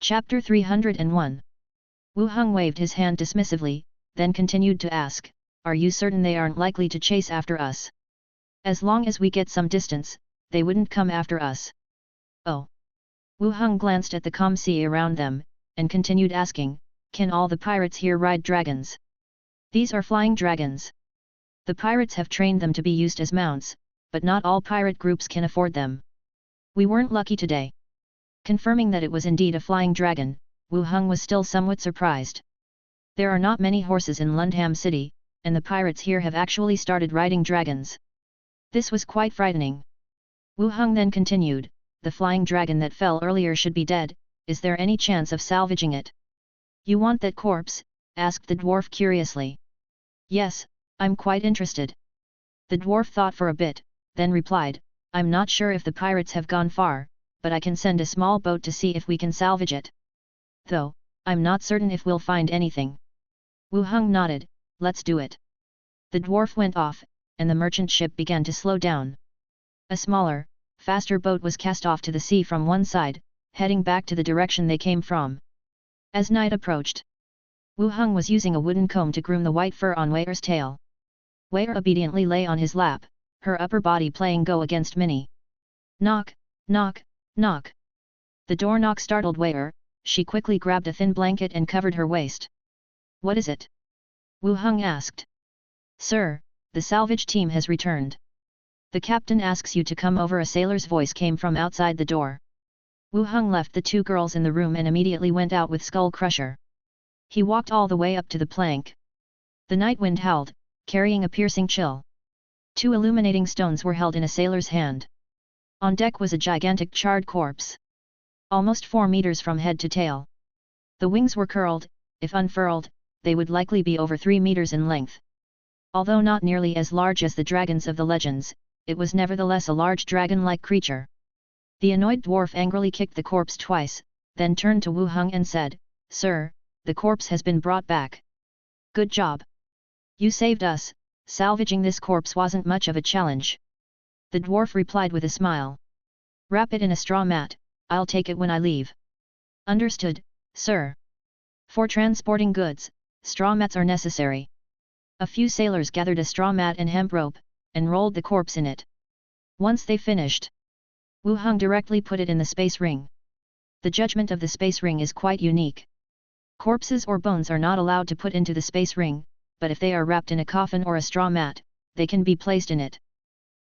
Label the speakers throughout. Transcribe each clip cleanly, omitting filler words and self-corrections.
Speaker 1: Chapter 301. Wu Heng waved his hand dismissively, then continued to ask, "Are you certain they aren't likely to chase after us? As long as we get some distance, they wouldn't come after us." "Oh." Wu Heng glanced at the calm sea around them, and continued asking, "Can all the pirates here ride dragons?" "These are flying dragons. The pirates have trained them to be used as mounts, but not all pirate groups can afford them. We weren't lucky today." Confirming that it was indeed a flying dragon, Wu Heng was still somewhat surprised. There are not many horses in Lundham City, and the pirates here have actually started riding dragons. This was quite frightening. Wu Heng then continued, "The flying dragon that fell earlier should be dead. Is there any chance of salvaging it?" "You want that corpse?" asked the dwarf curiously. "Yes, I'm quite interested." The dwarf thought for a bit, then replied, "I'm not sure if the pirates have gone far, but I can send a small boat to see if we can salvage it. Though, I'm not certain if we'll find anything." Wu Heng nodded, "Let's do it." The dwarf went off, and the merchant ship began to slow down. A smaller, faster boat was cast off to the sea from one side, heading back to the direction they came from. As night approached, Wu Heng was using a wooden comb to groom the white fur on Weir's tail. Weir obediently lay on his lap, her upper body playing go against Minnie. Knock, knock, knock. The door knock startled Weir. She quickly grabbed a thin blanket and covered her waist. "What is it?" Wu Heng asked. "Sir, the salvage team has returned. The captain asks you to come over." A sailor's voice came from outside the door. Wu Heng left the two girls in the room and immediately went out with Skull Crusher. He walked all the way up to the plank. The night wind howled, carrying a piercing chill. Two illuminating stones were held in a sailor's hand. On deck was a gigantic charred corpse. Almost 4 meters from head to tail. The wings were curled. If unfurled, they would likely be over 3 meters in length. Although not nearly as large as the dragons of the legends, it was nevertheless a large dragon-like creature. The annoyed dwarf angrily kicked the corpse twice, then turned to Wu Heng and said, "Sir, the corpse has been brought back. Good job. You saved us. Salvaging this corpse wasn't much of a challenge." The dwarf replied with a smile. "Wrap it in a straw mat, I'll take it when I leave." "Understood, sir." For transporting goods, straw mats are necessary. A few sailors gathered a straw mat and hemp rope, and rolled the corpse in it. Once they finished, Wu Heng directly put it in the space ring. The judgment of the space ring is quite unique. Corpses or bones are not allowed to put into the space ring, but if they are wrapped in a coffin or a straw mat, they can be placed in it.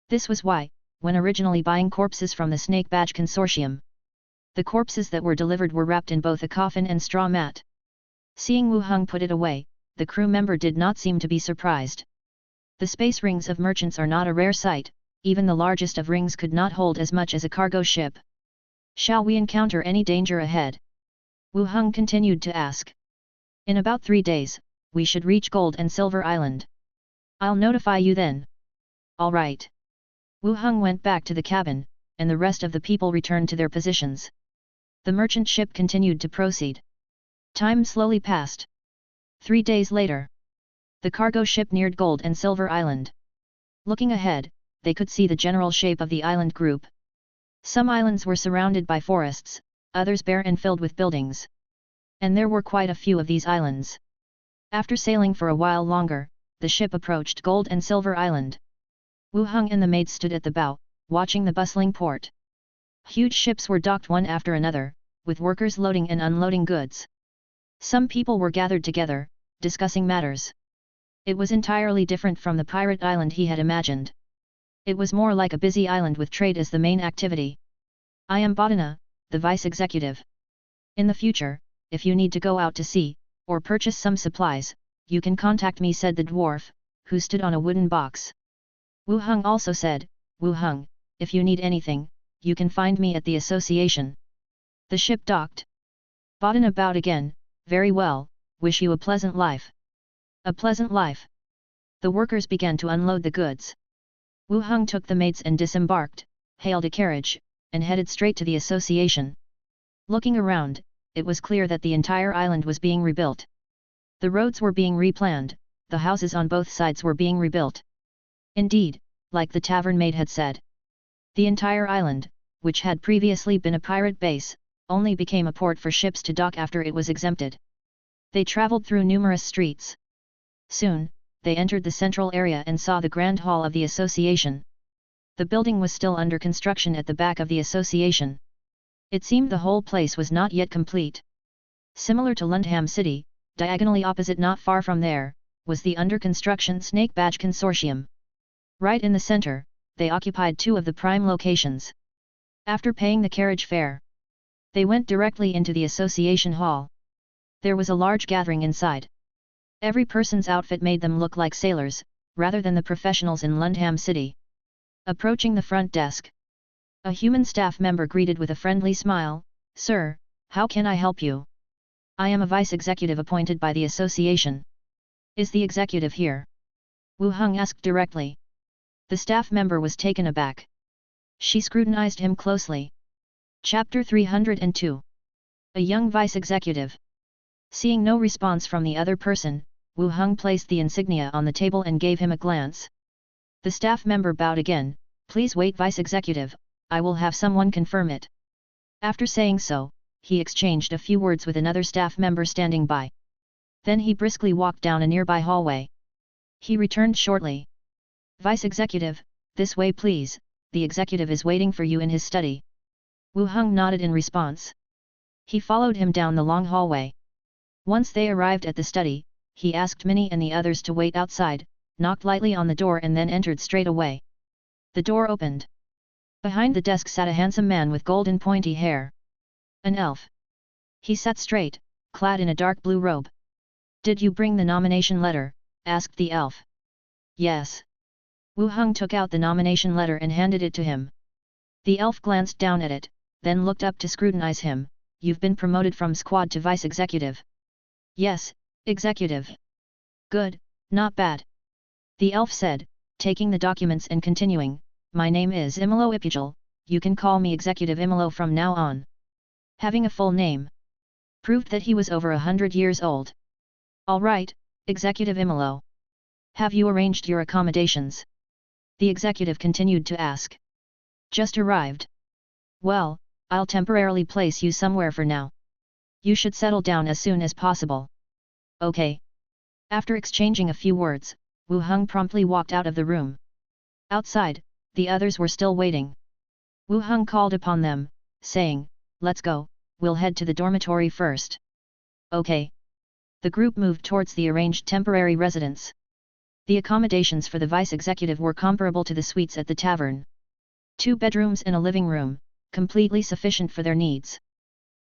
Speaker 1: This was why, when originally buying corpses from the Snake Badge Consortium, the corpses that were delivered were wrapped in both a coffin and straw mat. Seeing Wu Heng put it away, the crew member did not seem to be surprised. The space rings of merchants are not a rare sight. Even the largest of rings could not hold as much as a cargo ship. "Shall we encounter any danger ahead?" Wu Heng continued to ask. "In about 3 days, we should reach Gold and Silver Island. I'll notify you then." "All right." Wu Heng went back to the cabin, and the rest of the people returned to their positions. The merchant ship continued to proceed. Time slowly passed. 3 days later, the cargo ship neared Gold and Silver Island. Looking ahead, they could see the general shape of the island group. Some islands were surrounded by forests, others bare and filled with buildings. And there were quite a few of these islands. After sailing for a while longer, the ship approached Gold and Silver Island. Wu Heng and the maids stood at the bow, watching the bustling port. Huge ships were docked one after another, with workers loading and unloading goods. Some people were gathered together, discussing matters. It was entirely different from the pirate island he had imagined. It was more like a busy island with trade as the main activity. "I am Botana, the vice executive. In the future, if you need to go out to sea, or purchase some supplies, you can contact me," said the dwarf, who stood on a wooden box. Wu Heng also said, "Wu Heng, if you need anything, you can find me at the association." The ship docked. Botana bowed again, "Very well, wish you a pleasant life." "A pleasant life." The workers began to unload the goods. Wu Heng took the maids and disembarked, hailed a carriage, and headed straight to the association. Looking around, it was clear that the entire island was being rebuilt. The roads were being replanned, the houses on both sides were being rebuilt. Indeed, like the tavern maid had said, the entire island, which had previously been a pirate base, only became a port for ships to dock after it was exempted. They traveled through numerous streets. Soon, they entered the central area and saw the Grand Hall of the Association. The building was still under construction at the back of the Association. It seemed the whole place was not yet complete. Similar to Lundham City, diagonally opposite not far from there, was the under-construction Snake Badge Consortium. Right in the center, they occupied two of the prime locations. After paying the carriage fare, they went directly into the Association Hall. There was a large gathering inside. Every person's outfit made them look like sailors, rather than the professionals in Lundham City. Approaching the front desk, a human staff member greeted with a friendly smile, "Sir, how can I help you? I am a vice executive appointed by the association. Is the executive here?" Wu Heng asked directly. The staff member was taken aback. She scrutinized him closely. Chapter 302. A young vice executive. Seeing no response from the other person, Wu Heng placed the insignia on the table and gave him a glance. The staff member bowed again. "Please wait, vice executive, I will have someone confirm it." After saying so, he exchanged a few words with another staff member standing by. Then he briskly walked down a nearby hallway. He returned shortly. "Vice executive, this way please, the executive is waiting for you in his study." Wu Heng nodded in response. He followed him down the long hallway. Once they arrived at the study, he asked Minnie and the others to wait outside, knocked lightly on the door and then entered straight away. The door opened. Behind the desk sat a handsome man with golden pointy hair. An elf. He sat straight, clad in a dark blue robe. "Did you bring the nomination letter?" asked the elf. "Yes." Wu Heng took out the nomination letter and handed it to him. The elf glanced down at it, then looked up to scrutinize him. "You've been promoted from squad to vice executive." "Yes, executive." "Good, not bad." The elf said, taking the documents and continuing, "My name is Imalo Ipujal, you can call me Executive Imalo from now on." Having a full name proved that he was over 100 years old. "All right, Executive Imalo. Have you arranged your accommodations?" The executive continued to ask. "Just arrived." "Well, I'll temporarily place you somewhere for now. You should settle down as soon as possible." "Okay." After exchanging a few words, Wu Heng promptly walked out of the room. Outside, the others were still waiting. Wu Heng called upon them, saying, "Let's go, we'll head to the dormitory first." "Okay." The group moved towards the arranged temporary residence. The accommodations for the vice executive were comparable to the suites at the tavern. 2 bedrooms and a living room, completely sufficient for their needs.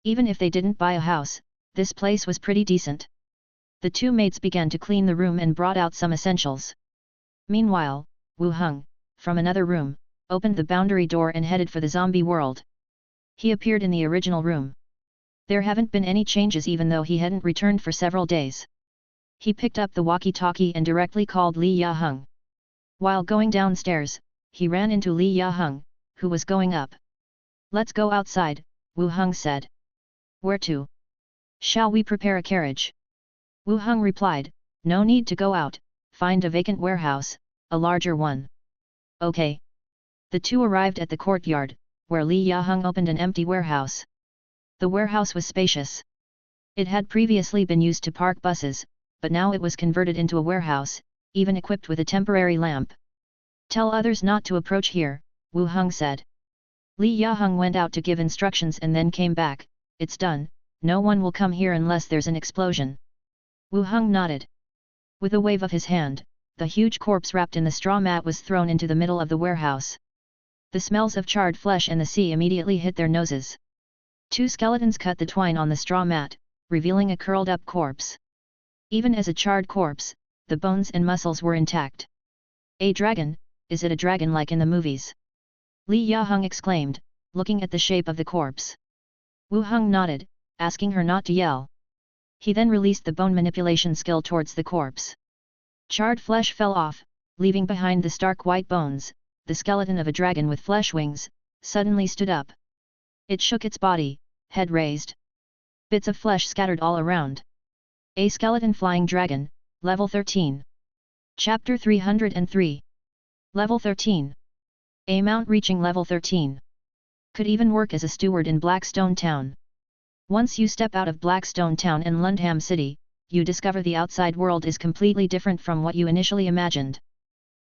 Speaker 1: Even if they didn't buy a house, this place was pretty decent. The 2 maids began to clean the room and brought out some essentials. Meanwhile, Wu Heng, from another room, opened the boundary door and headed for the zombie world. He appeared in the original room. There haven't been any changes even though he hadn't returned for several days. He picked up the walkie-talkie and directly called Li Ya-heng. While going downstairs, he ran into Li Ya-heng, who was going up. "Let's go outside," Wu Heng said. "Where to? Shall we prepare a carriage?" Wu Heng replied, "No need to go out, find a vacant warehouse, a larger one." "Okay." The 2 arrived at the courtyard, where Li Ya-heng opened an empty warehouse. The warehouse was spacious. It had previously been used to park buses, but now it was converted into a warehouse, even equipped with a temporary lamp. "Tell others not to approach here," Wu Heng said. Li Ya-heng went out to give instructions and then came back. "It's done, no one will come here unless there's an explosion." Wu Heng nodded. With a wave of his hand, the huge corpse wrapped in the straw mat was thrown into the middle of the warehouse. The smells of charred flesh and the sea immediately hit their noses. 2 skeletons cut the twine on the straw mat, revealing a curled-up corpse. Even as a charred corpse, the bones and muscles were intact. "A dragon, is it a dragon like in the movies?" Li Ya-heng exclaimed, looking at the shape of the corpse. Wu Heng nodded, asking her not to yell. He then released the bone manipulation skill towards the corpse. Charred flesh fell off, leaving behind the stark white bones. The skeleton of a dragon with flesh wings suddenly stood up. It shook its body, head raised. Bits of flesh scattered all around. A skeleton flying dragon, level 13. Chapter 303. Level 13. A mount reaching level 13. Could even work as a steward in Blackstone Town. Once you step out of Blackstone Town and Lundham City, you discover the outside world is completely different from what you initially imagined.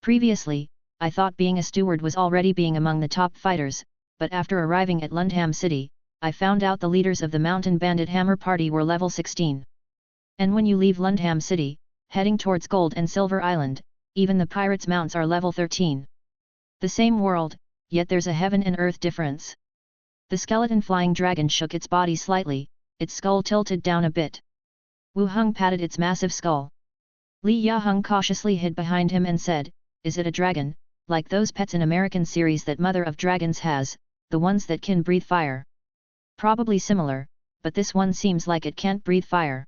Speaker 1: Previously, I thought being a steward was already being among the top fighters, but after arriving at Lundham City, I found out the leaders of the Mountain Bandit Hammer Party were level 16. And when you leave Lundham City, heading towards Gold and Silver Island, even the pirates' mounts are level 13. The same world, yet there's a heaven and earth difference. The skeleton flying dragon shook its body slightly, its skull tilted down a bit. Wu Heng patted its massive skull. Li Yaheng cautiously hid behind him and said, "Is it a dragon, like those pets in American series that Mother of Dragons has, the ones that can breathe fire?" "Probably similar, but this one seems like it can't breathe fire."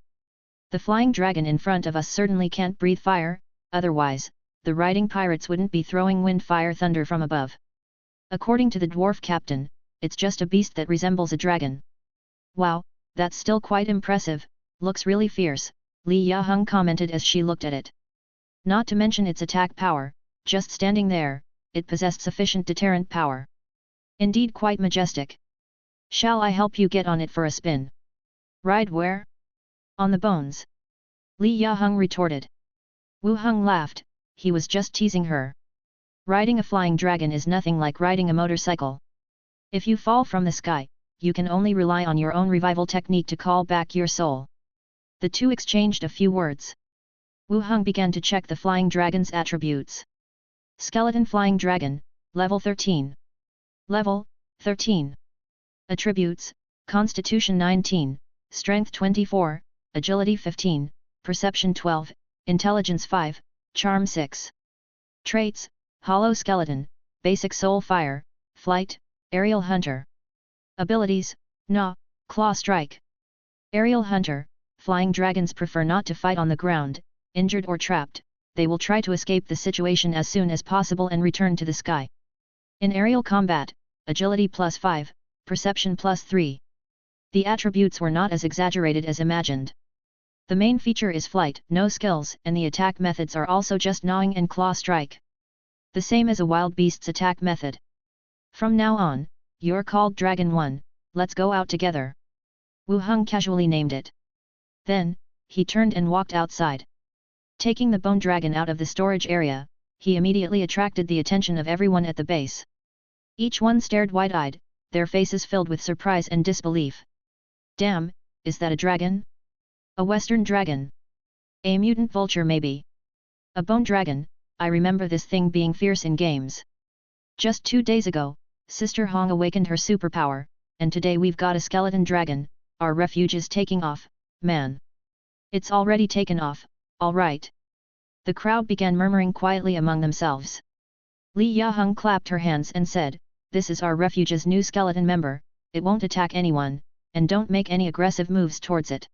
Speaker 1: "The flying dragon in front of us certainly can't breathe fire, otherwise, the riding pirates wouldn't be throwing wind fire thunder from above. According to the dwarf captain, it's just a beast that resembles a dragon." "Wow, that's still quite impressive, looks really fierce," Li Yaheng commented as she looked at it. "Not to mention its attack power, just standing there, it possessed sufficient deterrent power. Indeed quite majestic. Shall I help you get on it for a spin?" "Ride where?" "On the bones," Li Yaheng retorted. Wu Heng laughed, he was just teasing her. Riding a flying dragon is nothing like riding a motorcycle. If you fall from the sky, you can only rely on your own revival technique to call back your soul. The two exchanged a few words. Wu Heng began to check the flying dragon's attributes. Skeleton flying dragon, level 13. Level, 13. Attributes, Constitution 19, Strength 24, Agility 15, Perception 12, Intelligence 5, Charm 6. Traits, Hollow Skeleton, Basic Soul Fire, Flight, Aerial Hunter. Abilities, Gnaw, Claw Strike. Aerial Hunter, flying dragons prefer not to fight on the ground, injured or trapped, they will try to escape the situation as soon as possible and return to the sky. In aerial combat, Agility +5, Perception +3. The attributes were not as exaggerated as imagined. The main feature is flight, no skills, and the attack methods are also just gnawing and claw strike. The same as a wild beast's attack method. "From now on, you're called Dragon 1, let's go out together." Wu Heng casually named it. Then, he turned and walked outside. Taking the bone dragon out of the storage area, he immediately attracted the attention of everyone at the base. Each one stared wide-eyed, their faces filled with surprise and disbelief. "Damn, is that a dragon? A western dragon? A mutant vulture maybe? A bone dragon, I remember this thing being fierce in games. Just 2 days ago, Sister Hong awakened her superpower, and today we've got a skeleton dragon, our refuge is taking off, man. It's already taken off, all right." The crowd began murmuring quietly among themselves. Li Yaheng clapped her hands and said, "This is our refuge's new skeleton member, it won't attack anyone, and don't make any aggressive moves towards it."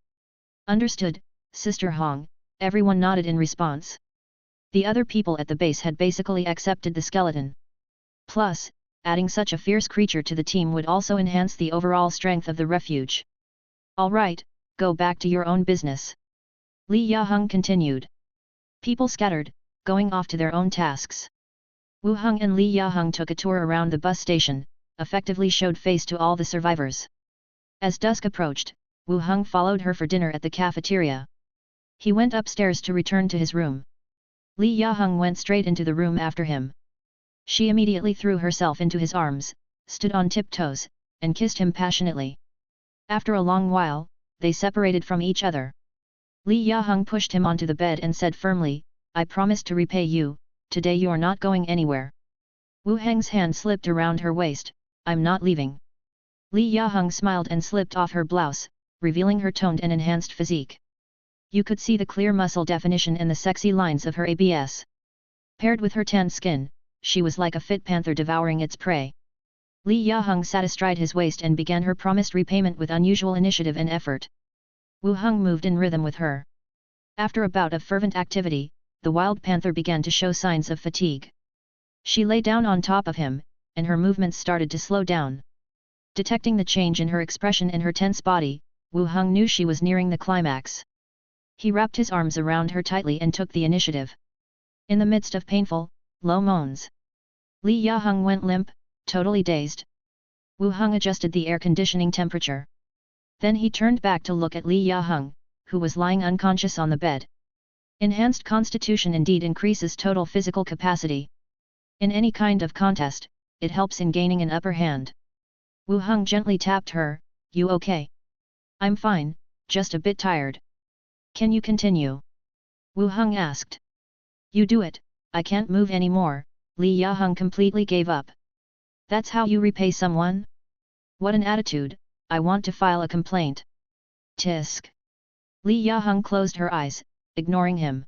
Speaker 1: "Understood, Sister Hong," everyone nodded in response. The other people at the base had basically accepted the skeleton. Plus, adding such a fierce creature to the team would also enhance the overall strength of the refuge. "All right, go back to your own business," Li Yaheng continued. People scattered, going off to their own tasks. Wu Heng and Li Yaheng took a tour around the bus station, effectively showed face to all the survivors. As dusk approached, Wu Heng followed her for dinner at the cafeteria. He went upstairs to return to his room. Li Yaheng went straight into the room after him. She immediately threw herself into his arms, stood on tiptoes, and kissed him passionately. After a long while, they separated from each other. Li Yaheng pushed him onto the bed and said firmly, "I promised to repay you, today you're not going anywhere." Wu Heng's hand slipped around her waist, "I'm not leaving." Li Yaheng smiled and slipped off her blouse, revealing her toned and enhanced physique. You could see the clear muscle definition and the sexy lines of her abs. Paired with her tanned skin, she was like a fit panther devouring its prey. Li Yaheng sat astride his waist and began her promised repayment with unusual initiative and effort. Wu Heng moved in rhythm with her. After a bout of fervent activity, the wild panther began to show signs of fatigue. She lay down on top of him, and her movements started to slow down. Detecting the change in her expression and her tense body, Wu Heng knew she was nearing the climax. He wrapped his arms around her tightly and took the initiative. In the midst of painful, low moans, Li Yaheng went limp, totally dazed. Wu Heng adjusted the air conditioning temperature. Then he turned back to look at Li Yaheng, who was lying unconscious on the bed. Enhanced constitution indeed increases total physical capacity. In any kind of contest, it helps in gaining an upper hand. Wu Heng gently tapped her. You okay? I'm fine, just a bit tired. Can you continue? Wu Heng asked. You do it, I can't move anymore. Li Yaheng completely gave up. That's how you repay someone? What an attitude, I want to file a complaint. Tisk. Li Yaheng closed her eyes, ignoring him.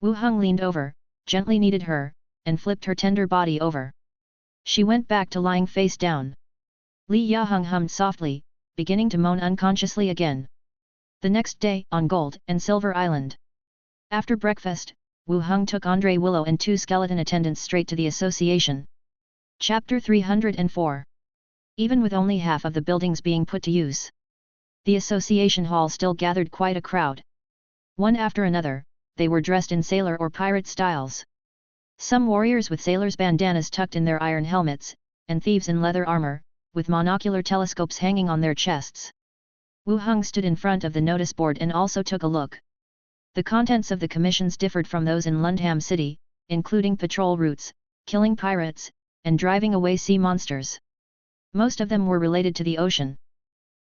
Speaker 1: Wu Heng leaned over, gently kneaded her, and flipped her tender body over. She went back to lying face down. Li Yaheng hummed softly, beginning to moan unconsciously again. The next day, on Gold and Silver Island. After breakfast, Wu Heng took Andre Willow and 2 skeleton attendants straight to the association. Chapter 304. Even with only half of the buildings being put to use, the association hall still gathered quite a crowd. One after another, they were dressed in sailor or pirate styles. Some warriors with sailors' bandanas tucked in their iron helmets, and thieves in leather armor, with monocular telescopes hanging on their chests. Wu Heng stood in front of the notice board and also took a look. The contents of the commissions differed from those in Lundham City, including patrol routes, killing pirates, and driving away sea monsters. Most of them were related to the ocean.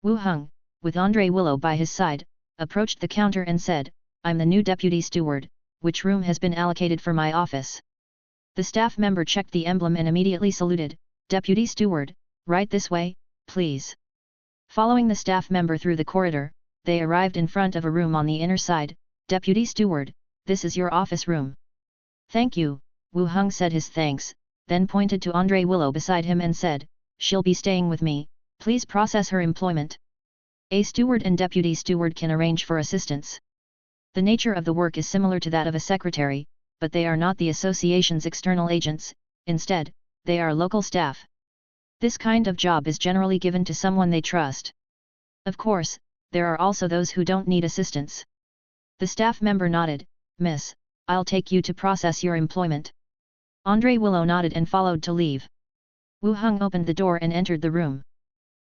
Speaker 1: Wu Heng, with Andre Willow by his side, approached the counter and said, I'm the new deputy steward, which room has been allocated for my office? The staff member checked the emblem and immediately saluted, Deputy Steward, right this way, please. Following the staff member through the corridor, they arrived in front of a room on the inner side. Deputy Steward, this is your office room. Thank you, Wu Heng said his thanks, then pointed to Andre Willow beside him and said, she'll be staying with me, please process her employment. A steward and deputy steward can arrange for assistance. The nature of the work is similar to that of a secretary, but they are not the association's external agents, instead, they are local staff. This kind of job is generally given to someone they trust. Of course, there are also those who don't need assistance. The staff member nodded, Miss, I'll take you to process your employment. Andre Willow nodded and followed to leave. Wu Heng opened the door and entered the room.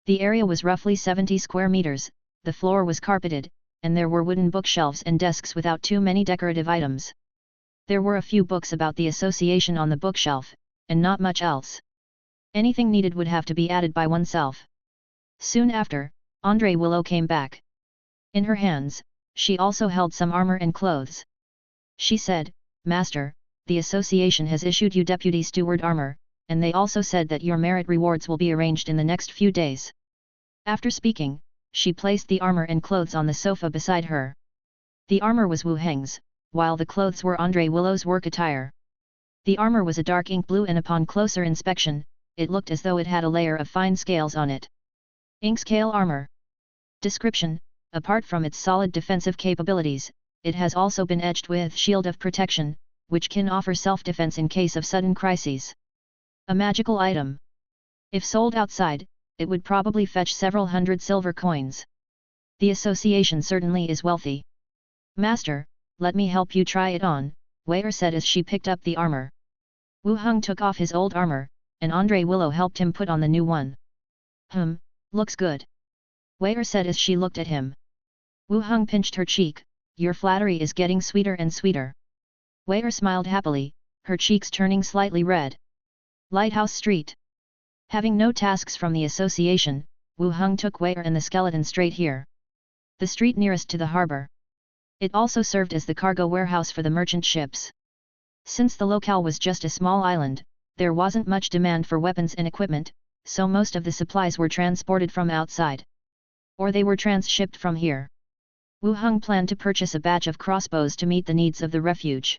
Speaker 1: The area was roughly 70 square meters, the floor was carpeted, and there were wooden bookshelves and desks without too many decorative items. There were a few books about the association on the bookshelf, and not much else. Anything needed would have to be added by oneself. Soon after, Andre Willow came back. In her hands, she also held some armor and clothes. She said, Master, the association has issued you deputy steward armor, and they also said that your merit rewards will be arranged in the next few days. After speaking, she placed the armor and clothes on the sofa beside her. The armor was Wu Heng's, while the clothes were Andre Willow's work attire. The armor was a dark ink blue and upon closer inspection, it looked as though it had a layer of fine scales on it. Ink scale armor. Description: apart from its solid defensive capabilities, it has also been edged with shield of protection, which can offer self-defense in case of sudden crises. A magical item. If sold outside, it would probably fetch several hundred silver coins. The association certainly is wealthy. Master, let me help you try it on, Wei said as she picked up the armor. Wu Heng took off his old armor, and Andre Willow helped him put on the new one. Looks good. Wei said as she looked at him. Wu Heng pinched her cheek, your flattery is getting sweeter and sweeter. Wei smiled happily, her cheeks turning slightly red. Lighthouse Street. Having no tasks from the association, Wu Heng took Wei and the skeleton straight here. The street nearest to the harbor. It also served as the cargo warehouse for the merchant ships. Since the locale was just a small island, there wasn't much demand for weapons and equipment, so most of the supplies were transported from outside. Or they were transshipped from here. Wu Heng planned to purchase a batch of crossbows to meet the needs of the refuge.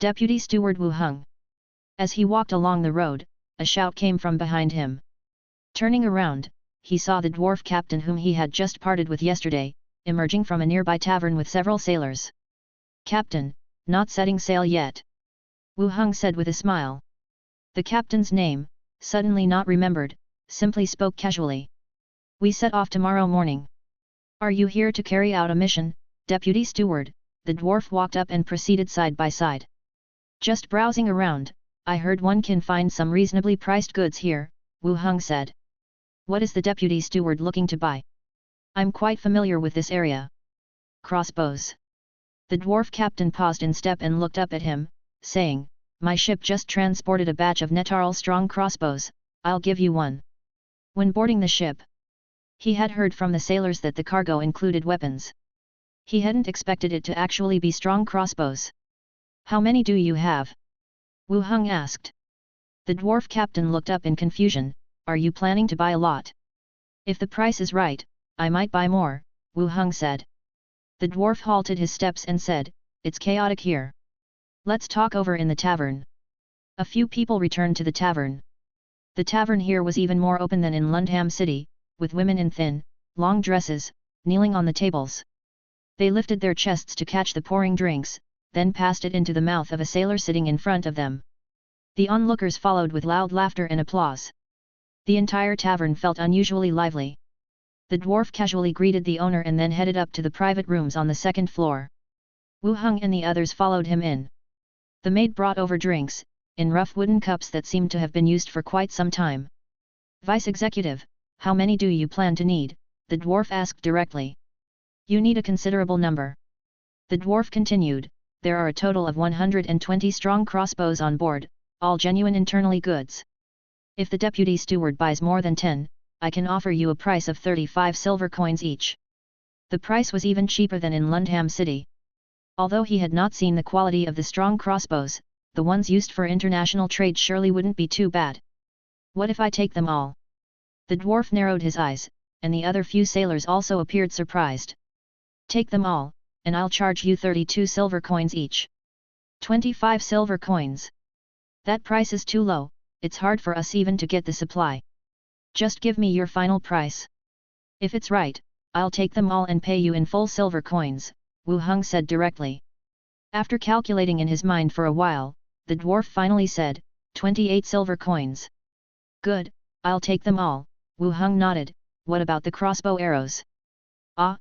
Speaker 1: Deputy Steward Wu Heng. As he walked along the road, a shout came from behind him. Turning around, he saw the dwarf captain whom he had just parted with yesterday, emerging from a nearby tavern with several sailors. Captain, not setting sail yet? Wu Heng said with a smile. The captain's name, suddenly not remembered, simply spoke casually. We set off tomorrow morning. Are you here to carry out a mission, Deputy Steward? The dwarf walked up and proceeded side by side. Just browsing around, I heard one can find some reasonably priced goods here, Wu Heng said. What is the Deputy Steward looking to buy? I'm quite familiar with this area. Crossbows. The dwarf captain paused in step and looked up at him, saying, my ship just transported a batch of Netarl strong crossbows, I'll give you one. When boarding the ship, he had heard from the sailors that the cargo included weapons. He hadn't expected it to actually be strong crossbows. How many do you have? Wu Heng asked. The dwarf captain looked up in confusion, are you planning to buy a lot? If the price is right, I might buy more, Wu Heng said. The dwarf halted his steps and said, it's chaotic here. Let's talk over in the tavern. A few people returned to the tavern. The tavern here was even more open than in Lundham City, with women in thin, long dresses, kneeling on the tables. They lifted their chests to catch the pouring drinks, then passed it into the mouth of a sailor sitting in front of them. The onlookers followed with loud laughter and applause. The entire tavern felt unusually lively. The dwarf casually greeted the owner and then headed up to the private rooms on the second floor. Wu Heng and the others followed him in. The maid brought over drinks, in rough wooden cups that seemed to have been used for quite some time. Vice Executive, how many do you plan to need? The dwarf asked directly. You need a considerable number. The dwarf continued, there are a total of 120 strong crossbows on board, all genuine internally goods. If the deputy steward buys more than 10, I can offer you a price of 35 silver coins each. The price was even cheaper than in Lundham City. Although he had not seen the quality of the strong crossbows, the ones used for international trade surely wouldn't be too bad. What if I take them all? The dwarf narrowed his eyes, and the other few sailors also appeared surprised. Take them all, and I'll charge you 32 silver coins each. 25 silver coins. That price is too low, it's hard for us even to get the supply. Just give me your final price. If it's right, I'll take them all and pay you in full silver coins, Wu Heng said directly. After calculating in his mind for a while, the dwarf finally said, 28 silver coins. Good, I'll take them all, Wu Heng nodded. What about the crossbow arrows? Ah!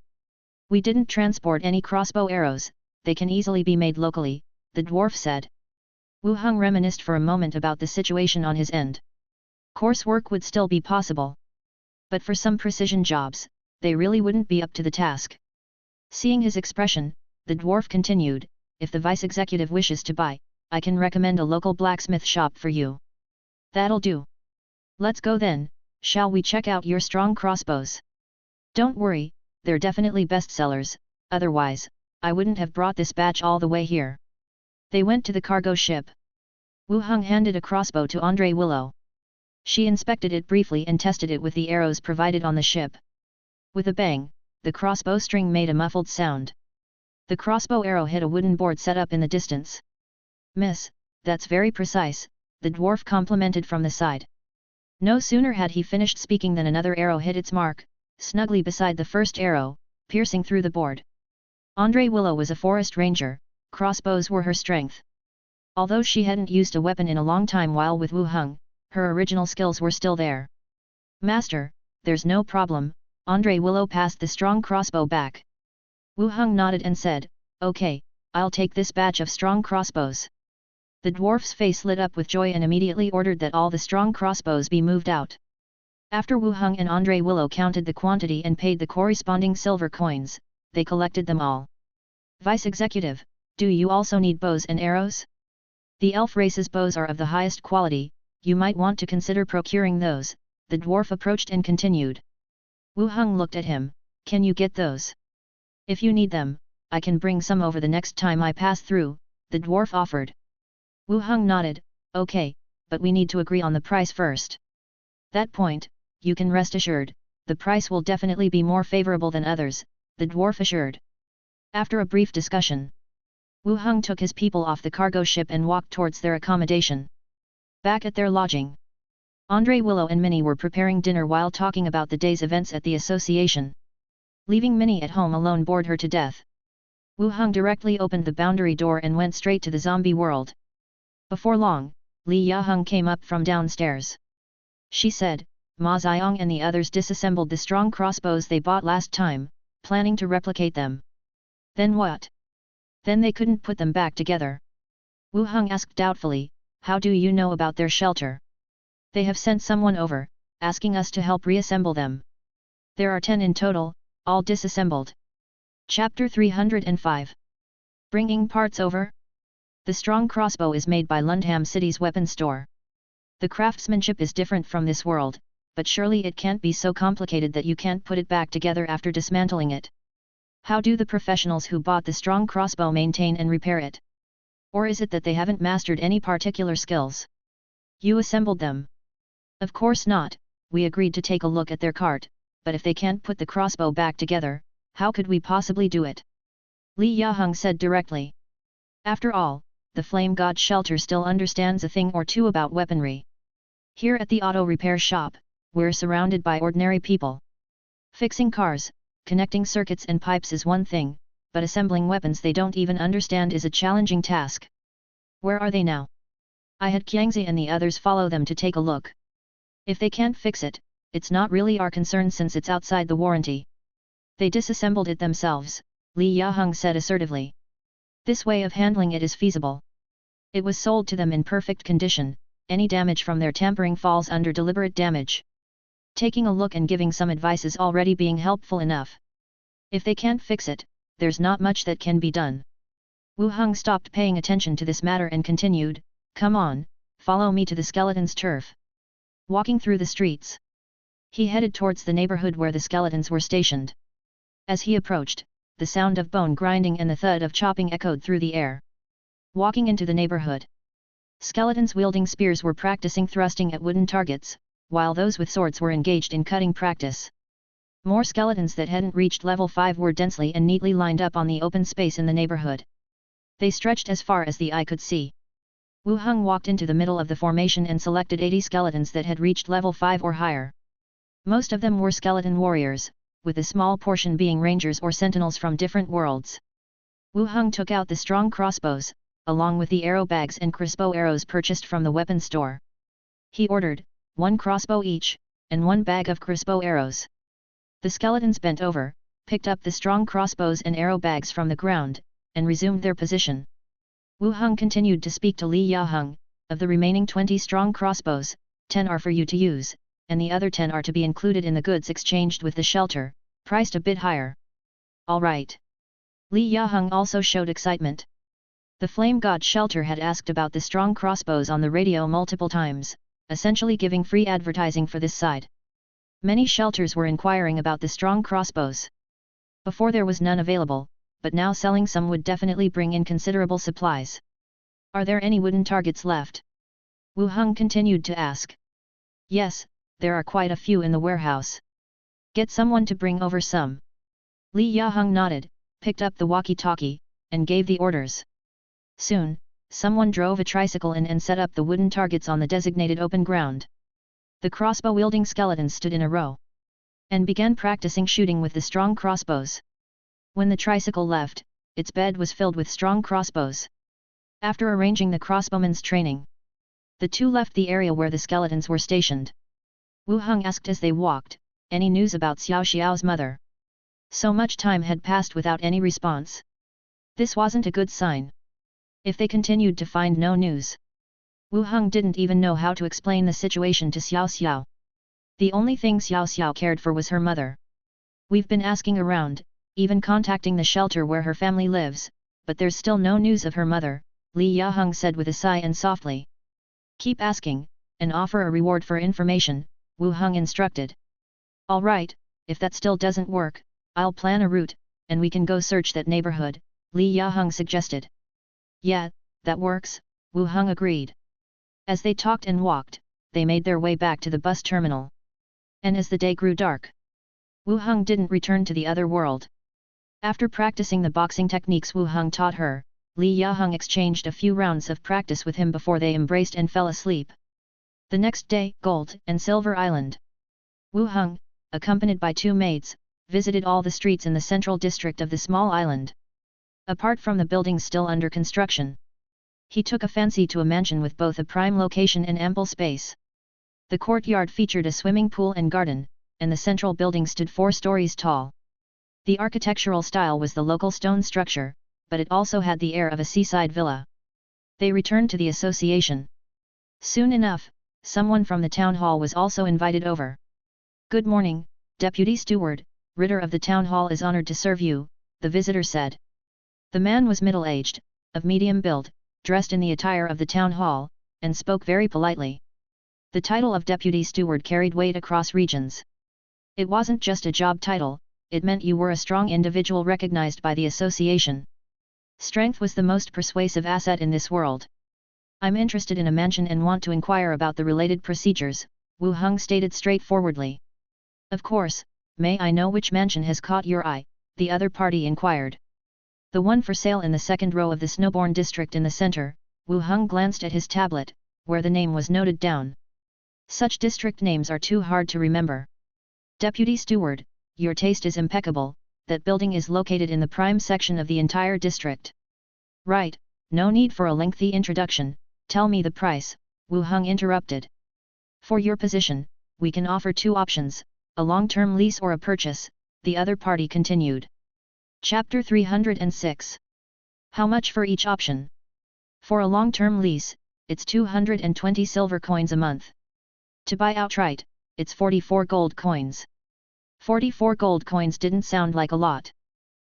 Speaker 1: We didn't transport any crossbow arrows, they can easily be made locally, the dwarf said. Wu Heng reminisced for a moment about the situation on his end. Coarse work would still be possible. But for some precision jobs, they really wouldn't be up to the task. Seeing his expression, the dwarf continued, if the vice executive wishes to buy, I can recommend a local blacksmith shop for you. That'll do. Let's go then, shall we check out your strong crossbows? Don't worry, they're definitely bestsellers, otherwise, I wouldn't have brought this batch all the way here. They went to the cargo ship. Wu Heng handed a crossbow to Andre Willow. She inspected it briefly and tested it with the arrows provided on the ship. With a bang, the crossbow string made a muffled sound. The crossbow arrow hit a wooden board set up in the distance. Miss, that's very precise, the dwarf complimented from the side. No sooner had he finished speaking than another arrow hit its mark, snugly beside the first arrow, piercing through the board. Andre Willow was a forest ranger, crossbows were her strength. Although she hadn't used a weapon in a long time while with Wu Heng, her original skills were still there. Master, there's no problem, Andre Willow passed the strong crossbow back. Wu Heng nodded and said, okay, I'll take this batch of strong crossbows. The dwarf's face lit up with joy and immediately ordered that all the strong crossbows be moved out. After Wu Heng and Andre Willow counted the quantity and paid the corresponding silver coins, they collected them all. Vice Executive, do you also need bows and arrows? The elf race's bows are of the highest quality, you might want to consider procuring those, the dwarf approached and continued. Wu Heng looked at him, can you get those? If you need them, I can bring some over the next time I pass through, the dwarf offered. Wu Heng nodded, okay, but we need to agree on the price first. That point, you can rest assured, the price will definitely be more favorable than others, the dwarf assured. After a brief discussion, Wu Heng took his people off the cargo ship and walked towards their accommodation. Back at their lodging, Andre Willow and Minnie were preparing dinner while talking about the day's events at the association. Leaving Minnie at home alone bored her to death. Wu Heng directly opened the boundary door and went straight to the zombie world. Before long, Li Yaheng came up from downstairs. She said, Ma Xiang and the others disassembled the strong crossbows they bought last time, planning to replicate them. Then what? Then they couldn't put them back together. Wu Heng asked doubtfully, how do you know about their shelter? They have sent someone over, asking us to help reassemble them. There are 10 in total, All disassembled. Chapter 305. Bringing parts over? The strong crossbow is made by Lundham City's weapon store. The craftsmanship is different from this world, but surely it can't be so complicated that you can't put it back together after dismantling it. How do the professionals who bought the strong crossbow maintain and repair it? Or is it that they haven't mastered any particular skills? You assembled them. Of course not, we agreed to take a look at their cart, but if they can't put the crossbow back together, how could we possibly do it? Li Yaheng said directly. After all, the Flame God Shelter still understands a thing or two about weaponry. Here at the auto repair shop, we're surrounded by ordinary people. Fixing cars, connecting circuits and pipes is one thing, but assembling weapons they don't even understand is a challenging task. Where are they now? I had Qiangzi and the others follow them to take a look. If they can't fix it, it's not really our concern since it's outside the warranty. They disassembled it themselves, Li Yaheng said assertively. This way of handling it is feasible. It was sold to them in perfect condition, any damage from their tampering falls under deliberate damage. Taking a look and giving some advice is already being helpful enough. If they can't fix it, there's not much that can be done. Wu Heng stopped paying attention to this matter and continued, "Come on, follow me to the skeleton's turf." Walking through the streets, he headed towards the neighborhood where the skeletons were stationed. As he approached, the sound of bone grinding and the thud of chopping echoed through the air. Walking into the neighborhood, skeletons wielding spears were practicing thrusting at wooden targets, while those with swords were engaged in cutting practice. More skeletons that hadn't reached level 5 were densely and neatly lined up on the open space in the neighborhood. They stretched as far as the eye could see. Wu Heng walked into the middle of the formation and selected 80 skeletons that had reached level 5 or higher. Most of them were skeleton warriors, with a small portion being rangers or sentinels from different worlds. Wu Heng took out the strong crossbows, along with the arrow bags and crossbow arrows purchased from the weapon store. He ordered, 1 crossbow each, and 1 bag of crossbow arrows. The skeletons bent over, picked up the strong crossbows and arrow bags from the ground, and resumed their position. Wu Heng continued to speak to Li Yaheng, "Of the remaining 20 strong crossbows, 10 are for you to use, and the other 10 are to be included in the goods exchanged with the shelter, priced a bit higher." "All right." Li Yaheng also showed excitement. The Flame God Shelter had asked about the strong crossbows on the radio multiple times, essentially giving free advertising for this side. Many shelters were inquiring about the strong crossbows. Before there was none available, but now selling some would definitely bring in considerable supplies. "Are there any wooden targets left?" Wu Heng continued to ask. "Yes, there are quite a few in the warehouse. Get someone to bring over some." Li Yaheng nodded, picked up the walkie-talkie, and gave the orders. Soon, someone drove a tricycle in and set up the wooden targets on the designated open ground. The crossbow-wielding skeletons stood in a row and began practicing shooting with the strong crossbows. When the tricycle left, its bed was filled with strong crossbows. After arranging the crossbowmen's training, the two left the area where the skeletons were stationed. Wu Heng asked as they walked, "Any news about Xiao Xiao's mother?" So much time had passed without any response. This wasn't a good sign. If they continued to find no news, Wu Heng didn't even know how to explain the situation to Xiao Xiao. The only thing Xiao Xiao cared for was her mother. "We've been asking around, even contacting the shelter where her family lives, but there's still no news of her mother," Li Yaheng said with a sigh and softly. "Keep asking, and offer a reward for information," Wu Heng instructed. "All right, if that still doesn't work, I'll plan a route, and we can go search that neighborhood," Li Yaheng suggested. "Yeah, that works," Wu Heng agreed. As they talked and walked, they made their way back to the bus terminal. And as the day grew dark, Wu Heng didn't return to the other world. After practicing the boxing techniques Wu Heng taught her, Li Yaheng exchanged a few rounds of practice with him before they embraced and fell asleep. The next day, Gold and Silver Island. Wu Heng, accompanied by 2 maids, visited all the streets in the central district of the small island. Apart from the buildings still under construction, he took a fancy to a mansion with both a prime location and ample space. The courtyard featured a swimming pool and garden, and the central building stood 4 stories tall. The architectural style was the local stone structure, but it also had the air of a seaside villa. They returned to the association. Soon enough, someone from the town hall was also invited over. "Good morning, Deputy Steward," Ritter of the town hall is honored to serve you, the visitor said. The man was middle-aged, of medium build, dressed in the attire of the town hall, and spoke very politely. The title of deputy steward carried weight across regions. It wasn't just a job title, it meant you were a strong individual recognized by the association. Strength was the most persuasive asset in this world. I'm interested in a mansion and want to inquire about the related procedures, Wu Heng stated straightforwardly. Of course, may I know which mansion has caught your eye, the other party inquired. The one for sale in the second row of the Snowborn district in the center, Wu Heng glanced at his tablet, where the name was noted down. Such district names are too hard to remember. Deputy Steward, your taste is impeccable, that building is located in the prime section of the entire district. Right, no need for a lengthy introduction, tell me the price, Wu Heng interrupted. For your position, we can offer two options, a long-term lease or a purchase, the other party continued. Chapter 306. How much for each option? For a long-term lease, it's 220 silver coins a month. To buy outright, it's 44 gold coins. 44 gold coins didn't sound like a lot.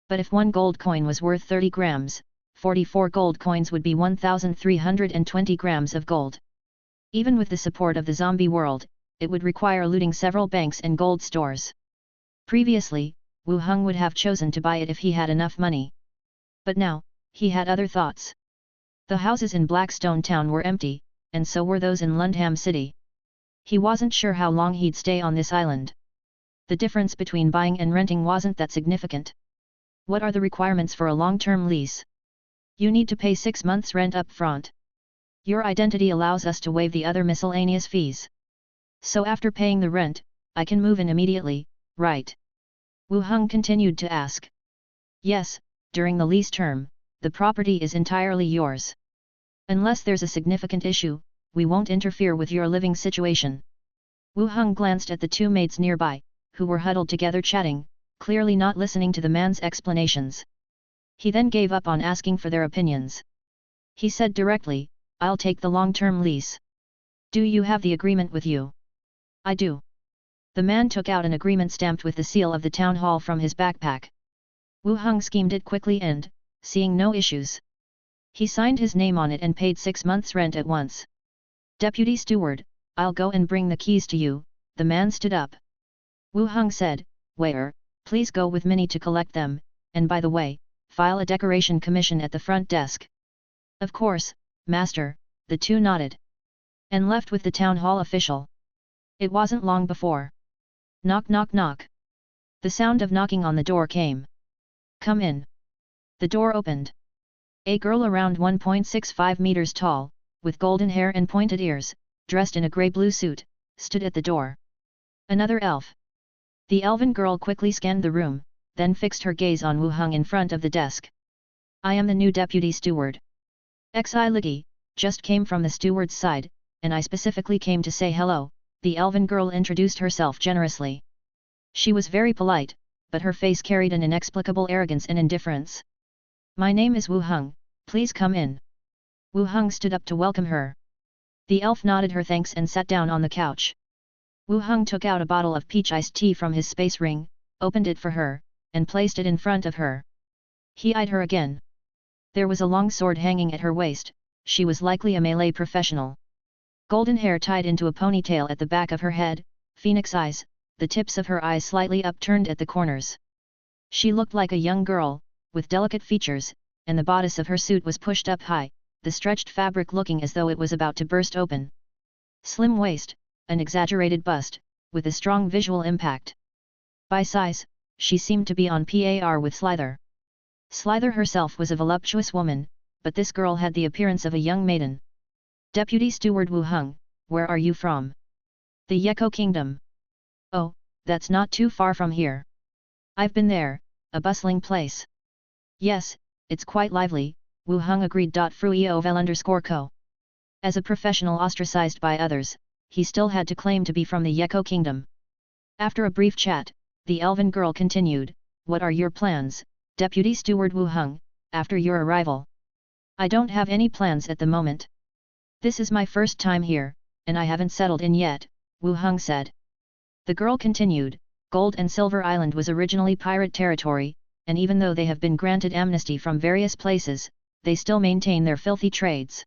Speaker 1: But if one gold coin was worth 30 grams, 44 gold coins would be 1,320 grams of gold. Even with the support of the zombie world, it would require looting several banks and gold stores. Previously, Wu Heng would have chosen to buy it if he had enough money. But now, he had other thoughts. The houses in Blackstone Town were empty, and so were those in Lundham City. He wasn't sure how long he'd stay on this island. The difference between buying and renting wasn't that significant. What are the requirements for a long-term lease? You need to pay 6 months rent up front. Your identity allows us to waive the other miscellaneous fees. So after paying the rent, I can move in immediately, right? Wu Heng continued to ask. Yes, during the lease term, the property is entirely yours. Unless there's a significant issue, we won't interfere with your living situation. Wu Heng glanced at the two maids nearby, who were huddled together chatting, clearly not listening to the man's explanations. He then gave up on asking for their opinions. He said directly, I'll take the long-term lease. Do you have the agreement with you? I do. The man took out an agreement stamped with the seal of the town hall from his backpack. Wu Heng schemed it quickly and, seeing no issues, he signed his name on it and paid 6 months' rent at once. Deputy Steward, I'll go and bring the keys to you, the man stood up. Wu Heng said, waiter, please go with Minnie to collect them, and by the way, file a decoration commission at the front desk. Of course, master, the two nodded. And left with the town hall official. It wasn't long before. Knock knock knock. The sound of knocking on the door came. Come in. The door opened. A girl around 1.65 meters tall, with golden hair and pointed ears, dressed in a grey-blue suit, stood at the door. Another elf. The elven girl quickly scanned the room, then fixed her gaze on Wu Heng in front of the desk. I am the new deputy steward. Xi Ligi, just came from the steward's side, and I specifically came to say hello, the elven girl introduced herself generously. She was very polite, but her face carried an inexplicable arrogance and indifference. My name is Wu Heng, please come in. Wu Heng stood up to welcome her. The elf nodded her thanks and sat down on the couch. Wu Heng took out a bottle of peach iced tea from his space ring, opened it for her, and placed it in front of her. He eyed her again. There was a long sword hanging at her waist, she was likely a melee professional. Golden hair tied into a ponytail at the back of her head, phoenix eyes, the tips of her eyes slightly upturned at the corners. She looked like a young girl, with delicate features, and the bodice of her suit was pushed up high, the stretched fabric looking as though it was about to burst open. Slim waist, an exaggerated bust, with a strong visual impact. By size, she seemed to be on par with Slither. Slither herself was a voluptuous woman, but this girl had the appearance of a young maiden. Deputy Steward Wu Heng, where are you from? The Yeko Kingdom. Oh, that's not too far from here. I've been there, a bustling place. Yes, it's quite lively, Wu Heng agreed. Fruiovel_co. As a professional ostracized by others, he still had to claim to be from the Yeko Kingdom. After a brief chat, the elven girl continued, what are your plans, Deputy Steward Wu Heng, after your arrival? I don't have any plans at the moment. This is my first time here, and I haven't settled in yet, Wu Heng said. The girl continued, Gold and Silver Island was originally pirate territory, and even though they have been granted amnesty from various places, they still maintain their filthy trades.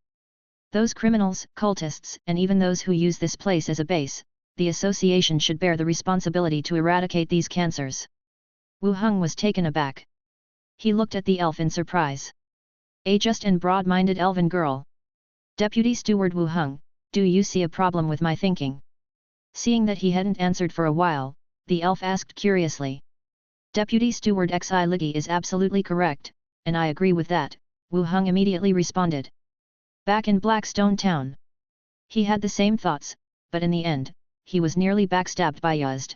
Speaker 1: Those criminals, cultists, and even those who use this place as a base, the association should bear the responsibility to eradicate these cancers. Wu Heng was taken aback. He looked at the elf in surprise. A just and broad-minded elven girl. Deputy Steward Wu Heng, do you see a problem with my thinking? Seeing that he hadn't answered for a while, the elf asked curiously. Deputy Steward Xi Ligi is absolutely correct, and I agree with that, Wu Heng immediately responded. Back in Blackstone Town. He had the same thoughts, but in the end, he was nearly backstabbed by Yuzd.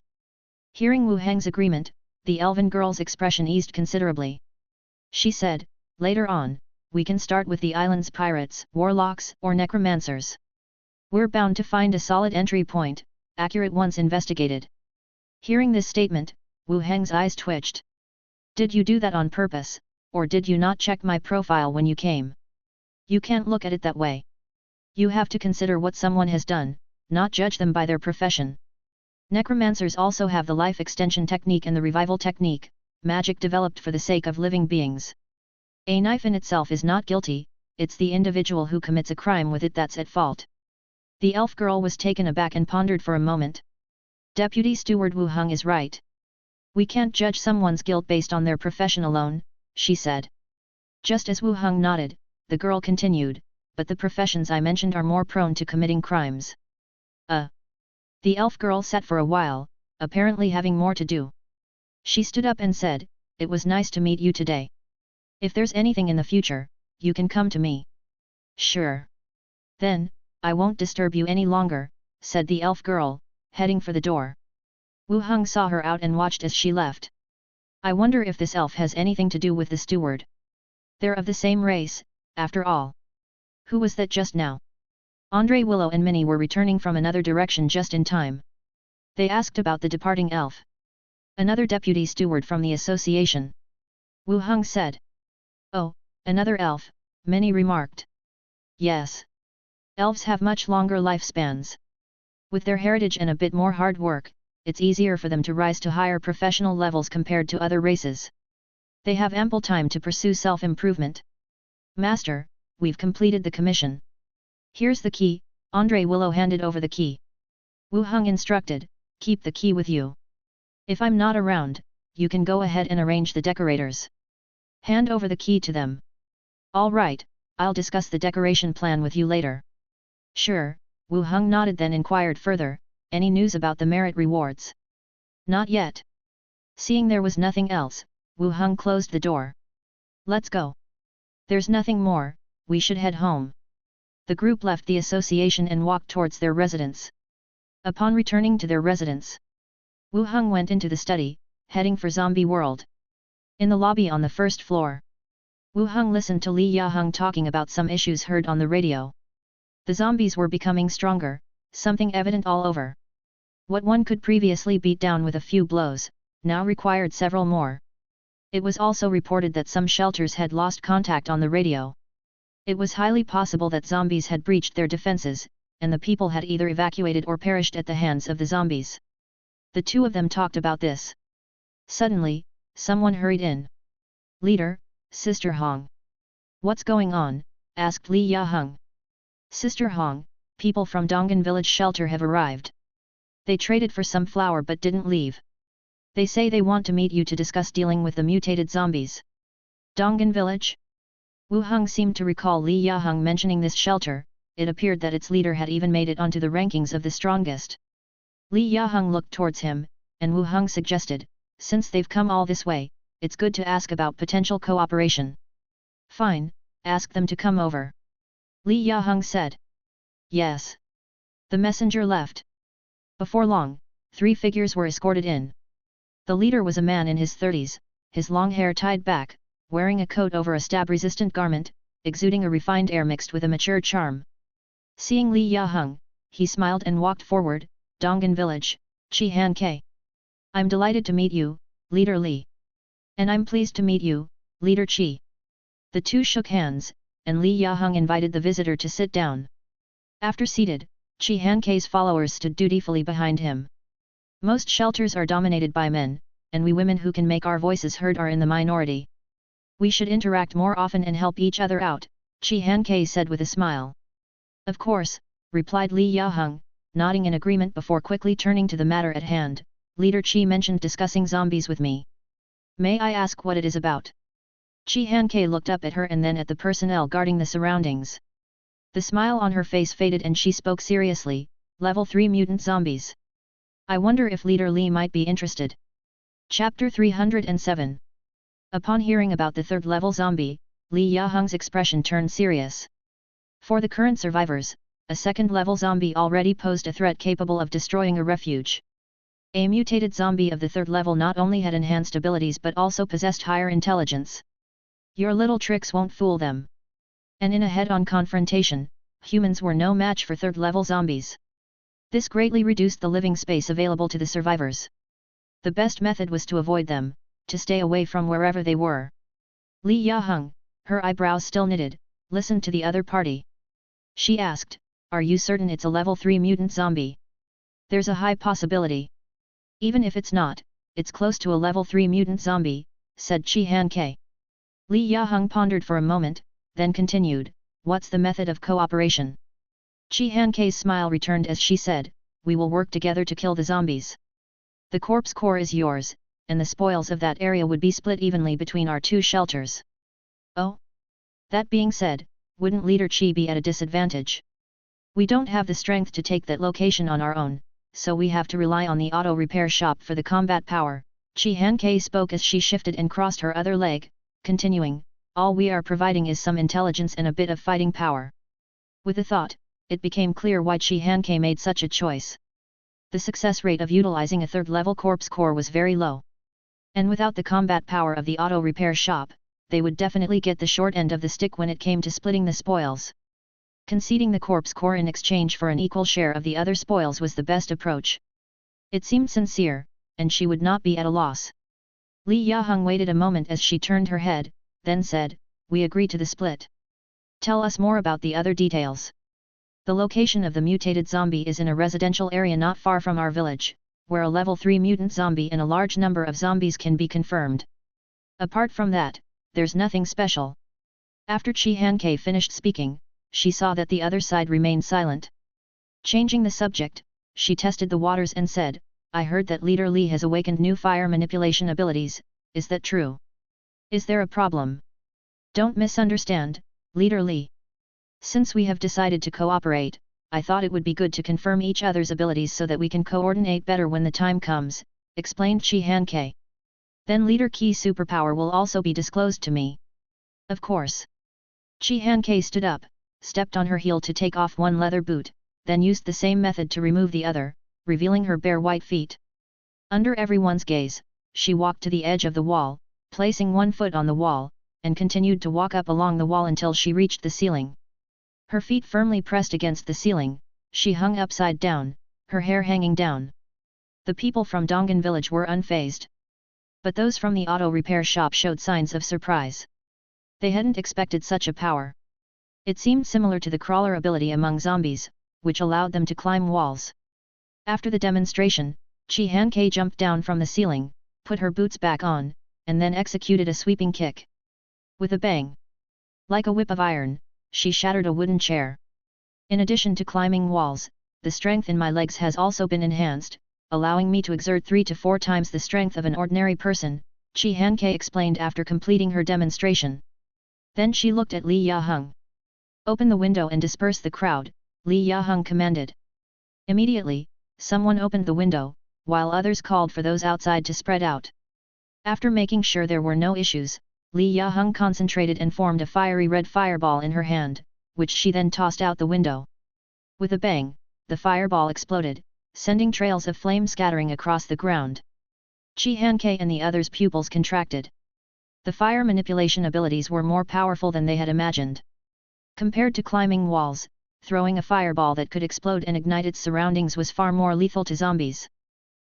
Speaker 1: Hearing Wu Heng's agreement, the elven girl's expression eased considerably. She said, later on, we can start with the island's pirates, warlocks, or necromancers. We're bound to find a solid entry point, accurate once investigated. Hearing this statement, Wu Heng's eyes twitched. Did you do that on purpose, or did you not check my profile when you came? You can't look at it that way. You have to consider what someone has done, not judge them by their profession. Necromancers also have the life extension technique and the revival technique, magic developed for the sake of living beings. A knife in itself is not guilty, it's the individual who commits a crime with it that's at fault. The elf girl was taken aback and pondered for a moment. Deputy Steward Wu Heng is right. We can't judge someone's guilt based on their profession alone, she said. Just as Wu Heng nodded, the girl continued, but the professions I mentioned are more prone to committing crimes. The elf girl sat for a while, apparently having more to do. She stood up and said, it was nice to meet you today. If there's anything in the future, you can come to me. Sure. Then, I won't disturb you any longer, said the elf girl, heading for the door. Wu Heng saw her out and watched as she left. I wonder if this elf has anything to do with the steward. They're of the same race, after all. Who was that just now? Andre, Willow and Minnie were returning from another direction just in time. They asked about the departing elf. Another deputy steward from the association. Wu Heng said. Oh, another elf, Minnie remarked. Yes. Elves have much longer lifespans. With their heritage and a bit more hard work, it's easier for them to rise to higher professional levels compared to other races. They have ample time to pursue self-improvement. Master, we've completed the commission. Here's the key, Andre Willow handed over the key. Wu Heng instructed, keep the key with you. If I'm not around, you can go ahead and arrange the decorators. Hand over the key to them. All right, I'll discuss the decoration plan with you later. Sure, Wu Heng nodded, then inquired further, any news about the merit rewards? Not yet. Seeing there was nothing else, Wu Heng closed the door. Let's go. There's nothing more, we should head home. The group left the association and walked towards their residence. Upon returning to their residence, Wu Heng went into the study, heading for Zombie World. In the lobby on the first floor, Wu Heng listened to Li Yaheng talking about some issues heard on the radio. The zombies were becoming stronger, something evident all over. What one could previously beat down with a few blows, now required several more. It was also reported that some shelters had lost contact on the radio. It was highly possible that zombies had breached their defenses, and the people had either evacuated or perished at the hands of the zombies. The two of them talked about this. Suddenly, someone hurried in. Leader, Sister Heng. What's going on? Asked Li Yaheng. Sister Heng, people from Donggan village shelter have arrived. They traded for some flour but didn't leave. They say they want to meet you to discuss dealing with the mutated zombies. Donggan village? Wu Heng seemed to recall Li Yaheng mentioning this shelter. It appeared that its leader had even made it onto the rankings of the strongest. Li Yaheng looked towards him, and Wu Heng suggested, since they've come all this way, it's good to ask about potential cooperation. Fine, ask them to come over. Li Yaheng said. Yes. The messenger left. Before long, 3 figures were escorted in. The leader was a man in his 30s, his long hair tied back, wearing a coat over a stab-resistant garment, exuding a refined air mixed with a mature charm. Seeing Li Yaheng, he smiled and walked forward. Donggan village, Chi Han Ke. I'm delighted to meet you, Leader Li. And I'm pleased to meet you, Leader Chi. The two shook hands, and Li Yaheng invited the visitor to sit down. After seated, Chi Han Ke's followers stood dutifully behind him. Most shelters are dominated by men, and we women who can make our voices heard are in the minority. We should interact more often and help each other out, Chi Han-Kei said with a smile. Of course, replied Li Ya-hung, nodding in agreement before quickly turning to the matter at hand. Leader Chi mentioned discussing zombies with me. May I ask what it is about? Chi Han-Kei looked up at her and then at the personnel guarding the surroundings. The smile on her face faded and she spoke seriously, Level 3 mutant zombies. I wonder if Leader Li might be interested. Chapter 307. Upon hearing about the third-level zombie, Li Ya-hung's expression turned serious. For the current survivors, a second-level zombie already posed a threat capable of destroying a refuge. A mutated zombie of the third level not only had enhanced abilities but also possessed higher intelligence. Your little tricks won't fool them. And in a head-on confrontation, humans were no match for third-level zombies. This greatly reduced the living space available to the survivors. The best method was to avoid them, to stay away from wherever they were. Li Ya-hung, her eyebrows still knitted, listened to the other party. She asked, are you certain it's a level 3 mutant zombie? There's a high possibility. Even if it's not, it's close to a level 3 mutant zombie, said Chi Han-Kei. Li Ya-hung pondered for a moment, then continued, what's the method of cooperation? Chi Han-Kei's smile returned as she said, we will work together to kill the zombies. The corpse core is yours, and the spoils of that area would be split evenly between our two shelters. Oh? That being said, wouldn't Leader Chi be at a disadvantage? We don't have the strength to take that location on our own, so we have to rely on the auto repair shop for the combat power. Chi Han-Kei spoke as she shifted and crossed her other leg, continuing, all we are providing is some intelligence and a bit of fighting power. With a thought, it became clear why Chi Han-Kei made such a choice. The success rate of utilizing a third-level corpse core was very low. And without the combat power of the auto repair shop, they would definitely get the short end of the stick when it came to splitting the spoils. Conceding the corpse core in exchange for an equal share of the other spoils was the best approach. It seemed sincere, and she would not be at a loss. Li Ya-hung waited a moment as she turned her head, then said, we agree to the split. Tell us more about the other details. The location of the mutated zombie is in a residential area not far from our village, where a level 3 mutant zombie and a large number of zombies can be confirmed. Apart from that, there's nothing special. After Chi Han-Kei finished speaking, she saw that the other side remained silent. Changing the subject, she tested the waters and said, I heard that Leader Li has awakened new fire manipulation abilities, is that true? Is there a problem? Don't misunderstand, Leader Li. Since we have decided to cooperate, I thought it would be good to confirm each other's abilities so that we can coordinate better when the time comes, explained Chi Han-Kei. Then Leader Ki's superpower will also be disclosed to me. Of course. Chi Han-Kei stood up, stepped on her heel to take off one leather boot, then used the same method to remove the other, revealing her bare white feet. Under everyone's gaze, she walked to the edge of the wall, placing one foot on the wall, and continued to walk up along the wall until she reached the ceiling. Her feet firmly pressed against the ceiling, she hung upside down, her hair hanging down. The people from Donggan village were unfazed. But those from the auto repair shop showed signs of surprise. They hadn't expected such a power. It seemed similar to the crawler ability among zombies, which allowed them to climb walls. After the demonstration, Chi Han-Kei jumped down from the ceiling, put her boots back on, and then executed a sweeping kick. With a bang. Like a whip of iron, she shattered a wooden chair. In addition to climbing walls, the strength in my legs has also been enhanced, allowing me to exert 3 to 4 times the strength of an ordinary person, Chi Han-Kei explained after completing her demonstration. Then she looked at Li Ya-hung. Open the window and disperse the crowd, Li Ya-hung commanded. Immediately, someone opened the window, while others called for those outside to spread out. After making sure there were no issues, Li Ya-hung concentrated and formed a fiery red fireball in her hand, which she then tossed out the window. With a bang, the fireball exploded, sending trails of flame scattering across the ground. Chi Han-Kei and the others' pupils contracted. The fire manipulation abilities were more powerful than they had imagined. Compared to climbing walls, throwing a fireball that could explode and ignite its surroundings was far more lethal to zombies.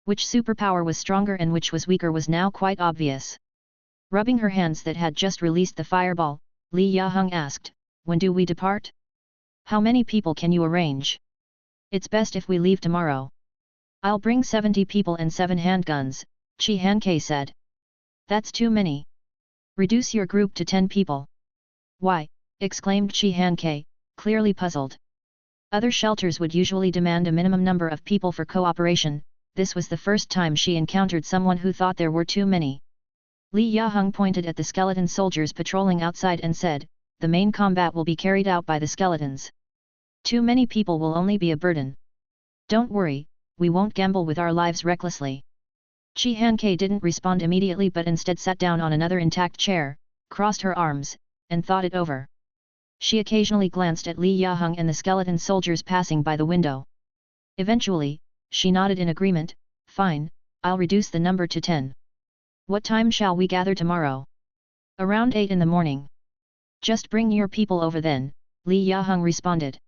Speaker 1: Which superpower was stronger and which was weaker was now quite obvious. Rubbing her hands that had just released the fireball, Li Ya-hung asked, when do we depart? How many people can you arrange? It's best if we leave tomorrow. I'll bring 70 people and 7 handguns, Chi Han-K said. That's too many. Reduce your group to 10 people. Why? Exclaimed Chi Han-K, clearly puzzled. Other shelters would usually demand a minimum number of people for cooperation. This was the first time she encountered someone who thought there were too many. Li Yaheng pointed at the skeleton soldiers patrolling outside and said, the main combat will be carried out by the skeletons. Too many people will only be a burden. Don't worry, we won't gamble with our lives recklessly. Chi Han-K didn't respond immediately but instead sat down on another intact chair, crossed her arms, and thought it over. She occasionally glanced at Li Yaheng and the skeleton soldiers passing by the window. Eventually, she nodded in agreement. Fine, I'll reduce the number to 10. What time shall we gather tomorrow? Around 8 in the morning. Just bring your people over then, Li Yaheng responded.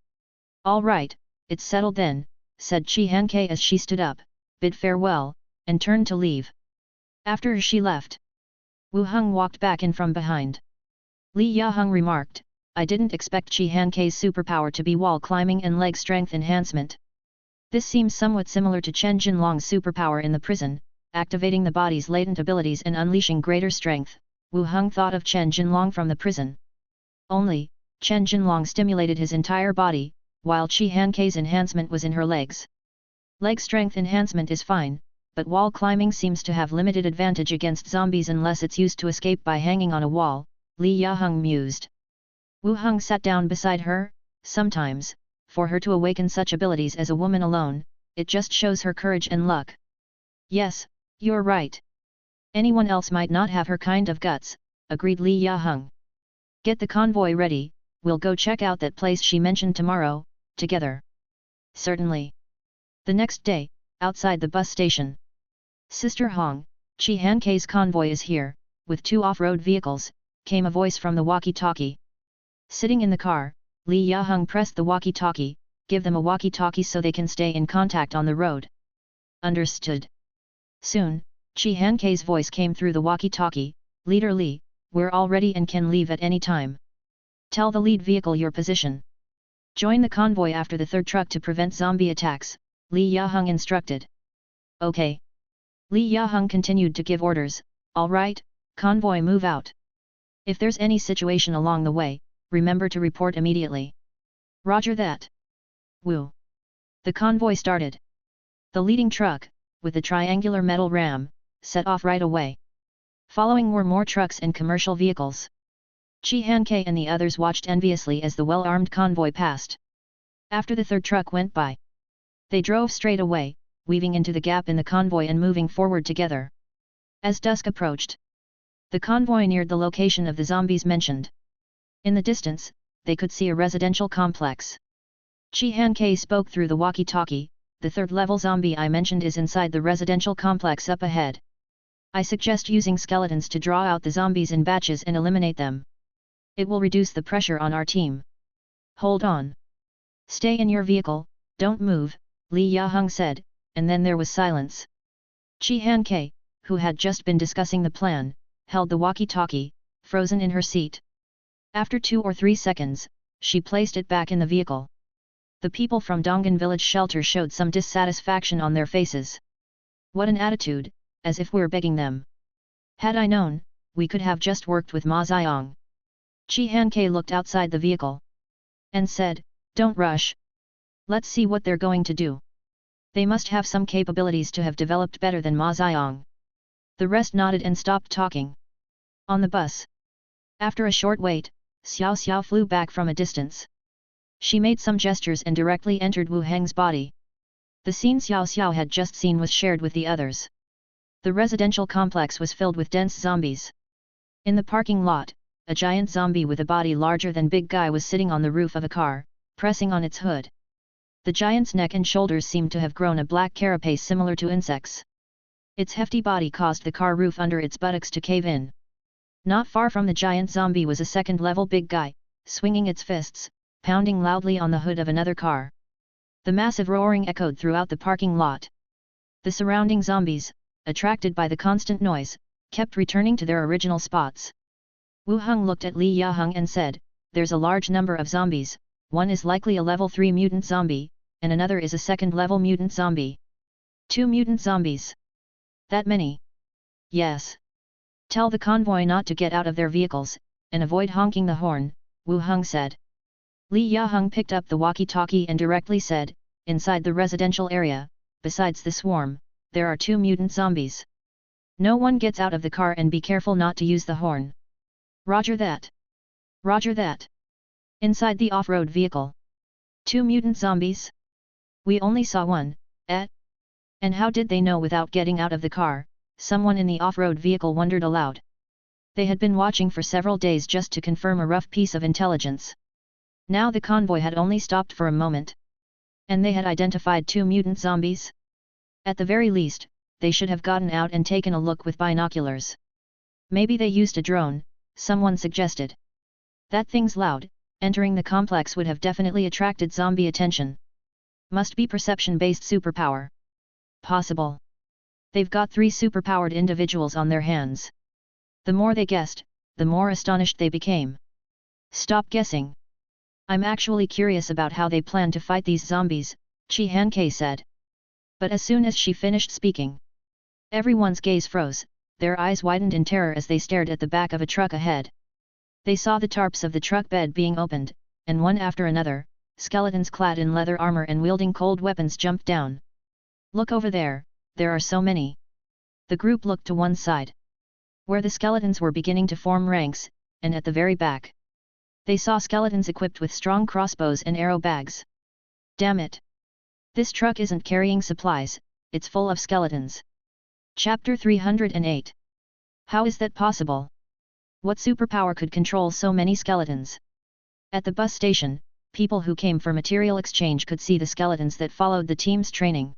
Speaker 1: All right, it's settled then, said Chi Han-K as she stood up, bid farewell, and turned to leave. After she left, Wu Heng walked back in from behind. Li Yaheng remarked, I didn't expect Chi Han-K's superpower to be wall climbing and leg strength enhancement. This seems somewhat similar to Chen Jinlong's superpower in the prison, activating the body's latent abilities and unleashing greater strength. Wu Heng thought of Chen Jinlong from the prison. Only, Chen Jinlong stimulated his entire body, while Chi Han-K's enhancement was in her legs. Leg strength enhancement is fine, but wall climbing seems to have limited advantage against zombies unless it's used to escape by hanging on a wall, Li Yaheng mused. Wu Heng sat down beside her. Sometimes, for her to awaken such abilities as a woman alone, it just shows her courage and luck. Yes, you're right. Anyone else might not have her kind of guts, agreed Li Yaheng. Get the convoy ready, we'll go check out that place she mentioned tomorrow, together. Certainly. The next day, outside the bus station. Sister Hong, Chi Han-K's convoy is here, with 2 off-road vehicles, came a voice from the walkie-talkie. Sitting in the car, Li Yaheng pressed the walkie-talkie, give them a walkie-talkie so they can stay in contact on the road. Understood. Soon, Chi Han-K's voice came through the walkie-talkie, Leader Li, we're all ready and can leave at any time. Tell the lead vehicle your position. Join the convoy after the 3rd truck to prevent zombie attacks, Li Yaheng instructed. Okay. Li Yaheng continued to give orders, all right, convoy move out. If there's any situation along the way, remember to report immediately. Roger that. Woo. The convoy started. The leading truck, with the triangular metal ram, set off right away. Following were more trucks and commercial vehicles. Chi Han-K and the others watched enviously as the well-armed convoy passed. After the 3rd truck went by, they drove straight away, weaving into the gap in the convoy and moving forward together. As dusk approached, the convoy neared the location of the zombies mentioned. In the distance, they could see a residential complex. Chi Han-K spoke through the walkie-talkie, the 3rd level zombie I mentioned is inside the residential complex up ahead. I suggest using skeletons to draw out the zombies in batches and eliminate them. It will reduce the pressure on our team. Hold on. Stay in your vehicle, don't move, Li Yaheng said, and then there was silence. Chi Han-K, who had just been discussing the plan, held the walkie-talkie, frozen in her seat. After 2 or 3 seconds, she placed it back in the vehicle. The people from Donggan village shelter showed some dissatisfaction on their faces. What an attitude, as if we're begging them. Had I known, we could have just worked with Ma Xiang. Chi Han-K looked outside the vehicle. And said, don't rush. Let's see what they're going to do. They must have some capabilities to have developed better than Ma Xiang. The rest nodded and stopped talking. On the bus. After a short wait, Xiao Xiao flew back from a distance. She made some gestures and directly entered Wu Heng's body. The scene Xiao Xiao had just seen was shared with the others. The residential complex was filled with dense zombies. In the parking lot, a giant zombie with a body larger than Big Guy was sitting on the roof of a car, pressing on its hood. The giant's neck and shoulders seemed to have grown a black carapace similar to insects. Its hefty body caused the car roof under its buttocks to cave in. Not far from the giant zombie was a 2nd-level Big Guy, swinging its fists, pounding loudly on the hood of another car. The massive roaring echoed throughout the parking lot. The surrounding zombies, attracted by the constant noise, kept returning to their original spots. Wu Heng looked at Li Yaheng and said, there's a large number of zombies, one is likely a level 3 mutant zombie, and another is a 2nd-level mutant zombie. 2 mutant zombies. That many? Yes. Tell the convoy not to get out of their vehicles, and avoid honking the horn, Wu Heng said. Li Yaheng picked up the walkie-talkie and directly said, inside the residential area, besides the swarm, there are 2 mutant zombies. No one gets out of the car and be careful not to use the horn. Roger that. Roger that. Inside the off-road vehicle. 2 mutant zombies? We only saw one, eh? And how did they know without getting out of the car? Someone in the off-road vehicle wondered aloud. They had been watching for several days just to confirm a rough piece of intelligence. Now the convoy had only stopped for a moment. And they had identified 2 mutant zombies? At the very least, they should have gotten out and taken a look with binoculars. Maybe they used a drone, someone suggested. That thing's loud, entering the complex would have definitely attracted zombie attention. Must be perception-based superpower. Possible. They've got 3 superpowered individuals on their hands. The more they guessed, the more astonished they became. Stop guessing. I'm actually curious about how they plan to fight these zombies, Heng said. But as soon as she finished speaking, everyone's gaze froze, their eyes widened in terror as they stared at the back of a truck ahead. They saw the tarps of the truck bed being opened, and one after another, skeletons clad in leather armor and wielding cold weapons jumped down. Look over there, there are so many. The group looked to one side, where the skeletons were beginning to form ranks, and at the very back, they saw skeletons equipped with strong crossbows and arrow bags. Damn it! This truck isn't carrying supplies, it's full of skeletons. Chapter 308. How is that possible? What superpower could control so many skeletons? At the bus station, people who came for material exchange could see the skeletons that followed the team's training.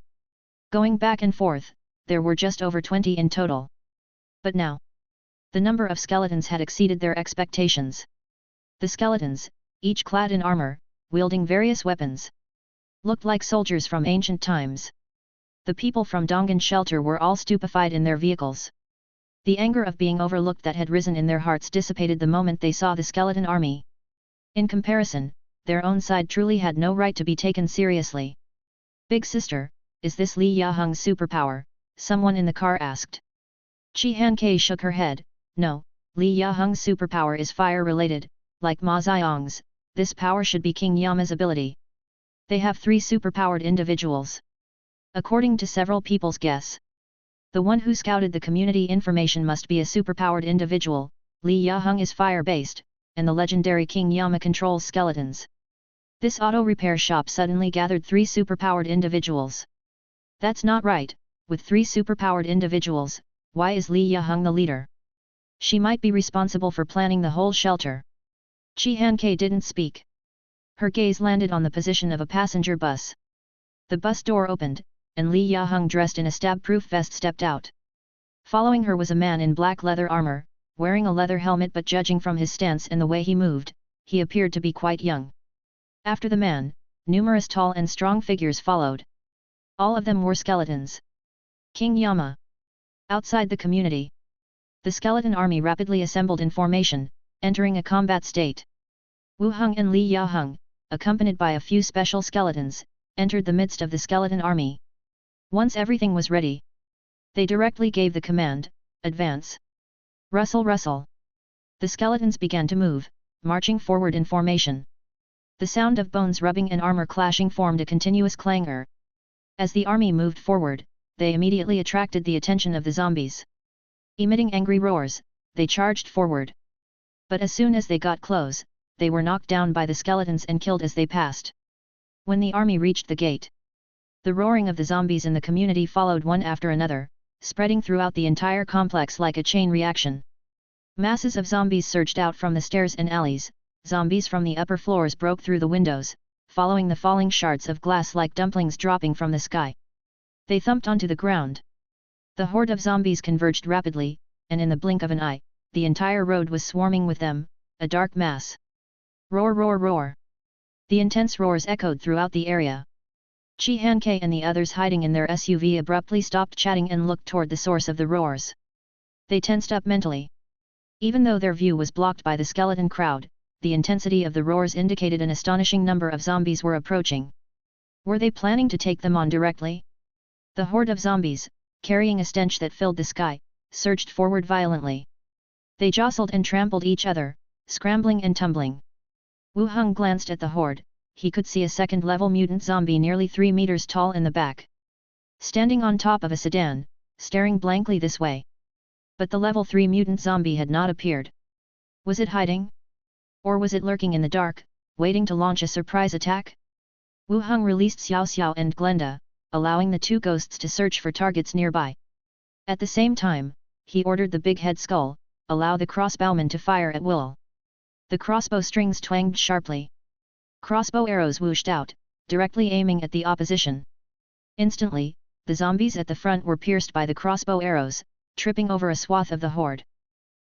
Speaker 1: Going back and forth, there were just over 20 in total. But now, the number of skeletons had exceeded their expectations. The skeletons, each clad in armor, wielding various weapons, looked like soldiers from ancient times. The people from Dong'an shelter were all stupefied in their vehicles. The anger of being overlooked that had risen in their hearts dissipated the moment they saw the skeleton army. In comparison, their own side truly had no right to be taken seriously. Big sister, is this Li Yaheng's superpower? Someone in the car asked. Heng shook her head. No, Li Yaheng's superpower is fire-related, like Ma Xiang's. This power should be King Yama's ability. They have 3 superpowered individuals. According to several people's guess, the one who scouted the community information must be a superpowered individual. Li Yaheng is fire-based, and the legendary King Yama controls skeletons. This auto repair shop suddenly gathered 3 superpowered individuals. That's not right. With 3 superpowered individuals, why is Li Yaheng the leader? She might be responsible for planning the whole shelter. Heng didn't speak. Her gaze landed on the position of a passenger bus. The bus door opened, and Li Yaheng dressed in a stab-proof vest stepped out. Following her was a man in black leather armor, wearing a leather helmet, but judging from his stance and the way he moved, he appeared to be quite young. After the man, numerous tall and strong figures followed. All of them were skeletons. King Yama. Outside the community, the skeleton army rapidly assembled in formation, entering a combat state. Wu Heng and Li Yaheng, accompanied by a few special skeletons, entered the midst of the skeleton army. Once everything was ready, they directly gave the command, advance. Rustle rustle. The skeletons began to move, marching forward in formation. The sound of bones rubbing and armor clashing formed a continuous clangor. As the army moved forward, they immediately attracted the attention of the zombies. Emitting angry roars, they charged forward. But as soon as they got close, they were knocked down by the skeletons and killed as they passed. When the army reached the gate, the roaring of the zombies in the community followed one after another, spreading throughout the entire complex like a chain reaction. Masses of zombies surged out from the stairs and alleys. Zombies from the upper floors broke through the windows, following the falling shards of glass like dumplings dropping from the sky. They thumped onto the ground. The horde of zombies converged rapidly, and in the blink of an eye, the entire road was swarming with them, a dark mass. Roar roar roar. The intense roars echoed throughout the area. Heng and the others hiding in their SUV abruptly stopped chatting and looked toward the source of the roars. They tensed up mentally. Even though their view was blocked by the skeleton crowd, the intensity of the roars indicated an astonishing number of zombies were approaching. Were they planning to take them on directly? The horde of zombies, carrying a stench that filled the sky, surged forward violently. They jostled and trampled each other, scrambling and tumbling. Wu Heng glanced at the horde. He could see a second-level mutant zombie nearly 3 meters tall in the back, standing on top of a sedan, staring blankly this way. But the level 3 mutant zombie had not appeared. Was it hiding? Or was it lurking in the dark, waiting to launch a surprise attack? Wu Heng released Xiao Xiao and Glenda, allowing the two ghosts to search for targets nearby. At the same time, he ordered the big head skull, allow the crossbowmen to fire at will. The crossbow strings twanged sharply. Crossbow arrows whooshed out, directly aiming at the opposition. Instantly, the zombies at the front were pierced by the crossbow arrows, tripping over a swath of the horde.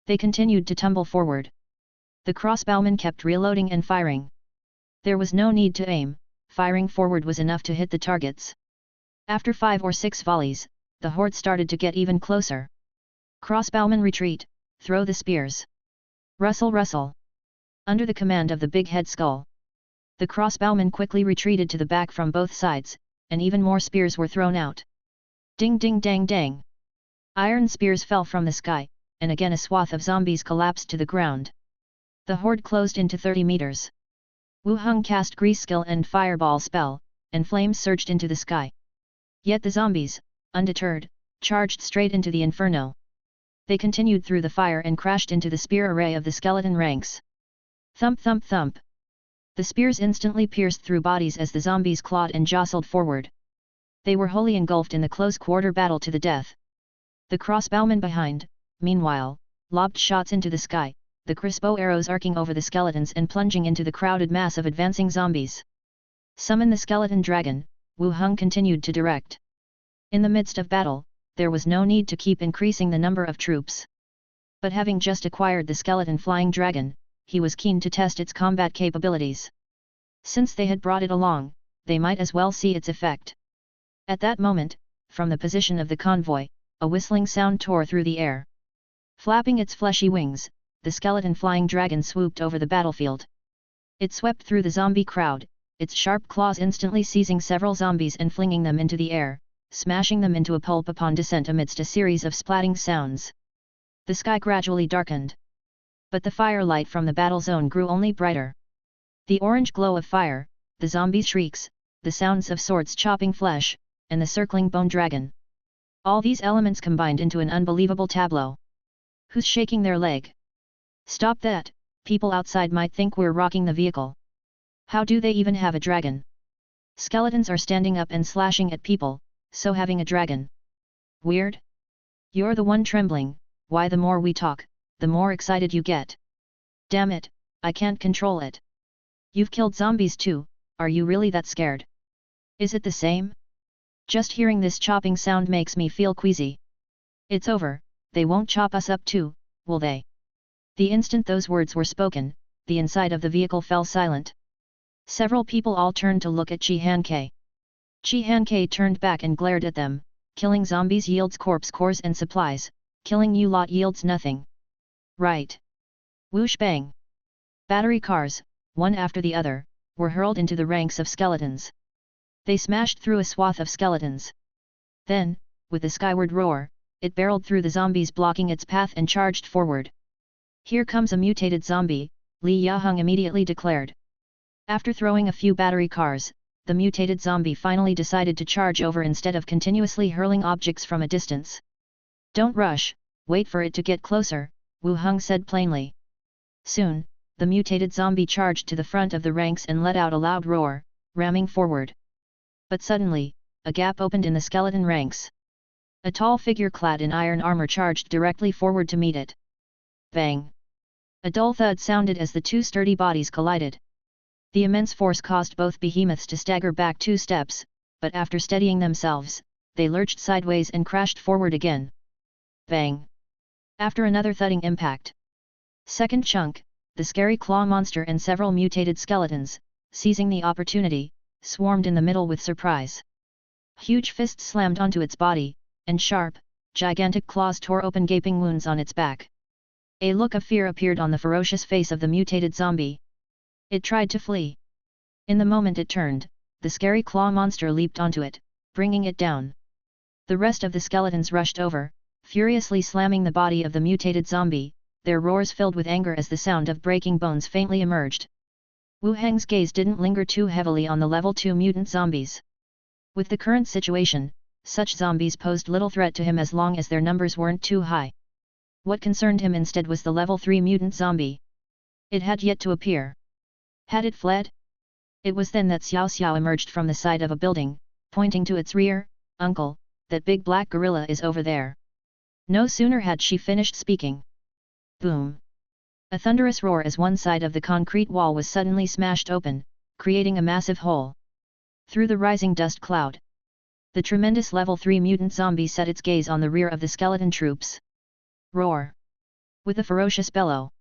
Speaker 1: They continued to tumble forward. The crossbowmen kept reloading and firing. There was no need to aim, firing forward was enough to hit the targets. After 5 or 6 volleys, the horde started to get even closer. Crossbowmen retreat, throw the spears. Rustle rustle. Under the command of the big head skull, the crossbowmen quickly retreated to the back from both sides, and even more spears were thrown out. Ding ding dang dang. Iron spears fell from the sky, and again a swath of zombies collapsed to the ground. The horde closed into 30 meters. Wu Heng cast Grease Skill and Fireball spell, and flames surged into the sky. Yet the zombies, undeterred, charged straight into the inferno. They continued through the fire and crashed into the spear array of the skeleton ranks. Thump thump thump. The spears instantly pierced through bodies as the zombies clawed and jostled forward. They were wholly engulfed in the close-quarter battle to the death. The crossbowmen behind, meanwhile, lobbed shots into the sky, the crossbow arrows arcing over the skeletons and plunging into the crowded mass of advancing zombies. Summon the skeleton dragon, Wu Heng continued to direct. In the midst of battle, there was no need to keep increasing the number of troops. But having just acquired the skeleton flying dragon, he was keen to test its combat capabilities. Since they had brought it along, they might as well see its effect. At that moment, from the position of the convoy, a whistling sound tore through the air. Flapping its fleshy wings, the skeleton flying dragon swooped over the battlefield. It swept through the zombie crowd, its sharp claws instantly seizing several zombies and flinging them into the air, smashing them into a pulp upon descent amidst a series of splatting sounds. The sky gradually darkened. But the firelight from the battle zone grew only brighter. The orange glow of fire, the zombies' shrieks, the sounds of swords chopping flesh, and the circling bone dragon. All these elements combined into an unbelievable tableau. Who's shaking their leg? Stop that, people outside might think we're rocking the vehicle. How do they even have a dragon? Skeletons are standing up and slashing at people, so having a dragon. Weird? You're the one trembling, why the more we talk, the more excited you get. Damn it, I can't control it. You've killed zombies too, are you really that scared? Is it the same? Just hearing this chopping sound makes me feel queasy. It's over, they won't chop us up too, will they? The instant those words were spoken, the inside of the vehicle fell silent. Several people all turned to look at Chi Han Ke. Chi Han Ke turned back and glared at them. Killing zombies yields corpse cores and supplies, killing you lot yields nothing. Right. Whoosh bang. Battery cars, one after the other, were hurled into the ranks of skeletons. They smashed through a swath of skeletons. Then, with a skyward roar, it barreled through the zombies blocking its path and charged forward. Here comes a mutated zombie, Li Yaheng immediately declared. After throwing a few battery cars, the mutated zombie finally decided to charge over instead of continuously hurling objects from a distance. Don't rush, wait for it to get closer, Wu Heng said plainly. Soon, the mutated zombie charged to the front of the ranks and let out a loud roar, ramming forward. But suddenly, a gap opened in the skeleton ranks. A tall figure clad in iron armor charged directly forward to meet it. Bang! A dull thud sounded as the two sturdy bodies collided. The immense force caused both behemoths to stagger back 2 steps, but after steadying themselves, they lurched sideways and crashed forward again. Bang! After another thudding impact. Second chunk, the scary claw monster and several mutated skeletons, seizing the opportunity, swarmed in the middle with surprise. Huge fists slammed onto its body, and sharp, gigantic claws tore open gaping wounds on its back. A look of fear appeared on the ferocious face of the mutated zombie. It tried to flee. In the moment it turned, the scary claw monster leaped onto it, bringing it down. The rest of the skeletons rushed over, furiously slamming the body of the mutated zombie, their roars filled with anger as the sound of breaking bones faintly emerged. Wu Heng's gaze didn't linger too heavily on the level 2 mutant zombies. With the current situation, such zombies posed little threat to him as long as their numbers weren't too high. What concerned him instead was the level 3 mutant zombie. It had yet to appear. Had it fled? It was then that Xiao Xiao emerged from the side of a building, pointing to its rear. "Uncle, that big black gorilla is over there." No sooner had she finished speaking. Boom! A thunderous roar as one side of the concrete wall was suddenly smashed open, creating a massive hole. Through the rising dust cloud, the tremendous level 3 mutant zombie set its gaze on the rear of the skeleton troops. Roar! With a ferocious bellow.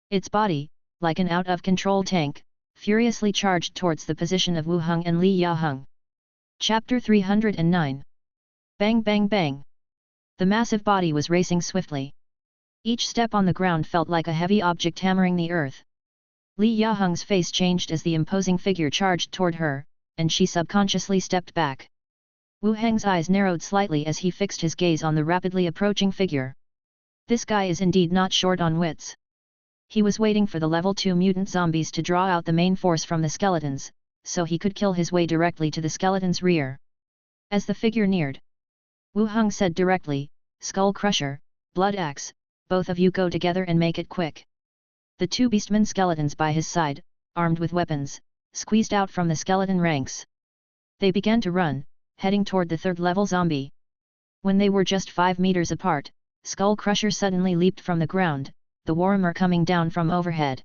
Speaker 1: Its body, like an out-of-control tank, furiously charged towards the position of Wu Heng and Li Yaheng. Chapter 309. Bang bang bang! The massive body was racing swiftly. Each step on the ground felt like a heavy object hammering the earth. Li Yaheng's face changed as the imposing figure charged toward her, and she subconsciously stepped back. Wu Heng's eyes narrowed slightly as he fixed his gaze on the rapidly approaching figure. This guy is indeed not short on wits. He was waiting for the level 2 mutant zombies to draw out the main force from the skeletons, so he could kill his way directly to the skeleton's rear. As the figure neared, Wu Heng said directly, "Skull Crusher, Blood Axe, both of you go together and make it quick." The 2 beastmen skeletons by his side, armed with weapons, squeezed out from the skeleton ranks. They began to run, heading toward the 3rd level zombie. When they were just 5 meters apart, Skull Crusher suddenly leaped from the ground, the warhammer coming down from overhead.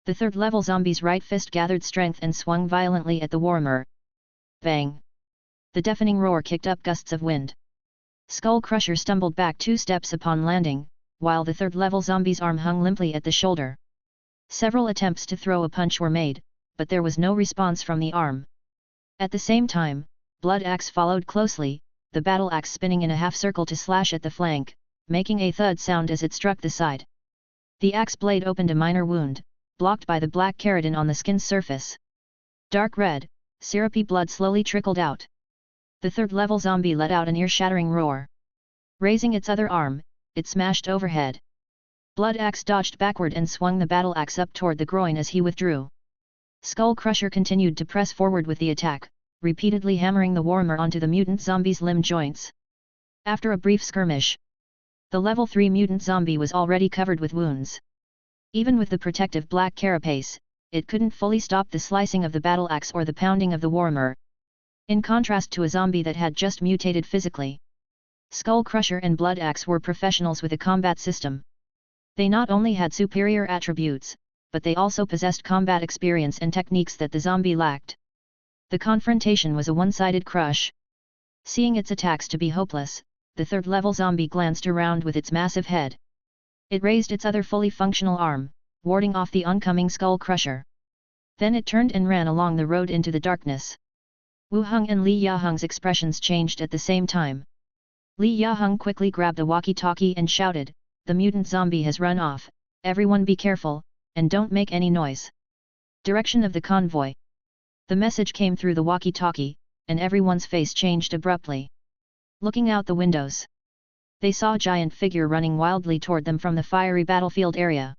Speaker 1: The 3rd level zombie's right fist gathered strength and swung violently at the warhammer. Bang! The deafening roar kicked up gusts of wind. Skull Crusher stumbled back 2 steps upon landing, while the 3rd level zombie's arm hung limply at the shoulder. Several attempts to throw a punch were made, but there was no response from the arm. At the same time, Blood Axe followed closely, the battle axe spinning in a half-circle to slash at the flank, making a thud sound as it struck the side. The axe blade opened a minor wound, blocked by the black keratin on the skin's surface. Dark red, syrupy blood slowly trickled out. The 3rd level zombie let out an ear-shattering roar. Raising its other arm, it smashed overhead. Blood Axe dodged backward and swung the battle axe up toward the groin as he withdrew. Skull Crusher continued to press forward with the attack, repeatedly hammering the warhammer onto the mutant zombie's limb joints. After a brief skirmish, the level 3 mutant zombie was already covered with wounds. Even with the protective black carapace, it couldn't fully stop the slicing of the battle axe or the pounding of the warhammer. In contrast to a zombie that had just mutated physically, Skull Crusher and Blood Axe were professionals with a combat system. They not only had superior attributes, but they also possessed combat experience and techniques that the zombie lacked. The confrontation was a one-sided crush. Seeing its attacks to be hopeless, the 3rd level zombie glanced around with its massive head. It raised its other fully functional arm, warding off the oncoming Skull Crusher. Then it turned and ran along the road into the darkness. Wu Heng and Li Yaheng's expressions changed at the same time. Li Yaheng quickly grabbed a walkie-talkie and shouted, "The mutant zombie has run off, everyone be careful, and don't make any noise." Direction of the convoy. The message came through the walkie-talkie, and everyone's face changed abruptly. Looking out the windows, they saw a giant figure running wildly toward them from the fiery battlefield area.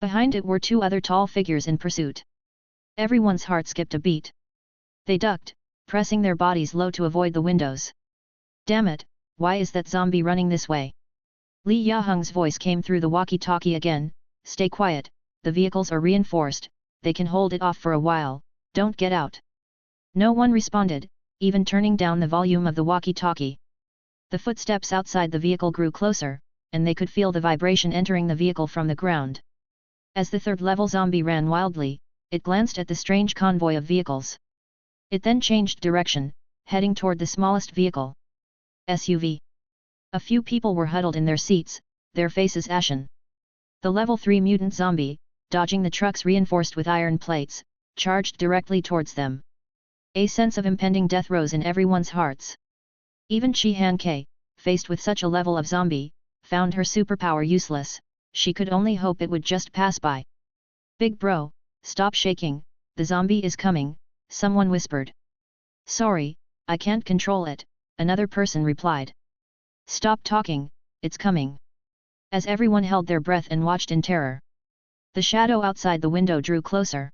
Speaker 1: Behind it were 2 other tall figures in pursuit. Everyone's heart skipped a beat. They ducked, pressing their bodies low to avoid the windows. "Damn it, why is that zombie running this way?" Li Yaheng's voice came through the walkie-talkie again, "Stay quiet, the vehicles are reinforced, they can hold it off for a while, don't get out." No one responded, even turning down the volume of the walkie-talkie. The footsteps outside the vehicle grew closer, and they could feel the vibration entering the vehicle from the ground. As the 3rd level zombie ran wildly, it glanced at the strange convoy of vehicles. It then changed direction, heading toward the smallest vehicle. SUV. A few people were huddled in their seats, their faces ashen. The level 3 mutant zombie, dodging the trucks reinforced with iron plates, charged directly towards them. A sense of impending death rose in everyone's hearts. Even Chi Han Ke, faced with such a level of zombie, found her superpower useless. She could only hope it would just pass by. "Big bro, stop shaking, the zombie is coming," someone whispered. "Sorry, I can't control it," another person replied. Stop talking, it's coming. As everyone held their breath and watched in terror. The shadow outside the window drew closer.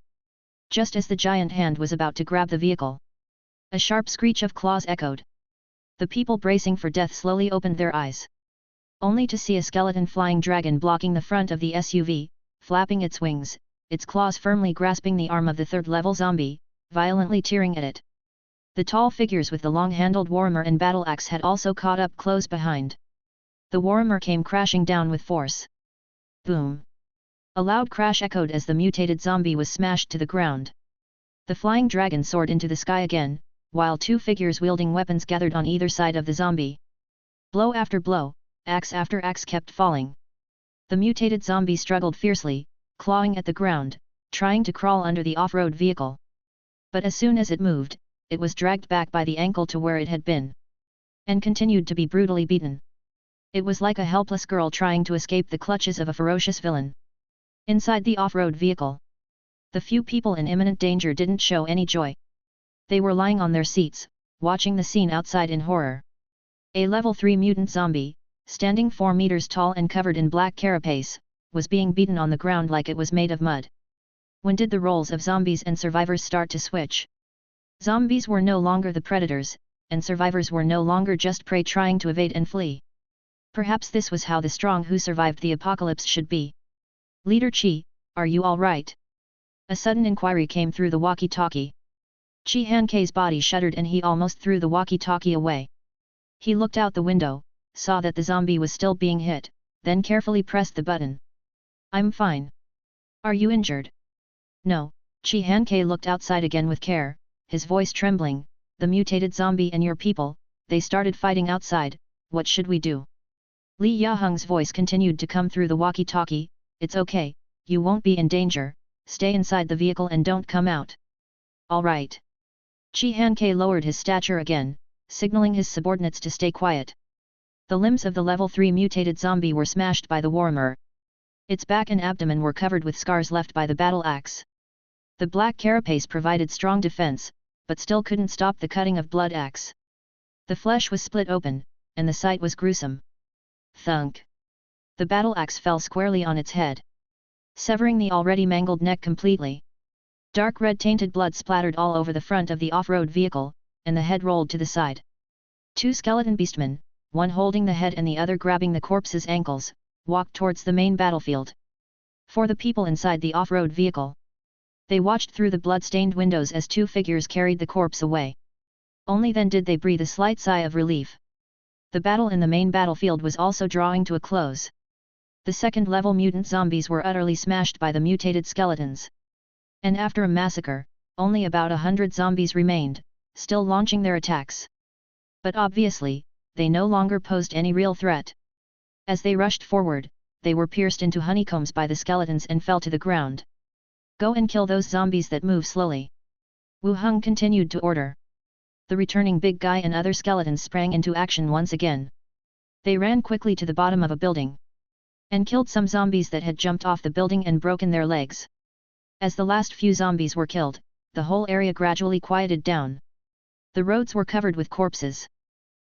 Speaker 1: Just as the giant hand was about to grab the vehicle, a sharp screech of claws echoed. The people bracing for death slowly opened their eyes, only to see a skeleton flying dragon blocking the front of the SUV, flapping its wings, its claws firmly grasping the arm of the third-level zombie, violently tearing at it. The tall figures with the long-handled warhammer and battle axe had also caught up close behind. The warhammer came crashing down with force. Boom! A loud crash echoed as the mutated zombie was smashed to the ground. The flying dragon soared into the sky again, while two figures wielding weapons gathered on either side of the zombie. Blow after blow, axe after axe kept falling. The mutated zombie struggled fiercely, clawing at the ground, trying to crawl under the off-road vehicle. But as soon as it moved, it was dragged back by the ankle to where it had been, and continued to be brutally beaten. It was like a helpless girl trying to escape the clutches of a ferocious villain. Inside the off-road vehicle, the few people in imminent danger didn't show any joy. They were lying on their seats, watching the scene outside in horror. A level 3 mutant zombie, standing 4 meters tall and covered in black carapace, was being beaten on the ground like it was made of mud. When did the roles of zombies and survivors start to switch? Zombies were no longer the predators, and survivors were no longer just prey trying to evade and flee. Perhaps this was how the strong who survived the apocalypse should be. Leader Chi, are you all right? A sudden inquiry came through the walkie-talkie. Chi Han-Kei's body shuddered and he almost threw the walkie-talkie away. He looked out the window, saw that the zombie was still being hit, then carefully pressed the button. I'm fine. Are you injured? No. Chi Han-Kei looked outside again with care, his voice trembling. The mutated zombie and your people, they started fighting outside, what should we do? Li Yaheng's voice continued to come through the walkie-talkie. It's okay, you won't be in danger, stay inside the vehicle and don't come out. All right. Chi Han-Kei lowered his stature again, signaling his subordinates to stay quiet. The limbs of the level 3 mutated zombie were smashed by the warhammer. Its back and abdomen were covered with scars left by the battle axe. The black carapace provided strong defense, but still couldn't stop the cutting of blood axe. The flesh was split open, and the sight was gruesome. Thunk! The battle axe fell squarely on its head, severing the already mangled neck completely. Dark red tainted blood splattered all over the front of the off-road vehicle, and the head rolled to the side. Two skeleton beastmen, one holding the head and the other grabbing the corpse's ankles, walked towards the main battlefield. For the people inside the off-road vehicle, they watched through the blood-stained windows as two figures carried the corpse away. Only then did they breathe a slight sigh of relief. The battle in the main battlefield was also drawing to a close. The second-level mutant zombies were utterly smashed by the mutated skeletons. And after a massacre, only about 100 zombies remained, still launching their attacks. But obviously, they no longer posed any real threat. As they rushed forward, they were pierced into honeycombs by the skeletons and fell to the ground. Go and kill those zombies that move slowly. Wu Heng continued to order. The returning big guy and other skeletons sprang into action once again. They ran quickly to the bottom of a building, and killed some zombies that had jumped off the building and broken their legs. As the last few zombies were killed, the whole area gradually quieted down. The roads were covered with corpses.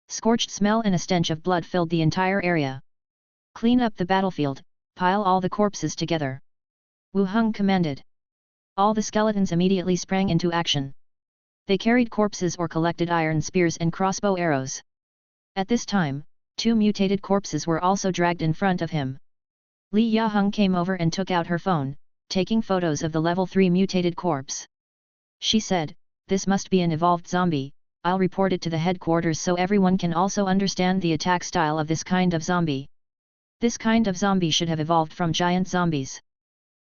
Speaker 1: Scorched smell and a stench of blood filled the entire area. Clean up the battlefield, pile all the corpses together. Wu Heng commanded. All the skeletons immediately sprang into action. They carried corpses or collected iron spears and crossbow arrows. At this time, two mutated corpses were also dragged in front of him. Li Yaheng came over and took out her phone, taking photos of the level 3 mutated corpse. She said, "This must be an evolved zombie, I'll report it to the headquarters so everyone can also understand the attack style of this kind of zombie. This kind of zombie should have evolved from giant zombies.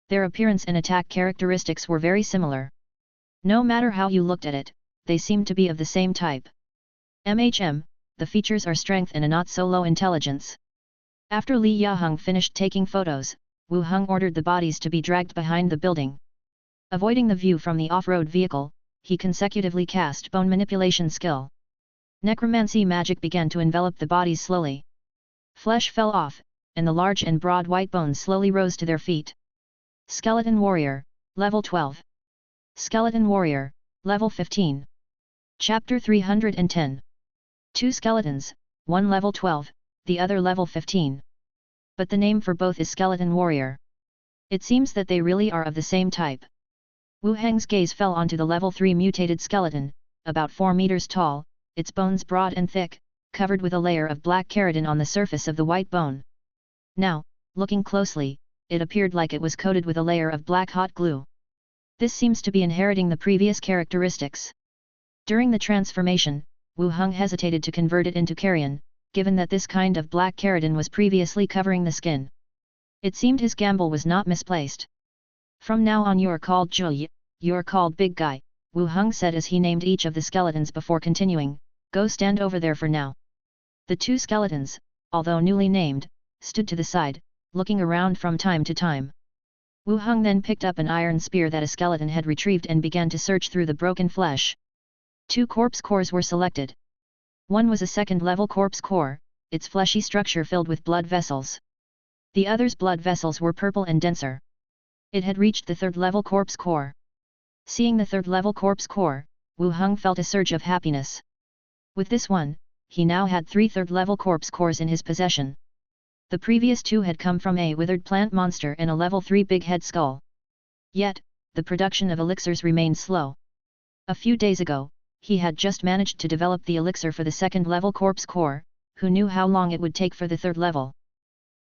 Speaker 1: Their appearance and attack characteristics were very similar. No matter how you looked at it, they seemed to be of the same type. The features are strength and a not so low intelligence." After Li Yaheng finished taking photos, Wu Heng ordered the bodies to be dragged behind the building. Avoiding the view from the off-road vehicle, he consecutively cast bone manipulation skill. Necromancy magic began to envelop the bodies slowly. Flesh fell off, and the large and broad white bones slowly rose to their feet. Skeleton Warrior, Level 12. Skeleton Warrior, Level 15. Chapter 310. 2 skeletons, one level 12, the other level 15. But the name for both is Skeleton Warrior. It seems that they really are of the same type. Wu Heng's gaze fell onto the level 3 mutated skeleton, about 4 meters tall, its bones broad and thick, covered with a layer of black keratin on the surface of the white bone. Now, looking closely, it appeared like it was coated with a layer of black hot glue. This seems to be inheriting the previous characteristics. During the transformation, Wu Heng hesitated to convert it into carrion, given that this kind of black keratin was previously covering the skin. It seemed his gamble was not misplaced. From now on you're called Zhuyi, you're called Big Guy, Wu Heng said as he named each of the skeletons before continuing, go stand over there for now. The 2 skeletons, although newly named, stood to the side, looking around from time to time. Wu Heng then picked up an iron spear that a skeleton had retrieved and began to search through the broken flesh. 2 corpse cores were selected. One was a second-level corpse core, its fleshy structure filled with blood vessels. The other's blood vessels were purple and denser. It had reached the third-level corpse core. Seeing the third-level corpse core, Wu Heng felt a surge of happiness. With this one, he now had 3 third-level corpse cores in his possession. The previous 2 had come from a withered plant monster and a level 3 big head skull. Yet, the production of elixirs remained slow. A few days ago, he had just managed to develop the elixir for the second-level corpse core, who knew how long it would take for the third level.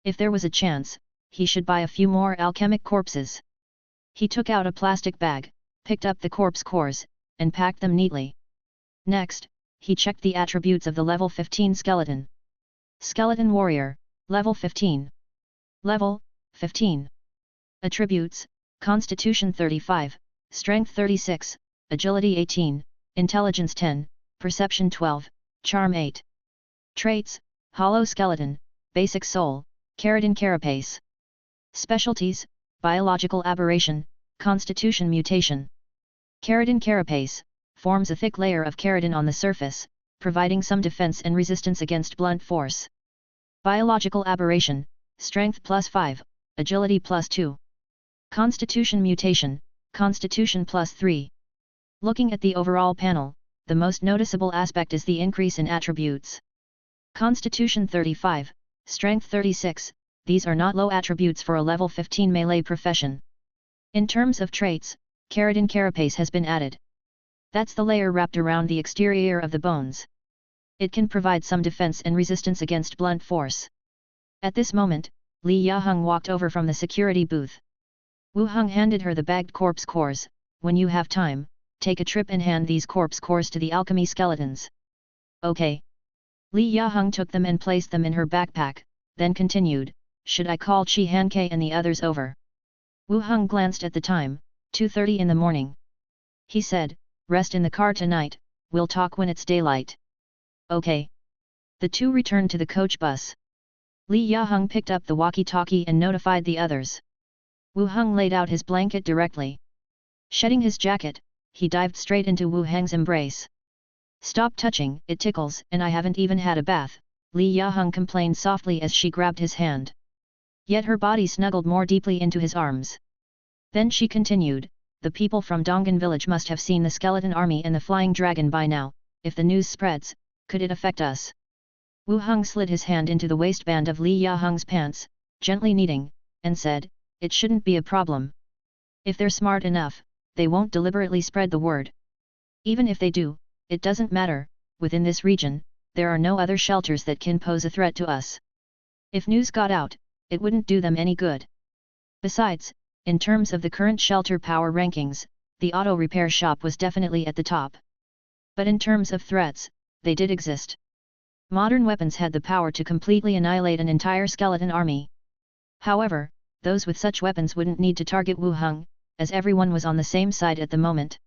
Speaker 1: If there was a chance, he should buy a few more alchemic corpses. He took out a plastic bag, picked up the corpse cores, and packed them neatly. Next, he checked the attributes of the level 15 skeleton. Skeleton Warrior, level 15. Level, 15. Attributes, Constitution 35, Strength 36, Agility 18, Intelligence 10, Perception 12, Charm 8. Traits, Hollow Skeleton, Basic Soul, Keratin Carapace. Specialties, Biological Aberration, Constitution Mutation. Keratin Carapace, forms a thick layer of keratin on the surface, providing some defense and resistance against blunt force. Biological Aberration, Strength +5, Agility +2. Constitution Mutation, Constitution +3. Looking at the overall panel, the most noticeable aspect is the increase in attributes. Constitution 35, Strength 36, these are not low attributes for a level 15 melee profession. In terms of traits, Keratin Carapace has been added. That's the layer wrapped around the exterior of the bones. It can provide some defense and resistance against blunt force. At this moment, Li Yaheng walked over from the security booth. Wu Heng handed her the bagged corpse cores. When you have time, take a trip and hand these corpse cores to the alchemy skeletons. Okay. Li Yaheng took them and placed them in her backpack, then continued, should I call Chi Hankei and the others over? Wu Heng glanced at the time, 2:30 in the morning. He said, rest in the car tonight, we'll talk when it's daylight. Okay. The 2 returned to the coach bus. Li Yaheng picked up the walkie-talkie and notified the others. Wu Heng laid out his blanket directly. Shedding his jacket, he dived straight into Wu Heng's embrace. Stop touching, it tickles, and I haven't even had a bath, Li Yaheng complained softly as she grabbed his hand. Yet her body snuggled more deeply into his arms. Then she continued, the people from Donggan village must have seen the skeleton army and the flying dragon by now, if the news spreads, could it affect us? Wu Heng slid his hand into the waistband of Li Yaheng's pants, gently kneading, and said, it shouldn't be a problem. If they're smart enough, they won't deliberately spread the word. Even if they do, it doesn't matter, within this region, there are no other shelters that can pose a threat to us. If news got out, it wouldn't do them any good. Besides, in terms of the current shelter power rankings, the auto repair shop was definitely at the top. But in terms of threats, they did exist. Modern weapons had the power to completely annihilate an entire skeleton army. However, those with such weapons wouldn't need to target Wu Heng, as everyone was on the same side at the moment.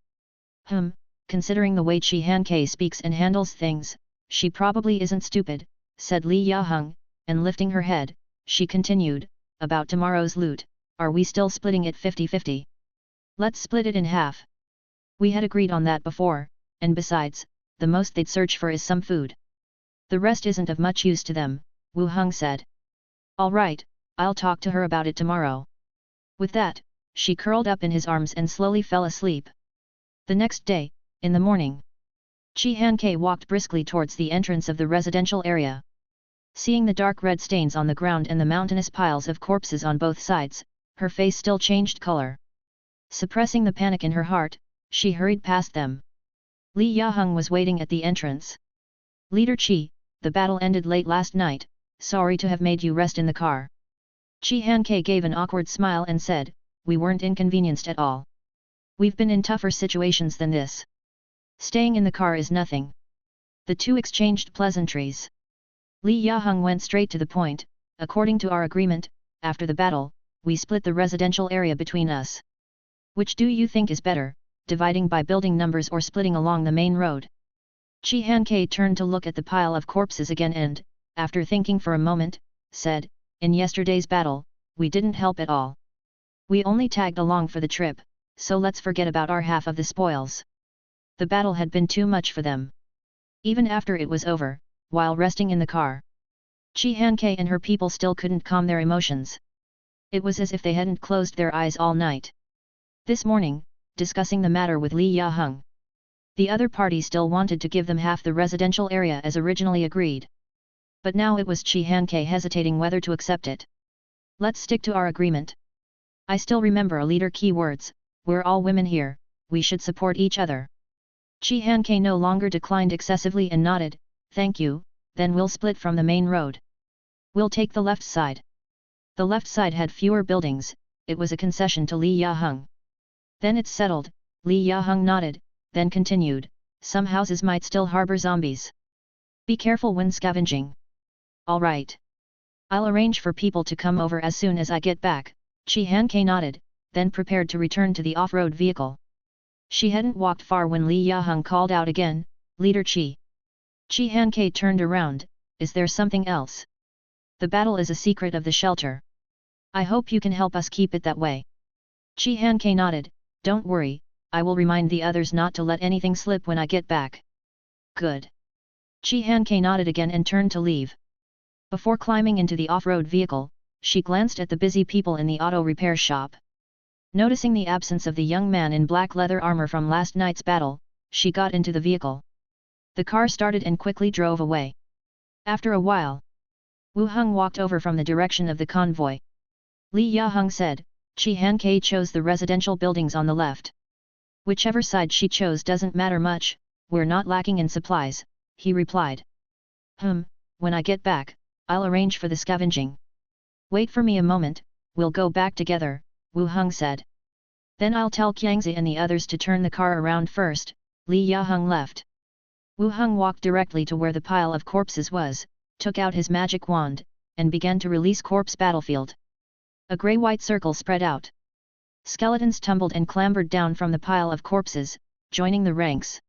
Speaker 1: Considering the way Chi Hankei speaks and handles things, she probably isn't stupid, said Li Yaheng, and lifting her head, she continued, about tomorrow's loot, are we still splitting it 50-50? Let's split it in half. We had agreed on that before, and besides, the most they'd search for is some food. The rest isn't of much use to them, Wu Heng said. All right, I'll talk to her about it tomorrow. With that, she curled up in his arms and slowly fell asleep. The next day, in the morning, Heng walked briskly towards the entrance of the residential area. Seeing the dark red stains on the ground and the mountainous piles of corpses on both sides, her face still changed color. Suppressing the panic in her heart, she hurried past them. Li Yaheng was waiting at the entrance. "Leader Qi, the battle ended late last night, sorry to have made you rest in the car." Heng gave an awkward smile and said, "We weren't inconvenienced at all. We've been in tougher situations than this. Staying in the car is nothing." The two exchanged pleasantries. Li Yaheng went straight to the point. "According to our agreement, after the battle, we split the residential area between us. Which do you think is better, dividing by building numbers or splitting along the main road?" Heng turned to look at the pile of corpses again and, after thinking for a moment, said, "In yesterday's battle, we didn't help at all. We only tagged along for the trip, so let's forget about our half of the spoils." The battle had been too much for them. Even after it was over, while resting in the car, Heng and her people still couldn't calm their emotions. It was as if they hadn't closed their eyes all night. This morning, discussing the matter with Li Yaheng, the other party still wanted to give them half the residential area as originally agreed. But now it was Heng hesitating whether to accept it. "Let's stick to our agreement. I still remember a leader keywords, we're all women here, we should support each other." Heng no longer declined excessively and nodded, "Thank you, then we'll split from the main road. We'll take the left side." The left side had fewer buildings, it was a concession to Li Yaheng. "Then it's settled," Li Yaheng nodded, then continued, "Some houses might still harbor zombies. Be careful when scavenging." "All right. I'll arrange for people to come over as soon as I get back." Heng nodded, then prepared to return to the off-road vehicle. She hadn't walked far when Li Yaheng called out again, "Leader Qi." Heng turned around, "Is there something else?" "The battle is a secret of the shelter. I hope you can help us keep it that way." Heng nodded, "Don't worry, I will remind the others not to let anything slip when I get back." "Good." Heng nodded again and turned to leave. Before climbing into the off-road vehicle, she glanced at the busy people in the auto repair shop. Noticing the absence of the young man in black leather armor from last night's battle, she got into the vehicle. The car started and quickly drove away. After a while, Wu Heng walked over from the direction of the convoy. Li Yaheng said, "Heng chose the residential buildings on the left. Whichever side she chose doesn't matter much, we're not lacking in supplies," he replied. When I get back, I'll arrange for the scavenging." "Wait for me a moment, we'll go back together," Wu Heng said. "Then I'll tell Qiangzi and the others to turn the car around first." Li Yaheng left. Wu Heng walked directly to where the pile of corpses was, took out his magic wand, and began to release corpse battlefield. A grey-white circle spread out. Skeletons tumbled and clambered down from the pile of corpses, joining the ranks.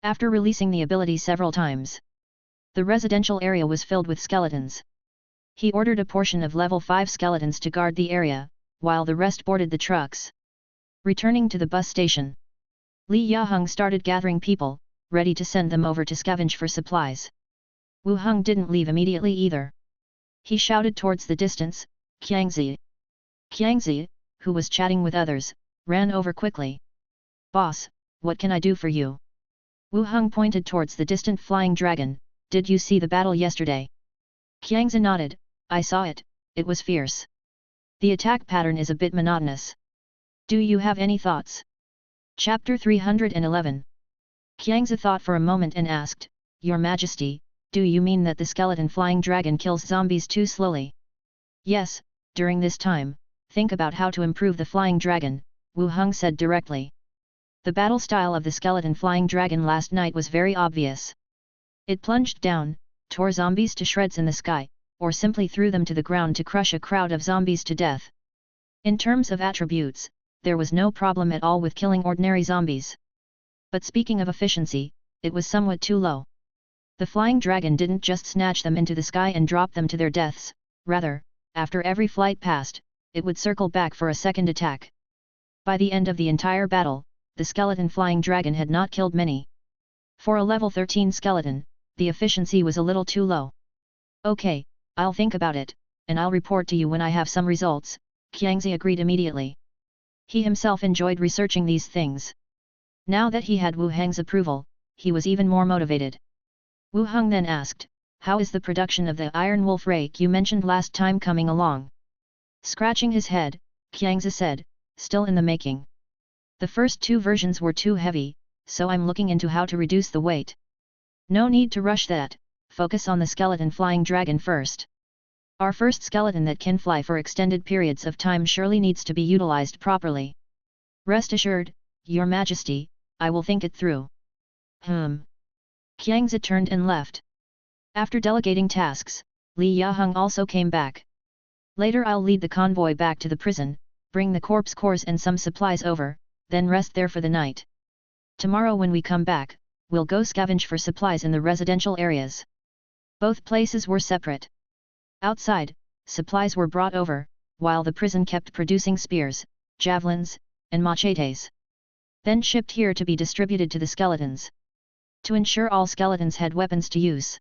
Speaker 1: After releasing the ability several times, the residential area was filled with skeletons. He ordered a portion of level 5 skeletons to guard the area, while the rest boarded the trucks. Returning to the bus station, Li Yaheng started gathering people, ready to send them over to scavenge for supplies. Wu Heng didn't leave immediately either. He shouted towards the distance, "Qiangzi!" Qiangzi, who was chatting with others, ran over quickly. "Boss, what can I do for you?" Wu Heng pointed towards the distant flying dragon. "Did you see the battle yesterday?" Qiangzi nodded, "I saw it, it was fierce. The attack pattern is a bit monotonous. Do you have any thoughts?" Chapter 311. Qiangzi thought for a moment and asked, "Your Majesty, do you mean that the skeleton flying dragon kills zombies too slowly?" "Yes, during this time, think about how to improve the flying dragon," Wu Heng said directly. The battle style of the skeleton flying dragon last night was very obvious. It plunged down, tore zombies to shreds in the sky, or simply threw them to the ground to crush a crowd of zombies to death. In terms of attributes, there was no problem at all with killing ordinary zombies. But speaking of efficiency, it was somewhat too low. The flying dragon didn't just snatch them into the sky and drop them to their deaths, rather, after every flight passed, it would circle back for a second attack. By the end of the entire battle, the skeleton flying dragon had not killed many. For a level 13 skeleton, the efficiency was a little too low. "Okay, I'll think about it, and I'll report to you when I have some results," Qiangzi agreed immediately. He himself enjoyed researching these things. Now that he had Wu Heng's approval, he was even more motivated. Wu Heng then asked, "How is the production of the Iron Wolf rake you mentioned last time coming along?" Scratching his head, Qiangzi said, "Still in the making. The first 2 versions were too heavy, so I'm looking into how to reduce the weight. No need to rush that, focus on the skeleton flying dragon first. Our first skeleton that can fly for extended periods of time surely needs to be utilized properly. Rest assured, Your Majesty, I will think it through." Qiangzi turned and left. After delegating tasks, Li Yaheng also came back. "Later I'll lead the convoy back to the prison, bring the corpse cores and some supplies over, then rest there for the night. Tomorrow when we come back, we'll go scavenge for supplies in the residential areas." Both places were separate. Outside, supplies were brought over, while the prison kept producing spears, javelins, and machetes. Then shipped here to be distributed to the skeletons. To ensure all skeletons had weapons to use.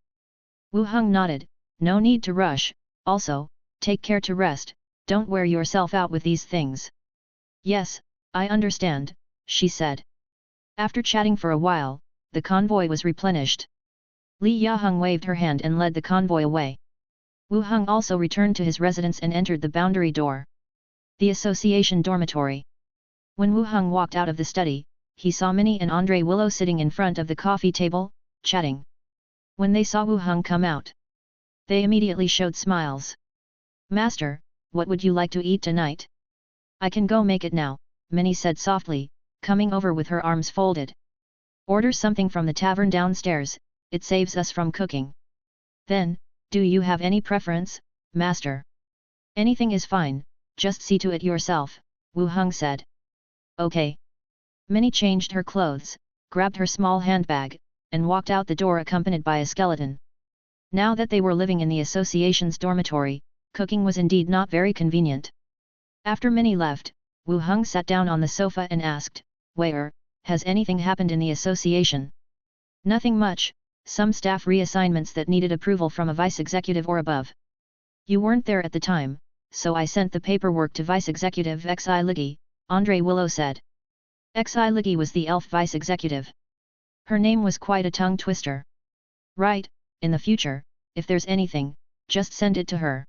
Speaker 1: Wu Heng nodded, "No need to rush, also, take care to rest, don't wear yourself out with these things." "Yes, I understand," she said. After chatting for a while, the convoy was replenished. Li Yaheng waved her hand and led the convoy away. Wu Heng also returned to his residence and entered the boundary door. The association dormitory. When Wu Heng walked out of the study, he saw Minnie and Andre Willow sitting in front of the coffee table, chatting. When they saw Wu Heng come out, they immediately showed smiles. "Master, what would you like to eat tonight?" "I can go make it now," Minnie said softly, coming over with her arms folded. "Order something from the tavern downstairs, it saves us from cooking." "Then, do you have any preference, Master?" "Anything is fine, just see to it yourself," Wu Heng said. "Okay." Minnie changed her clothes, grabbed her small handbag, and walked out the door accompanied by a skeleton. Now that they were living in the association's dormitory, cooking was indeed not very convenient. After Minnie left, Wu Heng sat down on the sofa and asked, "Waiter, has anything happened in the association?" "Nothing much, some staff reassignments that needed approval from a vice executive or above. You weren't there at the time, so I sent the paperwork to Vice Executive Xi Liggy," Andre Willow said. Xi Liggy was the elf vice executive. Her name was quite a tongue twister. "Right, in the future, if there's anything, just send it to her."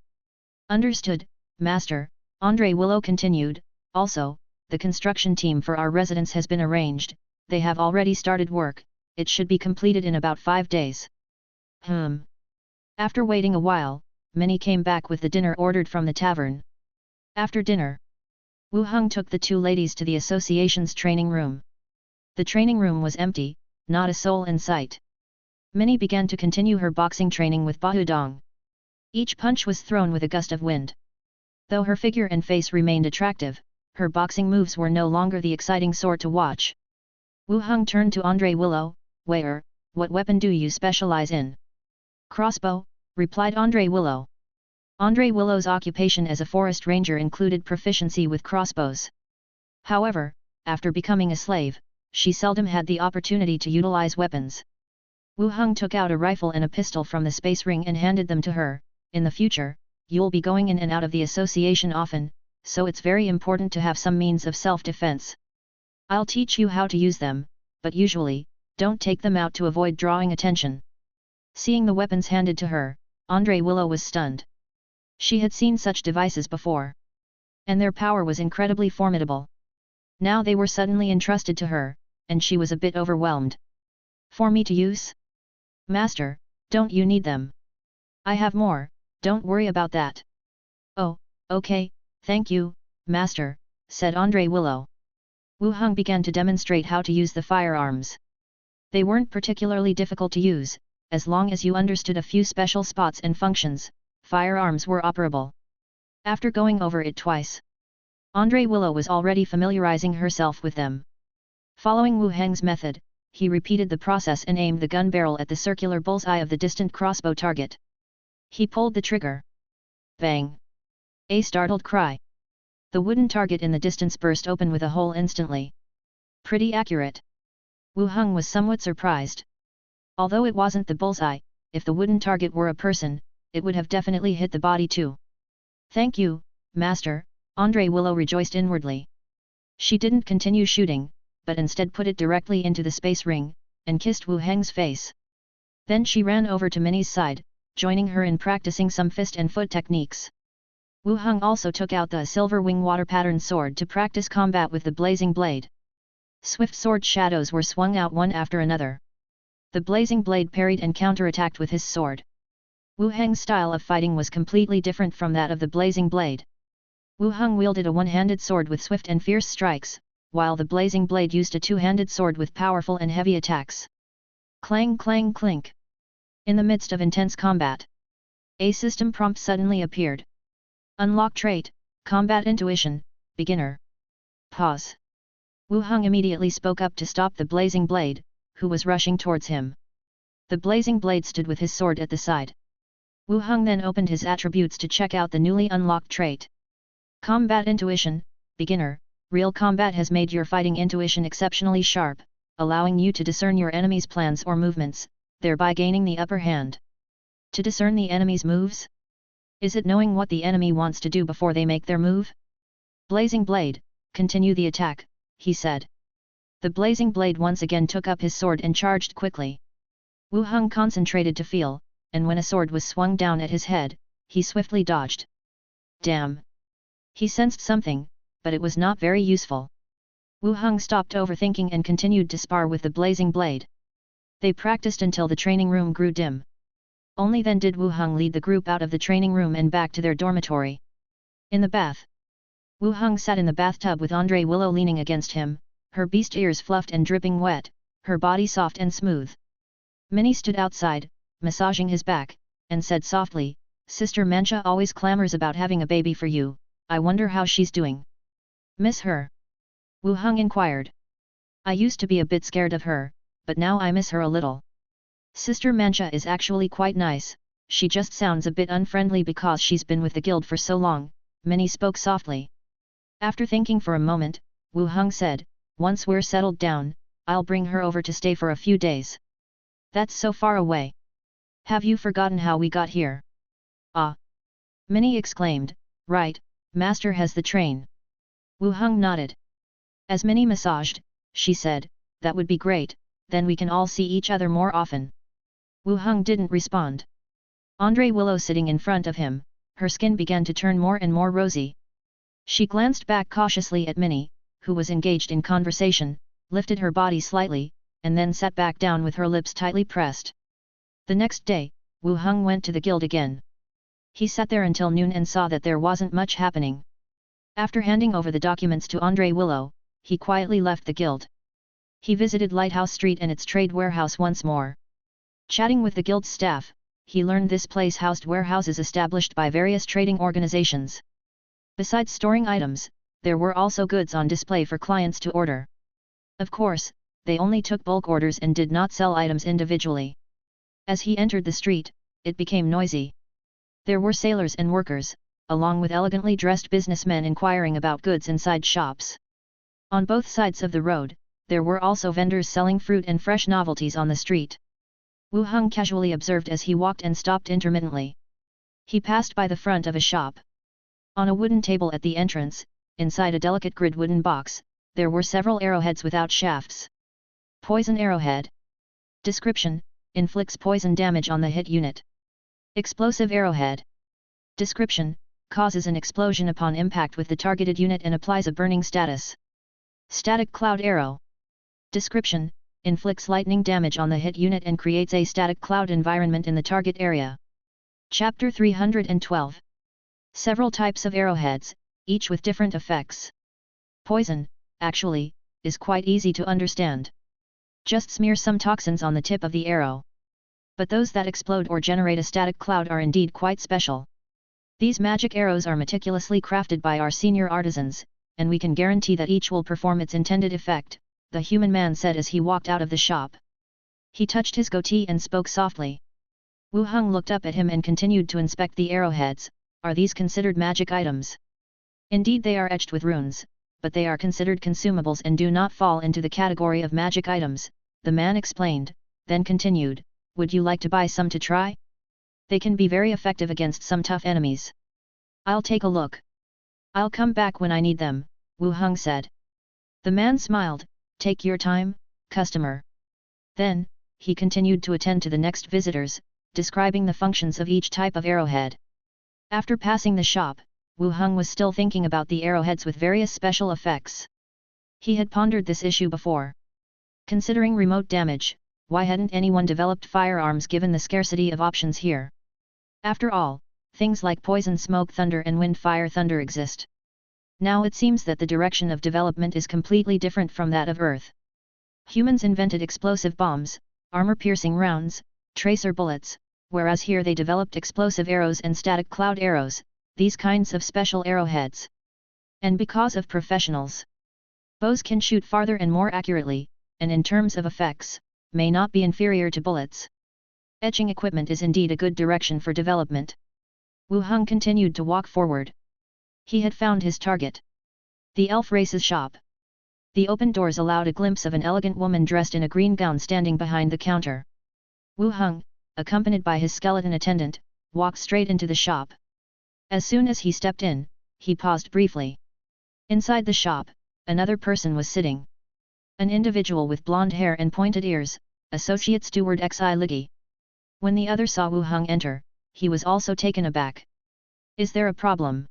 Speaker 1: "Understood, Master," Andre Willow continued. "Also, the construction team for our residence has been arranged, they have already started work, it should be completed in about 5 days. After waiting a while, Minnie came back with the dinner ordered from the tavern. After dinner, Wu Heng took the 2 ladies to the association's training room. The training room was empty, not a soul in sight. Minnie began to continue her boxing training with Bahudong. Each punch was thrown with a gust of wind. Though her figure and face remained attractive, her boxing moves were no longer the exciting sort to watch. Wu Heng turned to Andre Willow, "Waiter, what weapon do you specialize in?" "Crossbow," replied Andre Willow. Andre Willow's occupation as a forest ranger included proficiency with crossbows. However, after becoming a slave, she seldom had the opportunity to utilize weapons. Wu Heng took out a rifle and a pistol from the space ring and handed them to her. "In the future, you'll be going in and out of the association often, so it's very important to have some means of self-defense. I'll teach you how to use them, but usually, don't take them out to avoid drawing attention." Seeing the weapons handed to her, Andre Willow was stunned. She had seen such devices before, and their power was incredibly formidable. Now they were suddenly entrusted to her, and she was a bit overwhelmed. "For me to use? Master, don't you need them? I have more, don't worry about that." "Oh, okay, thank you, Master," said Andre Willow. Wu Heng began to demonstrate how to use the firearms. They weren't particularly difficult to use, as long as you understood a few special spots and functions, firearms were operable. After going over it twice, Andre Willow was already familiarizing herself with them. Following Wu Heng's method, he repeated the process and aimed the gun barrel at the circular bullseye of the distant crossbow target. He pulled the trigger. Bang! A startled cry. The wooden target in the distance burst open with a hole instantly. Pretty accurate. Wu Heng was somewhat surprised. Although it wasn't the bullseye, if the wooden target were a person, it would have definitely hit the body too. "Thank you, Master," Andre Willow rejoiced inwardly. She didn't continue shooting, but instead put it directly into the space ring, and kissed Wu Heng's face. Then she ran over to Minnie's side, joining her in practicing some fist and foot techniques. Wu Heng also took out the silver wing water pattern sword to practice combat with the blazing blade. Swift sword shadows were swung out one after another. The blazing blade parried and counterattacked with his sword. Wu Heng's style of fighting was completely different from that of the blazing blade. Wu Heng wielded a one-handed sword with swift and fierce strikes, while the blazing blade used a two-handed sword with powerful and heavy attacks. Clang clang clink. In the midst of intense combat, a system prompt suddenly appeared. Unlock trait, Combat Intuition, Beginner. Pause. Wu Heng immediately spoke up to stop the blazing blade, who was rushing towards him. The blazing blade stood with his sword at the side. Wu Heng then opened his attributes to check out the newly unlocked trait. Combat Intuition, Beginner. Real combat has made your fighting intuition exceptionally sharp, allowing you to discern your enemy's plans or movements, thereby gaining the upper hand. To discern the enemy's moves? Is it knowing what the enemy wants to do before they make their move? Blazing blade, continue the attack, he said. The blazing blade once again took up his sword and charged quickly. Wu Heng concentrated to feel, and when a sword was swung down at his head, he swiftly dodged. Damn! He sensed something, but it was not very useful. Wu Heng stopped overthinking and continued to spar with the blazing blade. They practiced until the training room grew dim. Only then did Wu Heng lead the group out of the training room and back to their dormitory. In the bath, Wu Heng sat in the bathtub with Andre Willow leaning against him, her beast ears fluffed and dripping wet, her body soft and smooth. Minnie stood outside, massaging his back, and said softly, Sister Mancha always clamors about having a baby for you, I wonder how she's doing. Miss her? Wu Heng inquired. I used to be a bit scared of her, but now I miss her a little. Sister Mancha is actually quite nice, she just sounds a bit unfriendly because she's been with the guild for so long, Minnie spoke softly. After thinking for a moment, Wu Heng said, once we're settled down, I'll bring her over to stay for a few days. That's so far away. Have you forgotten how we got here? Ah! Minnie exclaimed, right, Master has the train. Wu Heng nodded. As Minnie massaged, she said, that would be great, then we can all see each other more often. Wu Heng didn't respond. Andre Willow sitting in front of him, her skin began to turn more and more rosy. She glanced back cautiously at Minnie, who was engaged in conversation, lifted her body slightly, and then sat back down with her lips tightly pressed. The next day, Wu Heng went to the guild again. He sat there until noon and saw that there wasn't much happening. After handing over the documents to Andre Willow, he quietly left the guild. He visited Lighthouse Street and its trade warehouse once more. Chatting with the guild's staff, he learned this place housed warehouses established by various trading organizations. Besides storing items, there were also goods on display for clients to order. Of course, they only took bulk orders and did not sell items individually. As he entered the street, it became noisy. There were sailors and workers, along with elegantly dressed businessmen inquiring about goods inside shops. On both sides of the road, there were also vendors selling fruit and fresh novelties on the street. Wu Heng casually observed as he walked and stopped intermittently. He passed by the front of a shop. On a wooden table at the entrance, inside a delicate grid wooden box, there were several arrowheads without shafts. Poison arrowhead. Description: inflicts poison damage on the hit unit. Explosive arrowhead. Description: causes an explosion upon impact with the targeted unit and applies a burning status. Static cloud arrow. Description: inflicts lightning damage on the hit unit and creates a static cloud environment in the target area. Chapter 312. Several types of arrowheads, each with different effects. Poison, actually, is quite easy to understand. Just smear some toxins on the tip of the arrow. But those that explode or generate a static cloud are indeed quite special. These magic arrows are meticulously crafted by our senior artisans, and we can guarantee that each will perform its intended effect, the human man said as he walked out of the shop. He touched his goatee and spoke softly. Wu Heng looked up at him and continued to inspect the arrowheads. Are these considered magic items? Indeed they are etched with runes, but they are considered consumables and do not fall into the category of magic items, the man explained, then continued, would you like to buy some to try? They can be very effective against some tough enemies. I'll take a look. I'll come back when I need them, Wu Heng said. The man smiled, take your time, customer. Then, he continued to attend to the next visitors, describing the functions of each type of arrowhead. After passing the shop, Wu Heng was still thinking about the arrowheads with various special effects. He had pondered this issue before. Considering remote damage, why hadn't anyone developed firearms given the scarcity of options here? After all, things like poison smoke thunder and wind fire thunder exist. Now it seems that the direction of development is completely different from that of Earth. Humans invented explosive bombs, armor-piercing rounds, tracer bullets, whereas here they developed explosive arrows and static cloud arrows, these kinds of special arrowheads. And because of professionals, bows can shoot farther and more accurately, and in terms of effects, may not be inferior to bullets. Etching equipment is indeed a good direction for development. Wu Heng continued to walk forward. He had found his target. The elf race's shop. The open doors allowed a glimpse of an elegant woman dressed in a green gown standing behind the counter. Wu Heng, accompanied by his skeleton attendant, walked straight into the shop. As soon as he stepped in, he paused briefly. Inside the shop, another person was sitting. An individual with blonde hair and pointed ears, associate steward Xi Ligi. When the other saw Wu Heng enter, he was also taken aback. Is there a problem?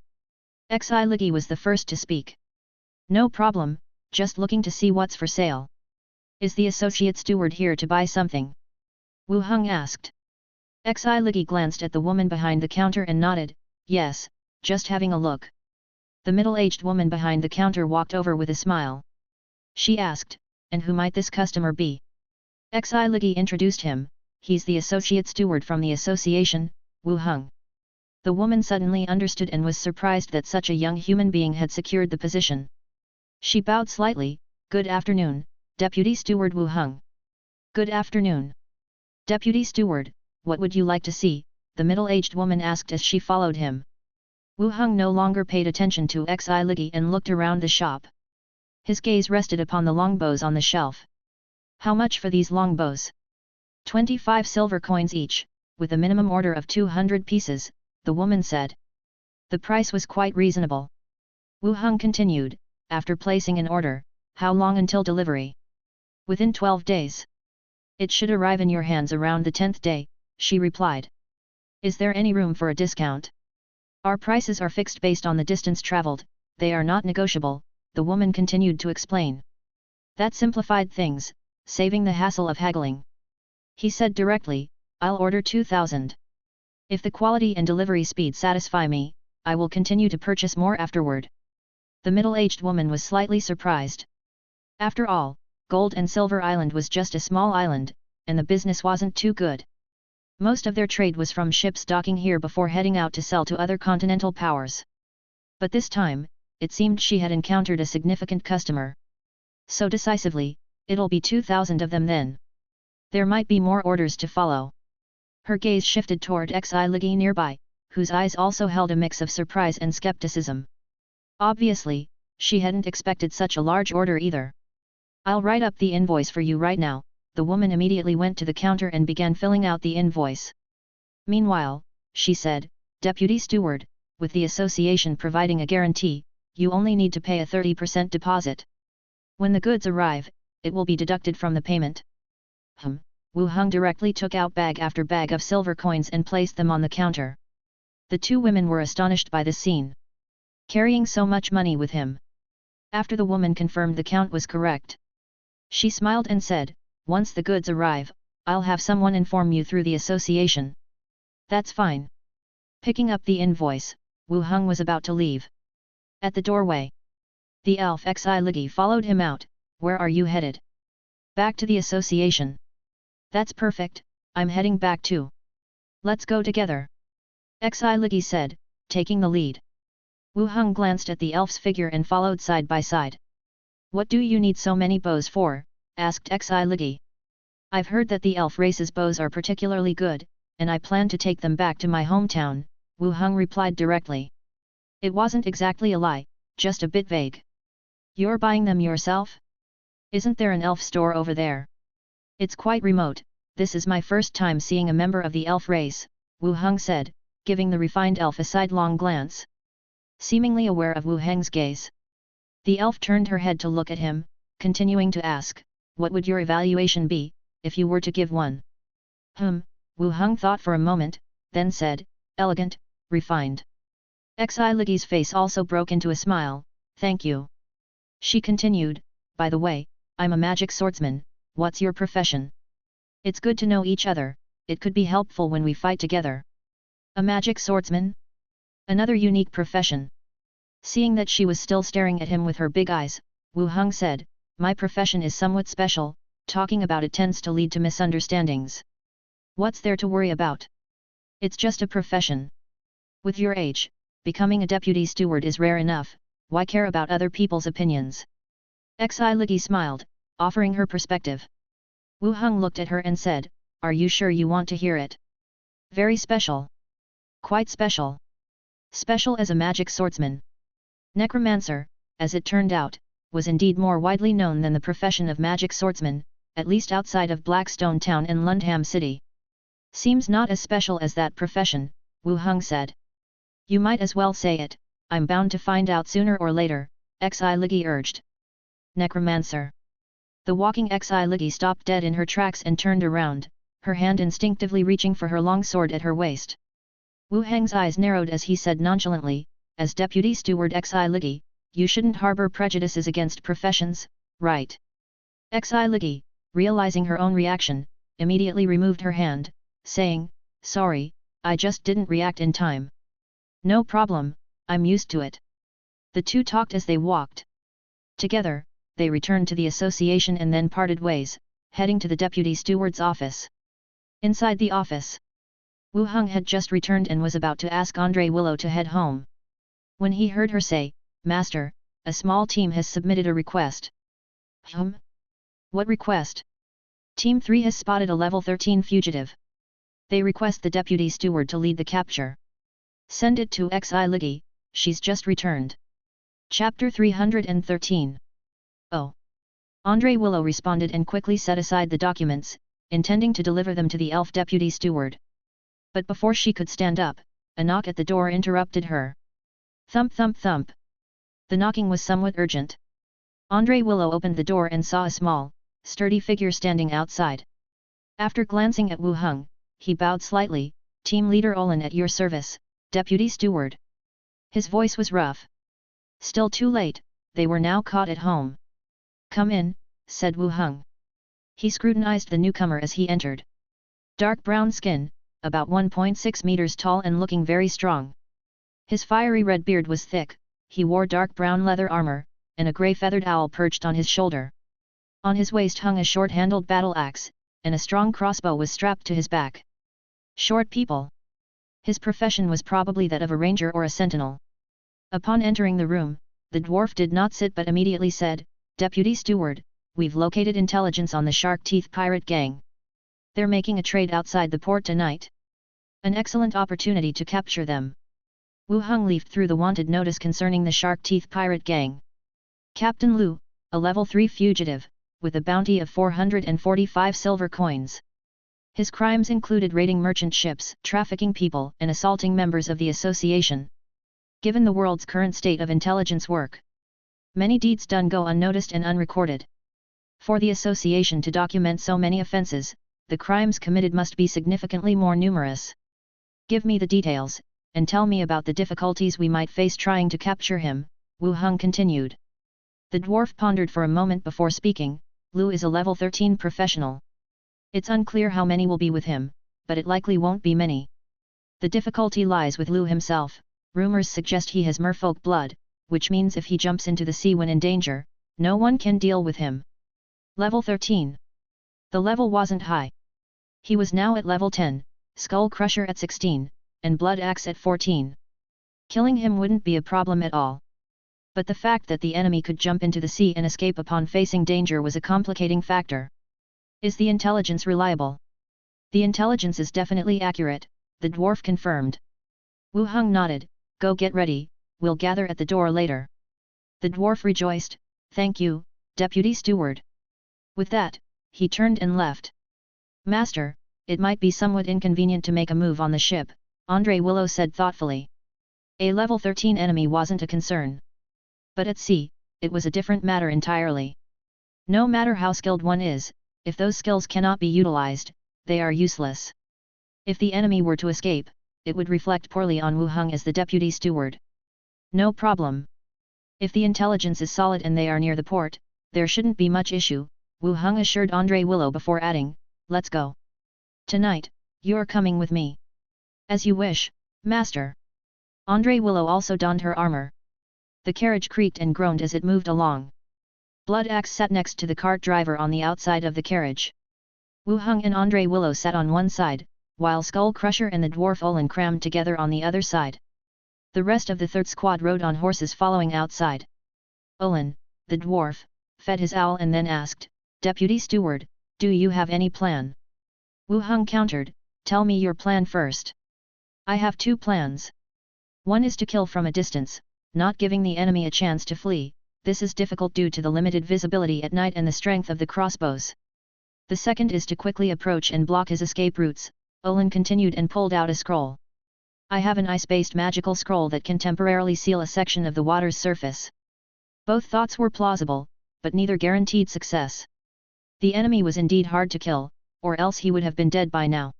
Speaker 1: Xi Ligi was the first to speak. No problem, just looking to see what's for sale. Is the associate steward here to buy something? Wu Heng asked. Xi Ligi glanced at the woman behind the counter and nodded, yes, just having a look. The middle-aged woman behind the counter walked over with a smile. She asked, and who might this customer be? Xi Ligi introduced him, he's the associate steward from the association, Wu Heng. The woman suddenly understood and was surprised that such a young human being had secured the position. She bowed slightly, good afternoon, Deputy Steward Wu Heng. Good afternoon. Deputy Steward, what would you like to see? The middle-aged woman asked as she followed him. Wu Heng no longer paid attention to Xi Ligi and looked around the shop. His gaze rested upon the longbows on the shelf. How much for these longbows? 25 silver coins each, with a minimum order of 200 pieces, the woman said. The price was quite reasonable. Wu Heng continued, after placing an order, how long until delivery? Within 12 days. It should arrive in your hands around the 10th day, she replied. Is there any room for a discount? Our prices are fixed based on the distance traveled, they are not negotiable, the woman continued to explain. That simplified things, saving the hassle of haggling. He said directly, I'll order 2,000. If the quality and delivery speed satisfy me, I will continue to purchase more afterward. The middle-aged woman was slightly surprised. After all, Gold and Silver Island was just a small island, and the business wasn't too good. Most of their trade was from ships docking here before heading out to sell to other continental powers. But this time, it seemed she had encountered a significant customer. So decisively, it'll be 2,000 of them then. There might be more orders to follow. Her gaze shifted toward Xi Ligi nearby, whose eyes also held a mix of surprise and skepticism. Obviously, she hadn't expected such a large order either. I'll write up the invoice for you right now. The woman immediately went to the counter and began filling out the invoice. Meanwhile, she said, Deputy Steward, with the association providing a guarantee, you only need to pay a 30% deposit. When the goods arrive, it will be deducted from the payment. Wu Heng directly took out bag after bag of silver coins and placed them on the counter. The two women were astonished by the scene. Carrying so much money with him. After the woman confirmed the count was correct, she smiled and said, once the goods arrive, I'll have someone inform you through the association. That's fine. Picking up the invoice, Wu Heng was about to leave. At the doorway, the elf Xi Ligi followed him out. Where are you headed? Back to the association. That's perfect, I'm heading back too. Let's go together. Xi Ligi said, taking the lead. Wu Heng glanced at the elf's figure and followed side by side. What do you need so many bows for? Asked Xi Ligi. I've heard that the elf race's bows are particularly good, and I plan to take them back to my hometown, Wu Heng replied directly. It wasn't exactly a lie, just a bit vague. You're buying them yourself? Isn't there an elf store over there? It's quite remote, this is my first time seeing a member of the elf race, Wu Heng said, giving the refined elf a sidelong glance. Seemingly aware of Wu Heng's gaze. The elf turned her head to look at him, continuing to ask, what would your evaluation be, if you were to give one. Wu Heng thought for a moment, then said, elegant, refined. Xi Ligi's face also broke into a smile, thank you. She continued, by the way, I'm a magic swordsman, what's your profession? It's good to know each other, it could be helpful when we fight together. A magic swordsman? Another unique profession. Seeing that she was still staring at him with her big eyes, Wu Heng said, my profession is somewhat special, talking about it tends to lead to misunderstandings. What's there to worry about? It's just a profession. With your age, becoming a deputy steward is rare enough, why care about other people's opinions? Xi Ligi smiled, offering her perspective. Wu Heng looked at her and said, are you sure you want to hear it? Very special. Quite special. Special as a magic swordsman. Necromancer, as it turned out, was indeed more widely known than the profession of magic swordsman, at least outside of Blackstone Town and Lundham City. Seems not as special as that profession, Wu Heng said. You might as well say it, I'm bound to find out sooner or later, Xi Ligi urged. Necromancer. The walking Xi Ligi stopped dead in her tracks and turned around, her hand instinctively reaching for her long sword at her waist. Wu Heng's eyes narrowed as he said nonchalantly, as deputy steward Xi Ligi, you shouldn't harbor prejudices against professions, right? Xi Ligi, realizing her own reaction, immediately removed her hand, saying, sorry, I just didn't react in time. No problem, I'm used to it. The two talked as they walked. Together, they returned to the association and then parted ways, heading to the deputy steward's office. Inside the office, Wu Heng had just returned and was about to ask Andre Willow to head home. When he heard her say, Master, a small team has submitted a request. What request? Team 3 has spotted a level 13 fugitive. They request the deputy steward to lead the capture. Send it to Xi Ligi, she's just returned. Chapter 313. Oh. Andre Willow responded and quickly set aside the documents, intending to deliver them to the elf deputy steward. But before she could stand up, a knock at the door interrupted her. Thump thump thump. The knocking was somewhat urgent. Andre Willow opened the door and saw a small, sturdy figure standing outside. After glancing at Wu Heng, he bowed slightly, Team Leader Olin at your service, Deputy Steward. His voice was rough. Still too late, they were now caught at home. Come in, said Wu Heng. He scrutinized the newcomer as he entered. Dark brown skin, about 1.6 meters tall and looking very strong. His fiery red beard was thick, he wore dark brown leather armor, and a grey feathered owl perched on his shoulder. On his waist hung a short-handled battle axe, and a strong crossbow was strapped to his back. Short people. His profession was probably that of a ranger or a sentinel. Upon entering the room, the dwarf did not sit but immediately said, Deputy Steward, we've located intelligence on the Shark Teeth pirate gang. They're making a trade outside the port tonight. An excellent opportunity to capture them. Wu Heng leafed through the wanted notice concerning the Shark Teeth pirate gang. Captain Lu, a level 3 fugitive, with a bounty of 445 silver coins. His crimes included raiding merchant ships, trafficking people, and assaulting members of the association. Given the world's current state of intelligence work, many deeds done go unnoticed and unrecorded. For the association to document so many offenses, the crimes committed must be significantly more numerous. Give me the details, and tell me about the difficulties we might face trying to capture him, Wu Heng continued. The dwarf pondered for a moment before speaking. Lu is a level 13 professional. It's unclear how many will be with him, but it likely won't be many. The difficulty lies with Lu himself. Rumors suggest he has merfolk blood, which means if he jumps into the sea when in danger, no one can deal with him. Level 13. The level wasn't high. He was now at level 10, Skull Crusher at 16, and Blood Axe at 14. Killing him wouldn't be a problem at all. But the fact that the enemy could jump into the sea and escape upon facing danger was a complicating factor. Is the intelligence reliable? The intelligence is definitely accurate, the dwarf confirmed. Wu Heng nodded, go get ready, we'll gather at the door later. The dwarf rejoiced, thank you, Deputy Steward. With that, he turned and left. Master, it might be somewhat inconvenient to make a move on the ship, Andre Willow said thoughtfully. A level 13 enemy wasn't a concern. But at sea, it was a different matter entirely. No matter how skilled one is, If those skills cannot be utilized, they are useless. If the enemy were to escape, it would reflect poorly on Wu Heng as the deputy steward. No problem. If the intelligence is solid and they are near the port, there shouldn't be much issue, Wu Heng assured Andre Willow before adding, let's go. Tonight, you're coming with me. As you wish, master. Andre Willow also donned her armor. The carriage creaked and groaned as it moved along. Blood Axe sat next to the cart driver on the outside of the carriage. Wu Heng and Andre Willow sat on one side, while Skull Crusher and the dwarf Olin crammed together on the other side. The rest of the third squad rode on horses following outside. Olin, the dwarf, fed his owl and then asked, Deputy Steward, do you have any plan? Wu Heng countered, tell me your plan first. I have two plans. One is to kill from a distance, not giving the enemy a chance to flee. This is difficult due to the limited visibility at night and the strength of the crossbows. The second is to quickly approach and block his escape routes, Olin continued and pulled out a scroll. I have an ice-based magical scroll that can temporarily seal a section of the water's surface. Both thoughts were plausible, but neither guaranteed success. The enemy was indeed hard to kill, or else he would have been dead by now.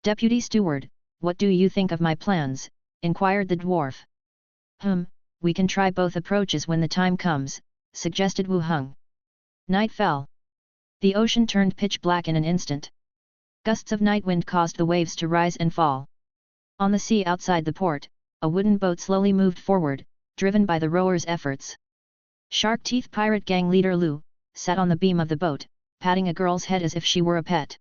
Speaker 1: Deputy Steward, what do you think of my plans? Inquired the dwarf. We can try both approaches when the time comes, suggested Wu Heng. Night fell. The ocean turned pitch black in an instant. Gusts of night wind caused the waves to rise and fall. On the sea outside the port, a wooden boat slowly moved forward, driven by the rowers' efforts. Shark Teeth pirate gang leader Lu sat on the beam of the boat, patting a girl's head as if she were a pet.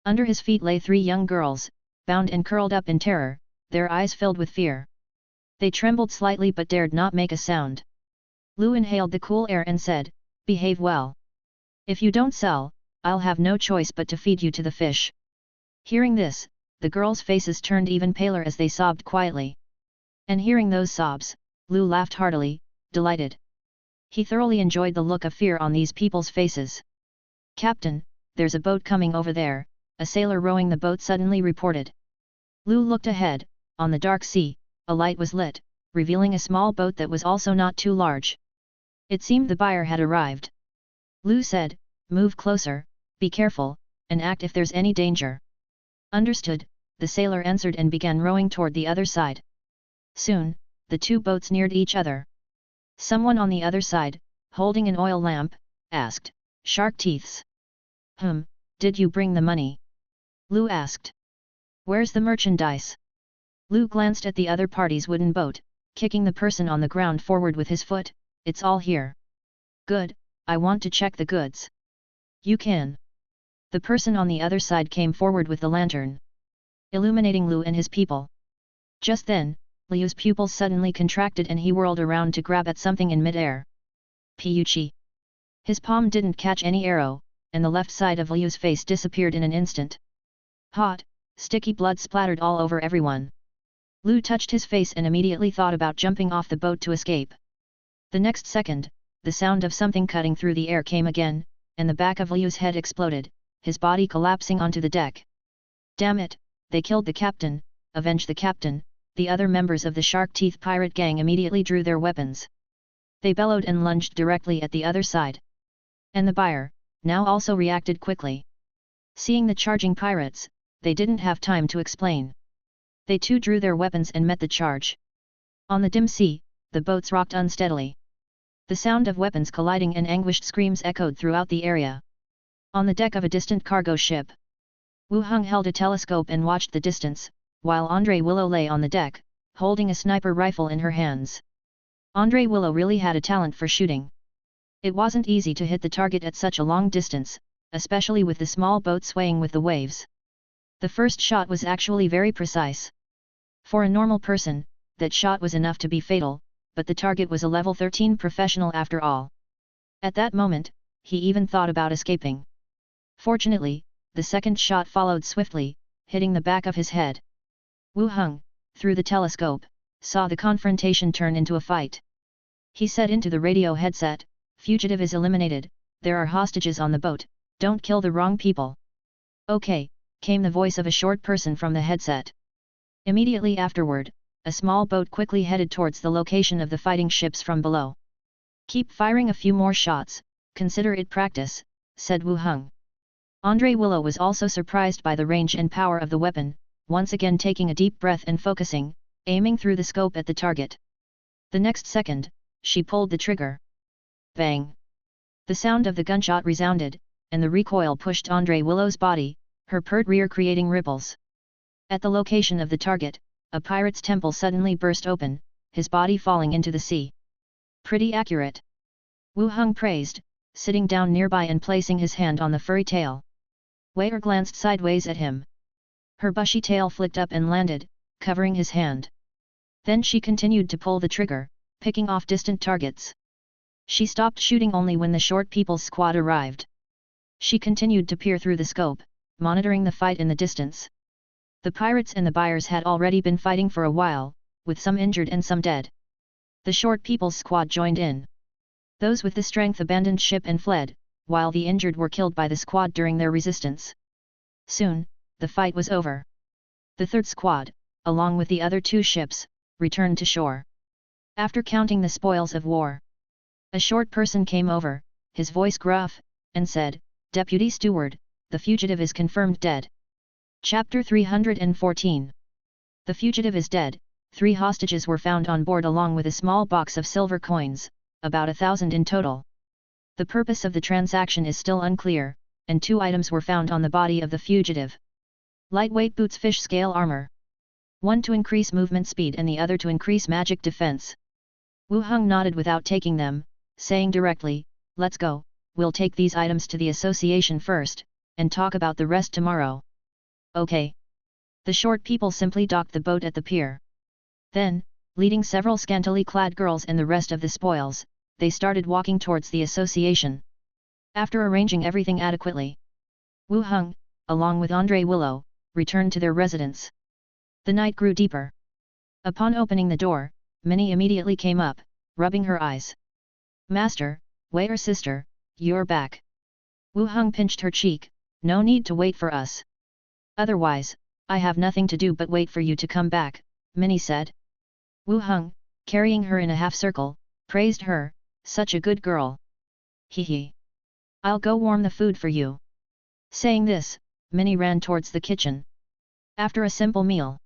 Speaker 1: Under his feet lay three young girls, bound and curled up in terror, their eyes filled with fear. They trembled slightly but dared not make a sound. Lu inhaled the cool air and said, behave well. If you don't sell, I'll have no choice but to feed you to the fish. Hearing this, the girls' faces turned even paler as they sobbed quietly. And hearing those sobs, Lu laughed heartily, delighted. He thoroughly enjoyed the look of fear on these people's faces. Captain, there's a boat coming over there, a sailor rowing the boat suddenly reported. Lu looked ahead. On the dark sea, a light was lit, revealing a small boat that was also not too large. It seemed the buyer had arrived. Lu said, move closer, be careful, and act if there's any danger. Understood, the sailor answered and began rowing toward the other side. Soon, the two boats neared each other. Someone on the other side, holding an oil lamp, asked, Shark Teeths. Did you bring the money? Lu asked. Where's the merchandise? Lu glanced at the other party's wooden boat, kicking the person on the ground forward with his foot, it's all here. Good, I want to check the goods. You can. The person on the other side came forward with the lantern, illuminating Lu and his people. Just then, Liu's pupils suddenly contracted and he whirled around to grab at something in mid-air. Piuchi. His palm didn't catch any arrow, and the left side of Liu's face disappeared in an instant. Hot, sticky blood splattered all over everyone. Lu touched his face and immediately thought about jumping off the boat to escape. The next second, the sound of something cutting through the air came again, and the back of Liu's head exploded, his body collapsing onto the deck. Damn it, they killed the captain, avenge the captain. The other members of the Shark Teeth pirate gang immediately drew their weapons. They bellowed and lunged directly at the other side. And the buyer, now also reacted quickly. Seeing the charging pirates, they didn't have time to explain. They too drew their weapons and met the charge. On the dim sea, the boats rocked unsteadily. The sound of weapons colliding and anguished screams echoed throughout the area. On the deck of a distant cargo ship, Wu Heng held a telescope and watched the distance, while Andre Willow lay on the deck, holding a sniper rifle in her hands. Andre Willow really had a talent for shooting. It wasn't easy to hit the target at such a long distance, especially with the small boat swaying with the waves. The first shot was actually very precise. For a normal person, that shot was enough to be fatal, but the target was a level 13 professional after all. At that moment, he even thought about escaping. Fortunately, the second shot followed swiftly, hitting the back of his head. Wu Heng, through the telescope, saw the confrontation turn into a fight. He said into the radio headset, "Fugitive is eliminated, there are hostages on the boat, don't kill the wrong people." "Okay," came the voice of a short person from the headset. Immediately afterward, a small boat quickly headed towards the location of the fighting ships from below. "Keep firing a few more shots, consider it practice," said Wu Heng. Andre Willow was also surprised by the range and power of the weapon, once again taking a deep breath and focusing, aiming through the scope at the target. The next second, she pulled the trigger. Bang! The sound of the gunshot resounded, and the recoil pushed Andre Willow's body, her pert rear creating ripples. At the location of the target, a pirate's temple suddenly burst open, his body falling into the sea. Pretty accurate. Wu Heng praised, sitting down nearby and placing his hand on the furry tail. Wei glanced sideways at him. Her bushy tail flicked up and landed, covering his hand. Then she continued to pull the trigger, picking off distant targets. She stopped shooting only when the short people's squad arrived. She continued to peer through the scope, monitoring the fight in the distance. The pirates and the buyers had already been fighting for a while, with some injured and some dead. The short people's squad joined in. Those with the strength abandoned ship and fled, while the injured were killed by the squad during their resistance. Soon, the fight was over. The third squad, along with the other two ships, returned to shore. After counting the spoils of war, a short person came over, his voice gruff, and said, "Deputy Steward, the fugitive is confirmed dead." Chapter 314. The fugitive is dead. 3 hostages were found on board along with a small box of silver coins, about 1,000 in total. The purpose of the transaction is still unclear, and 2 items were found on the body of the fugitive. Lightweight boots, fish scale armor. One to increase movement speed and the other to increase magic defense. Wu Heng nodded without taking them, saying directly, "Let's go, we'll take these items to the association first, and talk about the rest tomorrow." Okay. The short people simply docked the boat at the pier. Then, leading several scantily clad girls and the rest of the spoils, they started walking towards the association. After arranging everything adequately, Wu Heng, along with Andre Willow, returned to their residence. The night grew deeper. Upon opening the door, Minnie immediately came up, rubbing her eyes. "Master, Wei sister, you're back." Wu Heng pinched her cheek, "No need to wait for us. Otherwise, I have nothing to do but wait for you to come back," Minnie said. Wu Heng, carrying her in a half-circle, praised her, "Such a good girl. Hee hee. I'll go warm the food for you." Saying this, Minnie ran towards the kitchen. After a simple meal,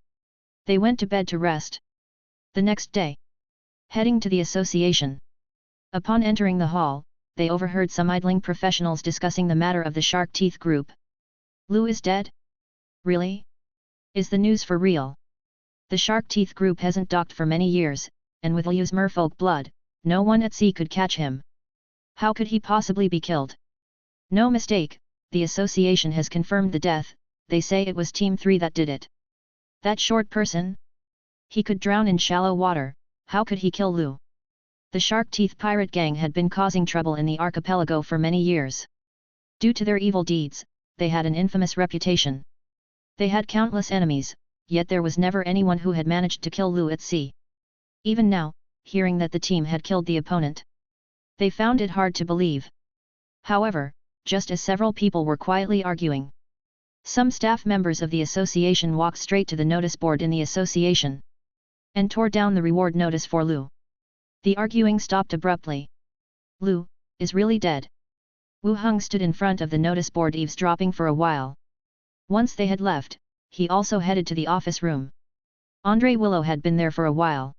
Speaker 1: they went to bed to rest. The next day, heading to the association. Upon entering the hall, they overheard some idling professionals discussing the matter of the Shark Teeth group. "Lu is dead? Really? Is the news for real?" The Shark Teeth group hasn't docked for many years, and with Liu's merfolk blood, no one at sea could catch him. How could he possibly be killed? No mistake, the association has confirmed the death. They say it was Team 3 that did it. That short person? He could drown in shallow water, how could he kill Lu? The Shark Teeth pirate gang had been causing trouble in the archipelago for many years. Due to their evil deeds, they had an infamous reputation. They had countless enemies, yet there was never anyone who had managed to kill Lu at sea. Even now, hearing that the team had killed the opponent, they found it hard to believe. However, just as several people were quietly arguing, some staff members of the association walked straight to the notice board in the association and tore down the reward notice for Lu. The arguing stopped abruptly. "Lu is really dead." Wu Heng stood in front of the notice board eavesdropping for a while. Once they had left, he also headed to the office room. Andre Willow had been there for a while.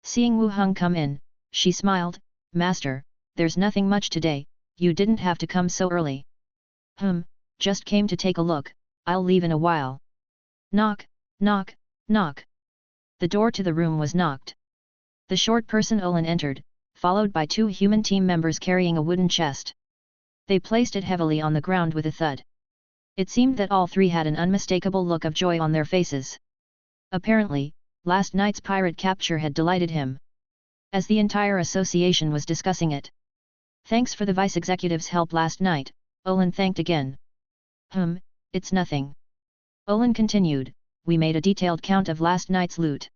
Speaker 1: Seeing Wu Heng come in, she smiled, "Master, there's nothing much today, you didn't have to come so early." Just came to take a look, I'll leave in a while." Knock, knock, knock. The door to the room was knocked. The short person Olin entered, followed by 2 human team members carrying a wooden chest. They placed it heavily on the ground with a thud. It seemed that all 3 had an unmistakable look of joy on their faces. Apparently, last night's pirate capture had delighted him. As the entire association was discussing it. "Thanks for the vice executive's help last night," Olin thanked again. It's nothing." Olin continued, "We made a detailed count of last night's loot.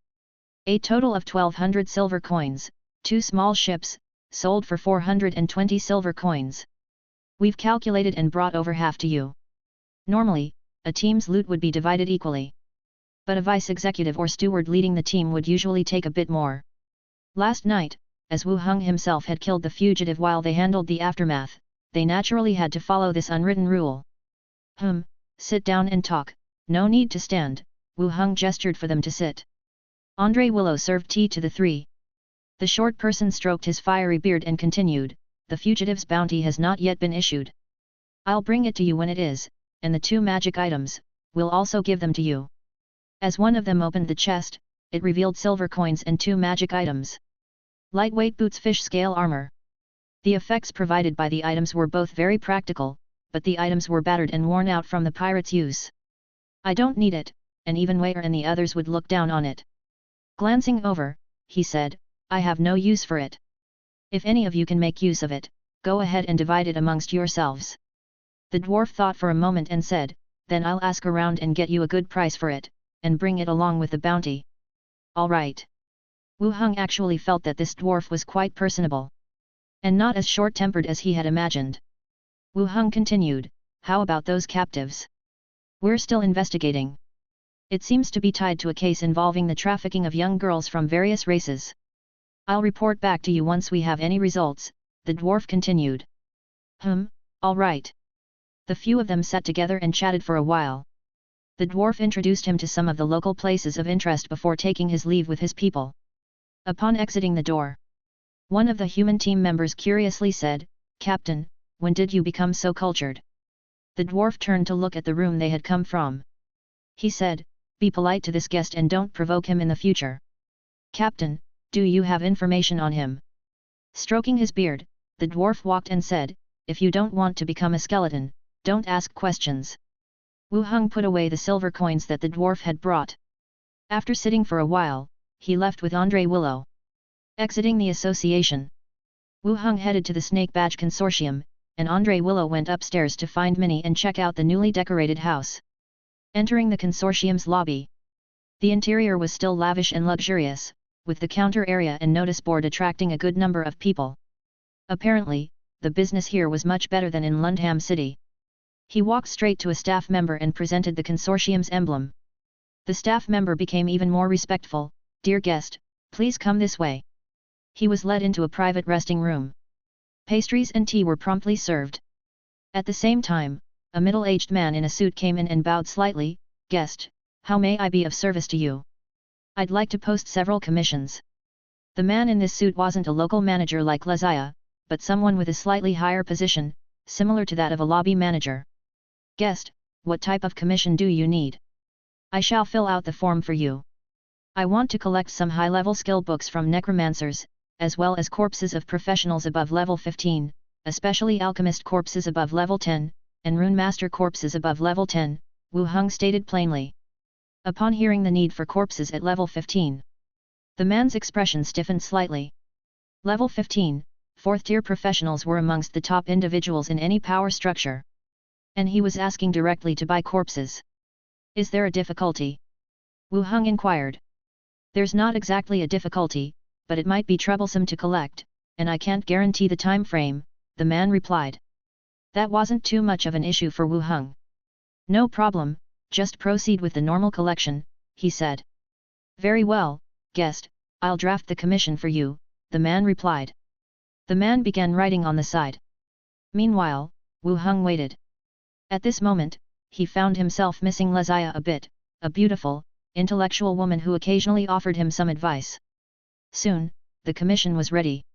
Speaker 1: A total of 1,200 silver coins, 2 small ships, sold for 420 silver coins. We've calculated and brought over half to you. Normally, a team's loot would be divided equally. But a vice executive or steward leading the team would usually take a bit more. Last night, as Wu Heng himself had killed the fugitive while they handled the aftermath, they naturally had to follow this unwritten rule. Sit down and talk, no need to stand, Wu Heng gestured for them to sit. Andre Willow served tea to the three. The short person stroked his fiery beard and continued, the fugitive's bounty has not yet been issued. I'll bring it to you when it is, and the 2 magic items, we'll also give them to you. As one of them opened the chest, it revealed silver coins and 2 magic items. Lightweight boots, fish scale armor. The effects provided by the items were both very practical, but the items were battered and worn out from the pirates' use. I don't need it, and even Wayer and the others would look down on it. Glancing over, he said, I have no use for it. If any of you can make use of it, go ahead and divide it amongst yourselves. The dwarf thought for a moment and said, then I'll ask around and get you a good price for it, and bring it along with the bounty. All right. Wu Heng actually felt that this dwarf was quite personable, and not as short-tempered as he had imagined. Wu Heng continued, how about those captives? We're still investigating. It seems to be tied to a case involving the trafficking of young girls from various races. I'll report back to you once we have any results, the dwarf continued. All right. The few of them sat together and chatted for a while. The dwarf introduced him to some of the local places of interest before taking his leave with his people. Upon exiting the door, one of the human team members curiously said, Captain, when did you become so cultured? The dwarf turned to look at the room they had come from. He said, be polite to this guest and don't provoke him in the future. Captain, do you have information on him? Stroking his beard, the dwarf walked and said, if you don't want to become a skeleton, don't ask questions. Wu Heng put away the silver coins that the dwarf had brought. After sitting for a while, he left with Andre Willow. Exiting the association, Wu Heng headed to the Snake Badge Consortium, and Andre Willow went upstairs to find Minnie and check out the newly decorated house. Entering the consortium's lobby, the interior was still lavish and luxurious, with the counter area and notice board attracting a good number of people. Apparently, the business here was much better than in Lundham City. He walked straight to a staff member and presented the consortium's emblem. The staff member became even more respectful. Dear guest, please come this way. He was led into a private resting room. Pastries and tea were promptly served. At the same time, a middle-aged man in a suit came in and bowed slightly. Guest, how may I be of service to you? I'd like to post several commissions. The man in this suit wasn't a local manager like Lazia, but someone with a slightly higher position, similar to that of a lobby manager. Guest, what type of commission do you need? I shall fill out the form for you. I want to collect some high-level skill books from necromancers, as well as corpses of professionals above level 15, especially alchemist corpses above level 10, and rune master corpses above level 10, Wu Heng stated plainly. Upon hearing the need for corpses at level 15, the man's expression stiffened slightly. Level 15, 4th-tier professionals were amongst the top individuals in any power structure. And he was asking directly to buy corpses. Is there a difficulty? Wu Heng inquired. There's not exactly a difficulty, but it might be troublesome to collect, and I can't guarantee the time frame, the man replied. That wasn't too much of an issue for Wu Heng. No problem, just proceed with the normal collection, he said. Very well, guest, I'll draft the commission for you, the man replied. The man began writing on the side. Meanwhile, Wu Heng waited. At this moment, he found himself missing Lazia a bit, a beautiful, intellectual woman who occasionally offered him some advice. Soon, the commission was ready.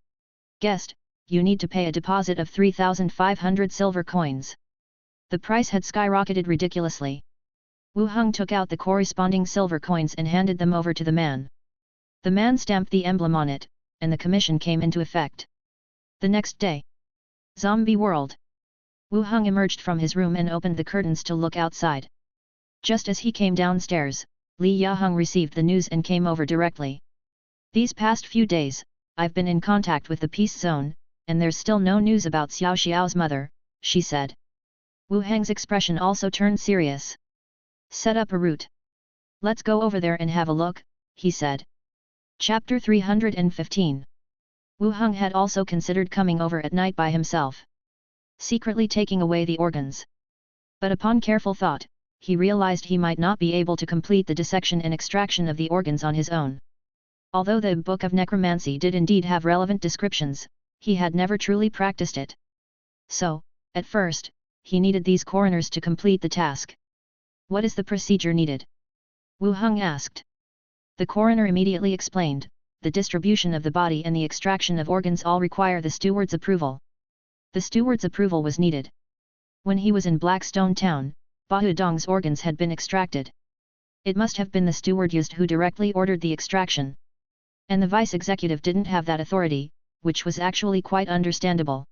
Speaker 1: Guest, you need to pay a deposit of 3,500 silver coins. The price had skyrocketed ridiculously. Wu Heng took out the corresponding silver coins and handed them over to the man. The man stamped the emblem on it, and the commission came into effect. The next day. Zombie world. Wu Heng emerged from his room and opened the curtains to look outside. Just as he came downstairs, Li Yaheng received the news and came over directly. These past few days, I've been in contact with the peace zone, and there's still no news about Xiao Xiao's mother, she said. Wu Heng's expression also turned serious. Set up a route. Let's go over there and have a look, he said. Chapter 315. Wu Heng had also considered coming over at night by himself, secretly taking away the organs. But upon careful thought, he realized he might not be able to complete the dissection and extraction of the organs on his own. Although the Book of Necromancy did indeed have relevant descriptions, he had never truly practiced it. So, at first, he needed these coroners to complete the task. What is the procedure needed? Wu Heng asked. The coroner immediately explained, the distribution of the body and the extraction of organs all require the steward's approval. The steward's approval was needed. When he was in Blackstone Town, Bahu Dong's organs had been extracted. It must have been the steward used who directly ordered the extraction. And the vice-executive didn't have that authority, which was actually quite understandable.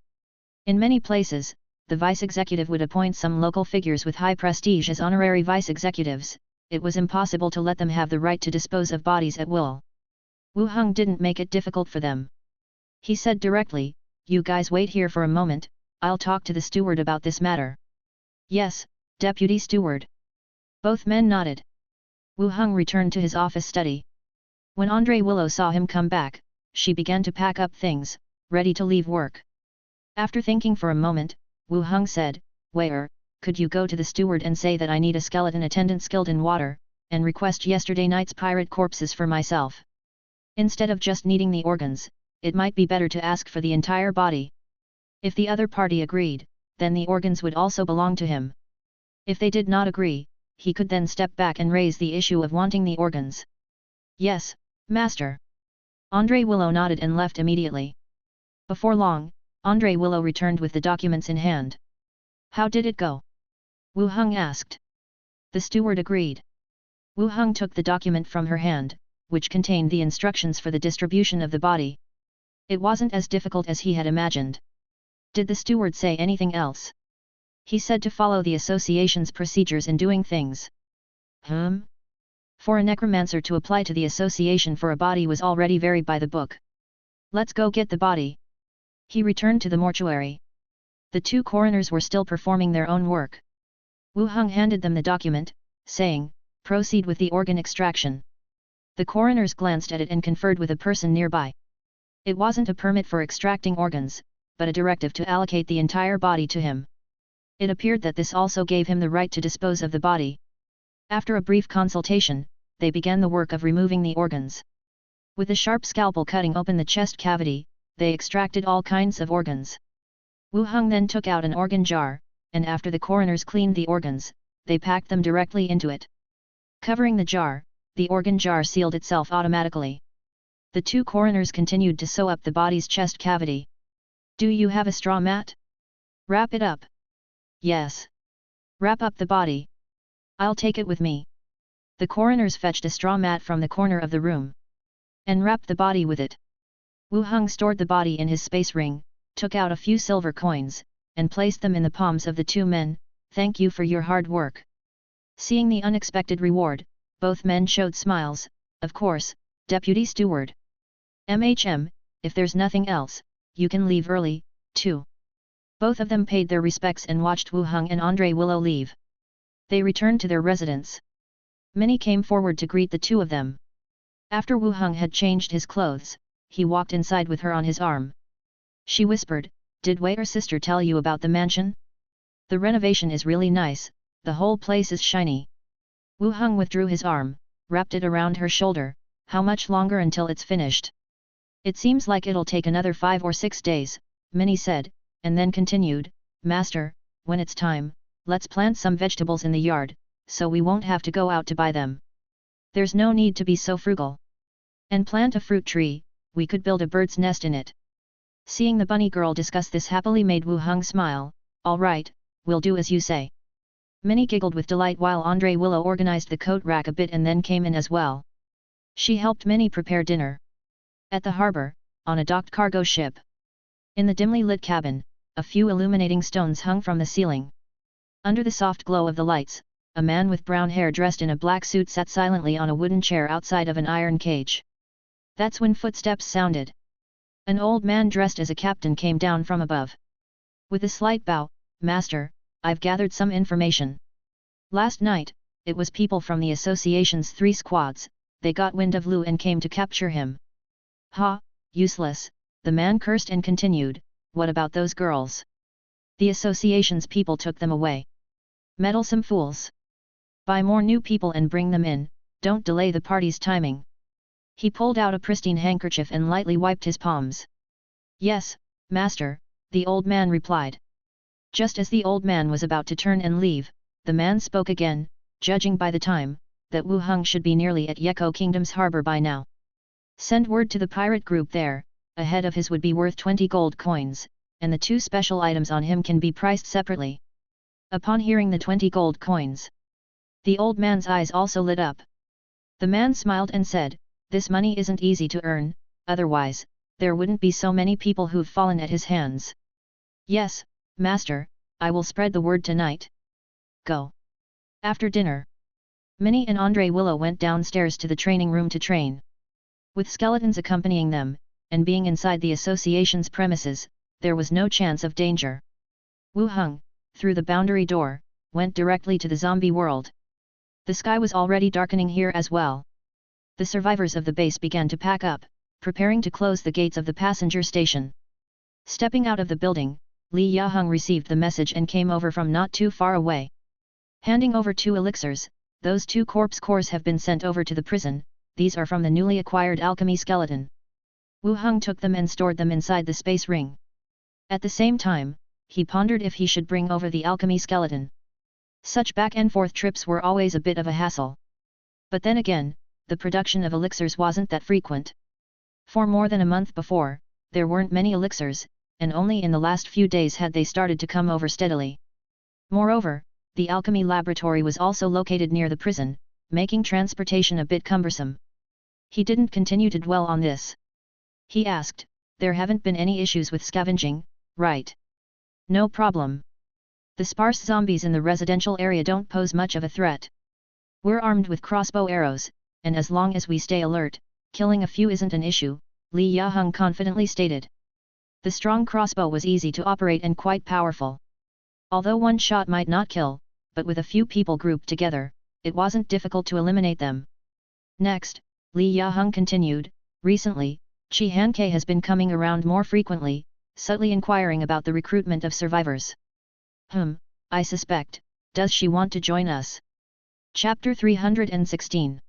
Speaker 1: In many places, the vice-executive would appoint some local figures with high prestige as honorary vice-executives. It was impossible to let them have the right to dispose of bodies at will. Wu Heng didn't make it difficult for them. He said directly, "You guys wait here for a moment, I'll talk to the steward about this matter." "Yes, Deputy Steward." Both men nodded. Wu Heng returned to his office study. When Andre Willow saw him come back, she began to pack up things, ready to leave work. After thinking for a moment, Wu Heng said, "Waiter, could you go to the steward and say that I need a skeleton attendant skilled in water, and request yesterday night's pirate corpses for myself? Instead of just needing the organs, it might be better to ask for the entire body." If the other party agreed, then the organs would also belong to him. If they did not agree, he could then step back and raise the issue of wanting the organs. "Yes, Master." Andre Willow nodded and left immediately. Before long, Andre Willow returned with the documents in hand. "How did it go?" Wu Heng asked. The steward agreed. Wu Heng took the document from her hand, which contained the instructions for the distribution of the body. It wasn't as difficult as he had imagined. Did the steward say anything else? He said to follow the association's procedures in doing things. For a necromancer to apply to the association for a body was already very by the book. "Let's go get the body." He returned to the mortuary. The two coroners were still performing their own work. Wu Heng handed them the document, saying, "Proceed with the organ extraction." The coroners glanced at it and conferred with a person nearby. It wasn't a permit for extracting organs, but a directive to allocate the entire body to him. It appeared that this also gave him the right to dispose of the body. After a brief consultation, they began the work of removing the organs. With a sharp scalpel cutting open the chest cavity, they extracted all kinds of organs. Wu Heng then took out an organ jar, and after the coroners cleaned the organs, they packed them directly into it. Covering the jar, the organ jar sealed itself automatically. The two coroners continued to sew up the body's chest cavity. "Do you have a straw mat? Wrap it up." "Yes. Wrap up the body. I'll take it with me." The coroners fetched a straw mat from the corner of the room, and wrapped the body with it. Wu Heng stored the body in his space ring, took out a few silver coins, and placed them in the palms of the two men. "Thank you for your hard work." Seeing the unexpected reward, both men showed smiles. "Of course, Deputy Steward. If there's nothing else, you can leave early, too." Both of them paid their respects and watched Wu Heng and Andre Willow leave. They returned to their residence. Many came forward to greet the two of them. After Wu Heng had changed his clothes, he walked inside with her on his arm. She whispered, "Did Wei sister tell you about the mansion? The renovation is really nice, the whole place is shiny." Wu Heng withdrew his arm, wrapped it around her shoulder. "How much longer until it's finished?" "It seems like it'll take another 5 or 6 days, Minnie said, and then continued, "Master, when it's time, let's plant some vegetables in the yard, so we won't have to go out to buy them. There's no need to be so frugal. And plant a fruit tree, we could build a bird's nest in it." Seeing the bunny girl discuss this happily made Wu Heng smile. "All right, we'll do as you say." Minnie giggled with delight while Andre Willow organized the coat rack a bit and then came in as well. She helped Minnie prepare dinner. At the harbor, on a docked cargo ship. In the dimly lit cabin, a few illuminating stones hung from the ceiling. Under the soft glow of the lights, a man with brown hair dressed in a black suit sat silently on a wooden chair outside of an iron cage. That's when footsteps sounded. An old man dressed as a captain came down from above. With a slight bow, "Master, I've gathered some information. Last night, it was people from the association's 3 squads, they got wind of Lu and came to capture him." "Ha, useless," the man cursed and continued, "What about those girls? The association's people took them away. Meddlesome fools. Buy more new people and bring them in, don't delay the party's timing." He pulled out a pristine handkerchief and lightly wiped his palms. "Yes, master," the old man replied. Just as the old man was about to turn and leave, the man spoke again, judging by the time, that Wu Heng should be nearly at Yeko Kingdom's harbor by now. Send word to the pirate group there, a head of his would be worth 20 gold coins, and the 2 special items on him can be priced separately. Upon hearing the 20 gold coins, the old man's eyes also lit up. The man smiled and said, "This money isn't easy to earn, otherwise, there wouldn't be so many people who've fallen at his hands." "Yes, master, I will spread the word tonight. Go." After dinner, Minnie and Andre Willow went downstairs to the training room to train. With skeletons accompanying them, and being inside the association's premises, there was no chance of danger. Wu Heng, through the boundary door, went directly to the zombie world. The sky was already darkening here as well. The survivors of the base began to pack up, preparing to close the gates of the passenger station. Stepping out of the building, Li Yaheng received the message and came over from not too far away. Handing over 2 elixirs, "Those 2 corpse cores have been sent over to the prison, these are from the newly acquired alchemy skeleton." Wu Heng took them and stored them inside the space ring. At the same time, he pondered if he should bring over the alchemy skeleton. Such back and forth trips were always a bit of a hassle. But then again, the production of elixirs wasn't that frequent. For more than a month before, there weren't many elixirs, and only in the last few days had they started to come over steadily. Moreover, the alchemy laboratory was also located near the prison, making transportation a bit cumbersome. He didn't continue to dwell on this. He asked, "There haven't been any issues with scavenging, right?" "No problem. The sparse zombies in the residential area don't pose much of a threat. We're armed with crossbow arrows, and as long as we stay alert, killing a few isn't an issue," Li Yaheng confidently stated. The strong crossbow was easy to operate and quite powerful. Although one shot might not kill, but with a few people grouped together, it wasn't difficult to eliminate them. Next, Li Yaheng continued, "Recently, Chi Hankei has been coming around more frequently, subtly inquiring about the recruitment of survivors." I suspect, does she want to join us?" Chapter 316.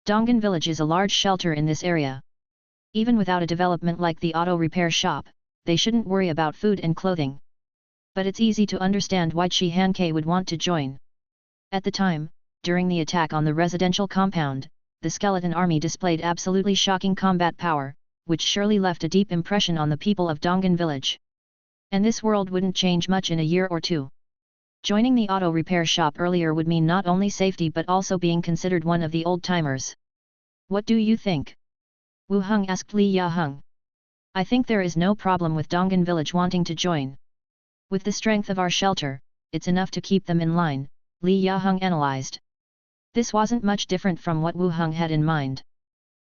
Speaker 1: Donggan Village is a large shelter in this area. Even without a development like the auto repair shop, they shouldn't worry about food and clothing. But it's easy to understand why Chi Hankei would want to join. At the time, during the attack on the residential compound, the skeleton army displayed absolutely shocking combat power, which surely left a deep impression on the people of Donggan Village. And this world wouldn't change much in a year or two. Joining the auto repair shop earlier would mean not only safety but also being considered one of the old-timers. "What do you think?" Wu Heng asked Li Yaheng. "I think there is no problem with Donggan Village wanting to join. With the strength of our shelter, it's enough to keep them in line," Li Yaheng analyzed. This wasn't much different from what Wu Heng had in mind.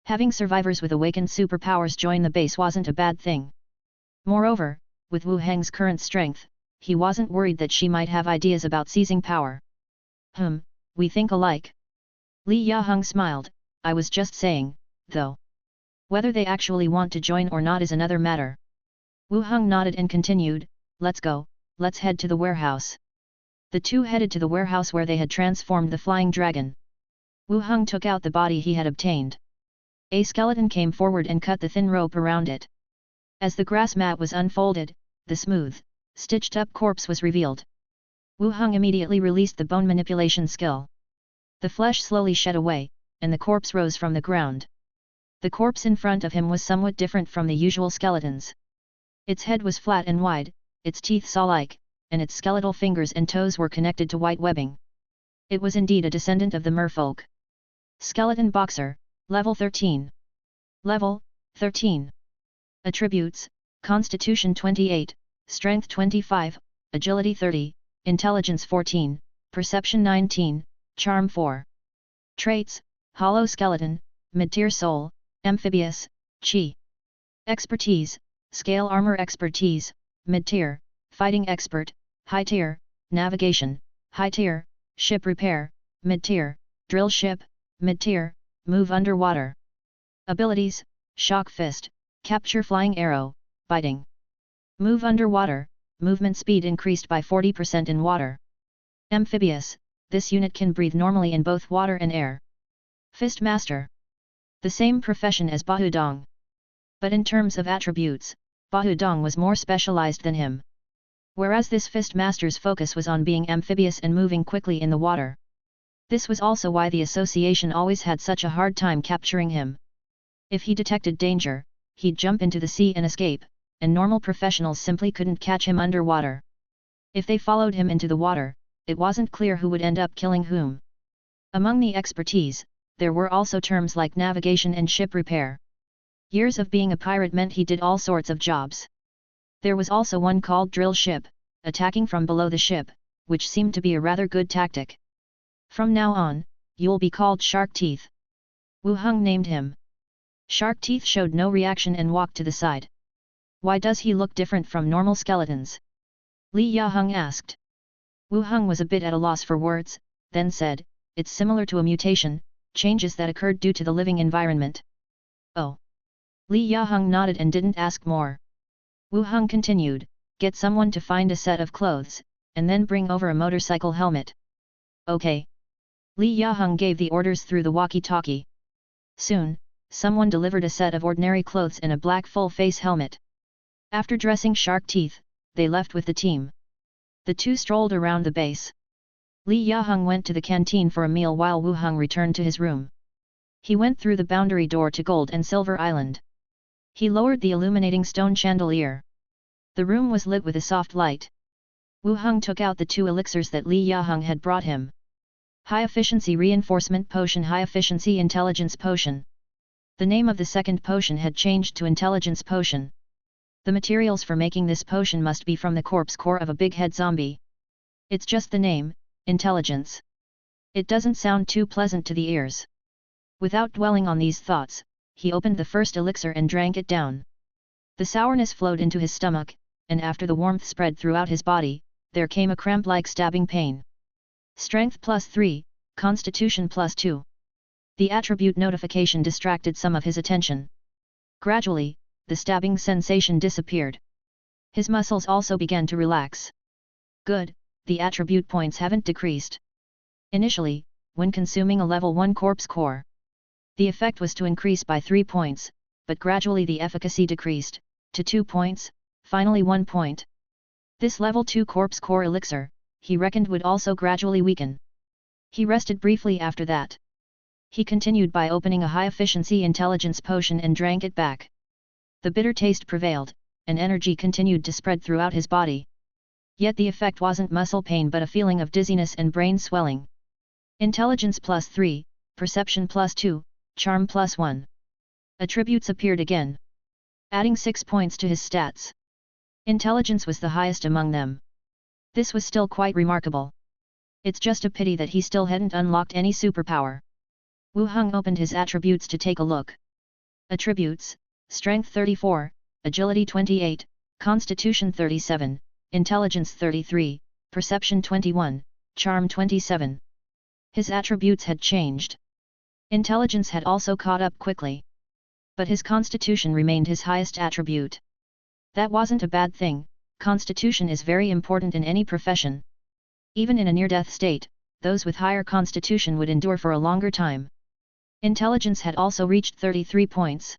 Speaker 1: Having survivors with awakened superpowers join the base wasn't a bad thing. Moreover, with Wu Heng's current strength, he wasn't worried that she might have ideas about seizing power. We think alike." Li Yaheng smiled, "I was just saying, though. Whether they actually want to join or not is another matter." Wu Heng nodded and continued, "Let's go, let's head to the warehouse." The two headed to the warehouse where they had transformed the flying dragon. Wu Heng took out the body he had obtained. A skeleton came forward and cut the thin rope around it. As the grass mat was unfolded, the smooth, stitched-up corpse was revealed. Wu Heng immediately released the bone manipulation skill. The flesh slowly shed away, and the corpse rose from the ground. The corpse in front of him was somewhat different from the usual skeletons. Its head was flat and wide, its teeth saw-like, and its skeletal fingers and toes were connected to white webbing. It was indeed a descendant of the merfolk. Skeleton Boxer, Level 13. Level, 13. Attributes, Constitution 28, Strength 25, Agility 30, Intelligence 14, Perception 19, Charm 4. Traits, Hollow Skeleton, Mid-tier Soul, Amphibious, Chi. Expertise, Scale Armor Expertise, Mid-tier, Fighting Expert, High Tier, Navigation, High Tier, Ship Repair, Mid-tier, Drill Ship, Mid-tier, Move Underwater. Abilities, Shock Fist, Capture Flying Arrow, Biting. Move Underwater, Movement Speed increased by 40% in water. Amphibious, this unit can breathe normally in both water and air. Fist Master. The same profession as Bahudong. But in terms of attributes, Bahudong was more specialized than him. Whereas this fist master's focus was on being amphibious and moving quickly in the water. This was also why the association always had such a hard time capturing him. If he detected danger, he'd jump into the sea and escape, and normal professionals simply couldn't catch him underwater. If they followed him into the water, it wasn't clear who would end up killing whom. Among the expertise, there were also terms like navigation and ship repair. Years of being a pirate meant he did all sorts of jobs. There was also one called drill ship, attacking from below the ship, which seemed to be a rather good tactic. From now on, you'll be called Shark Teeth. Wu Heng named him. Shark Teeth showed no reaction and walked to the side. Why does he look different from normal skeletons? Li Yaheng asked. Wu Heng was a bit at a loss for words, then said, it's similar to a mutation, changes that occurred due to the living environment. Oh. Li Yaheng nodded and didn't ask more. Wu Heng continued, get someone to find a set of clothes, and then bring over a motorcycle helmet. Okay. Li Yaheng gave the orders through the walkie-talkie. Soon, someone delivered a set of ordinary clothes and a black full-face helmet. After dressing Shark Teeth, they left with the team. The two strolled around the base. Li Yaheng went to the canteen for a meal while Wu Heng returned to his room. He went through the boundary door to Gold and Silver Island. He lowered the illuminating stone chandelier. The room was lit with a soft light. Wu Heng took out the 2 elixirs that Li Yaheng had brought him. High-efficiency reinforcement potion, high-efficiency intelligence potion. The name of the second potion had changed to intelligence potion. The materials for making this potion must be from the corpse core of a big head zombie. It's just the name, intelligence. It doesn't sound too pleasant to the ears. Without dwelling on these thoughts, he opened the first elixir and drank it down. The sourness flowed into his stomach, and after the warmth spread throughout his body, there came a cramp-like stabbing pain. Strength +3, Constitution +2. The attribute notification distracted some of his attention. Gradually, the stabbing sensation disappeared. His muscles also began to relax. Good, the attribute points haven't decreased. Initially, when consuming a level 1 corpse core, the effect was to increase by 3 points, but gradually the efficacy decreased, to 2 points, finally 1 point. This level 2 corpse core elixir, he reckoned would also gradually weaken. He rested briefly after that. He continued by opening a high-efficiency intelligence potion and drank it back. The bitter taste prevailed, and energy continued to spread throughout his body. Yet the effect wasn't muscle pain but a feeling of dizziness and brain swelling. Intelligence +3, Perception +2, Charm +1. Attributes appeared again, adding 6 points to his stats. Intelligence was the highest among them. This was still quite remarkable. It's just a pity that he still hadn't unlocked any superpower. Wu Heng opened his attributes to take a look. Attributes: Strength 34, Agility 28, Constitution 37, Intelligence 33, Perception 21, Charm 27. His attributes had changed. Intelligence had also caught up quickly. But his Constitution remained his highest attribute. That wasn't a bad thing. Constitution is very important in any profession. Even in a near-death state, those with higher constitution would endure for a longer time. Intelligence had also reached 33 points.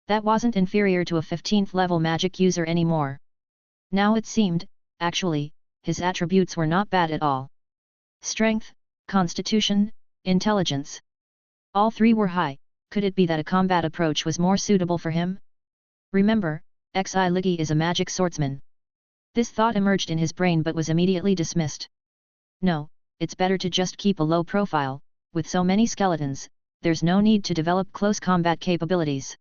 Speaker 1: That wasn't inferior to a 15th level magic user anymore. Now it seemed, actually, his attributes were not bad at all. Strength, Constitution, Intelligence. All 3 were high. Could it be that a combat approach was more suitable for him? Remember, Xi Ligi is a magic swordsman. This thought emerged in his brain but was immediately dismissed. No, it's better to just keep a low profile. With so many skeletons, there's no need to develop close combat capabilities.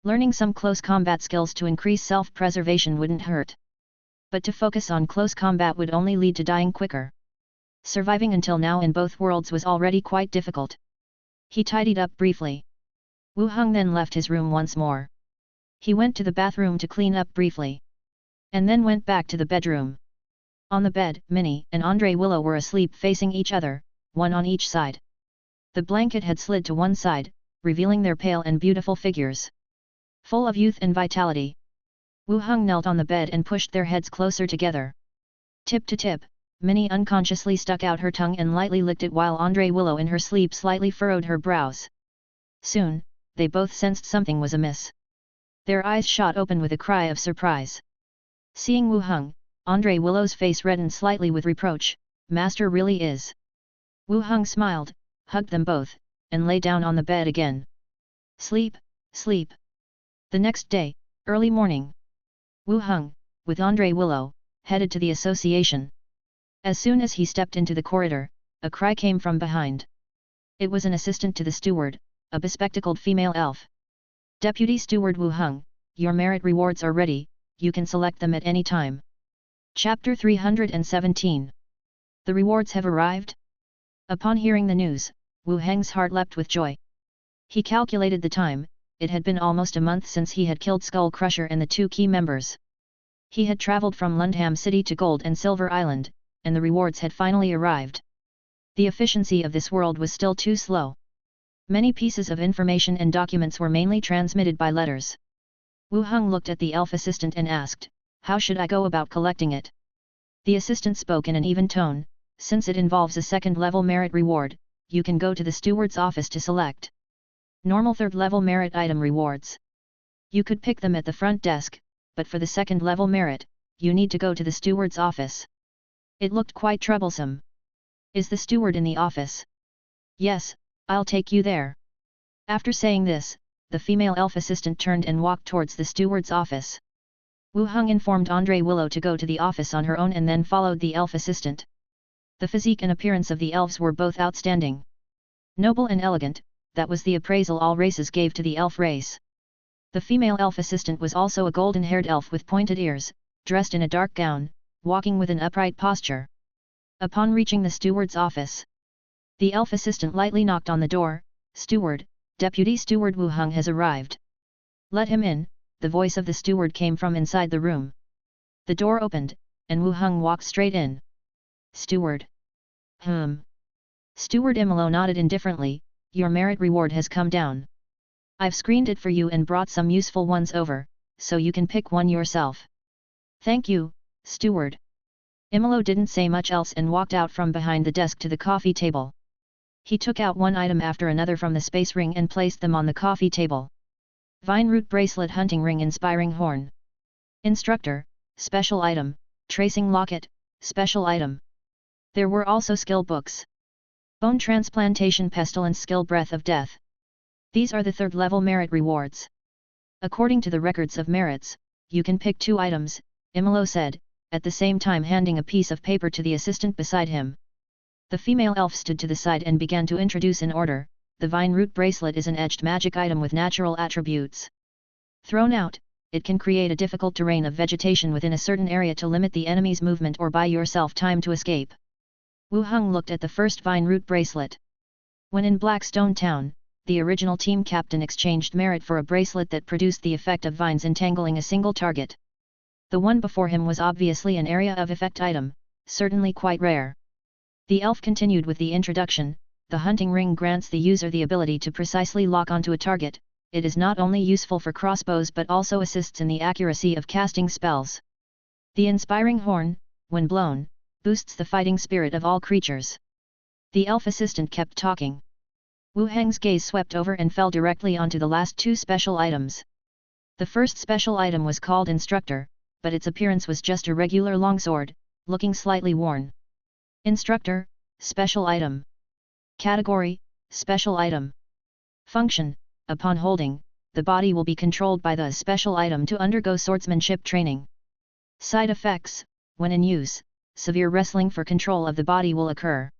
Speaker 1: Learning some close combat skills to increase self-preservation wouldn't hurt. But to focus on close combat would only lead to dying quicker. Surviving until now in both worlds was already quite difficult. He tidied up briefly. Wu Heng then left his room once more. He went to the bathroom to clean up briefly, and then went back to the bedroom. On the bed, Minnie and Andre Willow were asleep facing each other, one on each side. The blanket had slid to one side, revealing their pale and beautiful figures. Full of youth and vitality. Wu Heng knelt on the bed and pushed their heads closer together. Tip to tip, Minnie unconsciously stuck out her tongue and lightly licked it while Andre Willow in her sleep slightly furrowed her brows. Soon, they both sensed something was amiss. Their eyes shot open with a cry of surprise. Seeing Wu Heng, Andre Willow's face reddened slightly with reproach. Master really is. Wu Heng smiled, hugged them both, and lay down on the bed again. Sleep, sleep. The next day, early morning. Wu Heng, with Andre Willow, headed to the association. As soon as he stepped into the corridor, a cry came from behind. It was an assistant to the steward, a bespectacled female elf. Deputy Steward Wu Heng, your merit rewards are ready, you can select them at any time. Chapter 317. The rewards have arrived? Upon hearing the news, Wu Heng's heart leapt with joy. He calculated the time, it had been almost a month since he had killed Skull Crusher and the two key members. He had travelled from Lundham City to Gold and Silver Island, and the rewards had finally arrived. The efficiency of this world was still too slow. Many pieces of information and documents were mainly transmitted by letters. Wu Heng looked at the elf assistant and asked, how should I go about collecting it? The assistant spoke in an even tone, since it involves a second-level merit reward, you can go to the steward's office to select. Normal third-level merit item rewards. You could pick them at the front desk, but for the second-level merit, you need to go to the steward's office. It looked quite troublesome. Is the steward in the office? Yes, I'll take you there. After saying this, the female elf assistant turned and walked towards the steward's office. Wu Heng informed Andre Willow to go to the office on her own and then followed the elf assistant. The physique and appearance of the elves were both outstanding. Noble and elegant, that was the appraisal all races gave to the elf race. The female elf assistant was also a golden-haired elf with pointed ears, dressed in a dark gown, walking with an upright posture. Upon reaching the steward's office, the elf assistant lightly knocked on the door. Steward, Deputy Steward Wu Heng has arrived. Let him in, the voice of the steward came from inside the room. The door opened, and Wu Heng walked straight in. Steward. Steward Imolo nodded indifferently, your merit reward has come down. I've screened it for you and brought some useful ones over, so you can pick one yourself. Thank you, steward. Imolo didn't say much else and walked out from behind the desk to the coffee table. He took out one item after another from the space ring and placed them on the coffee table. Vine Root Bracelet, Hunting Ring, Inspiring Horn. Instructor, Special Item, Tracing Locket, Special Item. There were also skill books. Bone Transplantation, Pestilence, Skill, Breath of Death. These are the third-level merit rewards. According to the records of merits, you can pick 2 items, Imolo said, at the same time handing a piece of paper to the assistant beside him. The female elf stood to the side and began to introduce in order. The Vine Root Bracelet is an edged magic item with natural attributes. Thrown out, it can create a difficult terrain of vegetation within a certain area to limit the enemy's movement or buy yourself time to escape. Wu Heng looked at the first Vine Root Bracelet. When in Blackstone Town, the original team captain exchanged merit for a bracelet that produced the effect of vines entangling a single target. The one before him was obviously an area of effect item, certainly quite rare. The elf continued with the introduction. The hunting ring grants the user the ability to precisely lock onto a target. It is not only useful for crossbows but also assists in the accuracy of casting spells. The inspiring horn, when blown, boosts the fighting spirit of all creatures. The elf assistant kept talking. Wu Heng's gaze swept over and fell directly onto the last 2 special items. The first special item was called Instructor, but its appearance was just a regular longsword, looking slightly worn. Instructor, Special Item. Category, Special Item. Function, upon holding, the body will be controlled by the special item to undergo swordsmanship training. Side effects, when in use, severe wrestling for control of the body will occur.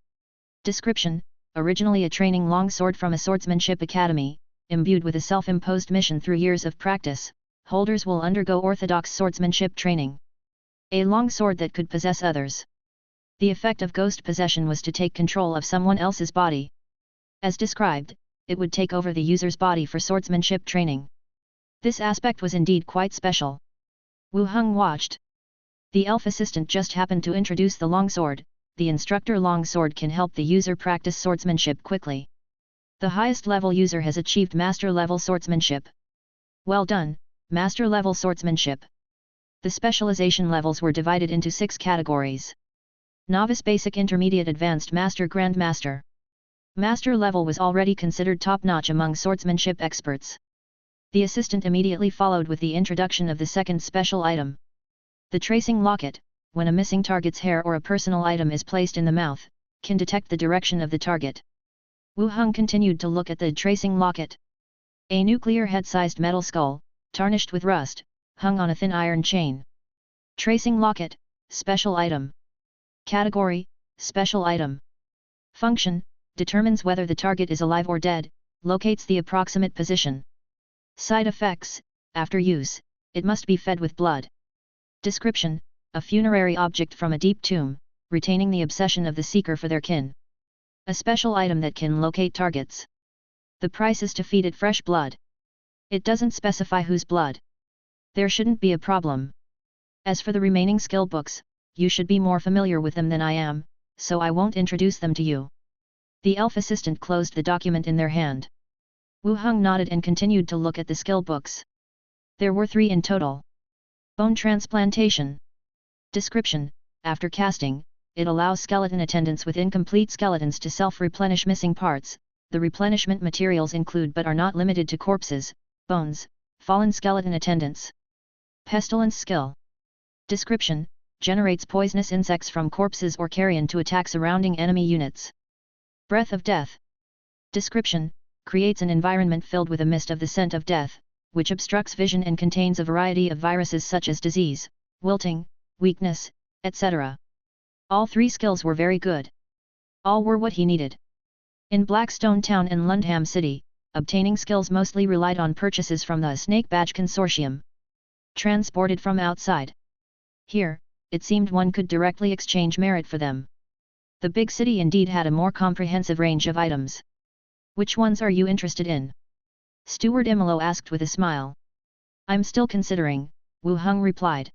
Speaker 1: Description, originally a training longsword from a swordsmanship academy, imbued with a self-imposed mission through years of practice, holders will undergo orthodox swordsmanship training. A longsword that could possess others. The effect of ghost possession was to take control of someone else's body. As described, it would take over the user's body for swordsmanship training. This aspect was indeed quite special. Wu Heng watched. The elf assistant just happened to introduce the longsword. The instructor longsword can help the user practice swordsmanship quickly. The highest level user has achieved master level swordsmanship. Well done, master level swordsmanship. The specialization levels were divided into 6 categories. Novice, Basic, Intermediate, Advanced, Master, Grandmaster. Master level was already considered top-notch among swordsmanship experts. The assistant immediately followed with the introduction of the second special item. The Tracing Locket, when a missing target's hair or a personal item is placed in the mouth, can detect the direction of the target. Wu Heng continued to look at the tracing locket. A nuclear head-sized metal skull, tarnished with rust, hung on a thin iron chain. Tracing locket, special item. Category, special item. Function, determines whether the target is alive or dead, locates the approximate position. Side effects, after use, it must be fed with blood. Description, a funerary object from a deep tomb, retaining the obsession of the seeker for their kin. A special item that can locate targets. The price is to feed it fresh blood. It doesn't specify whose blood. There shouldn't be a problem. As for the remaining skill books, you should be more familiar with them than I am, so I won't introduce them to you. The elf assistant closed the document in their hand. Wu Heng nodded and continued to look at the skill books. There were 3 in total. Bone transplantation. Description, after casting, it allows skeleton attendants with incomplete skeletons to self-replenish missing parts. The replenishment materials include but are not limited to corpses, bones, fallen skeleton attendants. Pestilence skill. Description, generates poisonous insects from corpses or carrion to attack surrounding enemy units. Breath of death. Description, creates an environment filled with a mist of the scent of death, which obstructs vision and contains a variety of viruses such as disease, wilting, weakness, etc. All 3 skills were very good. All were what he needed. In Blackstone Town and Lundham City, obtaining skills mostly relied on purchases from the Snake Badge Consortium. Transported from outside. Here, it seemed one could directly exchange merit for them. The big city indeed had a more comprehensive range of items. Which ones are you interested in? Steward Imolo asked with a smile. I'm still considering, Wu Heng replied.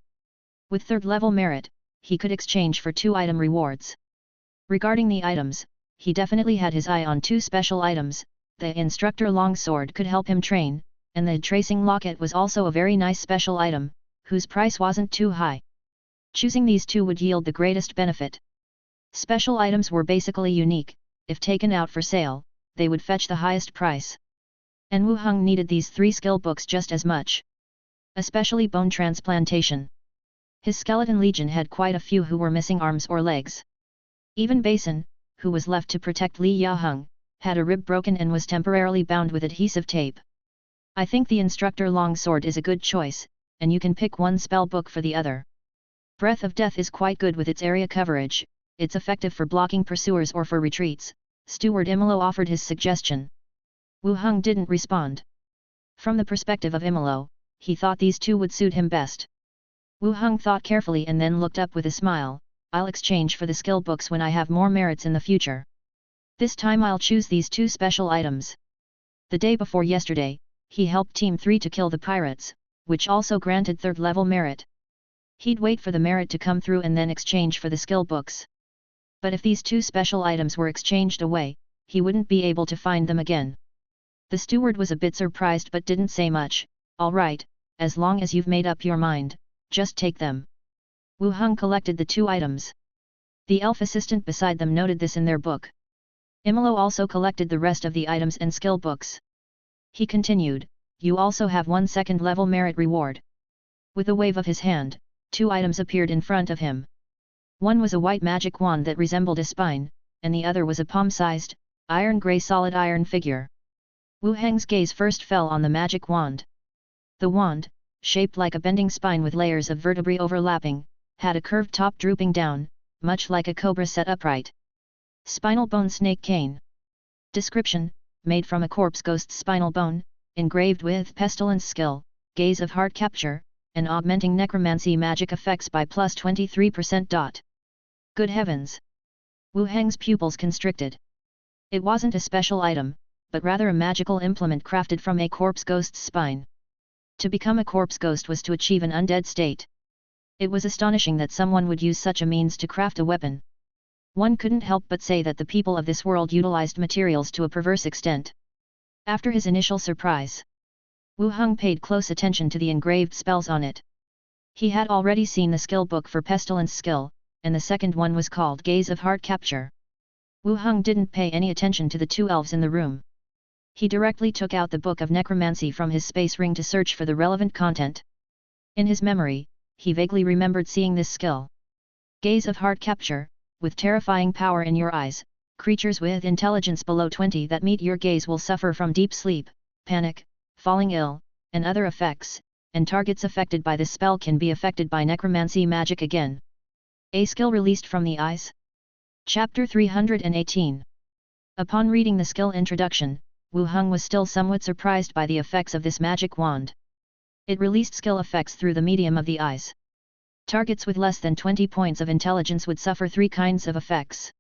Speaker 1: With 3rd level merit, he could exchange for 2 item rewards. Regarding the items, he definitely had his eye on 2 special items. The instructor longsword could help him train, and the tracing locket was also a very nice special item, whose price wasn't too high. Choosing these 2 would yield the greatest benefit. Special items were basically unique. If taken out for sale, they would fetch the highest price. And Wu Heng needed these 3 skill books just as much. Especially bone transplantation. His skeleton legion had quite a few who were missing arms or legs. Even Basin, who was left to protect Li Yaheng, had a rib broken and was temporarily bound with adhesive tape. I think the instructor longsword is a good choice, and you can pick one spell book for the other. Breath of Death is quite good with its area coverage, it's effective for blocking pursuers or for retreats. Steward Imolo offered his suggestion. Wu Heng didn't respond. From the perspective of Imolo, he thought these 2 would suit him best. Wu Heng thought carefully and then looked up with a smile. I'll exchange for the skill books when I have more merits in the future. This time I'll choose these 2 special items. The day before yesterday, he helped Team 3 to kill the pirates, which also granted 3rd level merit. He'd wait for the merit to come through and then exchange for the skill books. But if these 2 special items were exchanged away, he wouldn't be able to find them again. The steward was a bit surprised but didn't say much. All right, as long as you've made up your mind, just take them. Wu Heng collected the 2 items. The elf assistant beside them noted this in their book. Imolo also collected the rest of the items and skill books. He continued, you also have 1 2nd level merit reward. With a wave of his hand, 2 items appeared in front of him. One was a white magic wand that resembled a spine, and the other was a palm-sized, iron-grey solid iron figure. Wu Heng's gaze first fell on the magic wand. The wand, shaped like a bending spine with layers of vertebrae overlapping, had a curved top drooping down, much like a cobra set upright. Spinal bone snake cane. Description, made from a corpse ghost's spinal bone, engraved with pestilence skill, gaze of heart capture, and augmenting necromancy magic effects by plus 23%. Good heavens! Wu Heng's pupils constricted. It wasn't a special item, but rather a magical implement crafted from a corpse ghost's spine. To become a corpse ghost was to achieve an undead state. It was astonishing that someone would use such a means to craft a weapon. One couldn't help but say that the people of this world utilized materials to a perverse extent. After his initial surprise, Wu Heng paid close attention to the engraved spells on it. He had already seen the skill book for pestilence skill, and the second one was called Gaze of Heart Capture. Wu Heng didn't pay any attention to the 2 elves in the room. He directly took out the book of necromancy from his space ring to search for the relevant content. In his memory, he vaguely remembered seeing this skill. Gaze of heart capture, with terrifying power in your eyes, creatures with intelligence below 20 that meet your gaze will suffer from deep sleep, panic, falling ill, and other effects, and targets affected by this spell can be affected by necromancy magic again. A skill released from the eyes? Chapter 318. Upon reading the skill introduction, Wu Heng was still somewhat surprised by the effects of this magic wand. It released skill effects through the medium of the eyes. Targets with less than 20 points of intelligence would suffer 3 kinds of effects.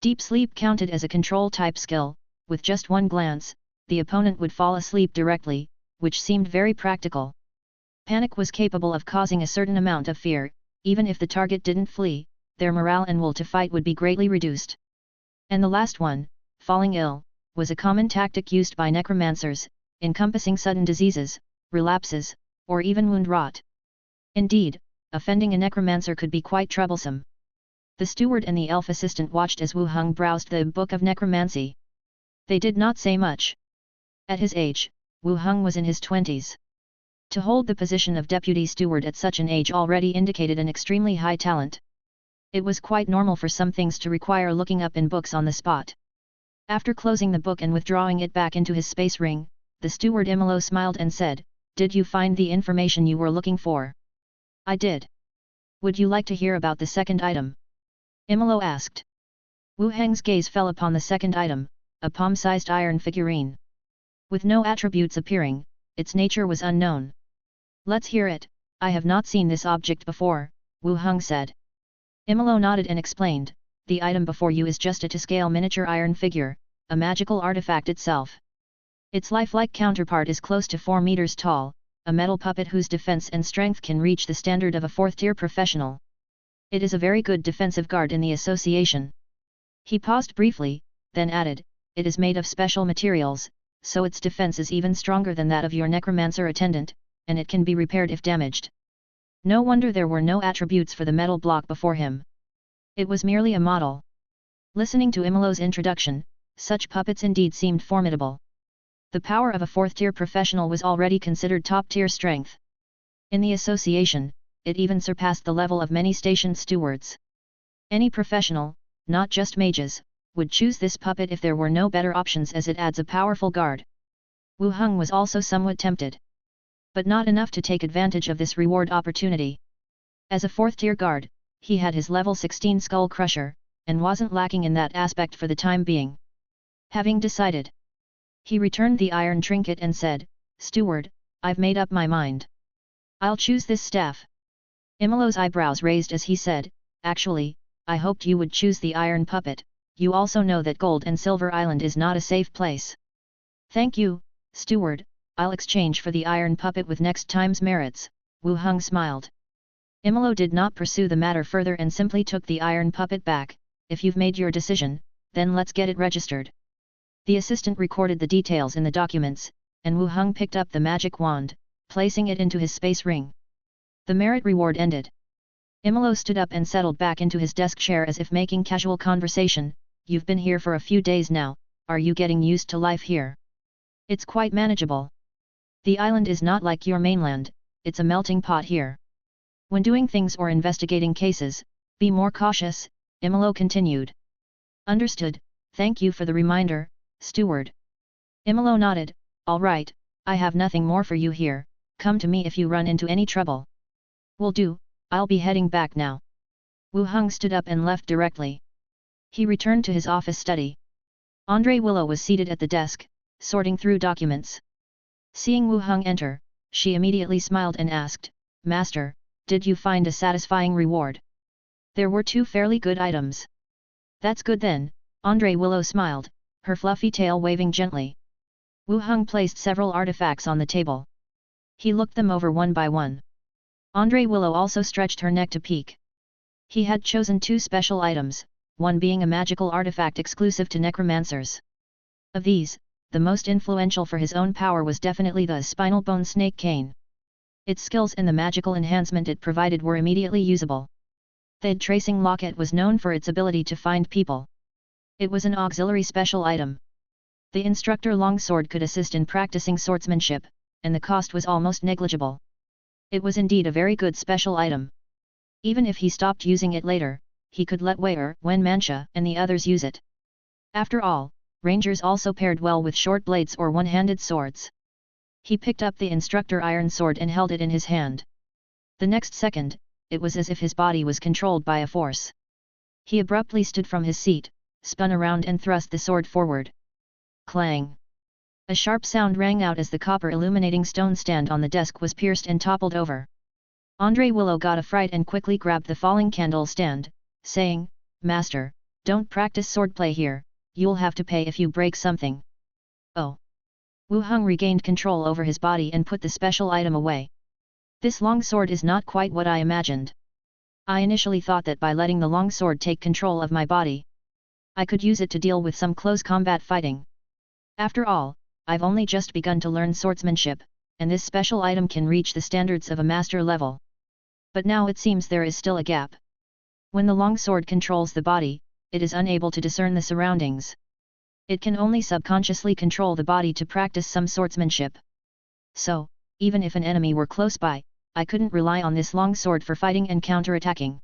Speaker 1: Deep sleep counted as a control-type skill. With just one glance, the opponent would fall asleep directly, which seemed very practical. Panic was capable of causing a certain amount of fear. Even if the target didn't flee, their morale and will to fight would be greatly reduced. And the last one, falling ill, was a common tactic used by necromancers, encompassing sudden diseases, relapses, or even wound rot. Indeed, offending a necromancer could be quite troublesome. The steward and the elf assistant watched as Wu Heng browsed the Book of Necromancy. They did not say much. At his age, Wu Heng was in his 20s. To hold the position of deputy steward at such an age already indicated an extremely high talent. It was quite normal for some things to require looking up in books on the spot. After closing the book and withdrawing it back into his space ring, the steward Imolo smiled and said, "Did you find the information you were looking for?" "I did. Would you like to hear about the second item?" Imolo asked. Wu Heng's gaze fell upon the second item, a palm-sized iron figurine. With no attributes appearing, its nature was unknown. "Let's hear it. I have not seen this object before," Wu Heng said. Imolo nodded and explained, "The item before you is just a to-scale miniature iron figure, a magical artifact itself. Its lifelike counterpart is close to 4 meters tall, a metal puppet whose defense and strength can reach the standard of a 4th-tier professional. It is a very good defensive guard in the association." He paused briefly, then added, "It is made of special materials, so its defense is even stronger than that of your necromancer attendant, and it can be repaired if damaged." No wonder there were no attributes for the metal block before him. It was merely a model. Listening to Imolo's introduction, such puppets indeed seemed formidable. The power of a 4th-tier professional was already considered top-tier strength. In the association, it even surpassed the level of many station stewards. Any professional, not just mages, would choose this puppet if there were no better options as it adds a powerful guard. Wu Heng was also somewhat tempted. But not enough to take advantage of this reward opportunity. As a 4th-tier guard, he had his level 16 Skull Crusher, and wasn't lacking in that aspect for the time being. Having decided, he returned the iron trinket and said, "Steward, I've made up my mind. I'll choose this staff." Imolo's eyebrows raised as he said, "Actually, I hoped you would choose the iron puppet. You also know that Gold and Silver Island is not a safe place." "Thank you, Steward, I'll exchange for the iron puppet with next time's merits," Wu Heng smiled. Imolo did not pursue the matter further and simply took the iron puppet back. "If you've made your decision, then let's get it registered." The assistant recorded the details in the documents, and Wu Heng picked up the magic wand, placing it into his space ring. The merit reward ended. Imolo stood up and settled back into his desk chair as if making casual conversation. "You've been here for a few days now, are you getting used to life here?" "It's quite manageable. The island is not like your mainland, it's a melting pot here. When doing things or investigating cases, be more cautious," Imolo continued. "Understood, thank you for the reminder, Steward." Imolo nodded, "All right, I have nothing more for you here, come to me if you run into any trouble." "Will do, I'll be heading back now." Wu Heng stood up and left directly. He returned to his office study. Andre Willow was seated at the desk, sorting through documents. Seeing Wu Heng enter, she immediately smiled and asked, "Master, did you find a satisfying reward?" "There were 2 fairly good items." "That's good then," Andre Willow smiled, her fluffy tail waving gently. Wu Heng placed several artifacts on the table. He looked them over one by one. Andre Willow also stretched her neck to peek. He had chosen 2 special items, one being a magical artifact exclusive to necromancers. Of these, the most influential for his own power was definitely the spinal bone snake cane. Its skills and the magical enhancement it provided were immediately usable. The tracing locket was known for its ability to find people. It was an auxiliary special item. The instructor longsword could assist in practicing swordsmanship, and the cost was almost negligible. It was indeed a very good special item. Even if he stopped using it later, he could let Wen Mancha and the others use it. After all, rangers also paired well with short blades or one-handed swords. He picked up the instructor iron sword and held it in his hand. The next second, it was as if his body was controlled by a force. He abruptly stood from his seat, spun around and thrust the sword forward. Clang! A sharp sound rang out as the copper illuminating stone stand on the desk was pierced and toppled over. Andrei Willow got a fright and quickly grabbed the falling candle stand, saying, "Master, don't practice swordplay here, you'll have to pay if you break something." Oh! Wu Heng regained control over his body and put the special item away. This long sword is not quite what I imagined. I initially thought that by letting the long sword take control of my body, I could use it to deal with some close combat fighting. After all, I've only just begun to learn swordsmanship, and this special item can reach the standards of a master level. But now it seems there is still a gap. When the long sword controls the body, it is unable to discern the surroundings. It can only subconsciously control the body to practice some swordsmanship. So, even if an enemy were close by, I couldn't rely on this long sword for fighting and counterattacking.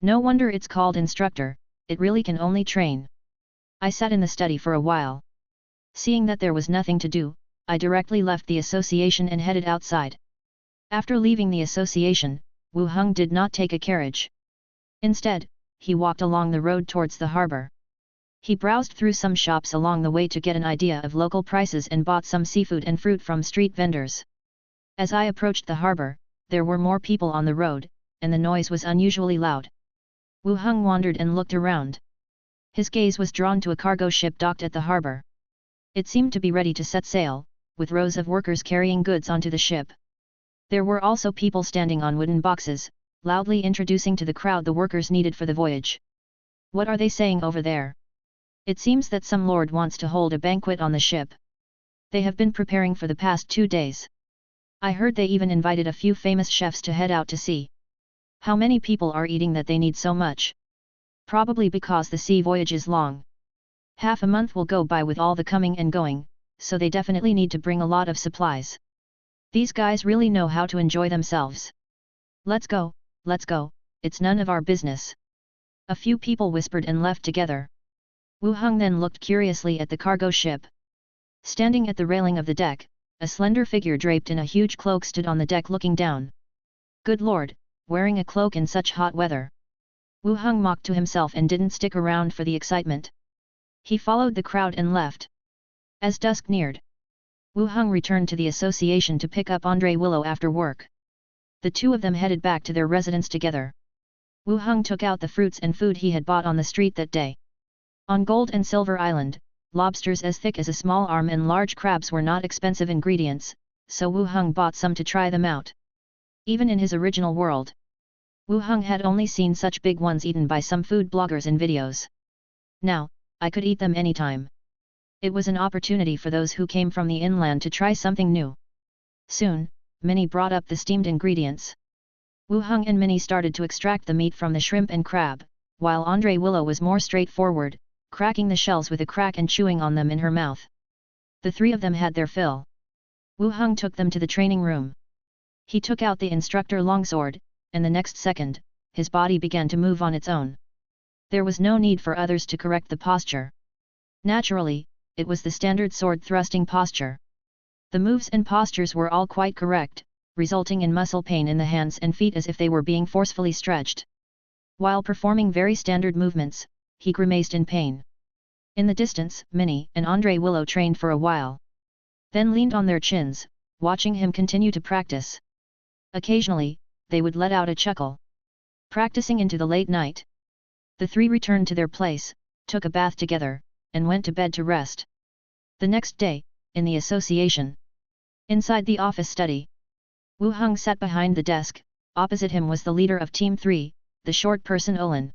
Speaker 1: No wonder it's called instructor, it really can only train. I sat in the study for a while. Seeing that there was nothing to do, I directly left the association and headed outside. After leaving the association, Wu Heng did not take a carriage. Instead, he walked along the road towards the harbor. He browsed through some shops along the way to get an idea of local prices and bought some seafood and fruit from street vendors. As I approached the harbor, there were more people on the road, and the noise was unusually loud. Wu Heng wandered and looked around. His gaze was drawn to a cargo ship docked at the harbor. It seemed to be ready to set sail, with rows of workers carrying goods onto the ship. There were also people standing on wooden boxes, loudly introducing to the crowd the workers needed for the voyage. What are they saying over there? It seems that some lord wants to hold a banquet on the ship. They have been preparing for the past 2 days. I heard they even invited a few famous chefs to head out to sea. How many people are eating that they need so much? Probably because the sea voyage is long. Half a month will go by with all the coming and going, so they definitely need to bring a lot of supplies. These guys really know how to enjoy themselves. Let's go, it's none of our business. A few people whispered and left together. Wu Heng then looked curiously at the cargo ship. Standing at the railing of the deck, a slender figure draped in a huge cloak stood on the deck looking down. Good lord, wearing a cloak in such hot weather. Wu Heng mocked to himself and didn't stick around for the excitement. He followed the crowd and left. As dusk neared, Wu Heng returned to the association to pick up Andrei Willow after work. The two of them headed back to their residence together. Wu Heng took out the fruits and food he had bought on the street that day. On Gold and Silver Island, lobsters as thick as a small arm and large crabs were not expensive ingredients, so Wu Heng bought some to try them out. Even in his original world, Wu Heng had only seen such big ones eaten by some food bloggers in videos. Now, I could eat them anytime. It was an opportunity for those who came from the inland to try something new. Soon, Minnie brought up the steamed ingredients. Wu Heng and Minnie started to extract the meat from the shrimp and crab, while Andrei Willow was more straightforward, cracking the shells with a crack and chewing on them in her mouth. The three of them had their fill. Wu Heng took them to the training room. He took out the instructor longsword, and the next second, his body began to move on its own. There was no need for others to correct the posture. Naturally, it was the standard sword thrusting posture. The moves and postures were all quite correct, resulting in muscle pain in the hands and feet as if they were being forcefully stretched. While performing very standard movements, he grimaced in pain. In the distance, Minnie and Andrei Willow trained for a while. Then leaned on their chins, watching him continue to practice. Occasionally, they would let out a chuckle. Practicing into the late night, the three returned to their place, took a bath together, and went to bed to rest. The next day, in the association, inside the office study, Wu Heng sat behind the desk. Opposite him was the leader of Team 3, the short person Olin.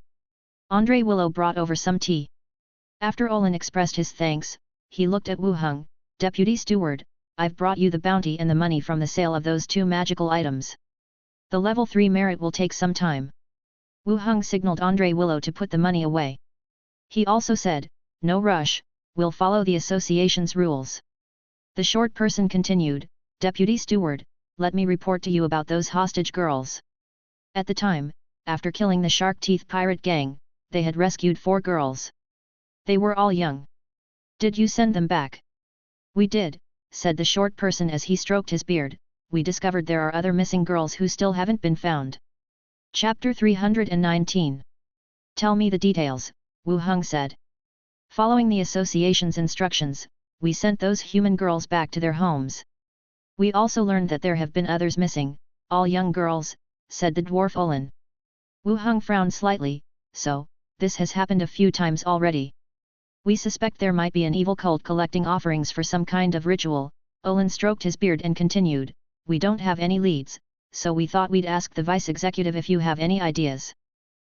Speaker 1: Andrei Willow brought over some tea. After Olin expressed his thanks, he looked at Wu Heng. Deputy Steward, I've brought you the bounty and the money from the sale of those 2 magical items. The level 3 merit will take some time. Wu Heng signaled Andrei Willow to put the money away. He also said, no rush, we'll follow the association's rules. The short person continued, Deputy Steward, let me report to you about those hostage girls. At the time, after killing the Shark Teeth pirate gang, they had rescued 4 girls. They were all young. Did you send them back? We did, said the short person as he stroked his beard. We discovered there are other missing girls who still haven't been found. Chapter 319. Tell me the details, Wu Heng said. Following the association's instructions, we sent those human girls back to their homes. We also learned that there have been others missing, all young girls, said the dwarf Olin. Wu Heng frowned slightly. So, this has happened a few times already. We suspect there might be an evil cult collecting offerings for some kind of ritual. Olin stroked his beard and continued, we don't have any leads, so we thought we'd ask the vice executive if you have any ideas.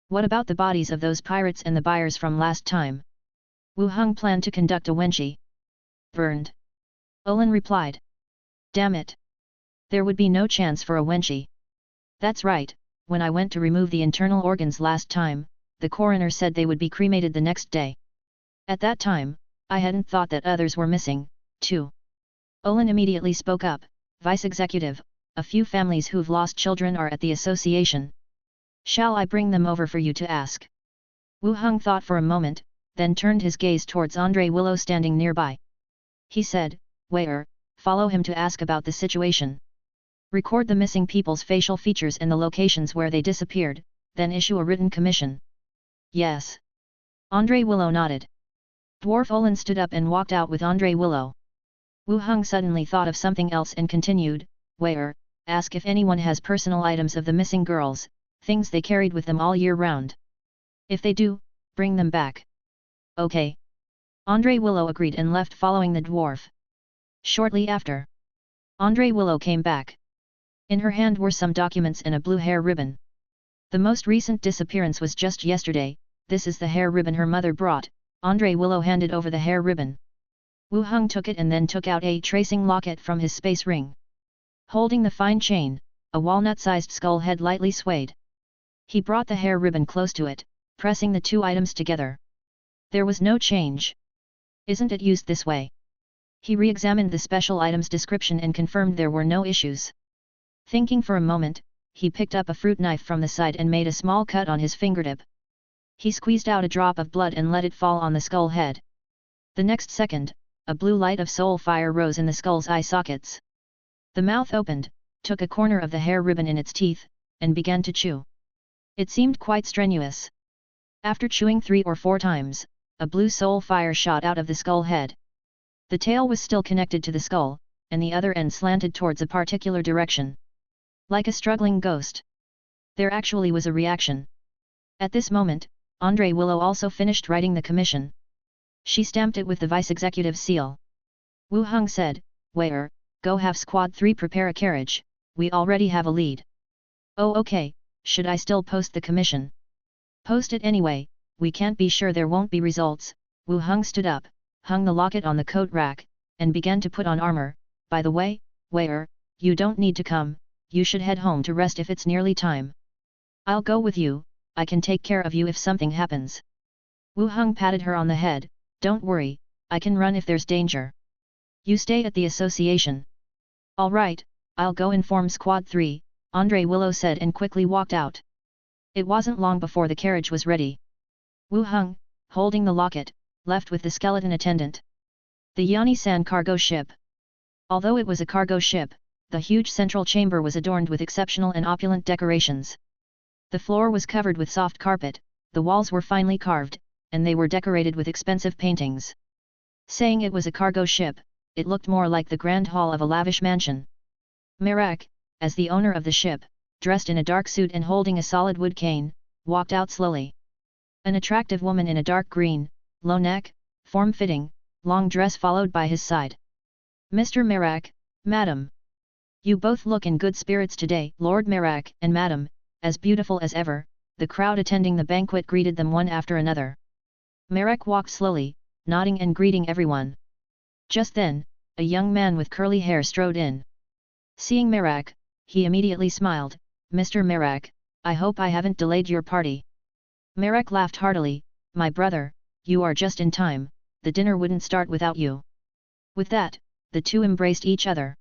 Speaker 1: What about the bodies of those pirates and the buyers from last time? Wu Heng planned to conduct a wenchi. Burned. Olin replied. Damn it. There would be no chance for a wenchi. That's right, when I went to remove the internal organs last time, the coroner said they would be cremated the next day. At that time, I hadn't thought that others were missing, too. Olin immediately spoke up, Vice Executive, a few families who've lost children are at the association. Shall I bring them over for you to ask? Wu Heng thought for a moment, then turned his gaze towards Andre Willow standing nearby. He said, Waiter, follow him to ask about the situation. Record the missing people's facial features and the locations where they disappeared, then issue a written commission. Yes. Andre Willow nodded. Dwarf Olin stood up and walked out with Andre Willow. Wu Heng suddenly thought of something else and continued, Waiter, ask if anyone has personal items of the missing girls, things they carried with them all year round. If they do, bring them back. Okay. Andre Willow agreed and left following the dwarf. Shortly after, Andre Willow came back. In her hand were some documents and a blue hair ribbon. The most recent disappearance was just yesterday. This is the hair ribbon her mother brought. Andre Willow handed over the hair ribbon. Wu Heng took it and then took out a tracing locket from his space ring. Holding the fine chain, a walnut-sized skull head lightly swayed. He brought the hair ribbon close to it, pressing the 2 items together. There was no change. Isn't it used this way? He re-examined the special item's description and confirmed there were no issues. Thinking for a moment, he picked up a fruit knife from the side and made a small cut on his fingertip. He squeezed out a drop of blood and let it fall on the skull head. The next second, a blue light of soul fire rose in the skull's eye sockets. The mouth opened, took a corner of the hair ribbon in its teeth, and began to chew. It seemed quite strenuous. After chewing 3 or 4 times, a blue soul fire shot out of the skull head. The tail was still connected to the skull, and the other end slanted towards a particular direction. Like a struggling ghost. There actually was a reaction. At this moment, Andre Willow also finished writing the commission. She stamped it with the vice executive seal. Wu Heng said, Waiter, go have Squad 3 prepare a carriage, we already have a lead. Oh okay, should I still post the commission? Post it anyway, we can't be sure there won't be results. Wu Heng stood up, hung the locket on the coat rack, and began to put on armor. By the way, Waiter, you don't need to come, you should head home to rest if it's nearly time. I'll go with you, I can take care of you if something happens. Wu Heng patted her on the head, don't worry, I can run if there's danger. You stay at the association. All right, I'll go inform Squad 3, Andre Willow said and quickly walked out. It wasn't long before the carriage was ready. Wu Heng, holding the locket, left with the skeleton attendant. The Yani-san cargo ship. Although it was a cargo ship, the huge central chamber was adorned with exceptional and opulent decorations. The floor was covered with soft carpet, the walls were finely carved, and they were decorated with expensive paintings. Saying it was a cargo ship, it looked more like the grand hall of a lavish mansion. Merak, as the owner of the ship, dressed in a dark suit and holding a solid wood cane, walked out slowly. An attractive woman in a dark green, low neck, form-fitting, long dress followed by his side. Mr. Merak, Madam. You both look in good spirits today. Lord Merak and Madam, as beautiful as ever, the crowd attending the banquet greeted them one after another. Merak walked slowly, nodding and greeting everyone. Just then, a young man with curly hair strode in. Seeing Merak, he immediately smiled, Mr. Merak, I hope I haven't delayed your party. Merak laughed heartily, my brother, you are just in time, the dinner wouldn't start without you. With that, the two embraced each other.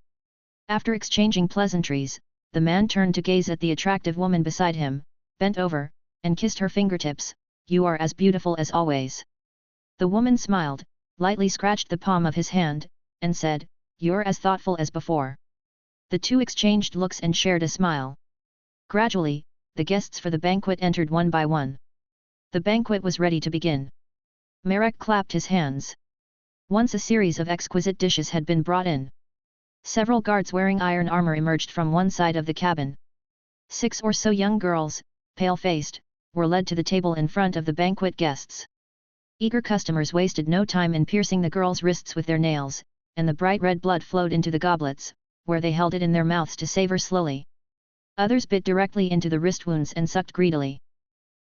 Speaker 1: After exchanging pleasantries, the man turned to gaze at the attractive woman beside him, bent over, and kissed her fingertips. "You are as beautiful as always." The woman smiled, lightly scratched the palm of his hand, and said, "You're as thoughtful as before." The two exchanged looks and shared a smile. Gradually, the guests for the banquet entered one by one. The banquet was ready to begin. Marek clapped his hands. Once a series of exquisite dishes had been brought in. Several guards wearing iron armor emerged from one side of the cabin. 6 or so young girls, pale-faced, were led to the table in front of the banquet guests. Eager customers wasted no time in piercing the girls' wrists with their nails, and the bright red blood flowed into the goblets, where they held it in their mouths to savor slowly. Others bit directly into the wrist wounds and sucked greedily,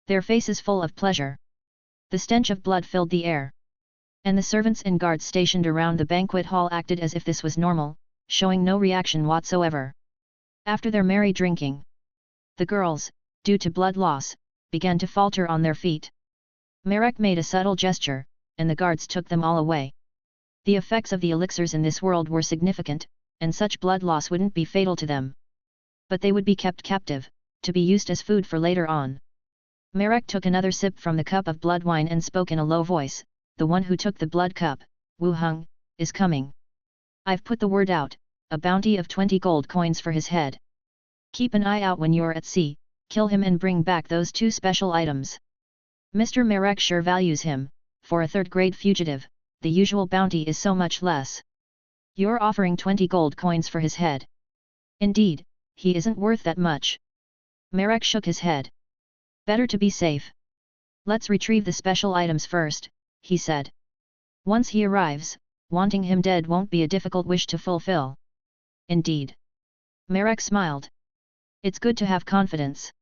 Speaker 1: their faces full of pleasure. The stench of blood filled the air. And the servants and guards stationed around the banquet hall acted as if this was normal, showing no reaction whatsoever. After their merry drinking, the girls, due to blood loss, began to falter on their feet. Marek made a subtle gesture, and the guards took them all away. The effects of the elixirs in this world were significant, and such blood loss wouldn't be fatal to them. But they would be kept captive, to be used as food for later on. Marek took another sip from the cup of blood wine and spoke in a low voice. "The one who took the blood cup, Wu Heng, is coming. I've put the word out, a bounty of 20 gold coins for his head. Keep an eye out when you're at sea, kill him and bring back those 2 special items. Mr. Marek sure values him, for a third-grade fugitive, the usual bounty is so much less. You're offering 20 gold coins for his head. Indeed, he isn't worth that much." Marek shook his head. "Better to be safe. Let's retrieve the special items first," he said. "Once he arrives, wanting him dead won't be a difficult wish to fulfill." "Indeed." Marek smiled. "It's good to have confidence.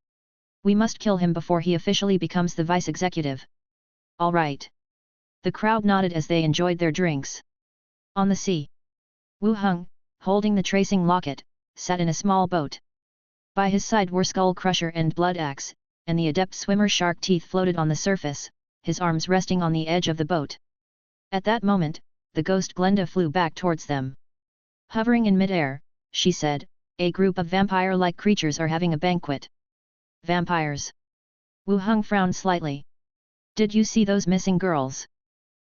Speaker 1: We must kill him before he officially becomes the vice-executive." "All right." The crowd nodded as they enjoyed their drinks. On the sea, Wu Heng, holding the tracing locket, sat in a small boat. By his side were Skull Crusher and Blood Axe, and the adept swimmer Shark Teeth floated on the surface, his arms resting on the edge of the boat. At that moment, the ghost Glenda flew back towards them. Hovering in mid-air, she said, "A group of vampire-like creatures are having a banquet." "Vampires?" Wu Heng frowned slightly. "Did you see those missing girls?"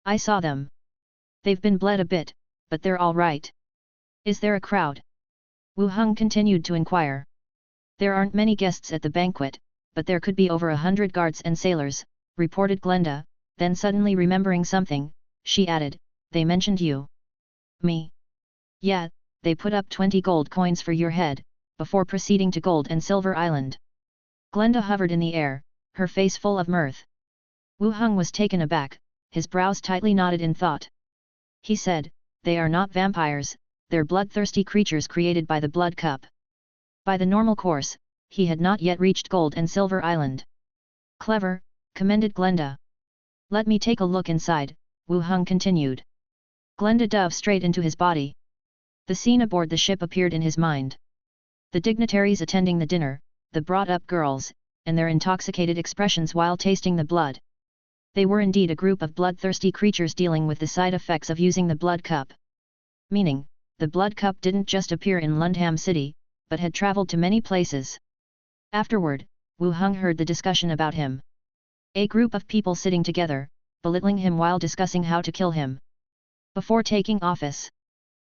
Speaker 1: "I saw them. They've been bled a bit, but they're all right." "Is there a crowd?" Wu Heng continued to inquire. "There aren't many guests at the banquet, but there could be over 100 guards and sailors," reported Glenda, then suddenly remembering something, she added, "They mentioned you." "Me?" "Yeah, they put up 20 gold coins for your head, before proceeding to Gold and Silver Island." Glenda hovered in the air, her face full of mirth. Wu Heng was taken aback, his brows tightly knotted in thought. He said, "They are not vampires, they're bloodthirsty creatures created by the blood cup." By the normal course, he had not yet reached Gold and Silver Island. "Clever," commended Glenda. "Let me take a look inside," Wu Heng continued. Glenda dove straight into his body. The scene aboard the ship appeared in his mind. The dignitaries attending the dinner, the brought-up girls, and their intoxicated expressions while tasting the blood. They were indeed a group of bloodthirsty creatures dealing with the side effects of using the blood cup. Meaning, the blood cup didn't just appear in Lundham City, but had travelled to many places. Afterward, Wu Heng heard the discussion about him. A group of people sitting together, belittling him while discussing how to kill him before taking office.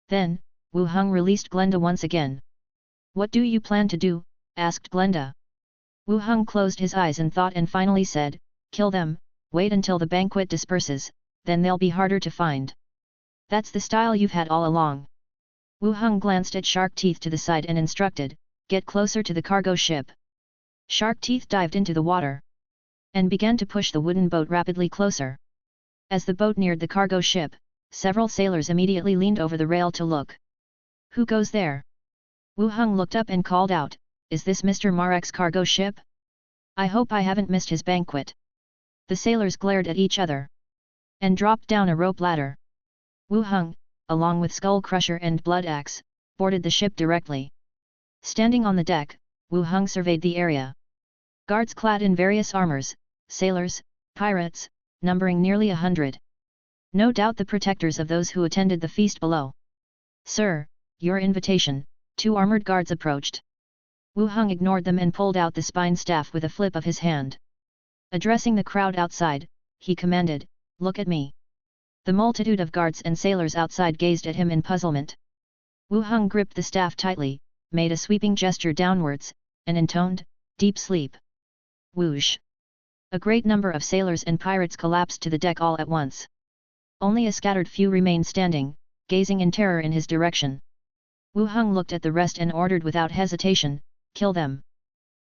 Speaker 1: Then, Wu Heng released Glenda once again. "What do you plan to do?" asked Glenda. Wu Heng closed his eyes in thought and finally said, "Kill them, wait until the banquet disperses, then they'll be harder to find." "That's the style you've had all along." Wu Heng glanced at Shark Teeth to the side and instructed, "Get closer to the cargo ship." Shark Teeth dived into the water and began to push the wooden boat rapidly closer. As the boat neared the cargo ship, several sailors immediately leaned over the rail to look. "Who goes there?" Wu Heng looked up and called out, "Is this Mr. Marek's cargo ship? I hope I haven't missed his banquet." The sailors glared at each other and dropped down a rope ladder. Wu Heng, along with Skull Crusher and Blood Axe, boarded the ship directly. Standing on the deck, Wu Heng surveyed the area. Guards clad in various armors, sailors, pirates, numbering nearly 100. No doubt the protectors of those who attended the feast below. "Sir, your invitation," 2 armored guards approached. Wu Heng ignored them and pulled out the spine staff with a flip of his hand. Addressing the crowd outside, he commanded, "Look at me." The multitude of guards and sailors outside gazed at him in puzzlement. Wu Heng gripped the staff tightly, made a sweeping gesture downwards, and intoned, "Deep sleep." Whoosh! A great number of sailors and pirates collapsed to the deck all at once. Only a scattered few remained standing, gazing in terror in his direction. Wu Heng looked at the rest and ordered without hesitation, "Kill them."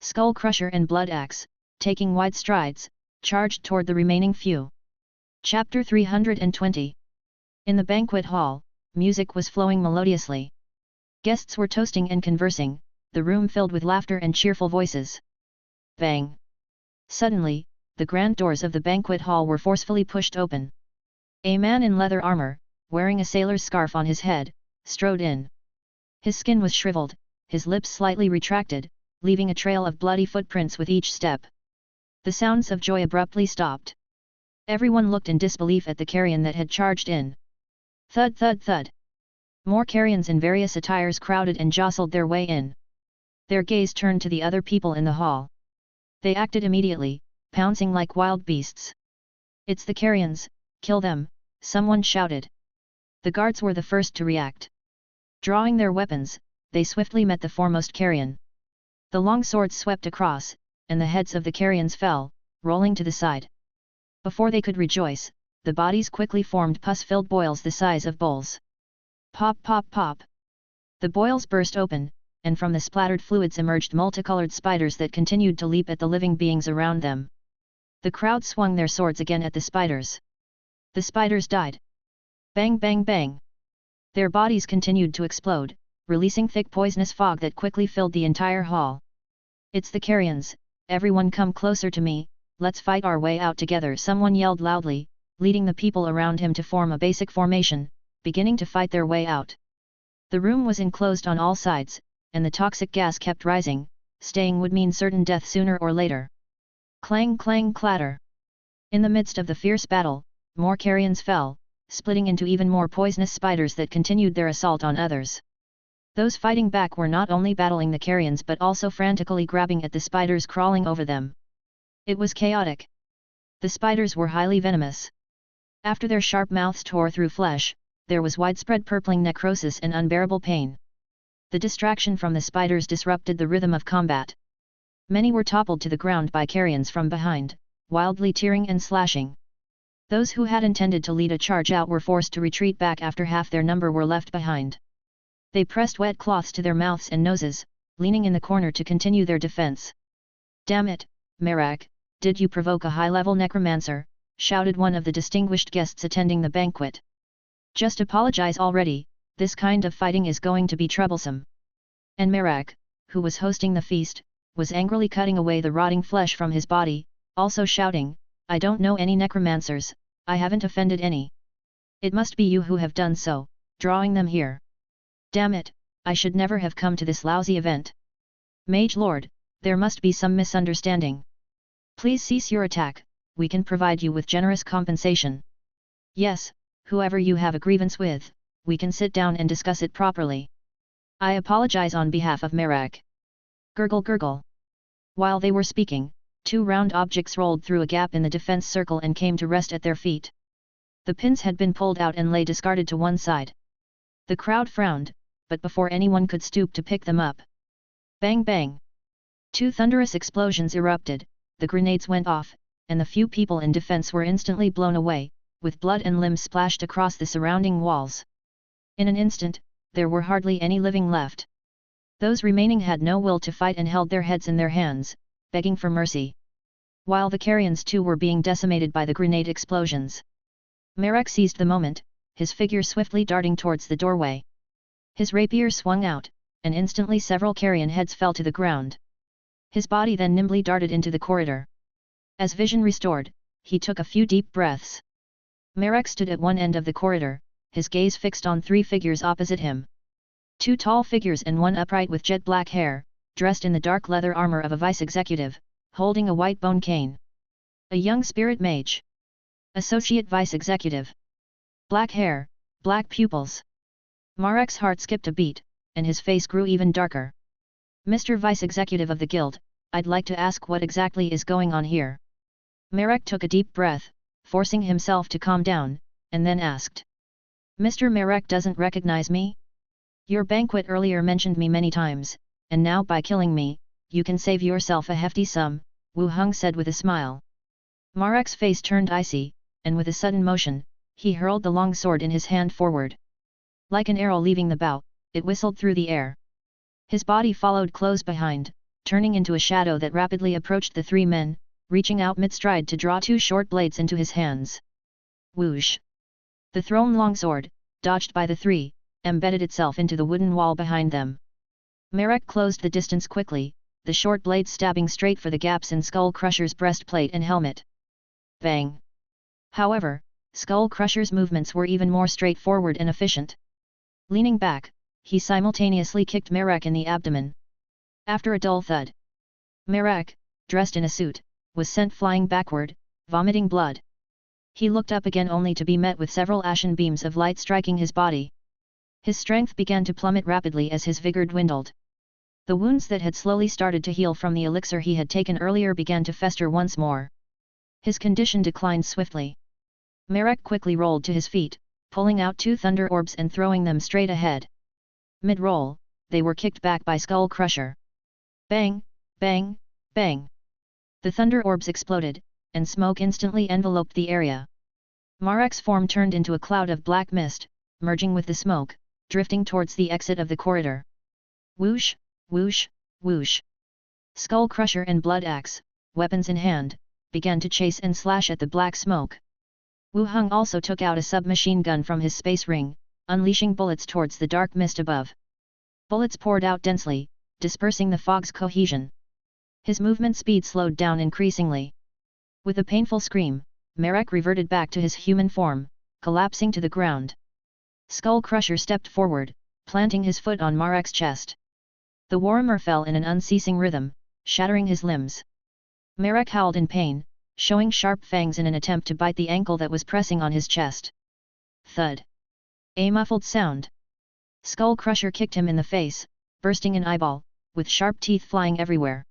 Speaker 1: Skull Crusher and Blood Axe, taking wide strides, charged toward the remaining few. Chapter 320. In the banquet hall, music was flowing melodiously. Guests were toasting and conversing, the room filled with laughter and cheerful voices. Bang! Suddenly, the grand doors of the banquet hall were forcefully pushed open. A man in leather armor, wearing a sailor's scarf on his head, strode in. His skin was shriveled, his lips slightly retracted, leaving a trail of bloody footprints with each step. The sounds of joy abruptly stopped. Everyone looked in disbelief at the carrion that had charged in. Thud thud thud. More carrions in various attires crowded and jostled their way in. Their gaze turned to the other people in the hall. They acted immediately, pouncing like wild beasts. "It's the carrions, kill them," someone shouted. The guards were the first to react. Drawing their weapons, they swiftly met the foremost carrion. The long swords swept across, and the heads of the carrions fell, rolling to the side. Before they could rejoice, the bodies quickly formed pus-filled boils the size of bowls. Pop pop pop! The boils burst open, and from the splattered fluids emerged multicolored spiders that continued to leap at the living beings around them. The crowd swung their swords again at the spiders. The spiders died. Bang bang bang! Their bodies continued to explode, releasing thick poisonous fog that quickly filled the entire hall. "It's the carrions, everyone come closer to me, let's fight our way out together," someone yelled loudly, leading the people around him to form a basic formation, beginning to fight their way out. The room was enclosed on all sides, and the toxic gas kept rising, staying would mean certain death sooner or later. Clang clang clatter! In the midst of the fierce battle, more carrions fell, splitting into even more poisonous spiders that continued their assault on others. Those fighting back were not only battling the carrions but also frantically grabbing at the spiders crawling over them. It was chaotic. The spiders were highly venomous. After their sharp mouths tore through flesh, there was widespread purpling necrosis and unbearable pain. The distraction from the spiders disrupted the rhythm of combat. Many were toppled to the ground by carrions from behind, wildly tearing and slashing. Those who had intended to lead a charge out were forced to retreat back after half their number were left behind. They pressed wet cloths to their mouths and noses, leaning in the corner to continue their defense. "Damn it, Merak, did you provoke a high-level necromancer?" shouted one of the distinguished guests attending the banquet. "Just apologize already, this kind of fighting is going to be troublesome." And Merak, who was hosting the feast, was angrily cutting away the rotting flesh from his body, also shouting, "I don't know any necromancers, I haven't offended any. It must be you who have done so, drawing them here. Damn it, I should never have come to this lousy event. Mage Lord, there must be some misunderstanding. Please cease your attack, we can provide you with generous compensation. Yes, whoever you have a grievance with, we can sit down and discuss it properly. I apologize on behalf of Merak." Gurgle gurgle. While they were speaking, two round objects rolled through a gap in the defense circle and came to rest at their feet. The pins had been pulled out and lay discarded to one side. The crowd frowned, but before anyone could stoop to pick them up. Bang bang! Two thunderous explosions erupted, the grenades went off, and the few people in defense were instantly blown away, with blood and limbs splashed across the surrounding walls. In an instant, there were hardly any living left. Those remaining had no will to fight and held their heads in their hands, begging for mercy. While the carrions too were being decimated by the grenade explosions. Merak seized the moment, his figure swiftly darting towards the doorway. His rapier swung out, and instantly several carrion heads fell to the ground. His body then nimbly darted into the corridor. As vision restored, he took a few deep breaths. Merak stood at one end of the corridor, his gaze fixed on three figures opposite him. Two tall figures and one upright with jet black hair, dressed in the dark leather armor of a vice executive, holding a white bone cane. A young spirit mage. Associate vice executive. Black hair, black pupils. Marek's heart skipped a beat, and his face grew even darker. Mr. Vice Executive of the Guild, I'd like to ask what exactly is going on here. Marek took a deep breath, forcing himself to calm down, and then asked. Mr. Marek doesn't recognize me? Your banquet earlier mentioned me many times, and now by killing me, you can save yourself a hefty sum, Wu Heng said with a smile. Marek's face turned icy, and with a sudden motion, he hurled the long sword in his hand forward. Like an arrow leaving the bow, it whistled through the air. His body followed close behind, turning into a shadow that rapidly approached the three men, reaching out mid-stride to draw two short blades into his hands. Whoosh! The thrown longsword, dodged by the three, embedded itself into the wooden wall behind them. Marek closed the distance quickly, the short blade stabbing straight for the gaps in Skull Crusher's breastplate and helmet. Bang! However, Skull Crusher's movements were even more straightforward and efficient. Leaning back, he simultaneously kicked Marek in the abdomen. After a dull thud, Marek, dressed in a suit, was sent flying backward, vomiting blood. He looked up again only to be met with several ashen beams of light striking his body. His strength began to plummet rapidly as his vigor dwindled. The wounds that had slowly started to heal from the elixir he had taken earlier began to fester once more. His condition declined swiftly. Marek quickly rolled to his feet, pulling out two thunder orbs and throwing them straight ahead. Mid-roll, they were kicked back by Skull Crusher. Bang, bang, bang. The thunder orbs exploded, and smoke instantly enveloped the area. Marek's form turned into a cloud of black mist, merging with the smoke, drifting towards the exit of the corridor. Whoosh, whoosh, whoosh. Skull Crusher and Blood Axe, weapons in hand, began to chase and slash at the black smoke. Wu Heng also took out a submachine gun from his space ring, unleashing bullets towards the dark mist above. Bullets poured out densely, dispersing the fog's cohesion. His movement speed slowed down increasingly. With a painful scream, Marek reverted back to his human form, collapsing to the ground. Skull Crusher stepped forward, planting his foot on Marek's chest. The warhammer fell in an unceasing rhythm, shattering his limbs. Marek howled in pain, showing sharp fangs in an attempt to bite the ankle that was pressing on his chest. Thud! A muffled sound. Skull Crusher kicked him in the face, bursting an eyeball, with sharp teeth flying everywhere.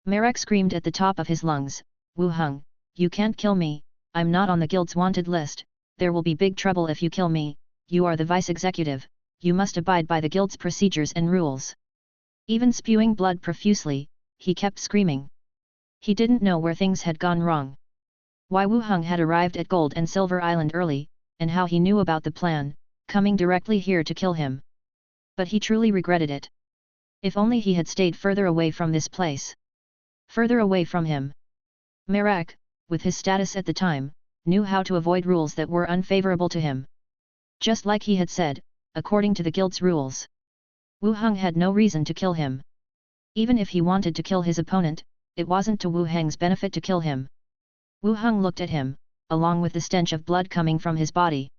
Speaker 1: Marek screamed at the top of his lungs, Wu Heng, you can't kill me, I'm not on the guild's wanted list, there will be big trouble if you kill me, you are the vice executive, you must abide by the guild's procedures and rules. Even spewing blood profusely, he kept screaming. He didn't know where things had gone wrong. Why Wu Heng had arrived at Gold and Silver Island early, and how he knew about the plan, coming directly here to kill him. But he truly regretted it. If only he had stayed further away from this place. Further away from him. Marek, with his status at the time, knew how to avoid rules that were unfavorable to him. Just like he had said, according to the guild's rules. Wu Heng had no reason to kill him. Even if he wanted to kill his opponent, it wasn't to Wu Heng's benefit to kill him. Wu Heng looked at him, along with the stench of blood coming from his body.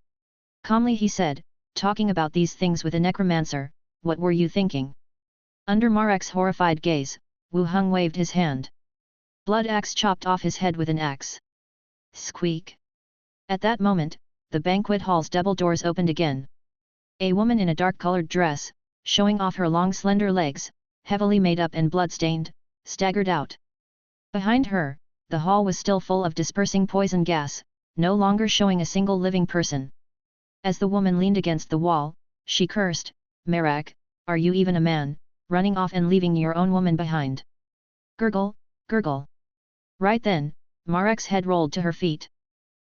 Speaker 1: Calmly he said, talking about these things with a necromancer, what were you thinking? Under Marek's horrified gaze, Wu Heng waved his hand. Blood Axe chopped off his head with an axe. Squeak! At that moment, the banquet hall's double doors opened again. A woman in a dark-colored dress, showing off her long slender legs, heavily made up and blood-stained, staggered out. Behind her, the hall was still full of dispersing poison gas, no longer showing a single living person. As the woman leaned against the wall, she cursed, Marek, are you even a man, running off and leaving your own woman behind? Gurgle, gurgle. Right then, Marek's head rolled to her feet.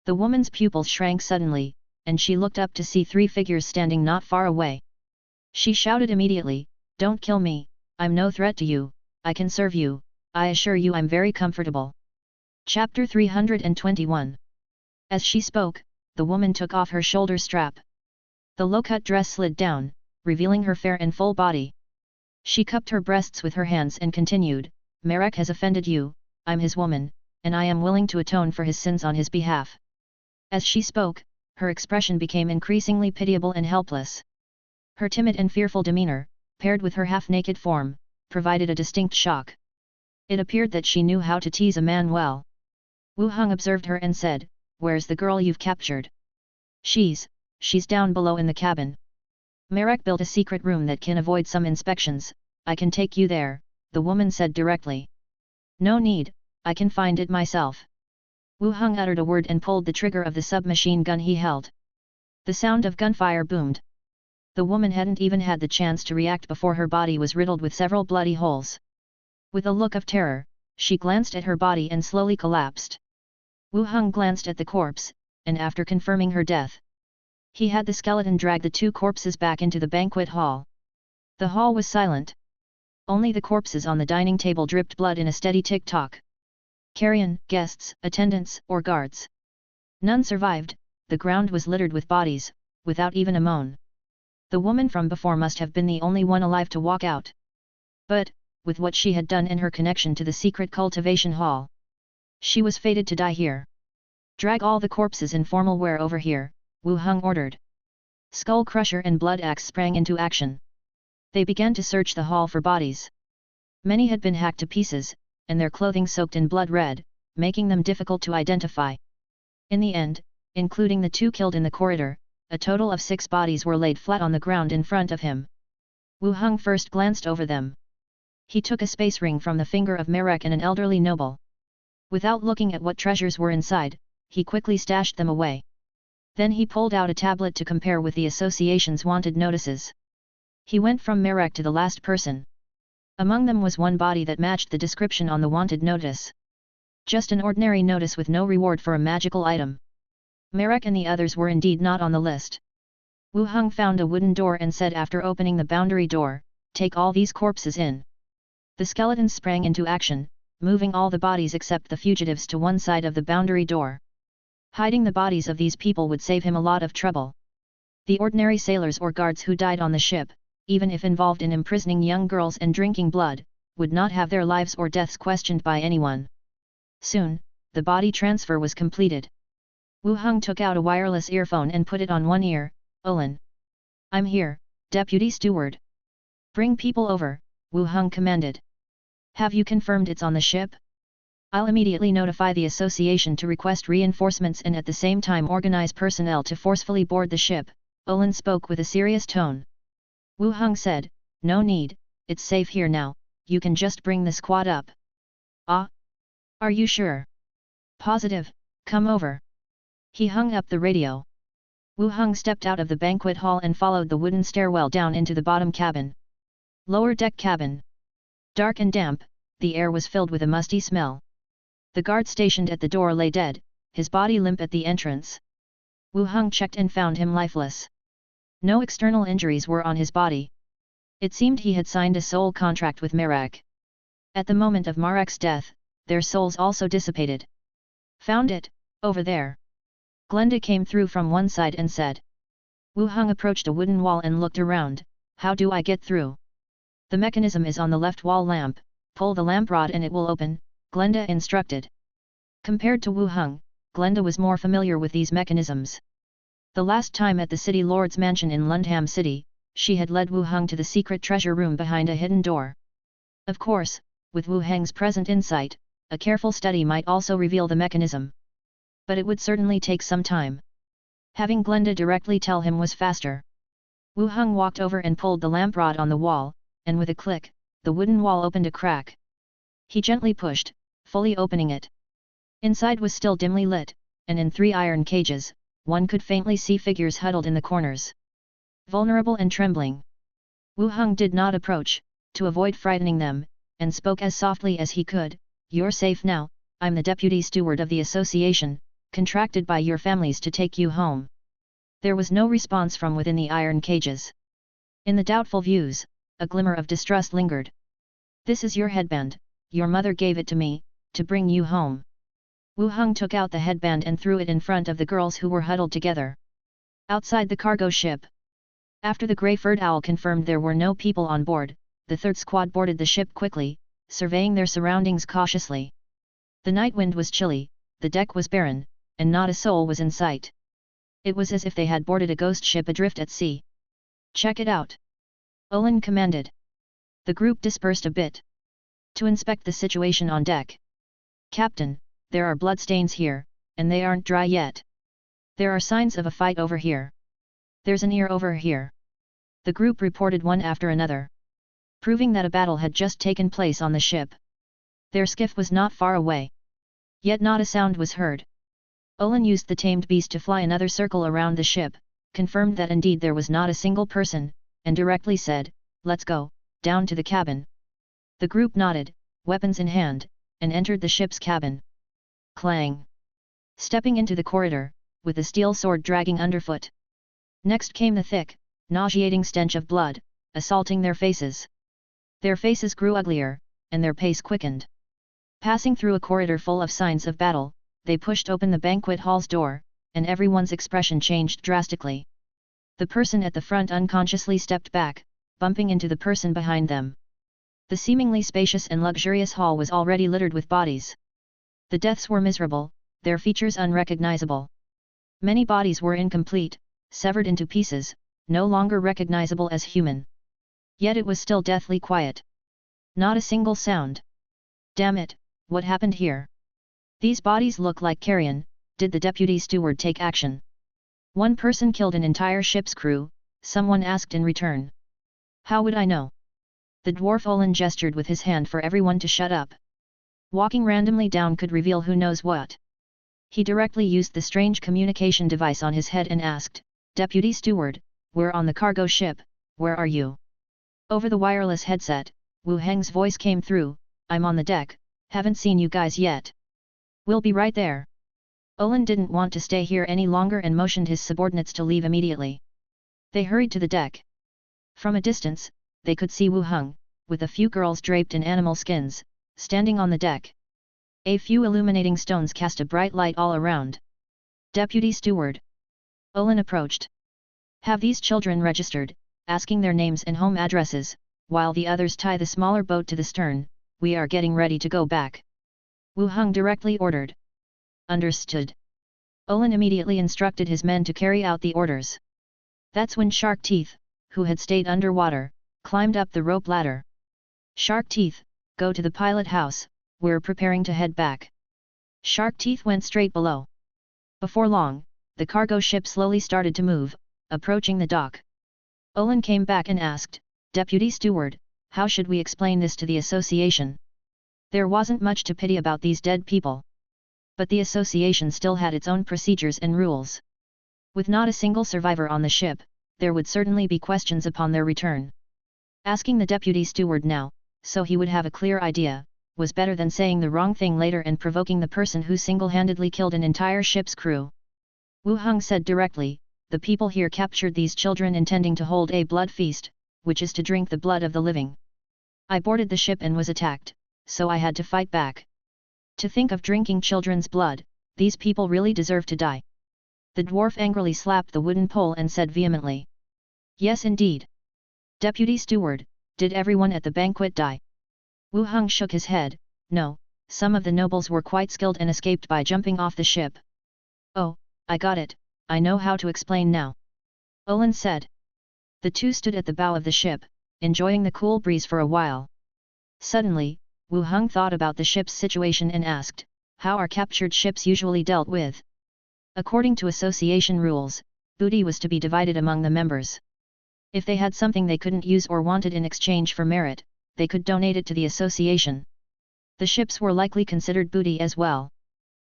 Speaker 1: The woman's pupils shrank suddenly, and she looked up to see three figures standing not far away. She shouted immediately, don't kill me, I'm no threat to you, I can serve you, I assure you I'm very comfortable. Chapter 321. As she spoke, the woman took off her shoulder strap. The low-cut dress slid down, revealing her fair and full body. She cupped her breasts with her hands and continued, Marek has offended you, I'm his woman, and I am willing to atone for his sins on his behalf. As she spoke, her expression became increasingly pitiable and helpless. Her timid and fearful demeanor, paired with her half-naked form, provided a distinct shock. It appeared that she knew how to tease a man well. Wu Heng observed her and said, where's the girl you've captured? She's down below in the cabin. Marek built a secret room that can avoid some inspections, I can take you there, the woman said directly. No need, I can find it myself. Wu Heng uttered a word and pulled the trigger of the submachine gun he held. The sound of gunfire boomed. The woman hadn't even had the chance to react before her body was riddled with several bloody holes. With a look of terror, she glanced at her body and slowly collapsed. Wu Heng glanced at the corpse, and after confirming her death, he had the skeleton drag the two corpses back into the banquet hall. The hall was silent. Only the corpses on the dining table dripped blood in a steady tick-tock. Carrion, guests, attendants, or guards. None survived, the ground was littered with bodies, without even a moan. The woman from before must have been the only one alive to walk out. But, with what she had done and her connection to the secret cultivation hall, she was fated to die here. Drag all the corpses in formal wear over here, Wu Heng ordered. Skull Crusher and Blood Axe sprang into action. They began to search the hall for bodies. Many had been hacked to pieces, and their clothing soaked in blood red, making them difficult to identify. In the end, including the two killed in the corridor, a total of 6 bodies were laid flat on the ground in front of him. Wu Heng first glanced over them. He took a space ring from the finger of Marek and an elderly noble. Without looking at what treasures were inside, he quickly stashed them away. Then he pulled out a tablet to compare with the association's wanted notices. He went from Marek to the last person. Among them was one body that matched the description on the wanted notice. Just an ordinary notice with no reward for a magical item. Marek and the others were indeed not on the list. Wu Heng found a wooden door and said after opening the boundary door, "Take all these corpses in." The skeletons sprang into action, moving all the bodies except the fugitives to one side of the boundary door. Hiding the bodies of these people would save him a lot of trouble. The ordinary sailors or guards who died on the ship, even if involved in imprisoning young girls and drinking blood, would not have their lives or deaths questioned by anyone. Soon, the body transfer was completed. Wu Heng took out a wireless earphone and put it on one ear. "Olin. I'm here, Deputy Steward. Bring people over," Wu Heng commanded. "Have you confirmed it's on the ship? I'll immediately notify the association to request reinforcements and at the same time organize personnel to forcefully board the ship," Olin spoke with a serious tone. Wu Heng said, "No need, it's safe here now, you can just bring the squad up." "Ah? Are you sure?" "Positive, come over." He hung up the radio. Wu Heng stepped out of the banquet hall and followed the wooden stairwell down into the bottom cabin. Lower deck cabin. Dark and damp, the air was filled with a musty smell. The guard stationed at the door lay dead, his body limp at the entrance. Wu Heng checked and found him lifeless. No external injuries were on his body. It seemed he had signed a soul contract with Marek. At the moment of Marek's death, their souls also dissipated. "Found it, over there." Glenda came through from one side and said. Wu Heng approached a wooden wall and looked around. "How do I get through?" "The mechanism is on the left wall lamp, pull the lamp rod and it will open," Glenda instructed. Compared to Wu Heng, Glenda was more familiar with these mechanisms. The last time at the City Lord's mansion in Lundham City, she had led Wu Heng to the secret treasure room behind a hidden door. Of course, with Wu Heng's present insight, a careful study might also reveal the mechanism. But it would certainly take some time. Having Glenda directly tell him was faster. Wu Heng walked over and pulled the lamp rod on the wall, and with a click, the wooden wall opened a crack. He gently pushed, fully opening it. Inside was still dimly lit, and in 3 iron cages, one could faintly see figures huddled in the corners. Vulnerable and trembling. Wu Heng did not approach, to avoid frightening them, and spoke as softly as he could, "You're safe now, I'm the deputy steward of the association, contracted by your families to take you home." There was no response from within the iron cages. In the doubtful views, a glimmer of distrust lingered. "This is your headband, your mother gave it to me, to bring you home." Wu Heng took out the headband and threw it in front of the girls who were huddled together. Outside the cargo ship. After the grey-furred owl confirmed there were no people on board, the third squad boarded the ship quickly, surveying their surroundings cautiously. The night wind was chilly, the deck was barren, and not a soul was in sight. It was as if they had boarded a ghost ship adrift at sea. "Check it out," Olin commanded. The group dispersed a bit to inspect the situation on deck. "Captain, there are bloodstains here, and they aren't dry yet. There are signs of a fight over here. There's an ear over here." The group reported one after another. proving that a battle had just taken place on the ship. Their skiff was not far away. Yet not a sound was heard. Olin used the tamed beast to fly another circle around the ship, confirmed that indeed there was not a single person, and directly said, "Let's go, down to the cabin." The group nodded, weapons in hand, and entered the ship's cabin. Clang! Stepping into the corridor, with the steel sword dragging underfoot. Next came the thick, nauseating stench of blood, assaulting their faces. Their faces grew uglier, and their pace quickened. Passing through a corridor full of signs of battle, they pushed open the banquet hall's door, and everyone's expression changed drastically. The person at the front unconsciously stepped back, bumping into the person behind them. The seemingly spacious and luxurious hall was already littered with bodies. The deaths were miserable, their features unrecognizable. Many bodies were incomplete, severed into pieces, no longer recognizable as human. Yet it was still deathly quiet. Not a single sound. Damn it, what happened here? These bodies look like carrion. Did the deputy steward take action? One person killed an entire ship's crew, someone asked in return. How would I know? The dwarf Olin gestured with his hand for everyone to shut up. Walking randomly down could reveal who knows what. He directly used the strange communication device on his head and asked, "Deputy steward, we're on the cargo ship, where are you?" Over the wireless headset, Wu Heng's voice came through, "I'm on the deck, haven't seen you guys yet." "We'll be right there." Olin didn't want to stay here any longer and motioned his subordinates to leave immediately. They hurried to the deck. From a distance, they could see Wu Heng, with a few girls draped in animal skins, standing on the deck. A few illuminating stones cast a bright light all around. "Deputy steward." Olin approached. "Have these children registered, asking their names and home addresses, while the others tie the smaller boat to the stern. We are getting ready to go back." Wu Heng directly ordered. "Understood." Olin immediately instructed his men to carry out the orders. That's when Shark Teeth, who had stayed underwater, climbed up the rope ladder. "Shark Teeth, go to the pilot house, we're preparing to head back." Shark Teeth went straight below. Before long, the cargo ship slowly started to move, approaching the dock. Olin came back and asked, "Deputy steward, how should we explain this to the association?" There wasn't much to pity about these dead people. But the association still had its own procedures and rules. With not a single survivor on the ship, there would certainly be questions upon their return. Asking the deputy steward now, so he would have a clear idea, was better than saying the wrong thing later and provoking the person who single-handedly killed an entire ship's crew. Wu Heng said directly, "The people here captured these children intending to hold a blood feast, which is to drink the blood of the living. I boarded the ship and was attacked, so I had to fight back. To think of drinking children's blood, these people really deserve to die." The dwarf angrily slapped the wooden pole and said vehemently, "Yes indeed. Deputy steward, did everyone at the banquet die?" Wu Heng shook his head, "No, some of the nobles were quite skilled and escaped by jumping off the ship." "Oh, I got it, I know how to explain now," Olin said. The two stood at the bow of the ship, enjoying the cool breeze for a while. Suddenly, Wu Heng thought about the ship's situation and asked, "How are captured ships usually dealt with?" According to association rules, booty was to be divided among the members. If they had something they couldn't use or wanted in exchange for merit, they could donate it to the association. The ships were likely considered booty as well.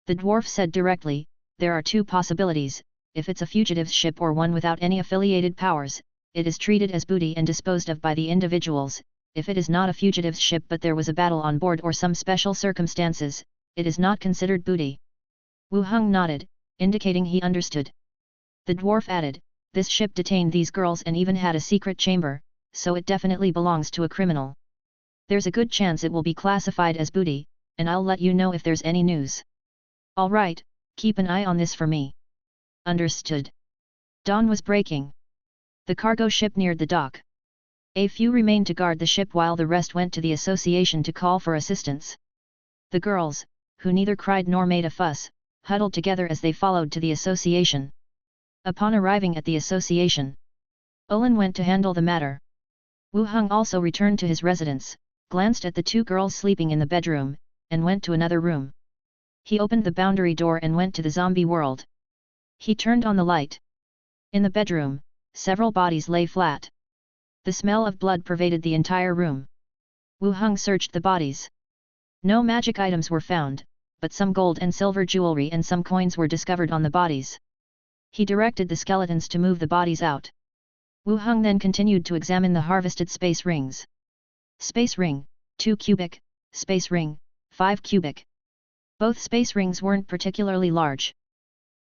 Speaker 1: The dwarf said directly, "There are two possibilities: if it's a fugitive's ship or one without any affiliated powers, it is treated as booty and disposed of by the individuals. If it is not a fugitive's ship but there was a battle on board or some special circumstances, it is not considered booty." Wu Heng nodded, indicating he understood. The dwarf added, "This ship detained these girls and even had a secret chamber, so it definitely belongs to a criminal. There's a good chance it will be classified as booty, and I'll let you know if there's any news." "All right, keep an eye on this for me." "Understood." Dawn was breaking. The cargo ship neared the dock. A few remained to guard the ship while the rest went to the association to call for assistance. The girls, who neither cried nor made a fuss, huddled together as they followed to the association. Upon arriving at the association, Olin went to handle the matter. Wu Heng also returned to his residence, glanced at the two girls sleeping in the bedroom, and went to another room. He opened the boundary door and went to the zombie world. He turned on the light. In the bedroom, several bodies lay flat. The smell of blood pervaded the entire room. Wu Heng searched the bodies. No magic items were found, but some gold and silver jewelry and some coins were discovered on the bodies. He directed the skeletons to move the bodies out. Wu Heng then continued to examine the harvested space rings. Space ring, 2 cubic, space ring, 5 cubic. Both space rings weren't particularly large.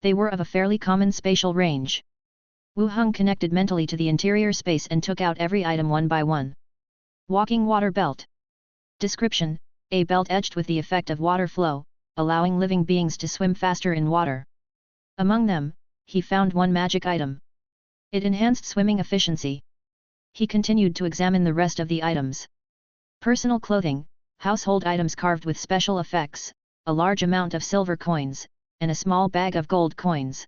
Speaker 1: They were of a fairly common spatial range. Wu Heng connected mentally to the interior space and took out every item one by one. Walking water belt. Description: a belt edged with the effect of water flow, allowing living beings to swim faster in water. Among them, he found one magic item. It enhanced swimming efficiency. He continued to examine the rest of the items. Personal clothing, household items carved with special effects, a large amount of silver coins, and a small bag of gold coins.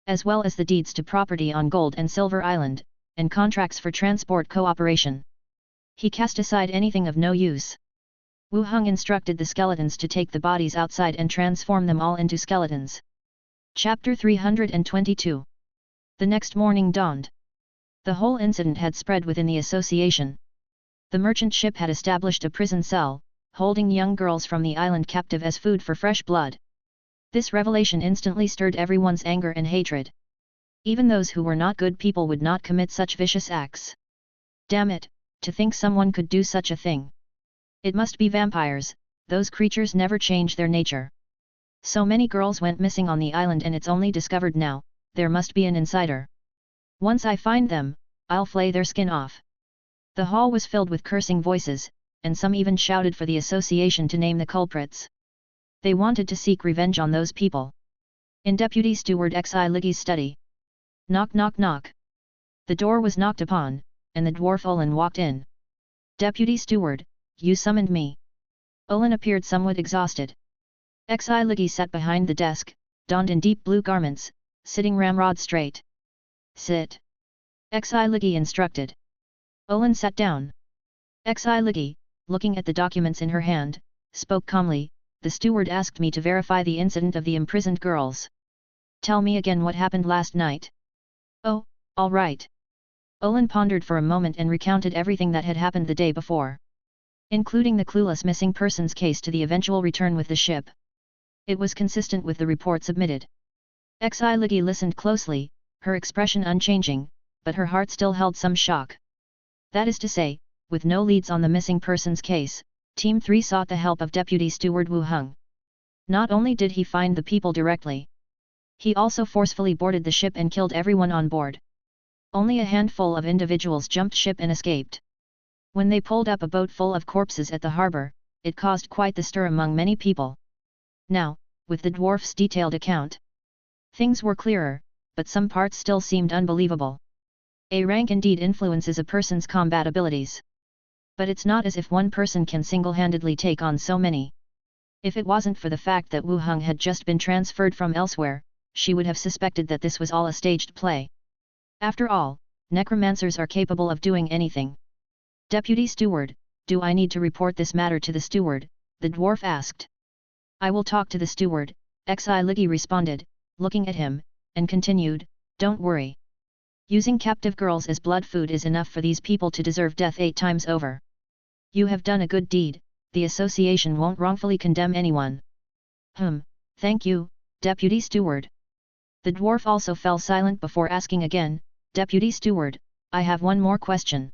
Speaker 1: As well as the deeds to property on Gold and Silver Island, and contracts for transport cooperation. He cast aside anything of no use. Wu Heng instructed the skeletons to take the bodies outside and transform them all into skeletons. Chapter 322. The next morning dawned. The whole incident had spread within the association. The merchant ship had established a prison cell, holding young girls from the island captive as food for fresh blood. This revelation instantly stirred everyone's anger and hatred. Even those who were not good people would not commit such vicious acts. Damn it, to think someone could do such a thing. It must be vampires, those creatures never change their nature. So many girls went missing on the island and it's only discovered now, there must be an insider. Once I find them, I'll flay their skin off. The hall was filled with cursing voices, and some even shouted for the association to name the culprits. They wanted to seek revenge on those people. In Deputy Steward Xi Liggy's study. Knock knock knock. The door was knocked upon, and the dwarf Olin walked in. Deputy Steward, you summoned me. Olin appeared somewhat exhausted. Xi Liggy sat behind the desk, donned in deep blue garments, sitting ramrod straight. Sit. Xi Liggy instructed. Olin sat down. Xi Liggy, looking at the documents in her hand, spoke calmly. The steward asked me to verify the incident of the imprisoned girls. Tell me again what happened last night. Oh, all right. Olin pondered for a moment and recounted everything that had happened the day before. Including the clueless missing persons case to the eventual return with the ship. It was consistent with the report submitted. Xi Liggy listened closely, her expression unchanging, but her heart still held some shock. That is to say, with no leads on the missing persons case, Team 3 sought the help of Deputy Steward Wu Heng. Not only did he find the people directly, he also forcefully boarded the ship and killed everyone on board. Only a handful of individuals jumped ship and escaped. When they pulled up a boat full of corpses at the harbor, it caused quite the stir among many people. Now, with the dwarf's detailed account, things were clearer, but some parts still seemed unbelievable. A rank indeed influences a person's combat abilities. But it's not as if one person can single-handedly take on so many. If it wasn't for the fact that Wu Heng had just been transferred from elsewhere, she would have suspected that this was all a staged play. After all, necromancers are capable of doing anything. Deputy Steward, do I need to report this matter to the steward? The dwarf asked. I will talk to the steward, Xi Liggy responded, looking at him, and continued, don't worry. Using captive girls as blood food is enough for these people to deserve death 8 times over. You have done a good deed, the association won't wrongfully condemn anyone. Thank you, Deputy Steward. The dwarf also fell silent before asking again, Deputy Steward, I have one more question.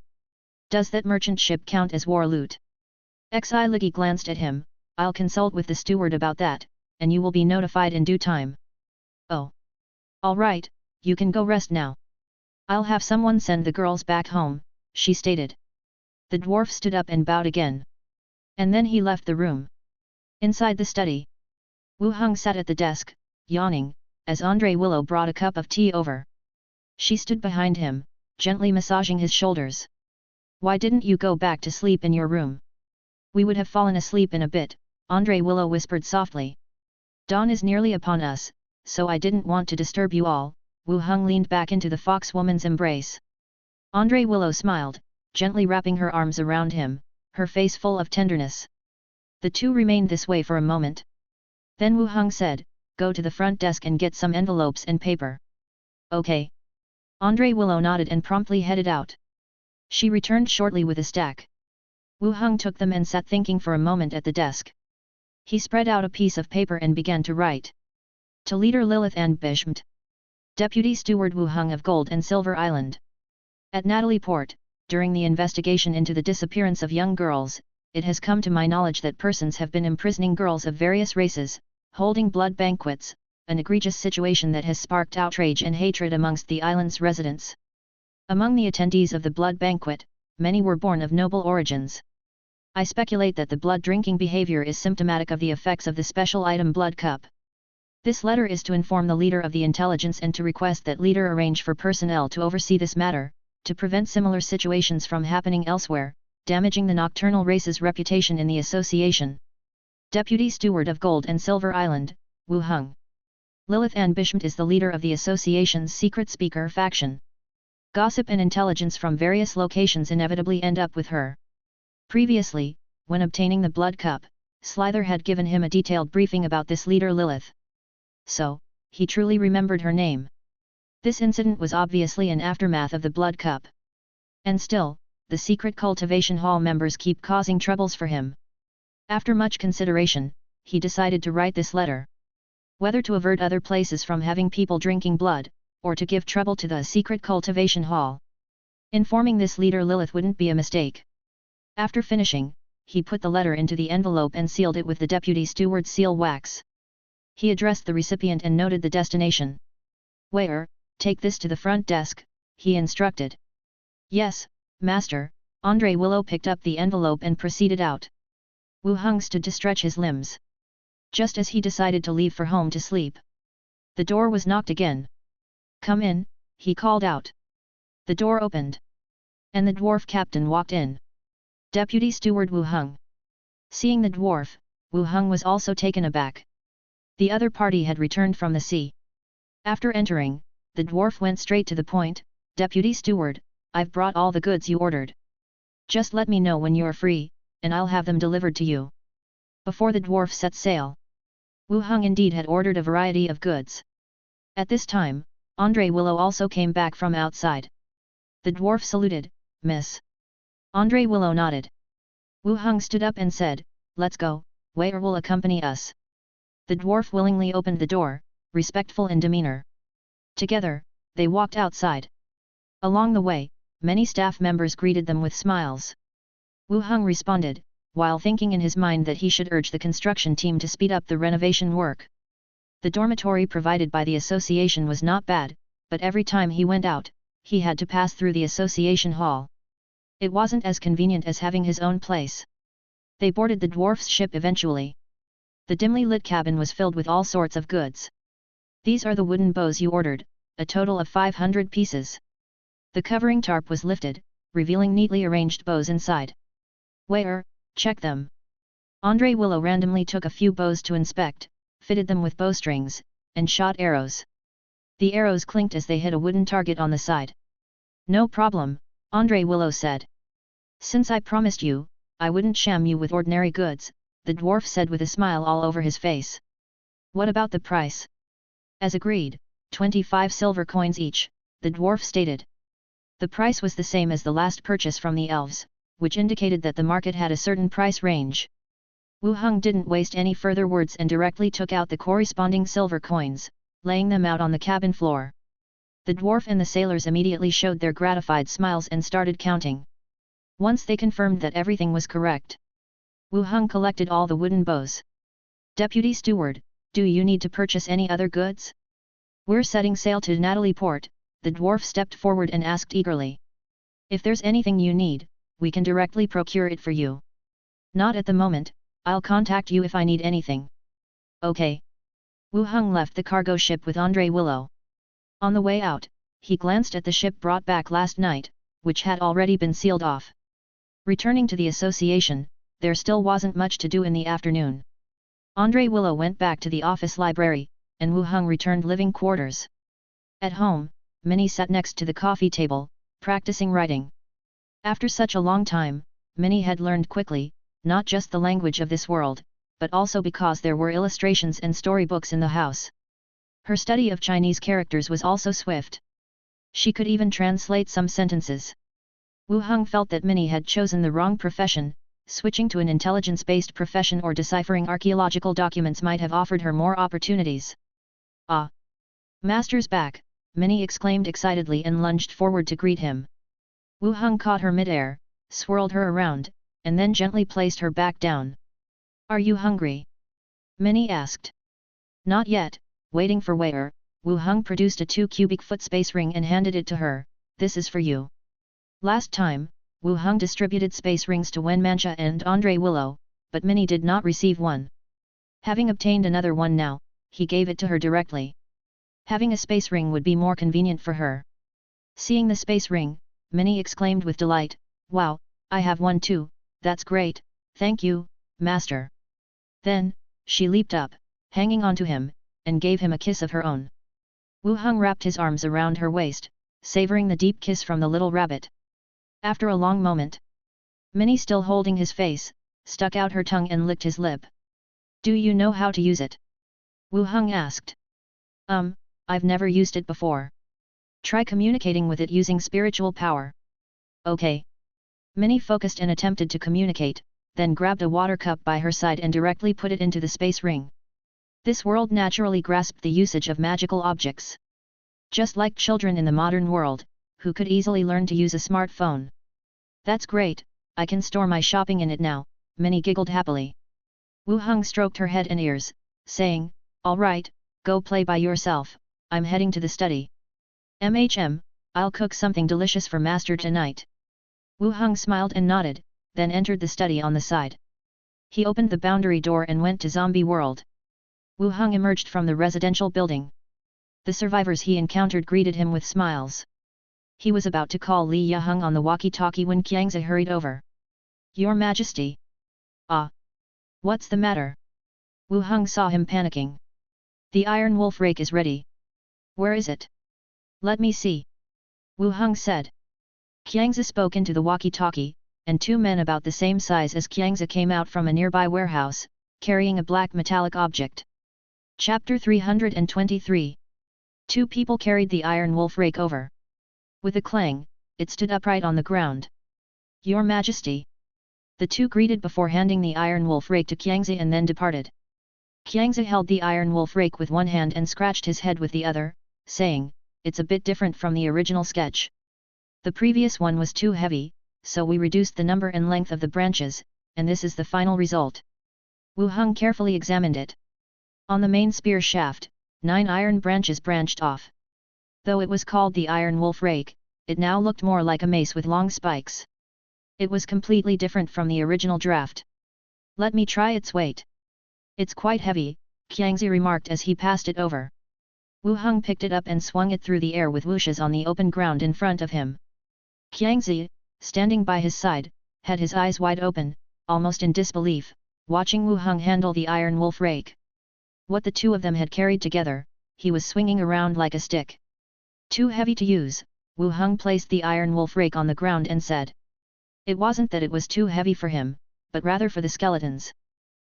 Speaker 1: Does that merchant ship count as war loot? Xi Liggy glanced at him, I'll consult with the steward about that, and you will be notified in due time. Oh. All right, you can go rest now. I'll have someone send the girls back home, she stated. The dwarf stood up and bowed again. And then he left the room. Inside the study, Wu Heng sat at the desk, yawning, as Andre Willow brought a cup of tea over. She stood behind him, gently massaging his shoulders. Why didn't you go back to sleep in your room? We would have fallen asleep in a bit, Andre Willow whispered softly. Dawn is nearly upon us, so I didn't want to disturb you all. Wu Heng leaned back into the fox-woman's embrace. Andre Willow smiled, gently wrapping her arms around him, her face full of tenderness. The two remained this way for a moment. Then Wu Heng said, go to the front desk and get some envelopes and paper. Okay. Andre Willow nodded and promptly headed out. She returned shortly with a stack. Wu Heng took them and sat thinking for a moment at the desk. He spread out a piece of paper and began to write. To Leader Lilith and Bishmt. Deputy Steward Wu Heng of Gold and Silver Island. At Natalie Port, during the investigation into the disappearance of young girls, it has come to my knowledge that persons have been imprisoning girls of various races, holding blood banquets, an egregious situation that has sparked outrage and hatred amongst the island's residents. Among the attendees of the blood banquet, many were born of noble origins. I speculate that the blood-drinking behavior is symptomatic of the effects of the special item blood cup. This letter is to inform the leader of the intelligence and to request that leader arrange for personnel to oversee this matter, to prevent similar situations from happening elsewhere, damaging the nocturnal race's reputation in the association. Deputy Steward of Gold and Silver Island, Wu Heng. Lilith Ann Bishmt is the leader of the association's secret speaker faction. Gossip and intelligence from various locations inevitably end up with her. Previously, when obtaining the blood cup, Slither had given him a detailed briefing about this leader Lilith. So, he truly remembered her name. This incident was obviously an aftermath of the blood cup. And still, the secret cultivation hall members keep causing troubles for him. After much consideration, he decided to write this letter. Whether to avert other places from having people drinking blood, or to give trouble to the secret cultivation hall. Informing this leader Lilith wouldn't be a mistake. After finishing, he put the letter into the envelope and sealed it with the deputy steward's seal wax. He addressed the recipient and noted the destination. Waiter, take this to the front desk, he instructed. Yes, master. Andre Willow picked up the envelope and proceeded out. Wu Heng stood to stretch his limbs. Just as he decided to leave for home to sleep. The door was knocked again. Come in, he called out. The door opened. And the dwarf captain walked in. Deputy Steward Wu Heng. Seeing the dwarf, Wu Heng was also taken aback. The other party had returned from the sea. After entering, the dwarf went straight to the point. Deputy Steward, I've brought all the goods you ordered. Just let me know when you're free, and I'll have them delivered to you. Before the dwarf set sail, Wu Heng indeed had ordered a variety of goods. At this time, Andre Willow also came back from outside. The dwarf saluted, Miss. Andre Willow nodded. Wu Heng stood up and said, Let's go, waiter will accompany us. The dwarf willingly opened the door, respectful in demeanor. Together, they walked outside. Along the way, many staff members greeted them with smiles. Wu Heng responded, while thinking in his mind that he should urge the construction team to speed up the renovation work. The dormitory provided by the association was not bad, but every time he went out, he had to pass through the association hall. It wasn't as convenient as having his own place. They boarded the dwarf's ship eventually. The dimly lit cabin was filled with all sorts of goods. These are the wooden bows you ordered, a total of 500 pieces. The covering tarp was lifted, revealing neatly arranged bows inside. Waiter, check them. Andre Willow randomly took a few bows to inspect, fitted them with bowstrings, and shot arrows. The arrows clinked as they hit a wooden target on the side. No problem, Andre Willow said. Since I promised you, I wouldn't sham you with ordinary goods, the dwarf said with a smile all over his face. What about the price? As agreed, 25 silver coins each, the dwarf stated. The price was the same as the last purchase from the elves, which indicated that the market had a certain price range. Wu Heng didn't waste any further words and directly took out the corresponding silver coins, laying them out on the cabin floor. The dwarf and the sailors immediately showed their gratified smiles and started counting. Once they confirmed that everything was correct, Wu Heng collected all the wooden bows. Deputy Steward, do you need to purchase any other goods? We're setting sail to Natalie Port, the dwarf stepped forward and asked eagerly. If there's anything you need, we can directly procure it for you. Not at the moment, I'll contact you if I need anything. Okay. Wu Heng left the cargo ship with Andre Willow. On the way out, he glanced at the ship brought back last night, which had already been sealed off. Returning to the association, there still wasn't much to do in the afternoon. Andre Willow went back to the office library, and Wu Heng returned living quarters. At home, Minnie sat next to the coffee table, practicing writing. After such a long time, Minnie had learned quickly, not just the language of this world, but also because there were illustrations and storybooks in the house. Her study of Chinese characters was also swift. She could even translate some sentences. Wu Heng felt that Minnie had chosen the wrong profession. Switching to an intelligence-based profession or deciphering archaeological documents might have offered her more opportunities. Ah! Master's back, Minnie exclaimed excitedly and lunged forward to greet him. Wu Heng caught her mid-air, swirled her around, and then gently placed her back down. Are you hungry? Minnie asked. Not yet, waiting for waiter. Wu Heng produced a 2 cubic foot space ring and handed it to her. This is for you. Last time, Wu Heng distributed space rings to Wen Mancha and Andre Willow, but Minnie did not receive one. Having obtained another one now, he gave it to her directly. Having a space ring would be more convenient for her. Seeing the space ring, Minnie exclaimed with delight, Wow, I have one too, that's great, thank you, Master. Then, she leaped up, hanging onto him, and gave him a kiss of her own. Wu Heng wrapped his arms around her waist, savoring the deep kiss from the little rabbit. After a long moment, Minnie, still holding his face, stuck out her tongue and licked his lip. Do you know how to use it? Wu Heng asked. I've never used it before. Try communicating with it using spiritual power. Okay. Minnie focused and attempted to communicate, then grabbed a water cup by her side and directly put it into the space ring. This world naturally grasped the usage of magical objects. Just like children in the modern world, who could easily learn to use a smartphone. That's great, I can store my shopping in it now, Minnie giggled happily. Wu Heng stroked her head and ears, saying, All right, go play by yourself, I'm heading to the study. I'll cook something delicious for Master tonight. Wu Heng smiled and nodded, then entered the study on the side. He opened the boundary door and went to Zombie World. Wu Heng emerged from the residential building. The survivors he encountered greeted him with smiles. He was about to call Li Yaheng on the walkie-talkie when Qiangzi hurried over. Your Majesty! Ah! What's the matter? Wu Heng saw him panicking. The Iron Wolf rake is ready. Where is it? Let me see. Wu Heng said. Qiangzi spoke into the walkie-talkie, and 2 men about the same size as Qiangzi came out from a nearby warehouse, carrying a black metallic object. Chapter 323. 2 people carried the Iron Wolf rake over. With a clang, it stood upright on the ground. Your Majesty! The 2 greeted before handing the Iron Wolf rake to Qiangzi and then departed. Qiangzi held the Iron Wolf rake with one hand and scratched his head with the other, saying, It's a bit different from the original sketch. The previous one was too heavy, so we reduced the number and length of the branches, and this is the final result. Wu Heng carefully examined it. On the main spear shaft, 9 iron branches branched off. Though it was called the Iron Wolf rake, it now looked more like a mace with long spikes. It was completely different from the original draft. Let me try its weight. It's quite heavy, Qiangzi remarked as he passed it over. Wu Heng picked it up and swung it through the air with whooshes on the open ground in front of him. Qiangzi, standing by his side, had his eyes wide open, almost in disbelief, watching Wu Heng handle the Iron Wolf rake. What the 2 of them had carried together, he was swinging around like a stick. Too heavy to use, Wu Heng placed the Iron Wolf rake on the ground and said. It wasn't that it was too heavy for him, but rather for the skeletons.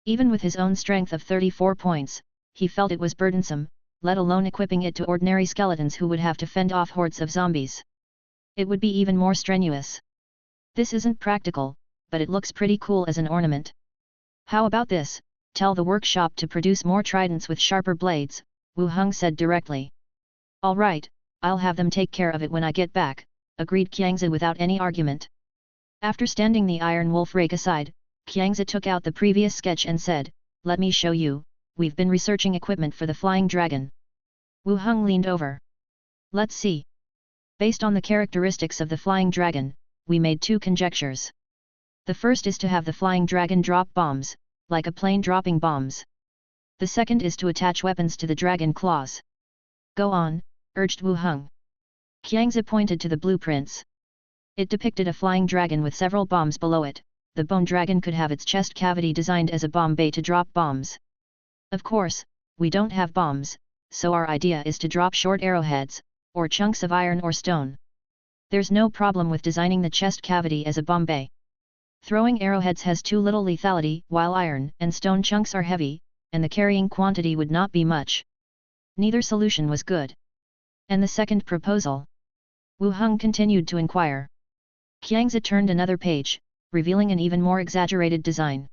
Speaker 1: Even with his own strength of 34 points, he felt it was burdensome, let alone equipping it to ordinary skeletons who would have to fend off hordes of zombies. It would be even more strenuous. This isn't practical, but it looks pretty cool as an ornament. How about this? Tell the workshop to produce more tridents with sharper blades, Wu Heng said directly. All right, I'll have them take care of it when I get back, agreed Qiangzi without any argument. After standing the Iron Wolf rake aside, Qiangzi took out the previous sketch and said, Let me show you, we've been researching equipment for the flying dragon. Wu Heng leaned over. Let's see. Based on the characteristics of the flying dragon, we made 2 conjectures. The first is to have the flying dragon drop bombs, like a plane dropping bombs. The second is to attach weapons to the dragon claws. Go on, urged Wu Heng. Qiangzi pointed to the blueprints. It depicted a flying dragon with several bombs below it. The bone dragon could have its chest cavity designed as a bomb bay to drop bombs. Of course, we don't have bombs, so our idea is to drop short arrowheads, or chunks of iron or stone. There's no problem with designing the chest cavity as a bomb bay. Throwing arrowheads has too little lethality, while iron and stone chunks are heavy, and the carrying quantity would not be much. Neither solution was good. And the second proposal? Wu Heng continued to inquire. Qiangzi turned another page, revealing an even more exaggerated design.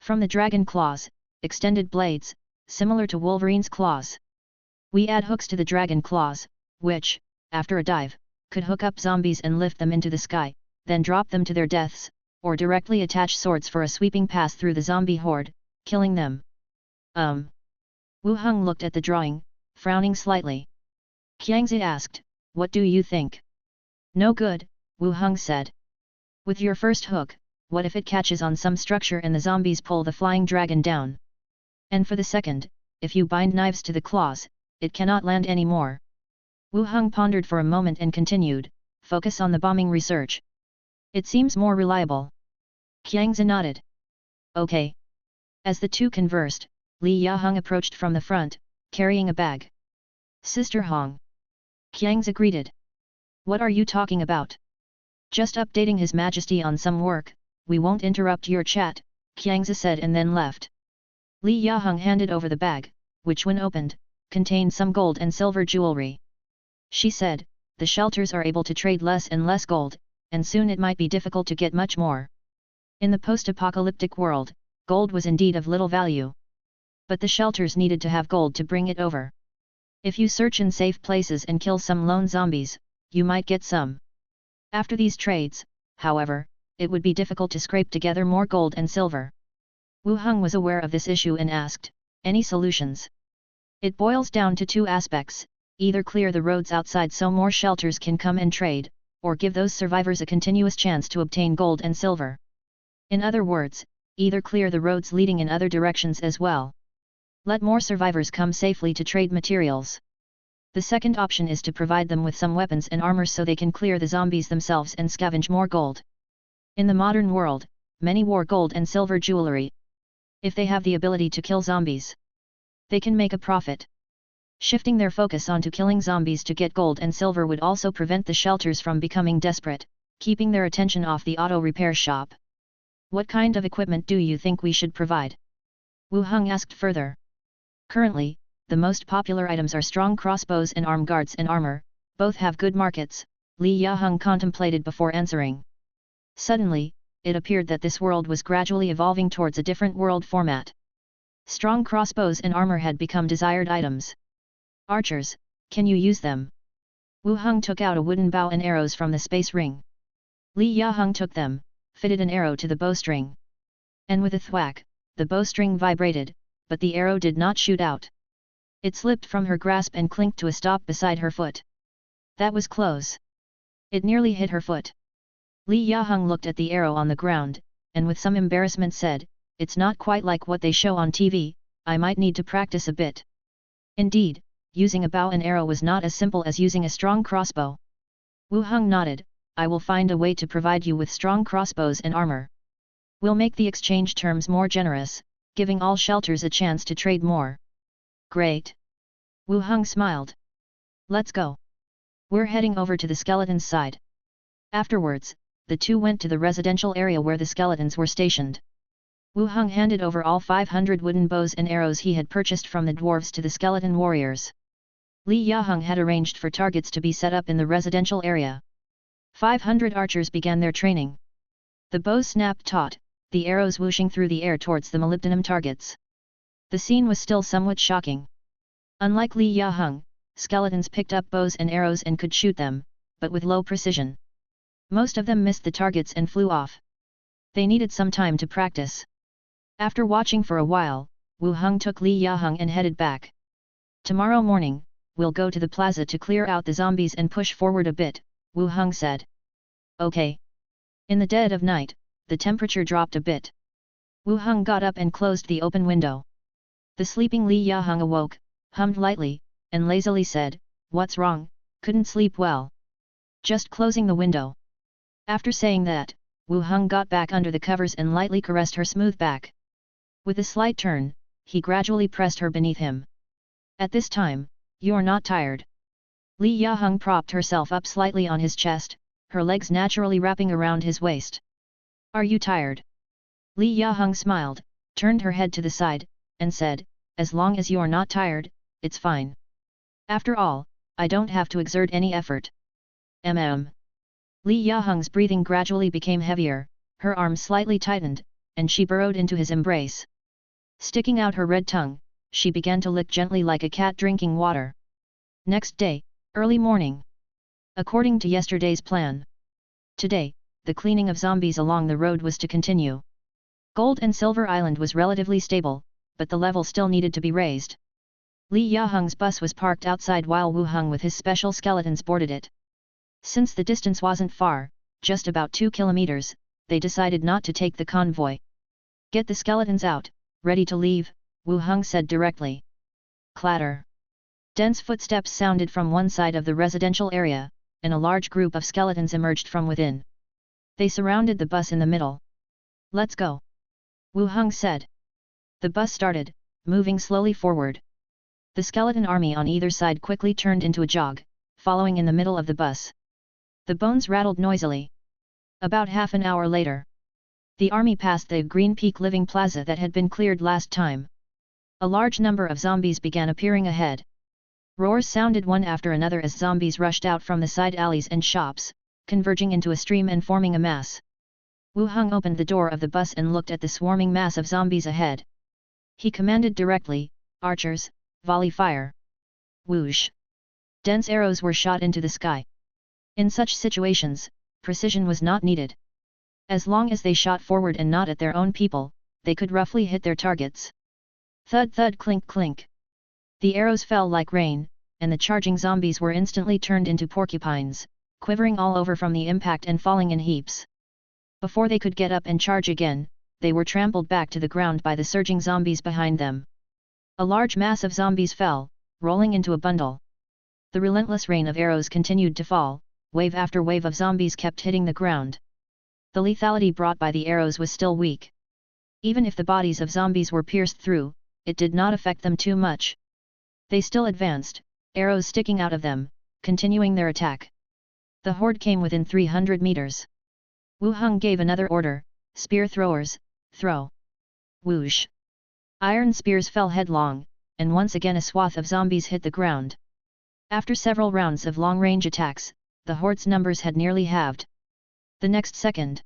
Speaker 1: From the dragon claws, extended blades, similar to Wolverine's claws. We add hooks to the dragon claws, which, after a dive, could hook up zombies and lift them into the sky, then drop them to their deaths, or directly attach swords for a sweeping pass through the zombie horde, killing them. Wu Heng looked at the drawing, frowning slightly. Qiangzi asked, "What do you think?" "No good," Wu Heng said. "With your first hook, what if it catches on some structure and the zombies pull the flying dragon down? And for the second, if you bind knives to the claws, it cannot land anymore." Wu Heng pondered for a moment and continued, "Focus on the bombing research. It seems more reliable." Qiangzi nodded. "Okay." As the two conversed, Li Yaheng approached from the front, carrying a bag. "Sister Hong." Qiangzi greeted. "What are you talking about?" "Just updating His Majesty on some work, we won't interrupt your chat," Qiangzi said and then left. Li Yaheng handed over the bag, which when opened, contained some gold and silver jewelry. She said, "The shelters are able to trade less and less gold, and soon it might be difficult to get much more." In the post-apocalyptic world, gold was indeed of little value. But the shelters needed to have gold to bring it over. If you search in safe places and kill some lone zombies, you might get some. After these trades, however, it would be difficult to scrape together more gold and silver. Wu Heng was aware of this issue and asked, "Any solutions?" "It boils down to two aspects, either clear the roads outside so more shelters can come and trade, or give those survivors a continuous chance to obtain gold and silver. In other words, either clear the roads leading in other directions as well. Let more survivors come safely to trade materials. The second option is to provide them with some weapons and armor so they can clear the zombies themselves and scavenge more gold. In the modern world, many wore gold and silver jewelry. If they have the ability to kill zombies, they can make a profit. Shifting their focus onto killing zombies to get gold and silver would also prevent the shelters from becoming desperate, keeping their attention off the auto repair shop." "What kind of equipment do you think we should provide?" Wu Heng asked further. "Currently, the most popular items are strong crossbows and arm guards and armor, both have good markets," Li Yaheng contemplated before answering. Suddenly, it appeared that this world was gradually evolving towards a different world format. Strong crossbows and armor had become desired items. "Archers, can you use them?" Wu Heng took out a wooden bow and arrows from the space ring. Li Yaheng took them, fitted an arrow to the bowstring. And with a thwack, the bowstring vibrated, but the arrow did not shoot out. It slipped from her grasp and clinked to a stop beside her foot. That was close. It nearly hit her foot. Li Yaheng looked at the arrow on the ground, and with some embarrassment said, "It's not quite like what they show on TV, I might need to practice a bit." Indeed, using a bow and arrow was not as simple as using a strong crossbow. Wu Heng nodded, "I will find a way to provide you with strong crossbows and armor. We'll make the exchange terms more generous, giving all shelters a chance to trade more." "Great." Wu Heng smiled. "Let's go. We're heading over to the skeleton's side." Afterwards, the two went to the residential area where the skeletons were stationed. Wu Heng handed over all 500 wooden bows and arrows he had purchased from the dwarves to the skeleton warriors. Li Yaheng had arranged for targets to be set up in the residential area. 500 archers began their training. The bows snapped taut, the arrows whooshing through the air towards the molybdenum targets. The scene was still somewhat shocking. Unlike Li Yaheng, skeletons picked up bows and arrows and could shoot them, but with low precision. Most of them missed the targets and flew off. They needed some time to practice. After watching for a while, Wu Heng took Li Yaheng and headed back. "Tomorrow morning, we'll go to the plaza to clear out the zombies and push forward a bit," Wu Heng said. "Okay." In the dead of night, the temperature dropped a bit. Wu Heng got up and closed the open window. The sleeping Li Yaheng awoke, hummed lightly, and lazily said, "What's wrong? Couldn't sleep well." "Just closing the window." After saying that, Wu Heng got back under the covers and lightly caressed her smooth back. With a slight turn, he gradually pressed her beneath him. "At this time, you're not tired?" Li Yaheng propped herself up slightly on his chest, her legs naturally wrapping around his waist. "Are you tired?" Li Yaheng smiled, turned her head to the side, and said, "As long as you're not tired, it's fine. After all, I don't have to exert any effort." Li Yaheng's breathing gradually became heavier, her arms slightly tightened, and she burrowed into his embrace. Sticking out her red tongue, she began to lick gently like a cat drinking water. Next day, early morning. According to yesterday's plan. Today, the cleaning of zombies along the road was to continue. Gold and Silver Island was relatively stable, but the level still needed to be raised. Li Yaheng's bus was parked outside while Wu Heng with his special skeletons boarded it. Since the distance wasn't far, just about 2 kilometers, they decided not to take the convoy. Get the skeletons out, ready to leave, Wu Heng said directly. Clatter. Dense footsteps sounded from one side of the residential area, and a large group of skeletons emerged from within. They surrounded the bus in the middle. Let's go, Wu Heng said. The bus started, moving slowly forward. The skeleton army on either side quickly turned into a jog, following in the middle of the bus. The bones rattled noisily. About half an hour later, the army passed the Green Peak living plaza that had been cleared last time. A large number of zombies began appearing ahead. Roars sounded one after another as zombies rushed out from the side alleys and shops, converging into a stream and forming a mass. Wu Heng opened the door of the bus and looked at the swarming mass of zombies ahead. He commanded directly, "Archers, volley fire!" Whoosh! Dense arrows were shot into the sky. In such situations, precision was not needed. As long as they shot forward and not at their own people, they could roughly hit their targets. Thud thud clink clink. The arrows fell like rain, and the charging zombies were instantly turned into porcupines, quivering all over from the impact and falling in heaps. Before they could get up and charge again, they were trampled back to the ground by the surging zombies behind them. A large mass of zombies fell, rolling into a bundle. The relentless rain of arrows continued to fall, wave after wave of zombies kept hitting the ground. The lethality brought by the arrows was still weak. Even if the bodies of zombies were pierced through, it did not affect them too much. They still advanced, arrows sticking out of them, continuing their attack. The horde came within 300 meters. Wu Heng gave another order, "Spear throwers, throw!" Whoosh! Iron spears fell headlong, and once again a swath of zombies hit the ground. After several rounds of long-range attacks, the horde's numbers had nearly halved. The next second,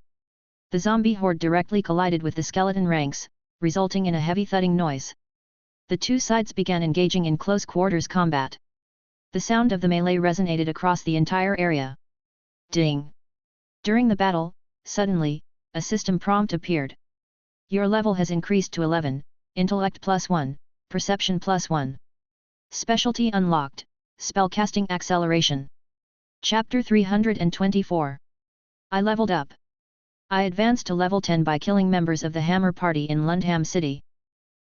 Speaker 1: the zombie horde directly collided with the skeleton ranks, resulting in a heavy thudding noise. The two sides began engaging in close quarters combat. The sound of the melee resonated across the entire area. Ding! During the battle, suddenly, a system prompt appeared. Your level has increased to 11, Intellect +1, Perception +1. Specialty unlocked, Spellcasting Acceleration. Chapter 324. I leveled up. I advanced to level 10 by killing members of the Hammer Party in Lundham City.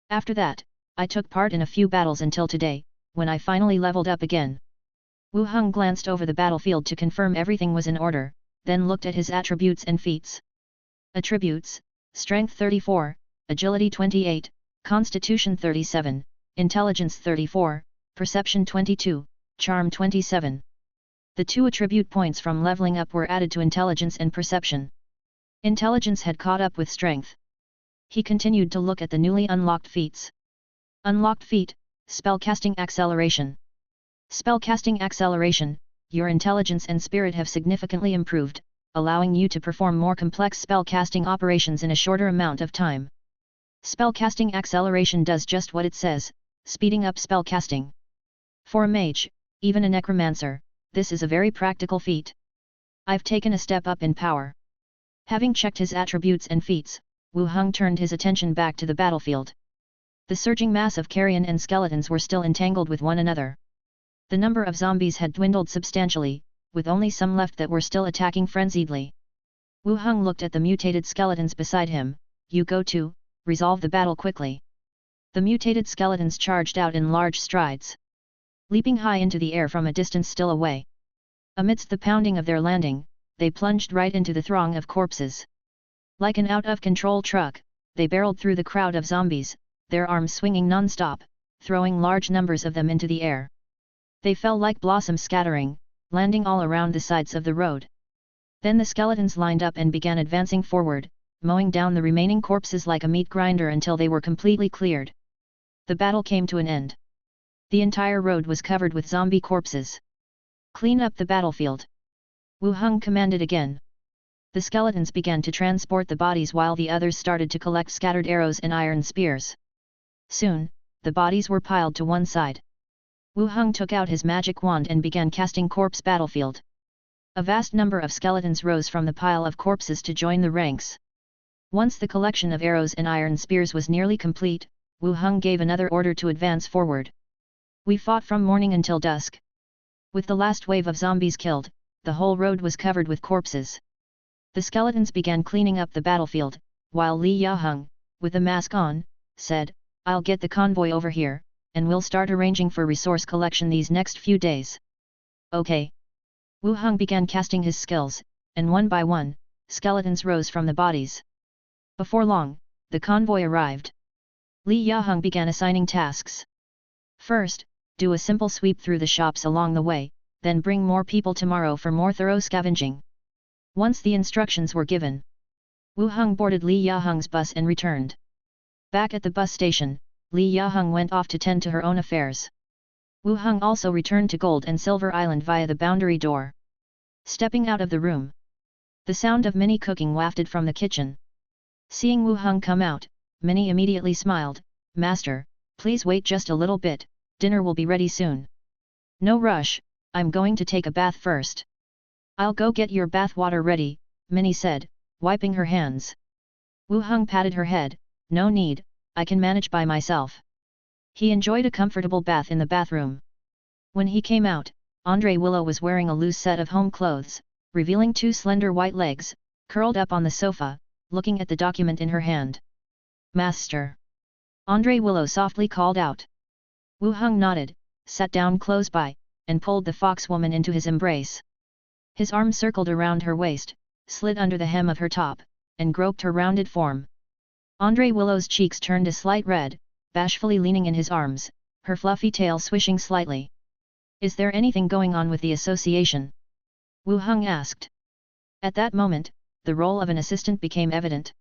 Speaker 1: After that, I took part in a few battles until today, when I finally leveled up again. Wu Heng glanced over the battlefield to confirm everything was in order, then looked at his attributes and feats. Attributes: Strength 34, Agility 28, Constitution 37, Intelligence 34, Perception 22, Charm 27. The 2 attribute points from leveling up were added to Intelligence and Perception. Intelligence had caught up with Strength. He continued to look at the newly unlocked feats. Unlocked feat, Spellcasting Acceleration. Spellcasting Acceleration, your intelligence and spirit have significantly improved, allowing you to perform more complex spellcasting operations in a shorter amount of time. Spellcasting Acceleration does just what it says, speeding up spellcasting. For a mage, even a necromancer, this is a very practical feat. I've taken a step up in power. Having checked his attributes and feats, Wu Heng turned his attention back to the battlefield. The surging mass of carrion and skeletons were still entangled with one another. The number of zombies had dwindled substantially, with only some left that were still attacking frenziedly. Wu Heng looked at the mutated skeletons beside him. You go to, resolve the battle quickly. The mutated skeletons charged out in large strides, leaping high into the air from a distance still away. Amidst the pounding of their landing, they plunged right into the throng of corpses. Like an out-of-control truck, they barreled through the crowd of zombies, their arms swinging non-stop, throwing large numbers of them into the air. They fell like blossoms scattering, landing all around the sides of the road. Then the skeletons lined up and began advancing forward, mowing down the remaining corpses like a meat grinder until they were completely cleared. The battle came to an end. The entire road was covered with zombie corpses. Clean up the battlefield. Wu Heng commanded again. The skeletons began to transport the bodies while the others started to collect scattered arrows and iron spears. Soon, the bodies were piled to one side. Wu Heng took out his magic wand and began casting corpse battlefield. A vast number of skeletons rose from the pile of corpses to join the ranks. Once the collection of arrows and iron spears was nearly complete, Wu Heng gave another order to advance forward. We fought from morning until dusk. With the last wave of zombies killed, the whole road was covered with corpses. The skeletons began cleaning up the battlefield, while Li Yaheng, with the mask on, said, "I'll get the convoy over here, and we'll start arranging for resource collection these next few days." Okay. Wu Heng began casting his skills, and one by one, skeletons rose from the bodies. Before long, the convoy arrived. Li Yaheng began assigning tasks. First, do a simple sweep through the shops along the way, then bring more people tomorrow for more thorough scavenging. Once the instructions were given, Wu Heng boarded Li Yaheng's bus and returned. Back at the bus station, Li Yaheng went off to tend to her own affairs. Wu Heng also returned to Gold and Silver Island via the boundary door. Stepping out of the room, the sound of Minnie cooking wafted from the kitchen. Seeing Wu Heng come out, Minnie immediately smiled, "Master, please wait just a little bit, dinner will be ready soon." "No rush, I'm going to take a bath first." "I'll go get your bath water ready," Minnie said, wiping her hands. Wu Heng patted her head, "No need, I can manage by myself." He enjoyed a comfortable bath in the bathroom. When he came out, Andre Willow was wearing a loose set of home clothes, revealing two slender white legs, curled up on the sofa, looking at the document in her hand. "Master!" Andre Willow softly called out. Wu Heng nodded, sat down close by, and pulled the fox woman into his embrace. His arm circled around her waist, slid under the hem of her top, and groped her rounded form. Andre Willow's cheeks turned a slight red, bashfully leaning in his arms, her fluffy tail swishing slightly. "Is there anything going on with the association?" Wu Heng asked. At that moment, the role of an assistant became evident.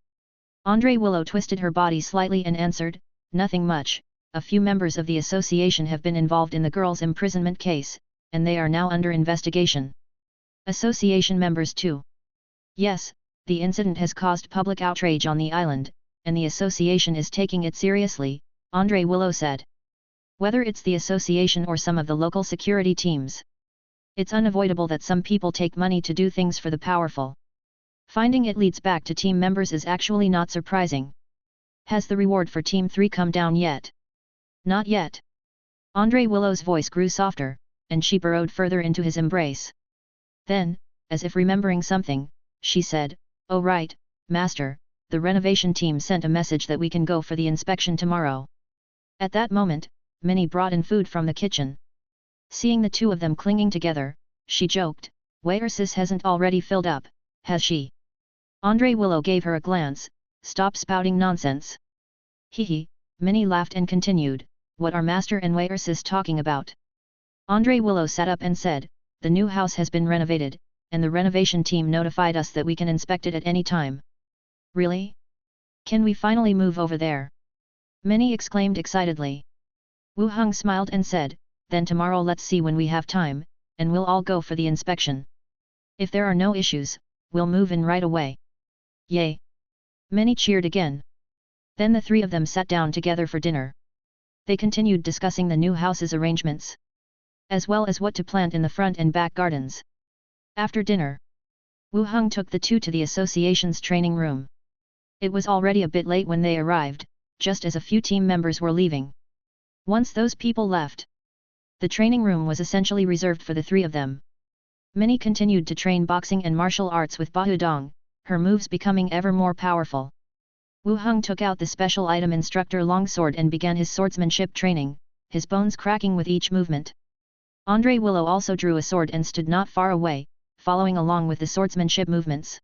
Speaker 1: Andre Willow twisted her body slightly and answered, "Nothing much, a few members of the association have been involved in the girl's imprisonment case, and they are now under investigation." "Association members too?" "Yes, the incident has caused public outrage on the island, and the association is taking it seriously," Andre Willow said. "Whether it's the association or some of the local security teams, it's unavoidable that some people take money to do things for the powerful. Finding it leads back to team members is actually not surprising. Has the reward for Team 3 come down yet?" "Not yet." Andre Willow's voice grew softer, and she burrowed further into his embrace. Then, as if remembering something, she said, "Oh right, Master, the renovation team sent a message that we can go for the inspection tomorrow." At that moment, Minnie brought in food from the kitchen. Seeing the two of them clinging together, she joked, "Where sis hasn't already filled up, has she?" Andre Willow gave her a glance, "Stop spouting nonsense." "Hee," Minnie laughed and continued, "What are Master and where sis talking about?" Andre Willow sat up and said, "The new house has been renovated, and the renovation team notified us that we can inspect it at any time." "Really? Can we finally move over there?" Minnie exclaimed excitedly. Wu Heng smiled and said, "Then tomorrow let's see when we have time, and we'll all go for the inspection. If there are no issues, we'll move in right away." "Yay!" Minnie cheered again. Then the three of them sat down together for dinner. They continued discussing the new house's arrangements, as well as what to plant in the front and back gardens. After dinner, Wu Heng took the two to the association's training room. It was already a bit late when they arrived, just as a few team members were leaving. Once those people left, the training room was essentially reserved for the three of them. Minnie continued to train boxing and martial arts with Bahudong, her moves becoming ever more powerful. Wu Heng took out the special item instructor longsword and began his swordsmanship training, his bones cracking with each movement. Andre Willow also drew a sword and stood not far away, following along with the swordsmanship movements.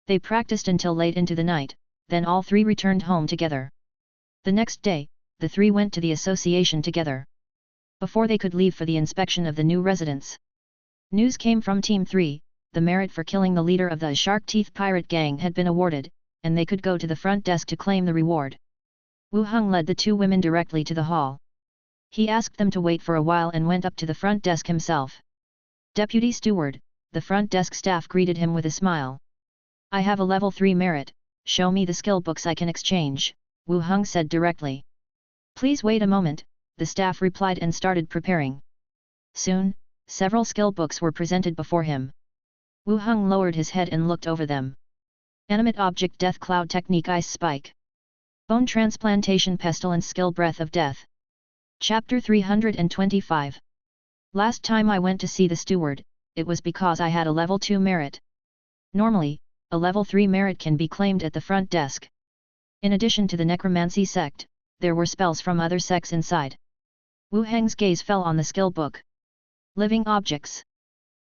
Speaker 1: They practiced until late into the night, then all three returned home together. The next day, the three went to the association together. Before they could leave for the inspection of the new residence, news came from Team 3, the merit for killing the leader of the Shark Teeth Pirate Gang had been awarded, and they could go to the front desk to claim the reward. Wu Heng led the two women directly to the hall. He asked them to wait for a while and went up to the front desk himself. "Deputy Steward, the front desk staff greeted him with a smile. I have a level 3 merit, show me the skill books I can exchange, Wu Heng said directly. Please wait a moment, the staff replied and started preparing. Soon, several skill books were presented before him. Wu Heng lowered his head and looked over them. Animate Object Death Cloud Technique Ice Spike. Bone Transplantation Pestilence Skill Breath of Death. Chapter 325. Last time I went to see the steward, it was because I had a level 2 merit. Normally, a level 3 merit can be claimed at the front desk. In addition to the necromancy sect, there were spells from other sects inside. Wu Heng's gaze fell on the skill book. Living Objects.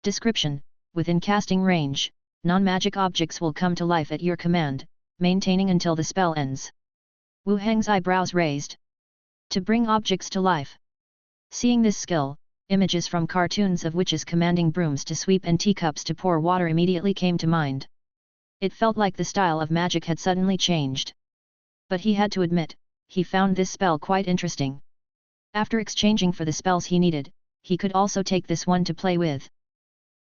Speaker 1: Description: within casting range, non-magic objects will come to life at your command, maintaining until the spell ends. Wu Heng's eyebrows raised. To bring objects to life. Seeing this skill, images from cartoons of witches commanding brooms to sweep and teacups to pour water immediately came to mind. It felt like the style of magic had suddenly changed. But he had to admit, he found this spell quite interesting. After exchanging for the spells he needed, he could also take this one to play with.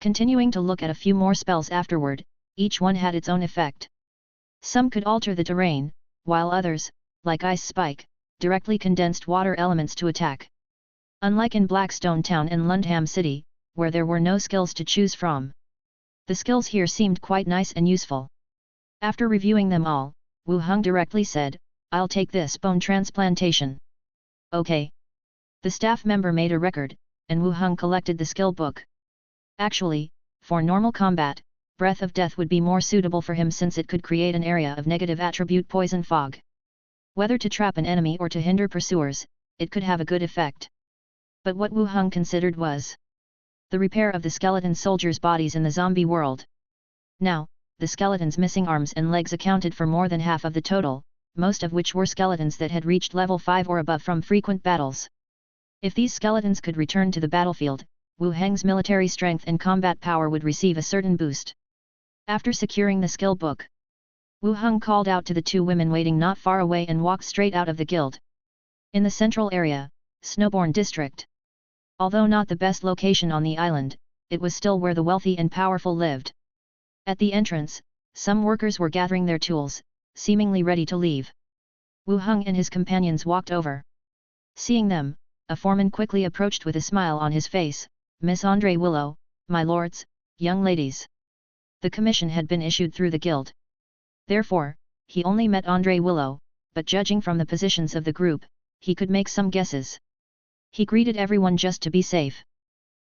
Speaker 1: Continuing to look at a few more spells afterward, each one had its own effect. Some could alter the terrain, while others, like Ice Spike, directly condensed water elements to attack. Unlike in Blackstone Town and Lundham City, where there were no skills to choose from. The skills here seemed quite nice and useful. After reviewing them all, Wu Heng directly said, I'll take this bone transplantation. Okay. The staff member made a record, and Wu Heng collected the skill book. Actually, for normal combat, Breath of Death would be more suitable for him since it could create an area of negative attribute poison fog. Whether to trap an enemy or to hinder pursuers, it could have a good effect. But what Wu Heng considered was the repair of the skeleton soldiers' bodies in the zombie world. Now, the skeletons' missing arms and legs accounted for more than half of the total, most of which were skeletons that had reached level 5 or above from frequent battles. If these skeletons could return to the battlefield, Wu Heng's military strength and combat power would receive a certain boost. After securing the skill book, Wu Heng called out to the two women waiting not far away and walked straight out of the guild. In the central area, Snowbourne District. Although not the best location on the island, it was still where the wealthy and powerful lived. At the entrance, some workers were gathering their tools, seemingly ready to leave. Wu Heng and his companions walked over. Seeing them, a foreman quickly approached with a smile on his face, Miss Andre Willow, my lords, young ladies. The commission had been issued through the guild. Therefore, he only met Andre Willow, but judging from the positions of the group, he could make some guesses. He greeted everyone just to be safe.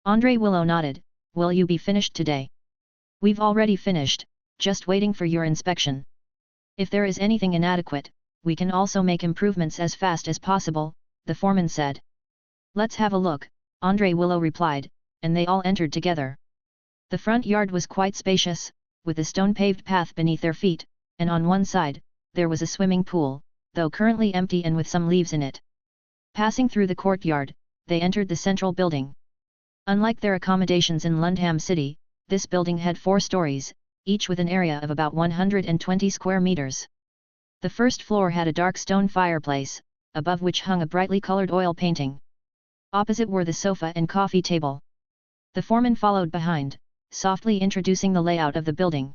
Speaker 1: Andre Willow nodded, will you be finished today? We've already finished, just waiting for your inspection. If there is anything inadequate, we can also make improvements as fast as possible, the foreman said. Let's have a look, Andre Willow replied, and they all entered together. The front yard was quite spacious, with a stone-paved path beneath their feet, and on one side, there was a swimming pool, though currently empty and with some leaves in it. Passing through the courtyard, they entered the central building. Unlike their accommodations in Lundham City, this building had 4 stories, each with an area of about 120 square meters. The first floor had a dark stone fireplace, above which hung a brightly colored oil painting. Opposite were the sofa and coffee table. The foreman followed behind, softly introducing the layout of the building.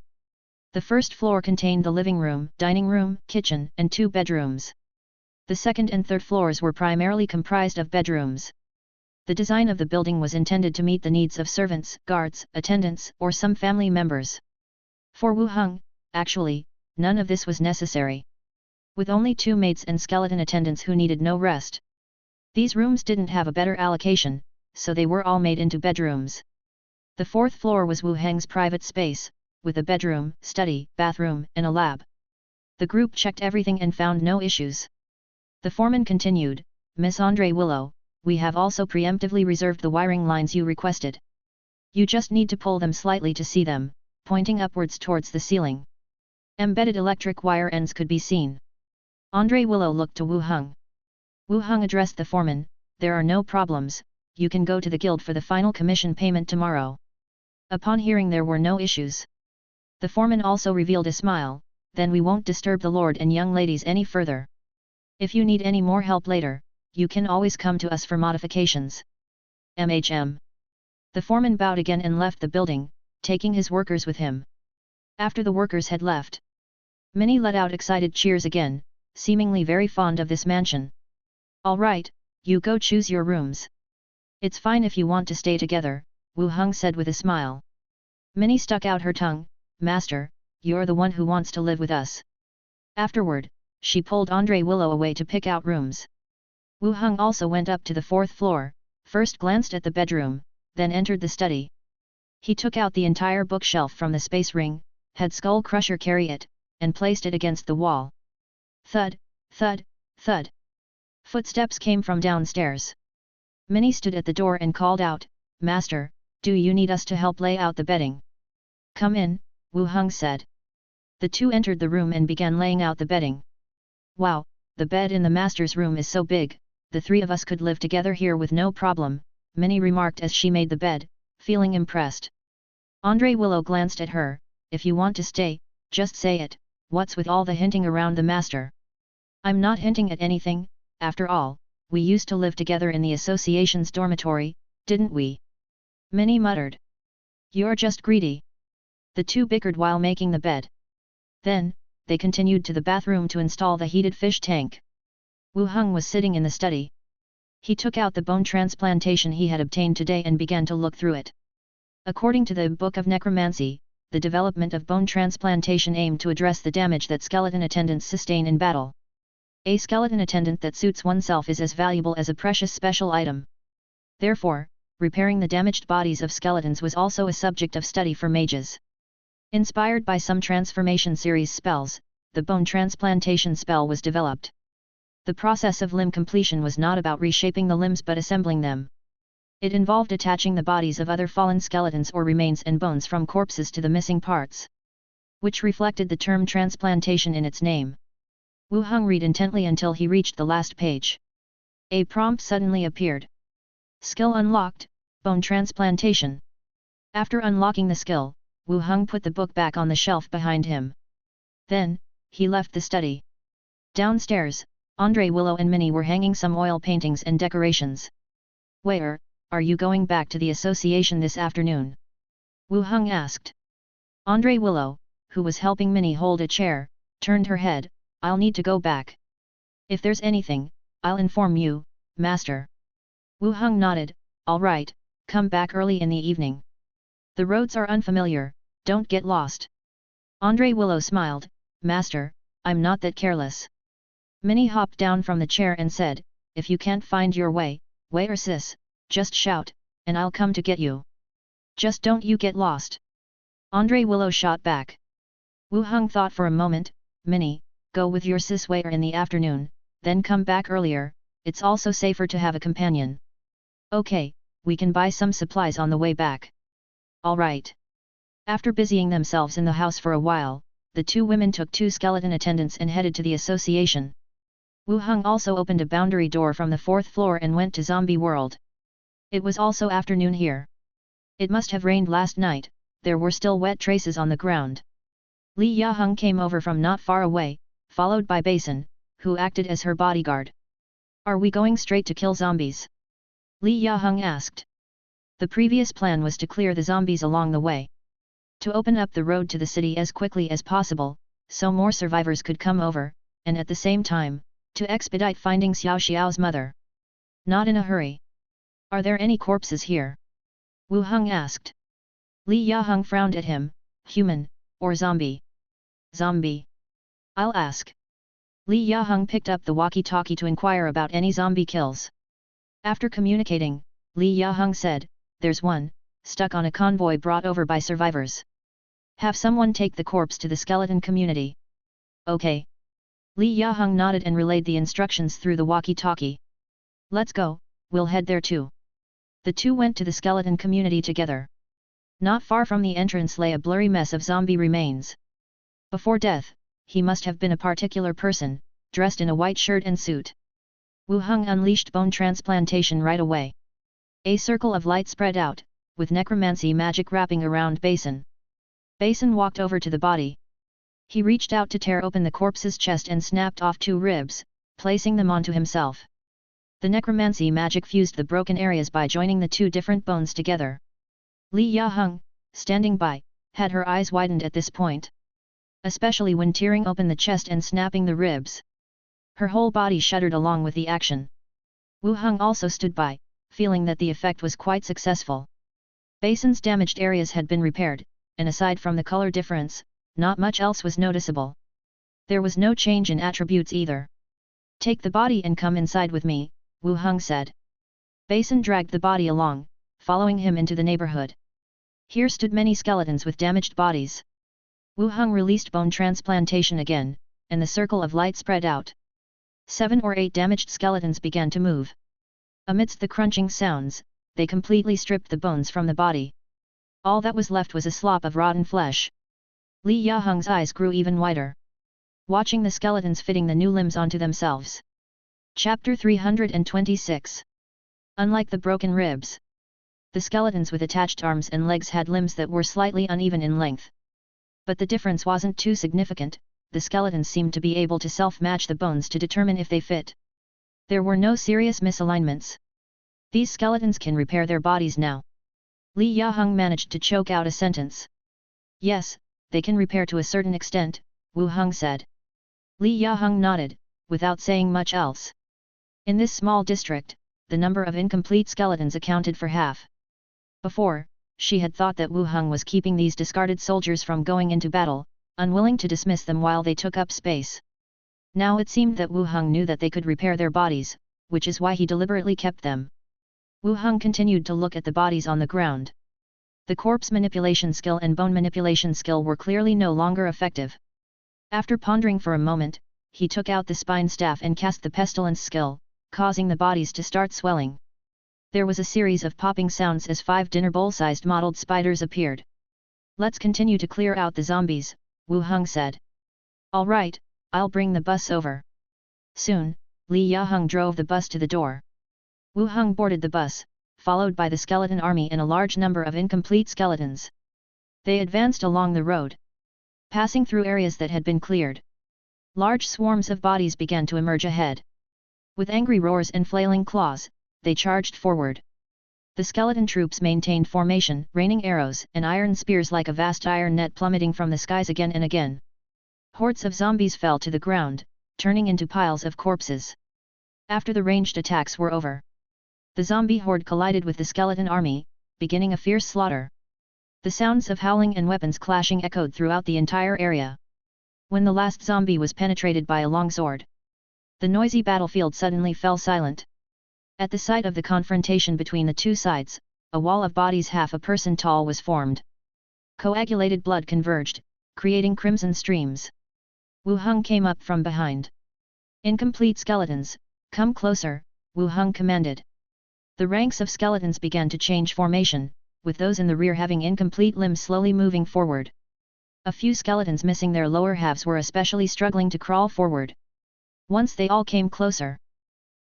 Speaker 1: The first floor contained the living room, dining room, kitchen, and 2 bedrooms. The second and third floors were primarily comprised of bedrooms. The design of the building was intended to meet the needs of servants, guards, attendants, or some family members. For Wu Heng, actually, none of this was necessary. With only 2 maids and skeleton attendants who needed no rest. These rooms didn't have a better allocation, so they were all made into bedrooms. The 4th floor was Wu Heng's private space, with a bedroom, study, bathroom, and a lab. The group checked everything and found no issues. The foreman continued, Miss Andre Willow, we have also preemptively reserved the wiring lines you requested. You just need to pull them slightly to see them, pointing upwards towards the ceiling. Embedded electric wire ends could be seen. Andre Willow looked to Wu Heng. Wu Heng addressed the foreman, there are no problems, you can go to the guild for the final commission payment tomorrow. Upon hearing there were no issues, the foreman also revealed a smile, then we won't disturb the lord and young ladies any further. If you need any more help later, you can always come to us for modifications. The foreman bowed again and left the building, taking his workers with him. After the workers had left, many let out excited cheers again, seemingly very fond of this mansion. "All right, you go choose your rooms. It's fine if you want to stay together," Wu Heng said with a smile. Minnie stuck out her tongue. "Master, you're the one who wants to live with us." Afterward, she pulled Andre Willow away to pick out rooms. Wu Heng also went up to the 4th floor, first glanced at the bedroom, then entered the study. He took out the entire bookshelf from the space ring, had Skull Crusher carry it, and placed it against the wall. Thud, thud, thud. Footsteps came from downstairs. Minnie stood at the door and called out, "Master, do you need us to help lay out the bedding?" "Come in," Wu Heng said. The two entered the room and began laying out the bedding. "Wow, the bed in the master's room is so big, the three of us could live together here with no problem," Minnie remarked as she made the bed, feeling impressed. Andre Willow glanced at her. "If you want to stay, just say it, what's with all the hinting around the master?" "I'm not hinting at anything, after all, we used to live together in the association's dormitory, didn't we?" Minnie muttered. "You're just greedy." The two bickered while making the bed. Then, they continued to the bathroom to install the heated fish tank. Wu Heng was sitting in the study. He took out the bone transplantation he had obtained today and began to look through it. According to the Book of Necromancy, the development of bone transplantation aimed to address the damage that skeleton attendants sustain in battle. A skeleton attendant that suits oneself is as valuable as a precious special item. Therefore, repairing the damaged bodies of skeletons was also a subject of study for mages. Inspired by some transformation series spells, the bone transplantation spell was developed. The process of limb completion was not about reshaping the limbs but assembling them. It involved attaching the bodies of other fallen skeletons or remains and bones from corpses to the missing parts, which reflected the term transplantation in its name. Wu Heng read intently until he reached the last page. A prompt suddenly appeared. Skill unlocked, bone transplantation. After unlocking the skill, Wu Heng put the book back on the shelf behind him. Then, he left the study. Downstairs, Andre Willow and Minnie were hanging some oil paintings and decorations. "Where, are you going back to the association this afternoon?" Wu Heng asked. Andre Willow, who was helping Minnie hold a chair, turned her head. "I'll need to go back. If there's anything, I'll inform you, Master." Wu Heng nodded. "All right, come back early in the evening. The roads are unfamiliar, don't get lost." Andre Willow smiled. "Master, I'm not that careless." Minnie hopped down from the chair and said, "If you can't find your way, or sis, just shout, and I'll come to get you. Just don't you get lost." Andre Willow shot back. Wu Heng thought for a moment. "Minnie, go with your sis Wei in the afternoon, then come back earlier, it's also safer to have a companion." "Okay, we can buy some supplies on the way back." "All right." After busying themselves in the house for a while, the two women took two skeleton attendants and headed to the association. Wu Heng also opened a boundary door from the 4th floor and went to Zombie World. It was also afternoon here. It must have rained last night, there were still wet traces on the ground. Li Yaheng came over from not far away, followed by Basin, who acted as her bodyguard. "Are we going straight to kill zombies?" Li Yaheng asked. The previous plan was to clear the zombies along the way, to open up the road to the city as quickly as possible, so more survivors could come over, and at the same time, to expedite finding Xiao Xiao's mother. "Not in a hurry. Are there any corpses here?" Wu Heng asked. Li Yaheng frowned at him. "Human, or zombie?" "Zombie. I'll ask." Li Yaheng picked up the walkie-talkie to inquire about any zombie kills. After communicating, Li Yaheng said, "There's one, stuck on a convoy brought over by survivors. Have someone take the corpse to the skeleton community." "Okay." Li Yaheng nodded and relayed the instructions through the walkie-talkie. "Let's go, we'll head there too." The two went to the skeleton community together. Not far from the entrance lay a blurry mess of zombie remains. Before death, he must have been a particular person, dressed in a white shirt and suit. Wu Heng unleashed bone transplantation right away. A circle of light spread out, with necromancy magic wrapping around Basin. Basin walked over to the body. He reached out to tear open the corpse's chest and snapped off two ribs, placing them onto himself. The necromancy magic fused the broken areas by joining the two different bones together. Li Yaheng, standing by, had her eyes widened at this point. Especially when tearing open the chest and snapping the ribs. Her whole body shuddered along with the action. Wu Heng also stood by, feeling that the effect was quite successful. Basin's damaged areas had been repaired, and aside from the color difference, not much else was noticeable. There was no change in attributes either. Take the body and come inside with me, Wu Heng said. Basin dragged the body along, following him into the neighborhood. Here stood many skeletons with damaged bodies. Wu Heng released bone transplantation again, and the circle of light spread out. 7 or 8 damaged skeletons began to move. Amidst the crunching sounds, they completely stripped the bones from the body. All that was left was a slop of rotten flesh. Li Yaheng's eyes grew even wider, watching the skeletons fitting the new limbs onto themselves. Chapter 326. Unlike the broken ribs, the skeletons with attached arms and legs had limbs that were slightly uneven in length. But the difference wasn't too significant. The skeletons seemed to be able to self-match the bones to determine if they fit. There were no serious misalignments. These skeletons can repair their bodies now. Li Yaheng managed to choke out a sentence. Yes, they can repair to a certain extent, Wu Heng said. Li Yaheng nodded, without saying much else. In this small district, the number of incomplete skeletons accounted for half. Before, she had thought that Wu Heng was keeping these discarded soldiers from going into battle, unwilling to dismiss them while they took up space. Now it seemed that Wu Heng knew that they could repair their bodies, which is why he deliberately kept them. Wu Heng continued to look at the bodies on the ground. The corpse manipulation skill and bone manipulation skill were clearly no longer effective. After pondering for a moment, he took out the spine staff and cast the pestilence skill, causing the bodies to start swelling. There was a series of popping sounds as 5 dinner bowl-sized mottled spiders appeared. Let's continue to clear out the zombies, Wu Heng said. All right, I'll bring the bus over. Soon, Li Yaheng drove the bus to the door. Wu Heng boarded the bus, followed by the skeleton army and a large number of incomplete skeletons. They advanced along the road, passing through areas that had been cleared. Large swarms of bodies began to emerge ahead. With angry roars and flailing claws, they charged forward. The skeleton troops maintained formation, raining arrows and iron spears like a vast iron net plummeting from the skies again and again. Hordes of zombies fell to the ground, turning into piles of corpses. After the ranged attacks were over, the zombie horde collided with the skeleton army, beginning a fierce slaughter. The sounds of howling and weapons clashing echoed throughout the entire area. When the last zombie was penetrated by a longsword, the noisy battlefield suddenly fell silent. At the site of the confrontation between the two sides, a wall of bodies half a person tall was formed. Coagulated blood converged, creating crimson streams. Wu Heng came up from behind. Incomplete skeletons, come closer, Wu Heng commanded. The ranks of skeletons began to change formation, with those in the rear having incomplete limbs slowly moving forward. A few skeletons missing their lower halves were especially struggling to crawl forward. Once they all came closer,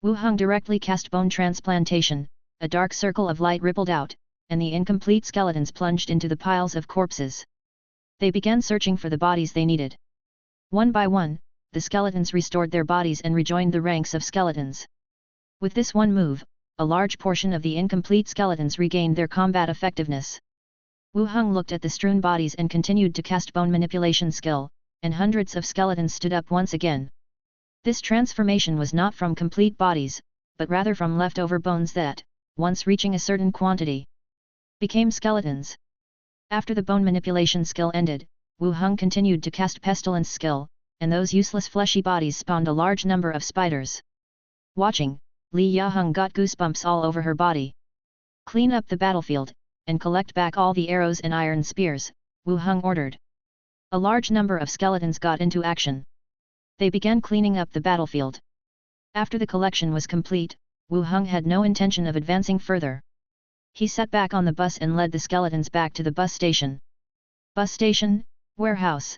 Speaker 1: Wu Heng directly cast bone transplantation, a dark circle of light rippled out, and the incomplete skeletons plunged into the piles of corpses. They began searching for the bodies they needed. One by one, the skeletons restored their bodies and rejoined the ranks of skeletons. With this one move, a large portion of the incomplete skeletons regained their combat effectiveness. Wu Heng looked at the strewn bodies and continued to cast bone manipulation skill, and hundreds of skeletons stood up once again. This transformation was not from complete bodies, but rather from leftover bones that, once reaching a certain quantity, became skeletons. After the bone manipulation skill ended, Wu Heng continued to cast pestilence skill, and those useless fleshy bodies spawned a large number of spiders. Watching, Li Yaheng got goosebumps all over her body. Clean up the battlefield, and collect back all the arrows and iron spears, Wu Heng ordered. A large number of skeletons got into action. They began cleaning up the battlefield. After the collection was complete, Wu Heng had no intention of advancing further. He sat back on the bus and led the skeletons back to the bus station. Bus station, warehouse.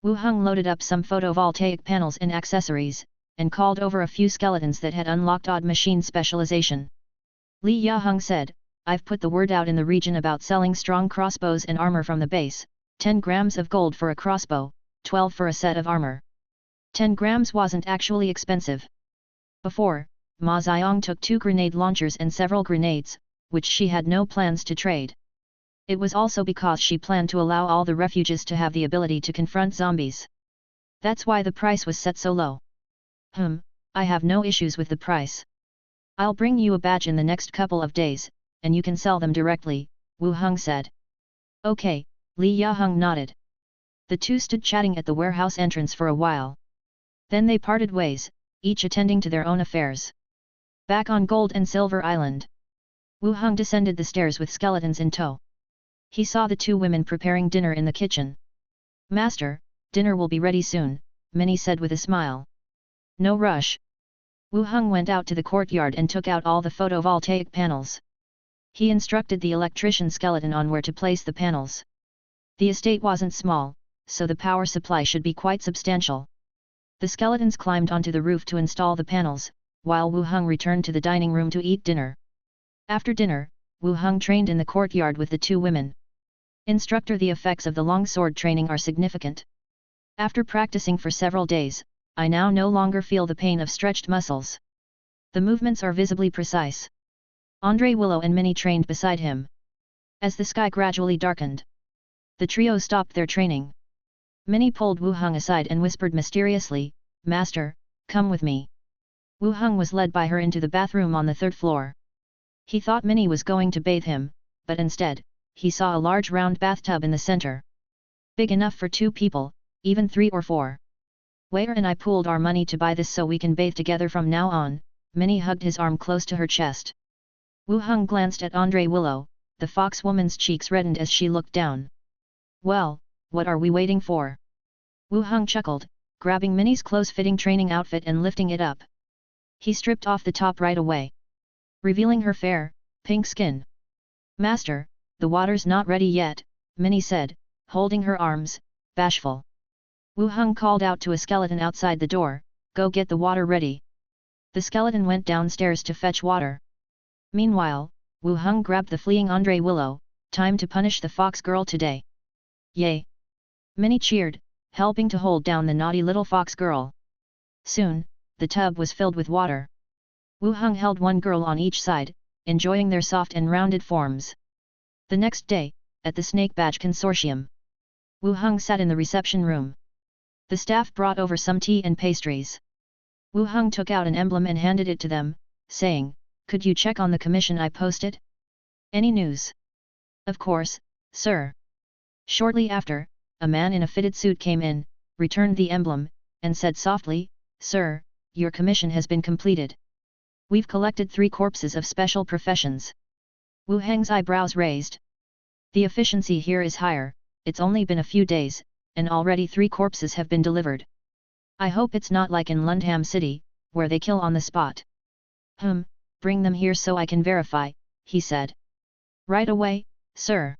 Speaker 1: Wu Heng loaded up some photovoltaic panels and accessories, and called over a few skeletons that had unlocked odd machine specialization. Li Yaheng said, I've put the word out in the region about selling strong crossbows and armor from the base, 10 grams of gold for a crossbow, 12 for a set of armor. 10 grams wasn't actually expensive. Before, Ma Xiang took 2 grenade launchers and several grenades, which she had no plans to trade. It was also because she planned to allow all the refugees to have the ability to confront zombies. That's why the price was set so low. I have no issues with the price. I'll bring you a badge in the next couple of days, and you can sell them directly, Wu Heng said. Okay, Li Yaheng nodded. The two stood chatting at the warehouse entrance for a while. Then they parted ways, each attending to their own affairs. Back on Gold and Silver Island, Wu Heng descended the stairs with skeletons in tow. He saw the two women preparing dinner in the kitchen. Master, dinner will be ready soon, Minnie said with a smile. No rush. Wu Heng went out to the courtyard and took out all the photovoltaic panels. He instructed the electrician skeleton on where to place the panels. The estate wasn't small, so the power supply should be quite substantial. The skeletons climbed onto the roof to install the panels, while Wu Heng returned to the dining room to eat dinner. After dinner, Wu Heng trained in the courtyard with the two women. Instructor, the effects of the longsword training are significant. After practicing for several days, I now no longer feel the pain of stretched muscles. The movements are visibly precise. Andre Willow and Minnie trained beside him. As the sky gradually darkened, the trio stopped their training. Minnie pulled Wu Heng aside and whispered mysteriously, Master, come with me. Wu Heng was led by her into the bathroom on the third floor. He thought Minnie was going to bathe him, but instead, he saw a large round bathtub in the center. Big enough for 2 people, even 3 or 4. Where and I pooled our money to buy this so we can bathe together from now on. Minnie hugged his arm close to her chest. Wu Heng glanced at Andre Willow, the fox woman's cheeks reddened as she looked down. Well, what are we waiting for? Wu Heng chuckled, grabbing Minnie's close-fitting training outfit and lifting it up. He stripped off the top right away, revealing her fair, pink skin. Master, the water's not ready yet, Minnie said, holding her arms, bashful. Wu Heng called out to a skeleton outside the door, go get the water ready. The skeleton went downstairs to fetch water. Meanwhile, Wu Heng grabbed the fleeing Andre Willow, time to punish the fox girl today. Yay! Minnie cheered, helping to hold down the naughty little fox girl. Soon, the tub was filled with water. Wu Heng held one girl on each side, enjoying their soft and rounded forms. The next day, at the Snake Badge Consortium, Wu Heng sat in the reception room. The staff brought over some tea and pastries. Wu Heng took out an emblem and handed it to them, saying, could you check on the commission I posted? Any news? Of course, sir. Shortly after, a man in a fitted suit came in, returned the emblem, and said softly, Sir, your commission has been completed. We've collected 3 corpses of special professions. Wu Heng's eyebrows raised. The efficiency here is higher, it's only been a few days, and already 3 corpses have been delivered. I hope it's not like in Lundham City, where they kill on the spot. Bring them here so I can verify, he said. Right away, sir.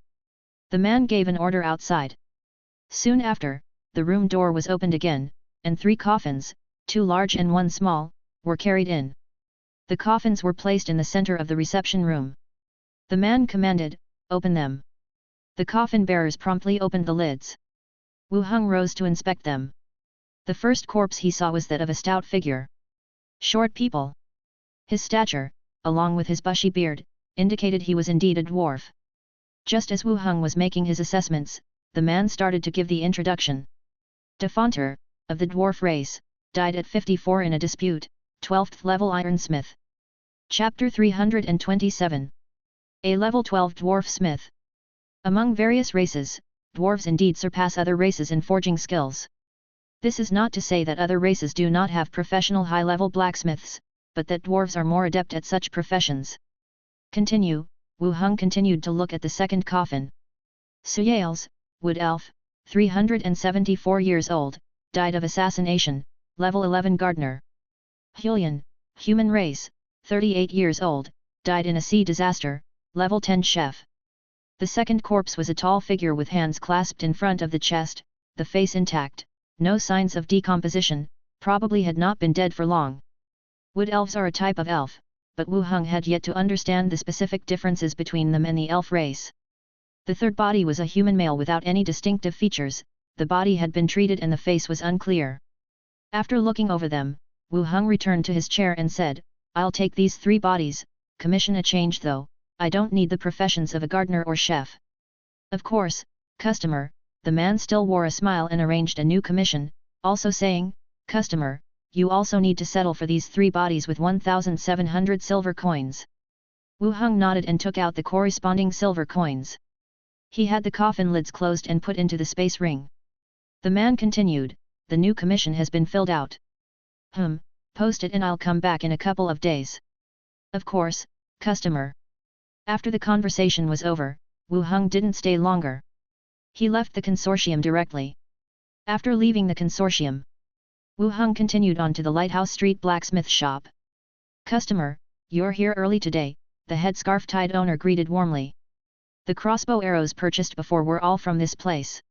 Speaker 1: The man gave an order outside. Soon after, the room door was opened again, and 3 coffins, 2 large and 1 small, were carried in. The coffins were placed in the center of the reception room. The man commanded, open them. The coffin bearers promptly opened the lids. Wu Heng rose to inspect them. The first corpse he saw was that of a stout figure. Short people. His stature, along with his bushy beard, indicated he was indeed a dwarf. Just as Wu Heng was making his assessments, the man started to give the introduction. Defonter, of the dwarf race, died at 54 in a dispute, 12th level ironsmith. Chapter 327. A level 12 dwarf smith. Among various races, dwarves indeed surpass other races in forging skills. This is not to say that other races do not have professional high-level blacksmiths, but that dwarves are more adept at such professions. Continue, Wu Heng continued to look at the second coffin. Suyales, wood elf, 374 years old, died of assassination, level 11 gardener. Hylian, human race, 38 years old, died in a sea disaster, level 10 chef. The second corpse was a tall figure with hands clasped in front of the chest, the face intact, no signs of decomposition, probably had not been dead for long. Wood elves are a type of elf, but Wu Heng had yet to understand the specific differences between them and the elf race. The third body was a human male without any distinctive features, the body had been treated and the face was unclear. After looking over them, Wu Heng returned to his chair and said, I'll take these 3 bodies, commission a change though, I don't need the professions of a gardener or chef. Of course, customer, the man still wore a smile and arranged a new commission, also saying, customer, you also need to settle for these 3 bodies with 1,700 silver coins. Wu Heng nodded and took out the corresponding silver coins. He had the coffin lids closed and put into the space ring. The man continued, the new commission has been filled out. Post it and I'll come back in a couple of days. Of course, customer. After the conversation was over, Wu Heng didn't stay longer. He left the consortium directly. After leaving the consortium, Wu Heng continued on to the Lighthouse Street blacksmith shop. Customer, you're here early today, the headscarf-tied owner greeted warmly. The crossbow arrows purchased before were all from this place.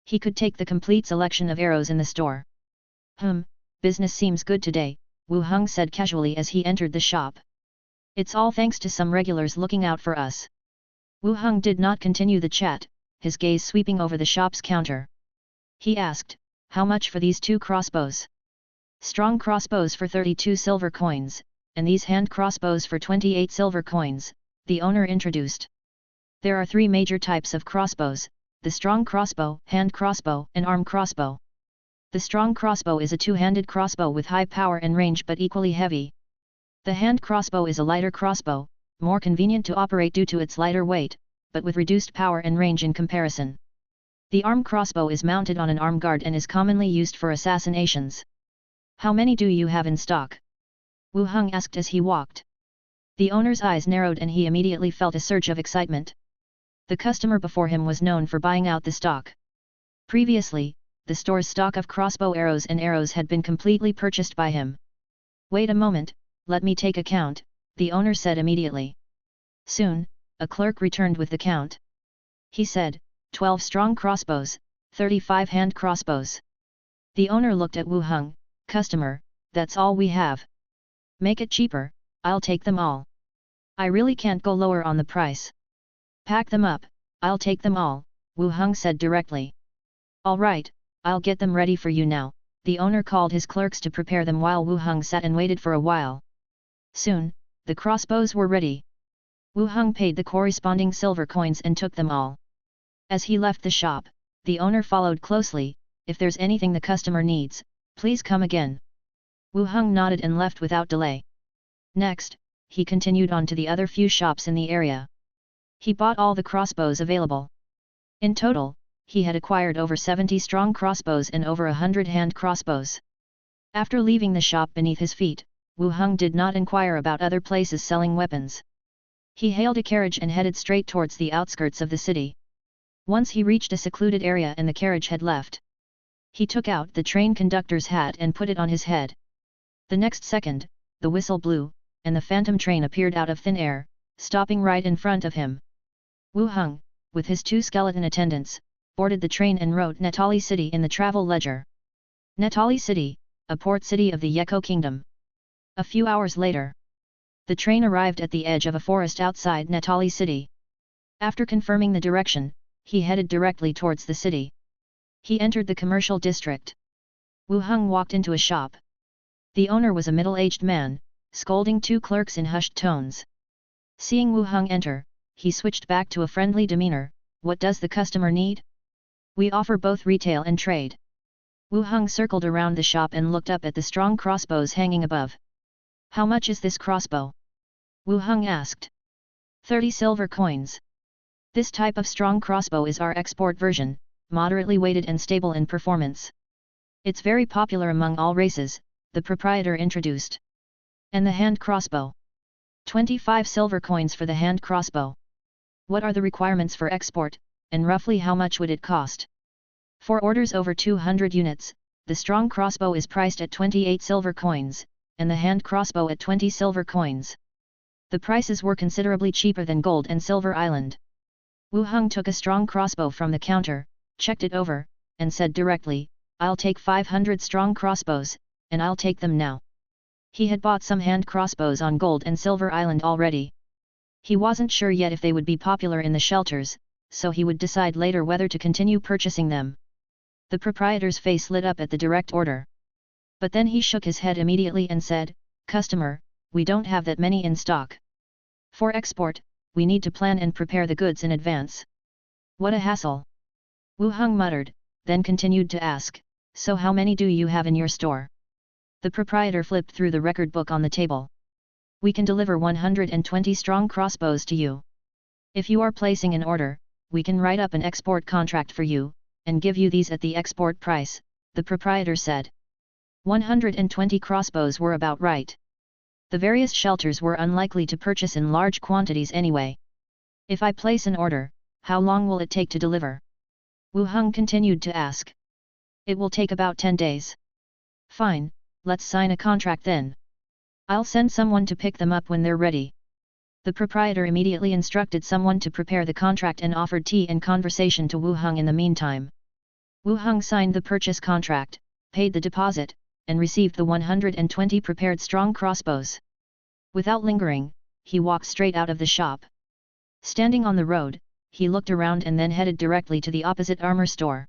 Speaker 1: He could take the complete selection of arrows in the store. Business seems good today, Wu Heng said casually as he entered the shop. It's all thanks to some regulars looking out for us. Wu Heng did not continue the chat, his gaze sweeping over the shop's counter. He asked, how much for these 2 crossbows? Strong crossbows for 32 silver coins, and these hand crossbows for 28 silver coins, the owner introduced. There are 3 major types of crossbows, the strong crossbow, hand crossbow, and arm crossbow. The strong crossbow is a 2-handed crossbow with high power and range but equally heavy. The hand crossbow is a lighter crossbow, more convenient to operate due to its lighter weight, but with reduced power and range in comparison. The arm crossbow is mounted on an arm guard and is commonly used for assassinations. How many do you have in stock? Wu Heng asked as he walked. The owner's eyes narrowed and he immediately felt a surge of excitement. The customer before him was known for buying out the stock. Previously, the store's stock of crossbow arrows and arrows had been completely purchased by him. Wait a moment, let me take a count, the owner said immediately. Soon, a clerk returned with the count. He said, 12 strong crossbows, 35 hand crossbows. The owner looked at Wu Heng, customer, that's all we have. Make it cheaper, I'll take them all. I really can't go lower on the price. Pack them up, I'll take them all, Wu Heng said directly. All right, I'll get them ready for you now, the owner called his clerks to prepare them while Wu Heng sat and waited for a while. Soon, the crossbows were ready. Wu Heng paid the corresponding silver coins and took them all. As he left the shop, the owner followed closely, if there's anything the customer needs, please come again. Wu Heng nodded and left without delay. Next, he continued on to the other few shops in the area. He bought all the crossbows available. In total, he had acquired over 70 strong crossbows and over 100 hand crossbows. After leaving the shop beneath his feet, Wu Heng did not inquire about other places selling weapons. He hailed a carriage and headed straight towards the outskirts of the city. Once he reached a secluded area and the carriage had left. He took out the train conductor's hat and put it on his head. The next second, the whistle blew, and the phantom train appeared out of thin air, stopping right in front of him. Wu Heng, with his 2 skeleton attendants, boarded the train and wrote Natali City in the travel ledger. Natali City, a port city of the Yeko Kingdom. A few hours later, the train arrived at the edge of a forest outside Natali City. After confirming the direction, he headed directly towards the city. He entered the commercial district. Wu Heng walked into a shop. The owner was a middle-aged man, scolding 2 clerks in hushed tones. Seeing Wu Heng enter, he switched back to a friendly demeanor. What does the customer need? We offer both retail and trade. Wu Heng circled around the shop and looked up at the strong crossbows hanging above. How much is this crossbow? Wu Heng asked. 30 silver coins. This type of strong crossbow is our export version, moderately weighted and stable in performance. It's very popular among all races, the proprietor introduced. And the hand crossbow? 25 silver coins for the hand crossbow. What are the requirements for export, and roughly how much would it cost? For orders over 200 units, the strong crossbow is priced at 28 silver coins, and the hand crossbow at 20 silver coins. The prices were considerably cheaper than Gold and Silver Island. Wu Heng took a strong crossbow from the counter, checked it over, and said directly, I'll take 500 strong crossbows, and I'll take them now. He had bought some hand crossbows on Gold and Silver Island already. He wasn't sure yet if they would be popular in the shelters, so he would decide later whether to continue purchasing them. The proprietor's face lit up at the direct order. But then he shook his head immediately and said, Customer, we don't have that many in stock. For export, we need to plan and prepare the goods in advance. What a hassle! Wu Heng muttered, then continued to ask, so how many do you have in your store? The proprietor flipped through the record book on the table. We can deliver 120 strong crossbows to you. If you are placing an order, we can write up an export contract for you, and give you these at the export price, the proprietor said. 120 crossbows were about right. The various shelters were unlikely to purchase in large quantities anyway. If I place an order, how long will it take to deliver? Wu Heng continued to ask. It will take about 10 days. Fine, let's sign a contract then. I'll send someone to pick them up when they're ready. The proprietor immediately instructed someone to prepare the contract and offered tea and conversation to Wu Heng in the meantime. Wu Heng signed the purchase contract, paid the deposit, and received the 120 prepared strong crossbows. Without lingering, he walked straight out of the shop. Standing on the road, he looked around and then headed directly to the opposite armor store.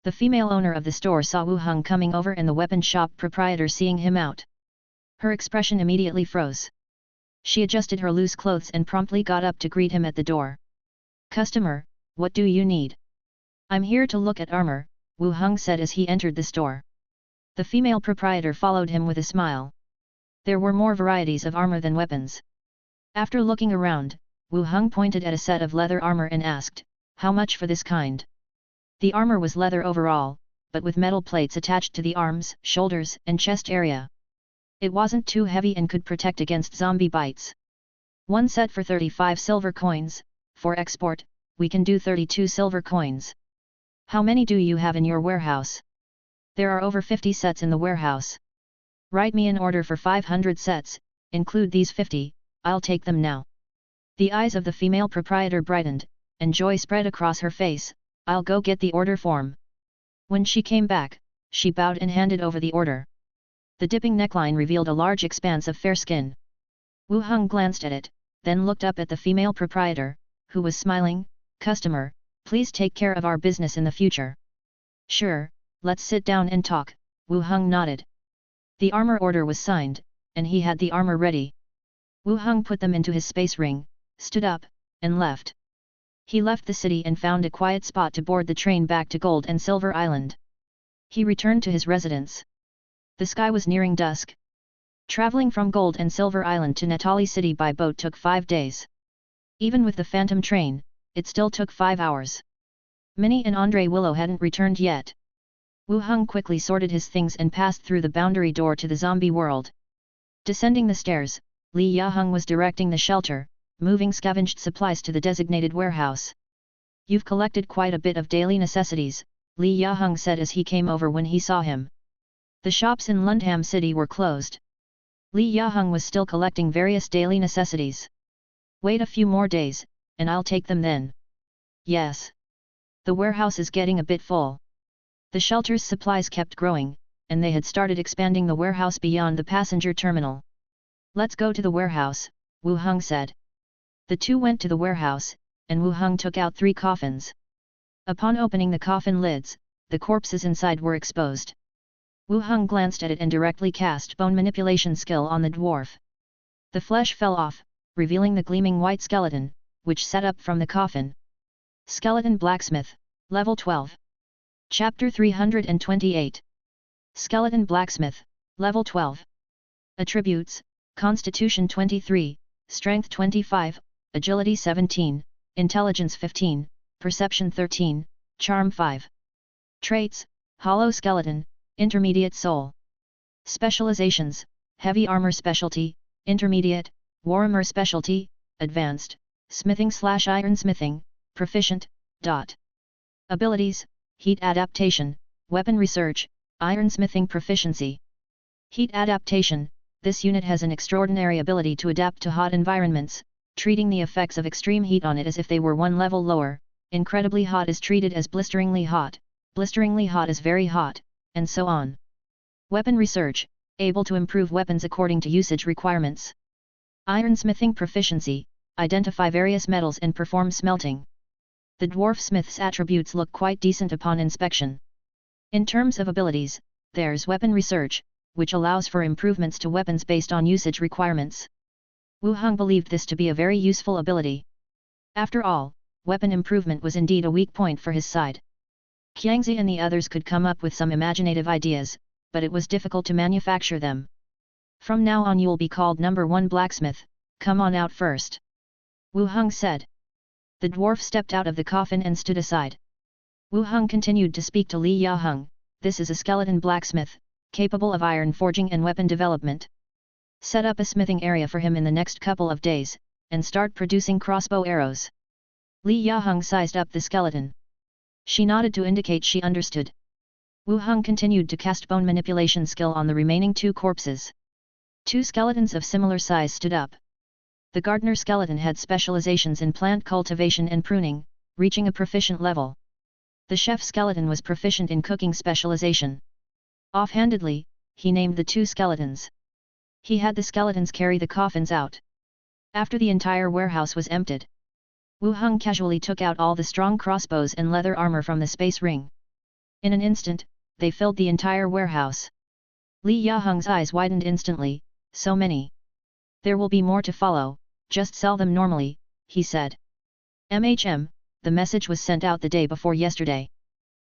Speaker 1: The female owner of the store saw Wu Heng coming over and the weapon shop proprietor seeing him out. Her expression immediately froze. She adjusted her loose clothes and promptly got up to greet him at the door. Customer, what do you need? I'm here to look at armor, Wu Heng said as he entered the store. The female proprietor followed him with a smile. There were more varieties of armor than weapons. After looking around, Wu Heng pointed at a set of leather armor and asked, how much for this kind? The armor was leather overall, but with metal plates attached to the arms, shoulders, and chest area. It wasn't too heavy and could protect against zombie bites. One set for 35 silver coins, for export, we can do 32 silver coins. How many do you have in your warehouse? There are over 50 sets in the warehouse. Write me an order for 500 sets, include these 50, I'll take them now. The eyes of the female proprietor brightened, and joy spread across her face. I'll go get the order form. When she came back, she bowed and handed over the order. The dipping neckline revealed a large expanse of fair skin. Wu Heng glanced at it, then looked up at the female proprietor, who was smiling. Customer, please take care of our business in the future. Sure, let's sit down and talk, Wu Heng nodded. The armor order was signed, and he had the armor ready. Wu Heng put them into his space ring, stood up, and left. He left the city and found a quiet spot to board the train back to Gold and Silver Island. He returned to his residence. The sky was nearing dusk. Traveling from Gold and Silver Island to Natali City by boat took 5 days. Even with the Phantom train, it still took 5 hours. Minnie and Andre Willow hadn't returned yet. Wu Heng quickly sorted his things and passed through the boundary door to the zombie world. Descending the stairs, Li Yaheng was directing the shelter, moving scavenged supplies to the designated warehouse. You've collected quite a bit of daily necessities, Li Yaheng said as he came over when he saw him. The shops in Lundham City were closed. Li Yaheng was still collecting various daily necessities. Wait a few more days, and I'll take them then. Yes. The warehouse is getting a bit full. The shelter's supplies kept growing, and they had started expanding the warehouse beyond the passenger terminal. Let's go to the warehouse, Wu Heng said. The two went to the warehouse, and Wu Heng took out 3 coffins. Upon opening the coffin lids, the corpses inside were exposed. Wu Heng glanced at it and directly cast bone manipulation skill on the dwarf. The flesh fell off, revealing the gleaming white skeleton, which sat up from the coffin. Skeleton Blacksmith, Level 12. Chapter 328. Skeleton Blacksmith, Level 12. Attributes, Constitution 23, Strength 25, Agility 17, Intelligence 15, Perception 13, Charm 5. Traits, Hollow Skeleton, Intermediate Soul. Specializations, Heavy Armor Specialty, Intermediate, Warhammer Specialty, Advanced, Smithing/Ironsmithing, Proficient. Abilities, Heat Adaptation, Weapon Research, Ironsmithing Proficiency. Heat Adaptation, this unit has an extraordinary ability to adapt to hot environments, treating the effects of extreme heat on it as if they were one level lower. Incredibly hot is treated as blisteringly hot is very hot, and so on. Weapon Research, able to improve weapons according to usage requirements. Ironsmithing Proficiency, identify various metals and perform smelting. The dwarf smith's attributes look quite decent upon inspection. In terms of abilities, there's Weapon Research, which allows for improvements to weapons based on usage requirements. Wu Heng believed this to be a very useful ability. After all, weapon improvement was indeed a weak point for his side. Qiangzi and the others could come up with some imaginative ideas, but it was difficult to manufacture them. From now on you'll be called number 1 blacksmith, come on out first. Wu Heng said. The dwarf stepped out of the coffin and stood aside. Wu Heng continued to speak to Li Yaheng, this is a skeleton blacksmith, capable of iron forging and weapon development. Set up a smithing area for him in the next couple of days, and start producing crossbow arrows. Li Yaheng sized up the skeleton. She nodded to indicate she understood. Wu Heng continued to cast bone manipulation skill on the remaining 2 corpses. 2 skeletons of similar size stood up. The gardener skeleton had specializations in plant cultivation and pruning, reaching a proficient level. The chef skeleton was proficient in cooking specialization. Offhandedly, he named the 2 skeletons. He had the skeletons carry the coffins out. After the entire warehouse was emptied, Wu Heng casually took out all the strong crossbows and leather armor from the space ring. In an instant, they filled the entire warehouse. Li Yaheng's eyes widened instantly, so many. There will be more to follow, just sell them normally, he said. The message was sent out the day before yesterday.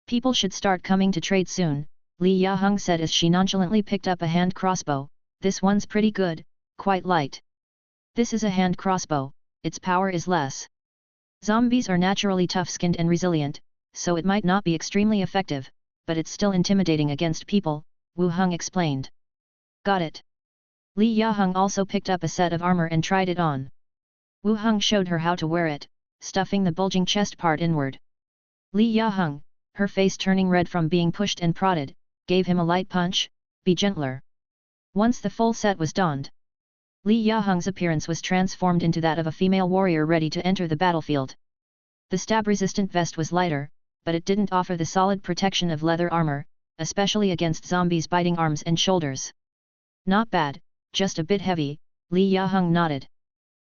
Speaker 1: People should start coming to trade soon, Li Yaheng said as she nonchalantly picked up a hand crossbow. This one's pretty good, quite light. This is a hand crossbow, its power is less. Zombies are naturally tough-skinned and resilient, so it might not be extremely effective, but it's still intimidating against people, Wu Heng explained. Got it. Li Yaheng also picked up a set of armor and tried it on. Wu Heng showed her how to wear it, stuffing the bulging chest part inward. Li Yaheng, her face turning red from being pushed and prodded, gave him a light punch, be gentler. Once the full set was donned, Li Yaheng's appearance was transformed into that of a female warrior ready to enter the battlefield. The stab-resistant vest was lighter, but it didn't offer the solid protection of leather armor, especially against zombies biting arms and shoulders. Not bad, just a bit heavy, Li Yaheng nodded.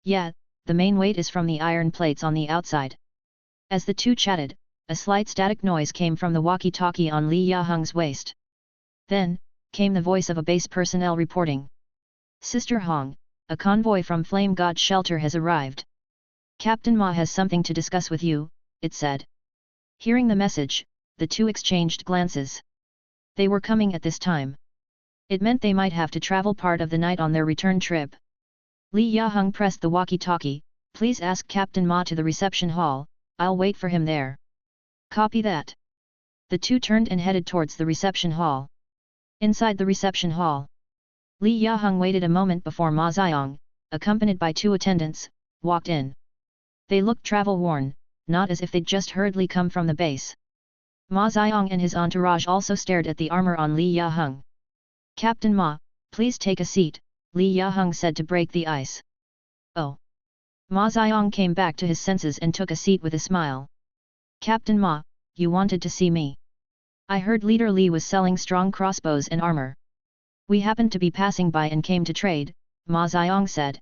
Speaker 1: Yeah, the main weight is from the iron plates on the outside. As the 2 chatted, a slight static noise came from the walkie-talkie on Li Yaheng's waist. Then, came the voice of a base personnel reporting. Sister Hong, a convoy from Flame God Shelter has arrived. Captain Ma has something to discuss with you, it said. Hearing the message, the 2 exchanged glances. They were coming at this time. It meant they might have to travel part of the night on their return trip. Li Yaheng pressed the walkie-talkie, please ask Captain Ma to the reception hall, I'll wait for him there. Copy that. The 2 turned and headed towards the reception hall. Inside the reception hall, Li Yaheng waited a moment before Ma Xiang, accompanied by 2 attendants, walked in. They looked travel-worn, not as if they'd just hurriedly come from the base. Ma Xiang and his entourage also stared at the armor on Li Yaheng. Captain Ma, please take a seat, Li Yaheng said to break the ice. Oh. Ma Xiang came back to his senses and took a seat with a smile. Captain Ma, you wanted to see me. I heard Leader Li was selling strong crossbows and armor. We happened to be passing by and came to trade, Ma Xiang said.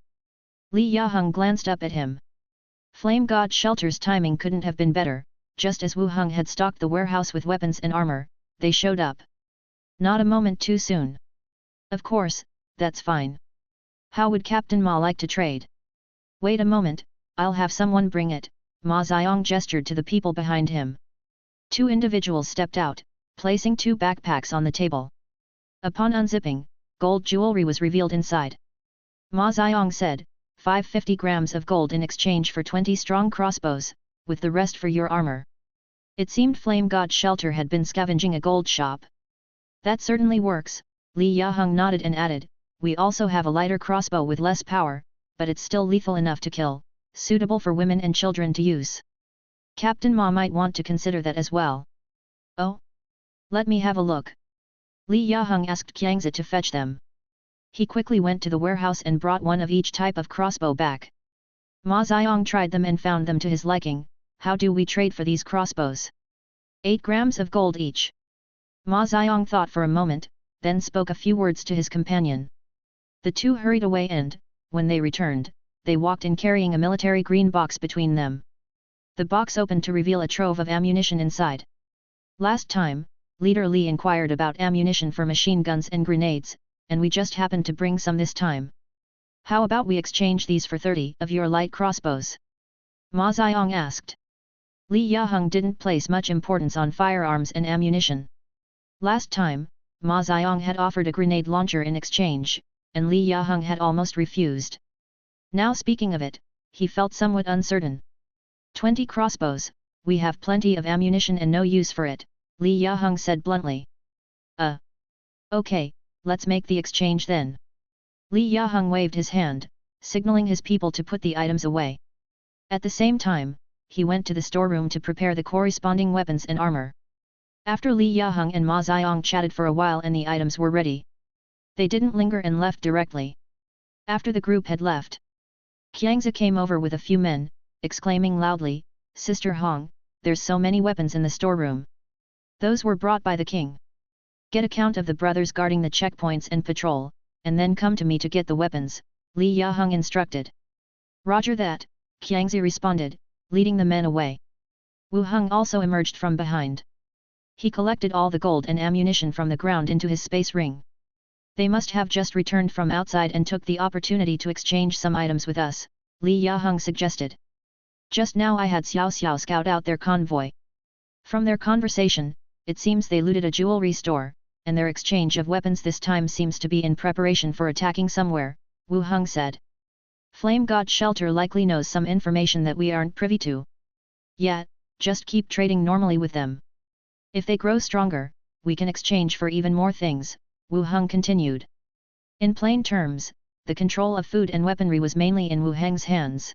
Speaker 1: Li Yaheng glanced up at him. Flame God Shelter's timing couldn't have been better, just as Wu Heng had stocked the warehouse with weapons and armor, they showed up. Not a moment too soon. Of course, that's fine. How would Captain Ma like to trade? Wait a moment, I'll have someone bring it, Ma Xiang gestured to the people behind him. 2 individuals stepped out, placing 2 backpacks on the table. Upon unzipping, gold jewelry was revealed inside. Ma Xiang said, 550 grams of gold in exchange for 20 strong crossbows, with the rest for your armor. It seemed Flame God Shelter had been scavenging a gold shop. That certainly works, Li Yaheng nodded and added, we also have a lighter crossbow with less power, but it's still lethal enough to kill, suitable for women and children to use. Captain Ma might want to consider that as well. Oh? Let me have a look. Li Yaheng asked Qiangzi to fetch them. He quickly went to the warehouse and brought one of each type of crossbow back. Ma Xiang tried them and found them to his liking. How do we trade for these crossbows? 8 grams of gold each. Ma Xiang thought for a moment, then spoke a few words to his companion. The 2 hurried away and, when they returned, they walked in carrying a military green box between them. The box opened to reveal a trove of ammunition inside. Last time, Leader Li inquired about ammunition for machine guns and grenades, and we just happened to bring some this time. How about we exchange these for 30 of your light crossbows? Ma Xiang asked. Li Yaheng didn't place much importance on firearms and ammunition. Last time, Ma Xiang had offered a grenade launcher in exchange, and Li Yaheng had almost refused. Now speaking of it, he felt somewhat uncertain. 20 crossbows, we have plenty of ammunition and no use for it, Li Yaheng said bluntly. Okay, let's make the exchange then. Li Yaheng waved his hand, signaling his people to put the items away. At the same time, he went to the storeroom to prepare the corresponding weapons and armor. After Li Yaheng and Ma Xiang chatted for a while and the items were ready, they didn't linger and left directly. After the group had left, Qiangzi came over with a few men, exclaiming loudly, "Sister Heng, there's so many weapons in the storeroom. Those were brought by the king. Get a count of the brothers guarding the checkpoints and patrol, and then come to me to get the weapons," Li Yaheng instructed. "Roger that," Qiangzi responded, leading the men away. Wu Heng also emerged from behind. He collected all the gold and ammunition from the ground into his space ring. "They must have just returned from outside and took the opportunity to exchange some items with us," Li Yaheng suggested. "Just now I had Xiao Xiao scout out their convoy. From their conversation, it seems they looted a jewelry store, and their exchange of weapons this time seems to be in preparation for attacking somewhere," Wu Heng said. "Flame God Shelter likely knows some information that we aren't privy to. Yet, just keep trading normally with them. If they grow stronger, we can exchange for even more things," Wu Heng continued. In plain terms, the control of food and weaponry was mainly in Wu Heng's hands.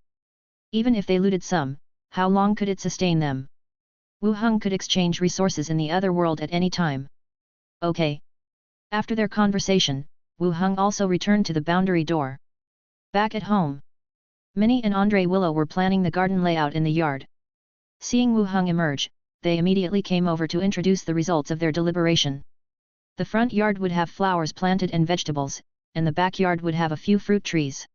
Speaker 1: Even if they looted some, how long could it sustain them? Wu Heng could exchange resources in the other world at any time. Okay. After their conversation, Wu Heng also returned to the boundary door. Back at home, Minnie and Andre Willow were planning the garden layout in the yard. Seeing Wu Heng emerge, they immediately came over to introduce the results of their deliberation. The front yard would have flowers planted and vegetables, and the backyard would have a few fruit trees.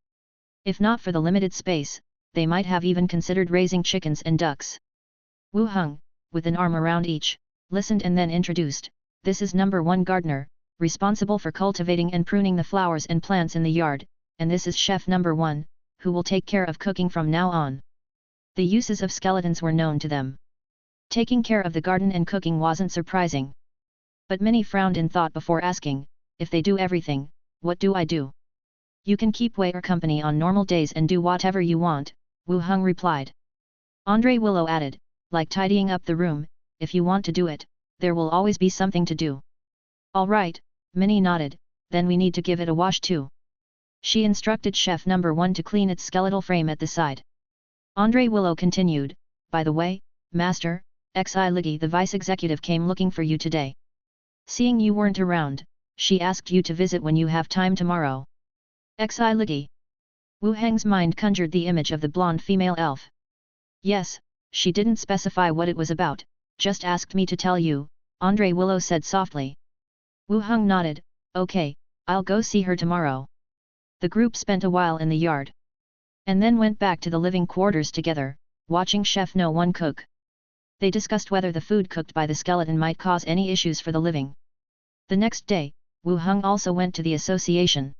Speaker 1: If not for the limited space, they might have even considered raising chickens and ducks. Wu Heng, with an arm around each, listened and then introduced, "This is number 1 gardener, responsible for cultivating and pruning the flowers and plants in the yard, and this is chef number 1, who will take care of cooking from now on." The uses of skeletons were known to them. Taking care of the garden and cooking wasn't surprising. But Minnie frowned in thought before asking, "If they do everything, what do I do?" "You can keep waiter company on normal days and do whatever you want," Wu Heng replied. Andre Willow added, "Like tidying up the room, if you want to do it, there will always be something to do." "All right," Minnie nodded, "then we need to give it a wash too." She instructed chef number 1 to clean its skeletal frame at the side. Andre Willow continued, "By the way, Master, Xi Liggy the vice executive came looking for you today. Seeing you weren't around, she asked you to visit when you have time tomorrow." Xi Liggy. Wu Heng's mind conjured the image of the blonde female elf. "Yes, she didn't specify what it was about, just asked me to tell you," Andre Willow said softly. Wu Heng nodded, "Okay, I'll go see her tomorrow." The group spent a while in the yard, and then went back to the living quarters together, watching Chef No One cook. They discussed whether the food cooked by the skeleton might cause any issues for the living. The next day, Wu Heng also went to the association.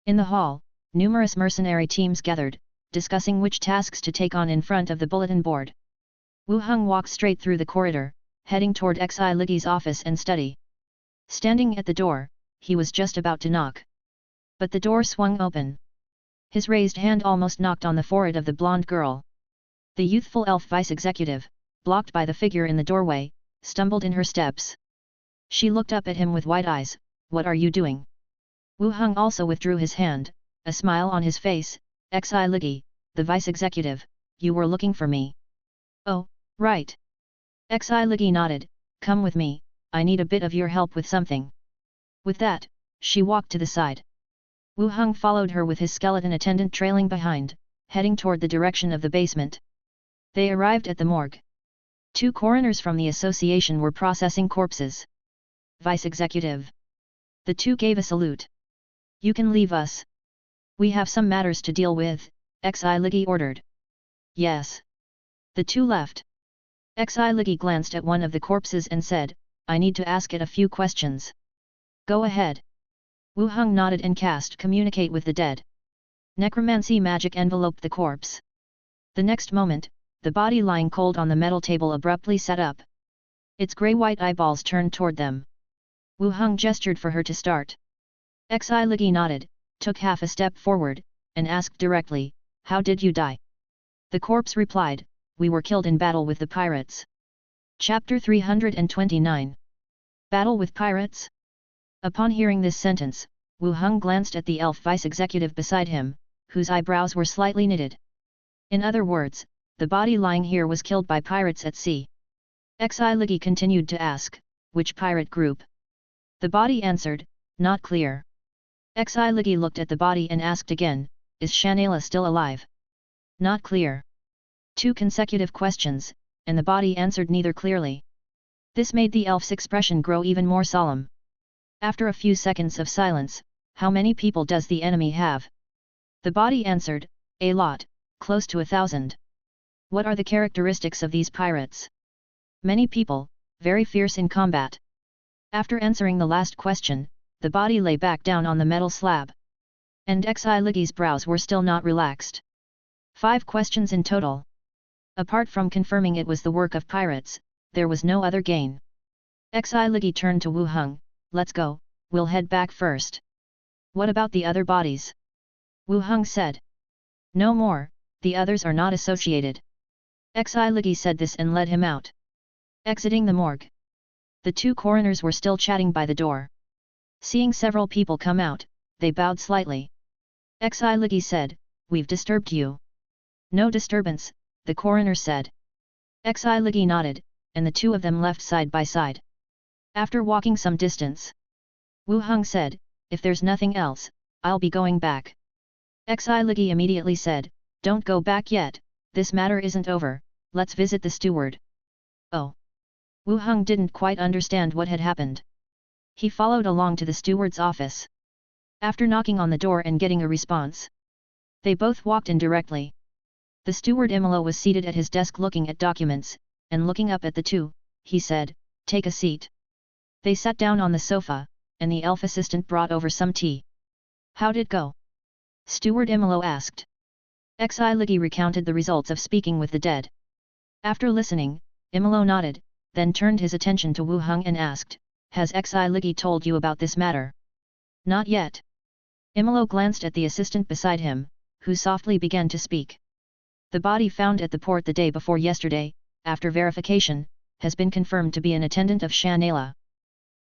Speaker 1: In the hall, numerous mercenary teams gathered, discussing which tasks to take on in front of the bulletin board. Wu Heng walked straight through the corridor, heading toward Xi Liggy's office and study. Standing at the door, he was just about to knock. But the door swung open. His raised hand almost knocked on the forehead of the blonde girl. The youthful elf vice-executive, blocked by the figure in the doorway, stumbled in her steps. She looked up at him with wide eyes, "What are you doing?" Wu Heng also withdrew his hand, a smile on his face, "Xi Liggy, the vice-executive, you were looking for me." "Oh, right." Xi Liggy nodded, "Come with me, I need a bit of your help with something." With that, she walked to the side. Wu Heng followed her with his skeleton attendant trailing behind, heading toward the direction of the basement. They arrived at the morgue. 2 coroners from the association were processing corpses. "Vice-executive." The 2 gave a salute. "You can leave us. We have some matters to deal with," Xi Liggy ordered. "Yes." The 2 left. Xi Liggy glanced at one of the corpses and said, "I need to ask it a few questions." "Go ahead." Wu Heng nodded and cast Communicate with the Dead. Necromancy magic enveloped the corpse. The next moment, the body lying cold on the metal table abruptly sat up. Its grey-white eyeballs turned toward them. Wu Heng gestured for her to start. Xi Ligi nodded, took half a step forward, and asked directly, "How did you die?" The corpse replied, "We were killed in battle with the pirates." Chapter 329. Battle with pirates? Upon hearing this sentence, Wu Heng glanced at the elf vice-executive beside him, whose eyebrows were slightly knitted. In other words, the body lying here was killed by pirates at sea. Xi Ligi continued to ask, "Which pirate group?" The body answered, "Not clear." Xi Ligi looked at the body and asked again, "Is Shanela still alive?" "Not clear." 2 consecutive questions, and the body answered neither clearly. This made the elf's expression grow even more solemn. After a few seconds of silence, "How many people does the enemy have?" The body answered, "A lot, close to 1,000. What are the characteristics of these pirates?" "Many people, very fierce in combat." After answering the last question, the body lay back down on the metal slab. And Xi Ligi's brows were still not relaxed. 5 questions in total. Apart from confirming it was the work of pirates, there was no other gain. Xi Ligi turned to Wu Heng, "Let's go, we'll head back first." "What about the other bodies?" Wu Heng said. "No more, the others are not associated." Xi Ligi said this and led him out. Exiting the morgue. The 2 coroners were still chatting by the door. Seeing several people come out, they bowed slightly. Xi Ligi said, "We've disturbed you." "No disturbance," the coroner said. Xi Ligi nodded, and the 2 of them left side by side. After walking some distance, Wu Heng said, "If there's nothing else, I'll be going back." Xi Ligi immediately said, "Don't go back yet, this matter isn't over, let's visit the steward." "Oh." Wu Heng didn't quite understand what had happened. He followed along to the steward's office. After knocking on the door and getting a response, they both walked in directly. The steward Imolo was seated at his desk looking at documents, and looking up at the 2, he said, "Take a seat." They sat down on the sofa, and the elf assistant brought over some tea. "How'd it go?" Steward Imolo asked. Xi Ligi recounted the results of speaking with the dead. After listening, Imolo nodded, then turned his attention to Wu Heng and asked, "Has Xi Ligi told you about this matter?" "Not yet." Imolo glanced at the assistant beside him, who softly began to speak. "The body found at the port the day before yesterday, after verification, has been confirmed to be an attendant of Shanela.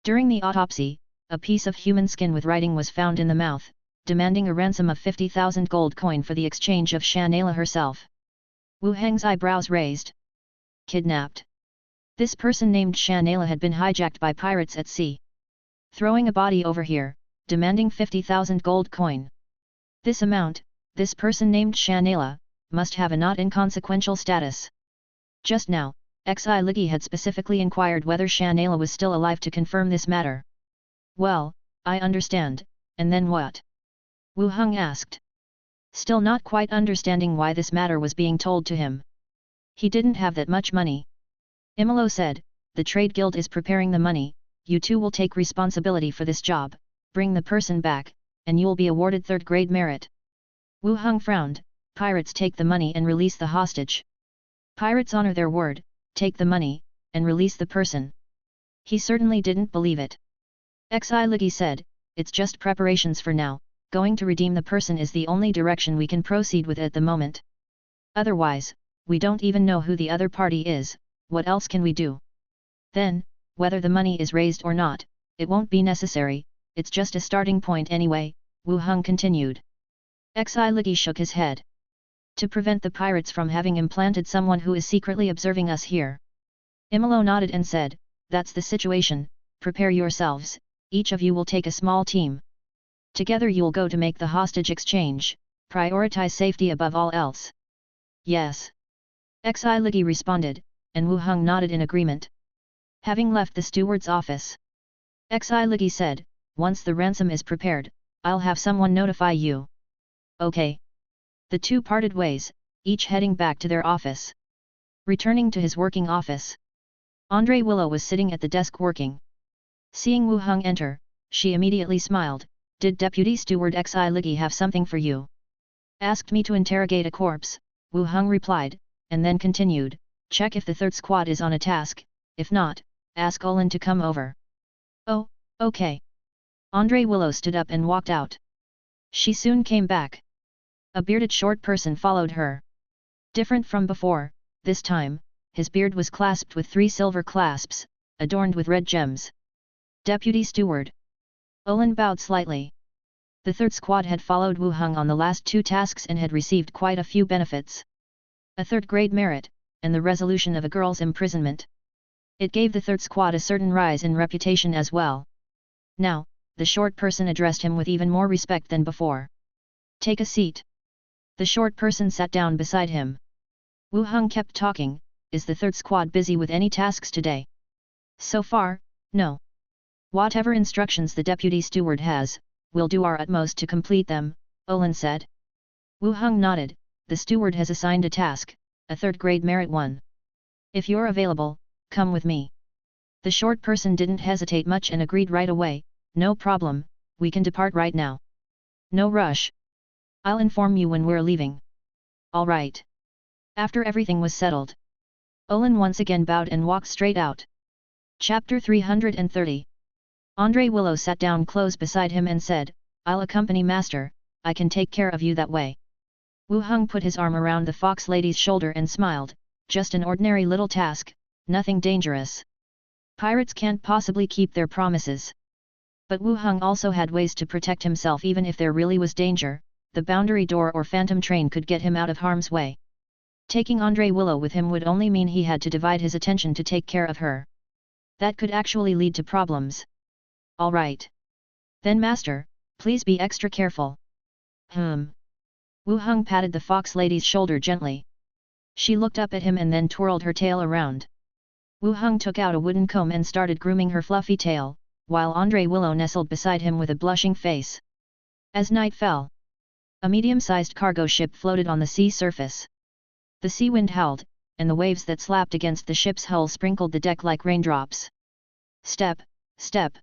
Speaker 1: During the autopsy, a piece of human skin with writing was found in the mouth, demanding a ransom of 50,000 gold coin for the exchange of Shanela herself." Wu Heng's eyebrows raised. "Kidnapped? This person named Shanela had been hijacked by pirates at sea. Throwing a body over here, demanding 50,000 gold coin. This amount, this person named Shanela, must have a not inconsequential status." Just now, Xi Ligi had specifically inquired whether Shanela was still alive to confirm this matter. "Well, I understand, and then what?" Wu Heng asked. Still not quite understanding why this matter was being told to him. "He didn't have that much money." Imolo said, "The trade guild is preparing the money, you 2 will take responsibility for this job, bring the person back, and you'll be awarded 3rd-grade merit." Wu Heng frowned, "Pirates take the money and release the hostage. Pirates honor their word, take the money, and release the person." He certainly didn't believe it. Xi Ligi said, "It's just preparations for now, going to redeem the person is the only direction we can proceed with at the moment. Otherwise, we don't even know who the other party is, what else can we do? Then, whether the money is raised or not, it won't be necessary, it's just a starting point anyway," Wu Heng continued. Xi Ligi shook his head. "To prevent the pirates from having implanted someone who is secretly observing us here." Imolo nodded and said, "That's the situation, prepare yourselves, each of you will take a small team. Together you'll go to make the hostage exchange, prioritize safety above all else." "Yes." Xi Ligi responded, and Wu Heng nodded in agreement. Having left the steward's office, Xi Ligi said, "Once the ransom is prepared, I'll have someone notify you." "Okay." The 2 parted ways, each heading back to their office. Returning to his working office, Andre Willow was sitting at the desk working. Seeing Wu Heng enter, she immediately smiled. "Did Deputy Steward Xi Ligi have something for you?" "Asked me to interrogate a corpse," Wu Heng replied, and then continued, check if the third squad is on a task, if not, ask Olin to come over. Oh, okay. Andre Willow stood up and walked out. She soon came back. A bearded short person followed her. Different from before, this time, his beard was clasped with 3 silver clasps, adorned with red gems. Deputy Steward. Olin bowed slightly. The third squad had followed Wu Heng on the last 2 tasks and had received quite a few benefits. A 3rd-grade merit, and the resolution of a girl's imprisonment. It gave the third squad a certain rise in reputation as well. Now, the short person addressed him with even more respect than before. Take a seat. The short person sat down beside him. Wu Heng kept talking, is the third squad busy with any tasks today? So far, no. Whatever instructions the deputy steward has, we'll do our utmost to complete them, Olin said. Wu Heng nodded, the steward has assigned a task, a 3rd-grade merit one. If you're available, come with me. The short person didn't hesitate much and agreed right away, no problem, we can depart right now. No rush. I'll inform you when we're leaving. All right. After everything was settled, Olin once again bowed and walked straight out. Chapter 330. Andre Willow sat down close beside him and said, I'll accompany Master, I can take care of you that way. Wu Heng put his arm around the fox lady's shoulder and smiled, just an ordinary little task, nothing dangerous. Pirates can't possibly keep their promises. But Wu Heng also had ways to protect himself even if there really was danger, the boundary door or phantom train could get him out of harm's way. Taking Andre Willow with him would only mean he had to divide his attention to take care of her. That could actually lead to problems. All right. Then Master, please be extra careful. Wu Heng patted the fox lady's shoulder gently. She looked up at him and then twirled her tail around. Wu Heng took out a wooden comb and started grooming her fluffy tail, while Andre Willow nestled beside him with a blushing face. As night fell, a medium-sized cargo ship floated on the sea surface. The sea wind howled, and the waves that slapped against the ship's hull sprinkled the deck like raindrops. Step, step.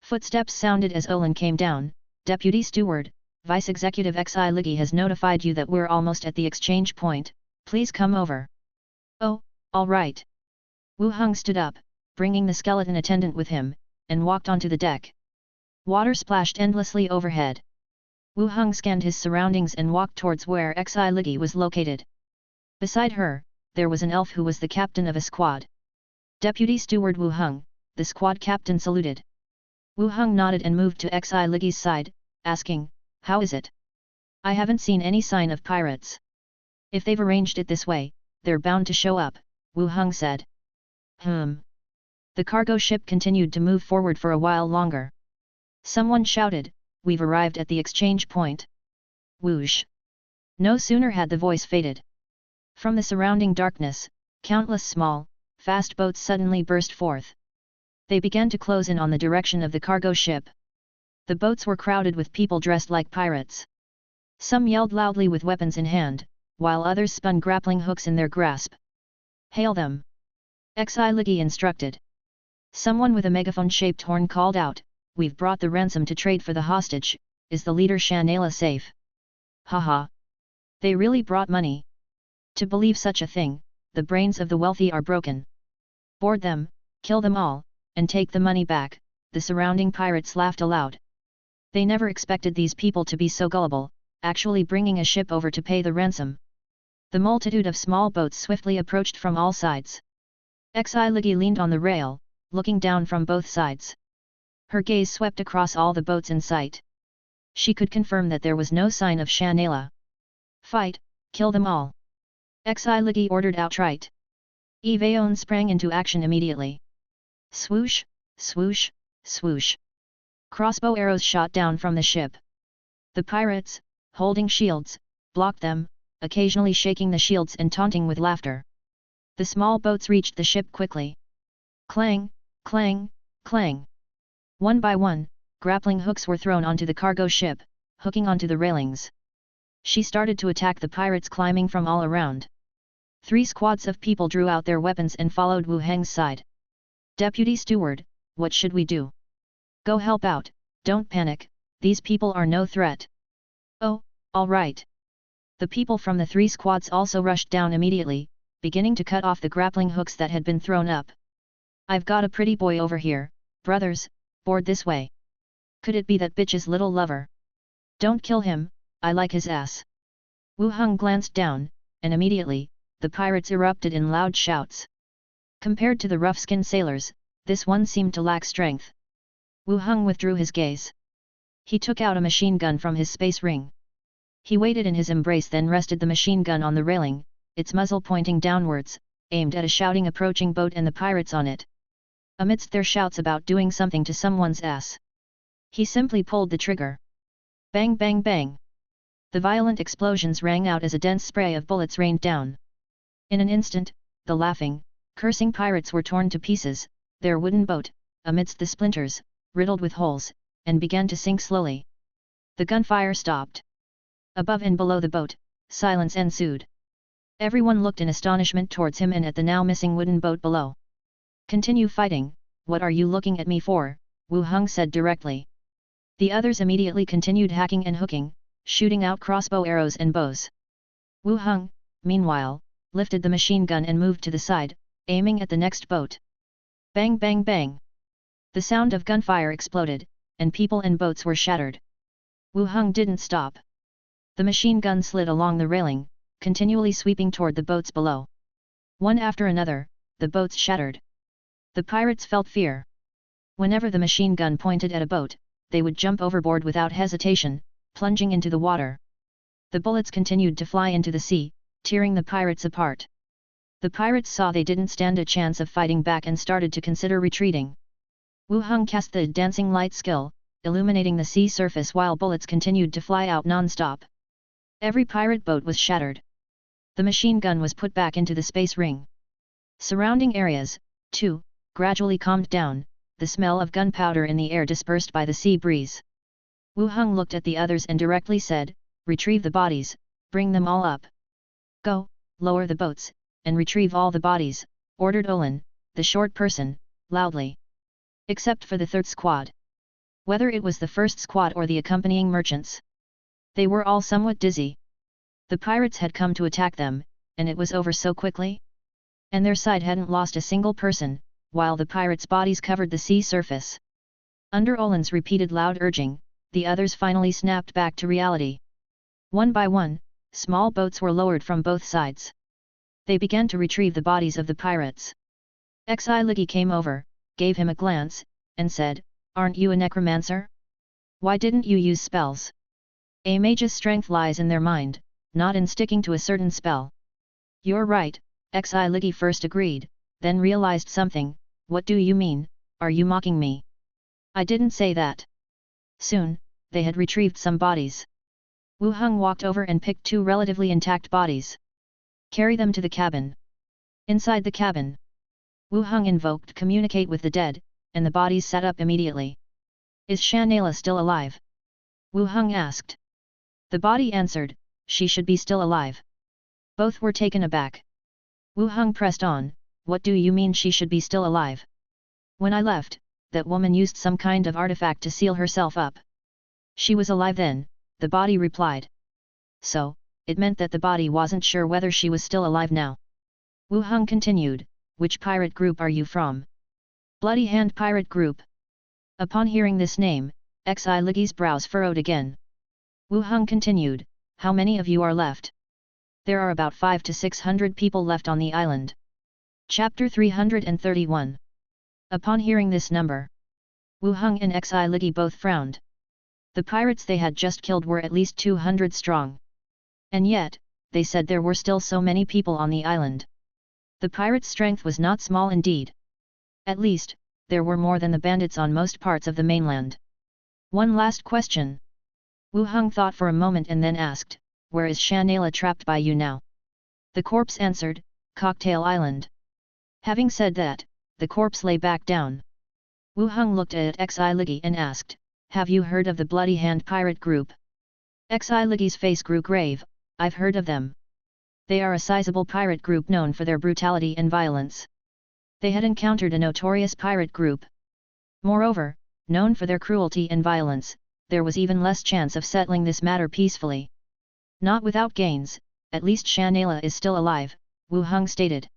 Speaker 1: Footsteps sounded as Olin came down. Deputy Steward, Vice Executive Xi Liggy has notified you that we're almost at the exchange point, please come over. Oh, all right. Wu Heng stood up, bringing the skeleton attendant with him, and walked onto the deck. Water splashed endlessly overhead. Wu Heng scanned his surroundings and walked towards where Xi Liggy was located. Beside her, there was an elf who was the captain of a squad. Deputy Steward Wu Heng, the squad captain saluted. Wu Heng nodded and moved to Xi Liggy's side, asking, how is it? I haven't seen any sign of pirates. If they've arranged it this way, they're bound to show up, Wu Heng said. The cargo ship continued to move forward for a while longer. Someone shouted, we've arrived at the exchange point. Whoosh! No sooner had the voice faded. From the surrounding darkness, countless small, fast boats suddenly burst forth. They began to close in on the direction of the cargo ship. The boats were crowded with people dressed like pirates. Some yelled loudly with weapons in hand, while others spun grappling hooks in their grasp. Hail them! Xi Liggy instructed. Someone with a megaphone-shaped horn called out, we've brought the ransom to trade for the hostage, is the leader Shanela safe? Haha! They really brought money. To believe such a thing, the brains of the wealthy are broken. Board them, kill them all, and take the money back, the surrounding pirates laughed aloud. They never expected these people to be so gullible, actually bringing a ship over to pay the ransom. The multitude of small boats swiftly approached from all sides. Xi Liggy leaned on the rail, looking down from both sides. Her gaze swept across all the boats in sight. She could confirm that there was no sign of Shanela. Fight, kill them all! Xi Liggy ordered outright. Evaon sprang into action immediately. Swoosh, swoosh, swoosh. Crossbow arrows shot down from the ship. The pirates, holding shields, blocked them, occasionally shaking the shields and taunting with laughter. The small boats reached the ship quickly. Clang, clang, clang. One by one, grappling hooks were thrown onto the cargo ship, hooking onto the railings. She started to attack the pirates climbing from all around. 3 squads of people drew out their weapons and followed Wu Heng's side. Deputy Steward, what should we do? Go help out, don't panic, these people are no threat. Oh, all right. The people from the 3 squads also rushed down immediately, beginning to cut off the grappling hooks that had been thrown up. "I've got a pretty boy over here, brothers, board this way. Could it be that bitch's little lover? Don't kill him, I like his ass." Wu Heng glanced down, and immediately, the pirates erupted in loud shouts. Compared to the rough-skinned sailors, this one seemed to lack strength. Wu Heng withdrew his gaze. He took out a machine gun from his space ring. He waited in his embrace, then rested the machine gun on the railing, its muzzle pointing downwards, aimed at a shouting approaching boat and the pirates on it. Amidst their shouts about doing something to someone's ass, he simply pulled the trigger. Bang bang bang! The violent explosions rang out as a dense spray of bullets rained down. In an instant, the laughing, cursing pirates were torn to pieces, their wooden boat, amidst the splinters, riddled with holes, and began to sink slowly. The gunfire stopped. Above and below the boat, silence ensued. Everyone looked in astonishment towards him and at the now missing wooden boat below. "Continue fighting, what are you looking at me for?" Wu Heng said directly. The others immediately continued hacking and hooking, shooting out crossbow arrows and bows. Wu Heng, meanwhile, lifted the machine gun and moved to the side, aiming at the next boat. Bang bang bang! The sound of gunfire exploded, and people and boats were shattered. Wu Heng didn't stop. The machine gun slid along the railing, continually sweeping toward the boats below. One after another, the boats shattered. The pirates felt fear. Whenever the machine gun pointed at a boat, they would jump overboard without hesitation, plunging into the water. The bullets continued to fly into the sea, tearing the pirates apart. The pirates saw they didn't stand a chance of fighting back and started to consider retreating. Wu Heng cast the dancing light skill, illuminating the sea surface while bullets continued to fly out non-stop. Every pirate boat was shattered. The machine gun was put back into the space ring. Surrounding areas, too, gradually calmed down, the smell of gunpowder in the air dispersed by the sea breeze. Wu Heng looked at the others and directly said, "Retrieve the bodies, bring them all up. Go, lower the boats, and retrieve all the bodies," ordered Olin, the short person, loudly. Except for the 3rd squad. Whether it was the 1st squad or the accompanying merchants, they were all somewhat dizzy. The pirates had come to attack them, and it was over so quickly. And their side hadn't lost a single person, while the pirates' bodies covered the sea surface. Under Olin's repeated loud urging, the others finally snapped back to reality. One by one, small boats were lowered from both sides. They began to retrieve the bodies of the pirates. Xi Ligi came over, gave him a glance, and said, "Aren't you a necromancer? Why didn't you use spells? A mage's strength lies in their mind, not in sticking to a certain spell." "You're right," Xi Ligi first agreed, then realized something. "What do you mean, are you mocking me? I didn't say that." Soon, they had retrieved some bodies. Wu Heng walked over and picked 2 relatively intact bodies. "Carry them to the cabin." Inside the cabin, Wu Heng invoked Communicate with the Dead, and the bodies sat up immediately. "Is Shanela still alive?" Wu Heng asked. The body answered, "She should be still alive." Both were taken aback. Wu Heng pressed on, "What do you mean she should be still alive? When I left, that woman used some kind of artifact to seal herself up. She was alive then," the body replied. "So, it meant that the body wasn't sure whether she was still alive now." Wu Heng continued, "Which pirate group are you from?" "Bloody Hand Pirate Group." Upon hearing this name, Xi Ligi's brows furrowed again. Wu Heng continued, "How many of you are left?" "There are about 500 to 600 people left on the island." Chapter 331. Upon hearing this number, Wu Heng and Xi Ligi both frowned. The pirates they had just killed were at least 200 strong. And yet, they said there were still so many people on the island. The pirates' strength was not small indeed. At least, there were more than the bandits on most parts of the mainland. "One last question." Wu Heng thought for a moment and then asked, "Where is Shanela trapped by you now?" The corpse answered, "Cocktail Island." Having said that, the corpse lay back down. Wu Heng looked at Xi Ligi and asked, "Have you heard of the Bloody Hand Pirate Group?" Xi Ligi's face grew grave. "I've heard of them. They are a sizable pirate group known for their brutality and violence. They had encountered a notorious pirate group. Moreover, known for their cruelty and violence, there was even less chance of settling this matter peacefully. Not without gains, at least Shanela is still alive, Wu Heng stated.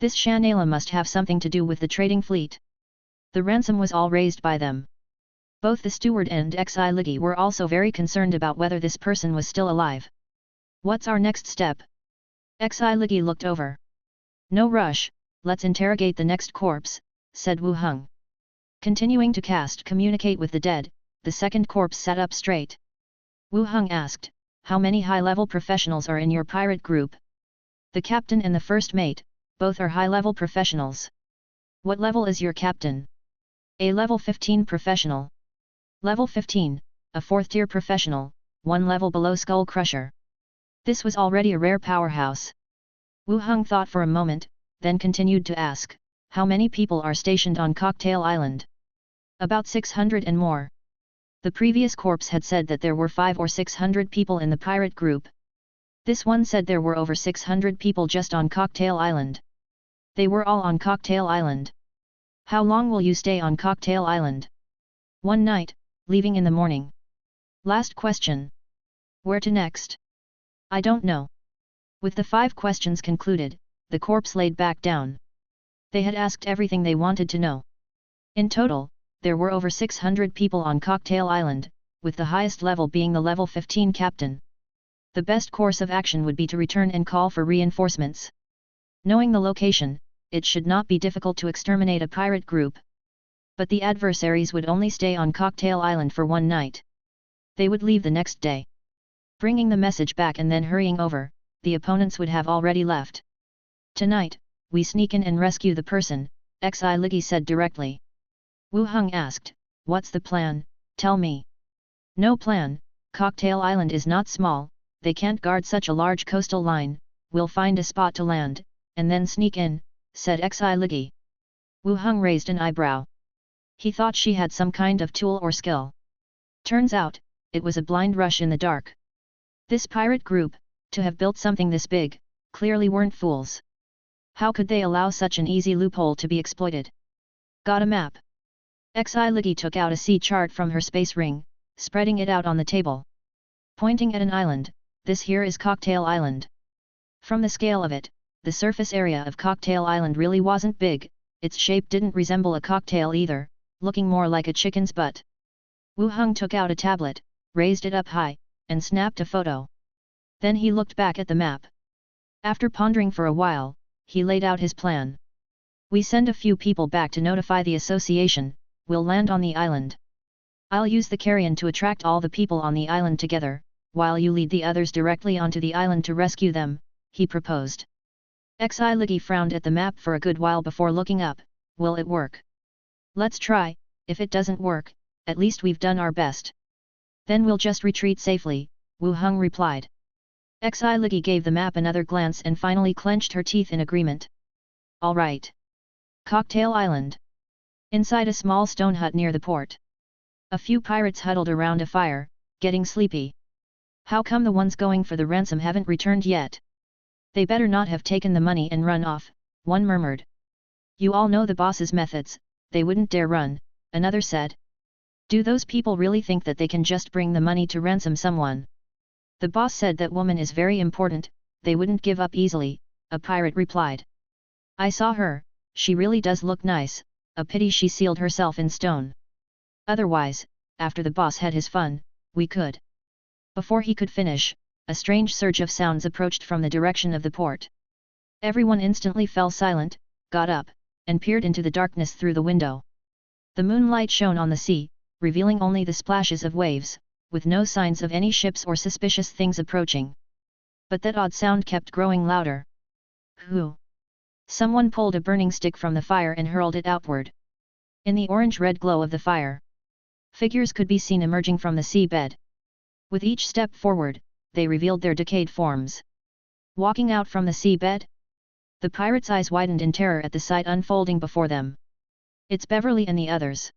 Speaker 1: This Shanela must have something to do with the trading fleet. The ransom was all raised by them. Both the steward and Xi Ligi were also very concerned about whether this person was still alive. What's our next step? Xi Ligi looked over. No rush, let's interrogate the next corpse, said Wu Heng. Continuing to cast communicate with the dead, the second corpse sat up straight. Wu Heng asked, how many high-level professionals are in your pirate group? The captain and the first mate, both are high-level professionals. What level is your captain? A level 15 professional. Level 15, a 4th-tier professional, 1 level below Skull Crusher. This was already a rare powerhouse. Wu Heng thought for a moment, then continued to ask, how many people are stationed on Cocktail Island? About 600 and more. The previous corpse had said that there were 500 or 600 people in the pirate group. This one said there were over 600 people just on Cocktail Island. They were all on Cocktail Island. How long will you stay on Cocktail Island? 1 night, leaving in the morning. Last question. Where to next? I don't know. With the 5 questions concluded, the corpse laid back down. They had asked everything they wanted to know. In total, there were over 600 people on Cocktail Island, with the highest level being the level 15 captain. The best course of action would be to return and call for reinforcements. Knowing the location, it should not be difficult to exterminate a pirate group. But the adversaries would only stay on Cocktail Island for 1 night. They would leave the next day. Bringing the message back and then hurrying over, the opponents would have already left. Tonight, we sneak in and rescue the person, Xi Ligi said directly. Wu Heng asked, what's the plan, tell me. No plan, Cocktail Island is not small, they can't guard such a large coastal line, we'll find a spot to land, and then sneak in, said Xi Ligi. Wu Heng raised an eyebrow. He thought she had some kind of tool or skill. Turns out, it was a blind rush in the dark. This pirate group, to have built something this big, clearly weren't fools. How could they allow such an easy loophole to be exploited? Got a map. Xi Ligi took out a sea chart from her space ring, spreading it out on the table. Pointing at an island, this here is Cocktail Island. From the scale of it, the surface area of Cocktail Island really wasn't big, its shape didn't resemble a cocktail either, looking more like a chicken's butt. Wu Heng took out a tablet, raised it up high, and snapped a photo. Then he looked back at the map. After pondering for a while, he laid out his plan. We send a few people back to notify the association, we'll land on the island. I'll use the carrion to attract all the people on the island together, while you lead the others directly onto the island to rescue them, he proposed. Xi Ligi frowned at the map for a good while before looking up, will it work? Let's try, if it doesn't work, at least we've done our best. Then we'll just retreat safely, Wu Heng replied. Xi Ligi gave the map another glance and finally clenched her teeth in agreement. All right. Cocktail Island. Inside a small stone hut near the port. A few pirates huddled around a fire, getting sleepy. How come the ones going for the ransom haven't returned yet? They better not have taken the money and run off, one murmured. You all know the boss's methods, they wouldn't dare run, another said. Do those people really think that they can just bring the money to ransom someone? The boss said that woman is very important, they wouldn't give up easily, a pirate replied. I saw her, she really does look nice, a pity she sealed herself in stone. Otherwise, after the boss had his fun, we could. Before he could finish, a strange surge of sounds approached from the direction of the port. Everyone instantly fell silent, got up, and peered into the darkness through the window. The moonlight shone on the sea, revealing only the splashes of waves, with no signs of any ships or suspicious things approaching. But that odd sound kept growing louder. Who? Someone pulled a burning stick from the fire and hurled it outward. In the orange-red glow of the fire, figures could be seen emerging from the seabed. With each step forward, they revealed their decayed forms. Walking out from the seabed? The pirates' eyes widened in terror at the sight unfolding before them. It's Beverly and the others.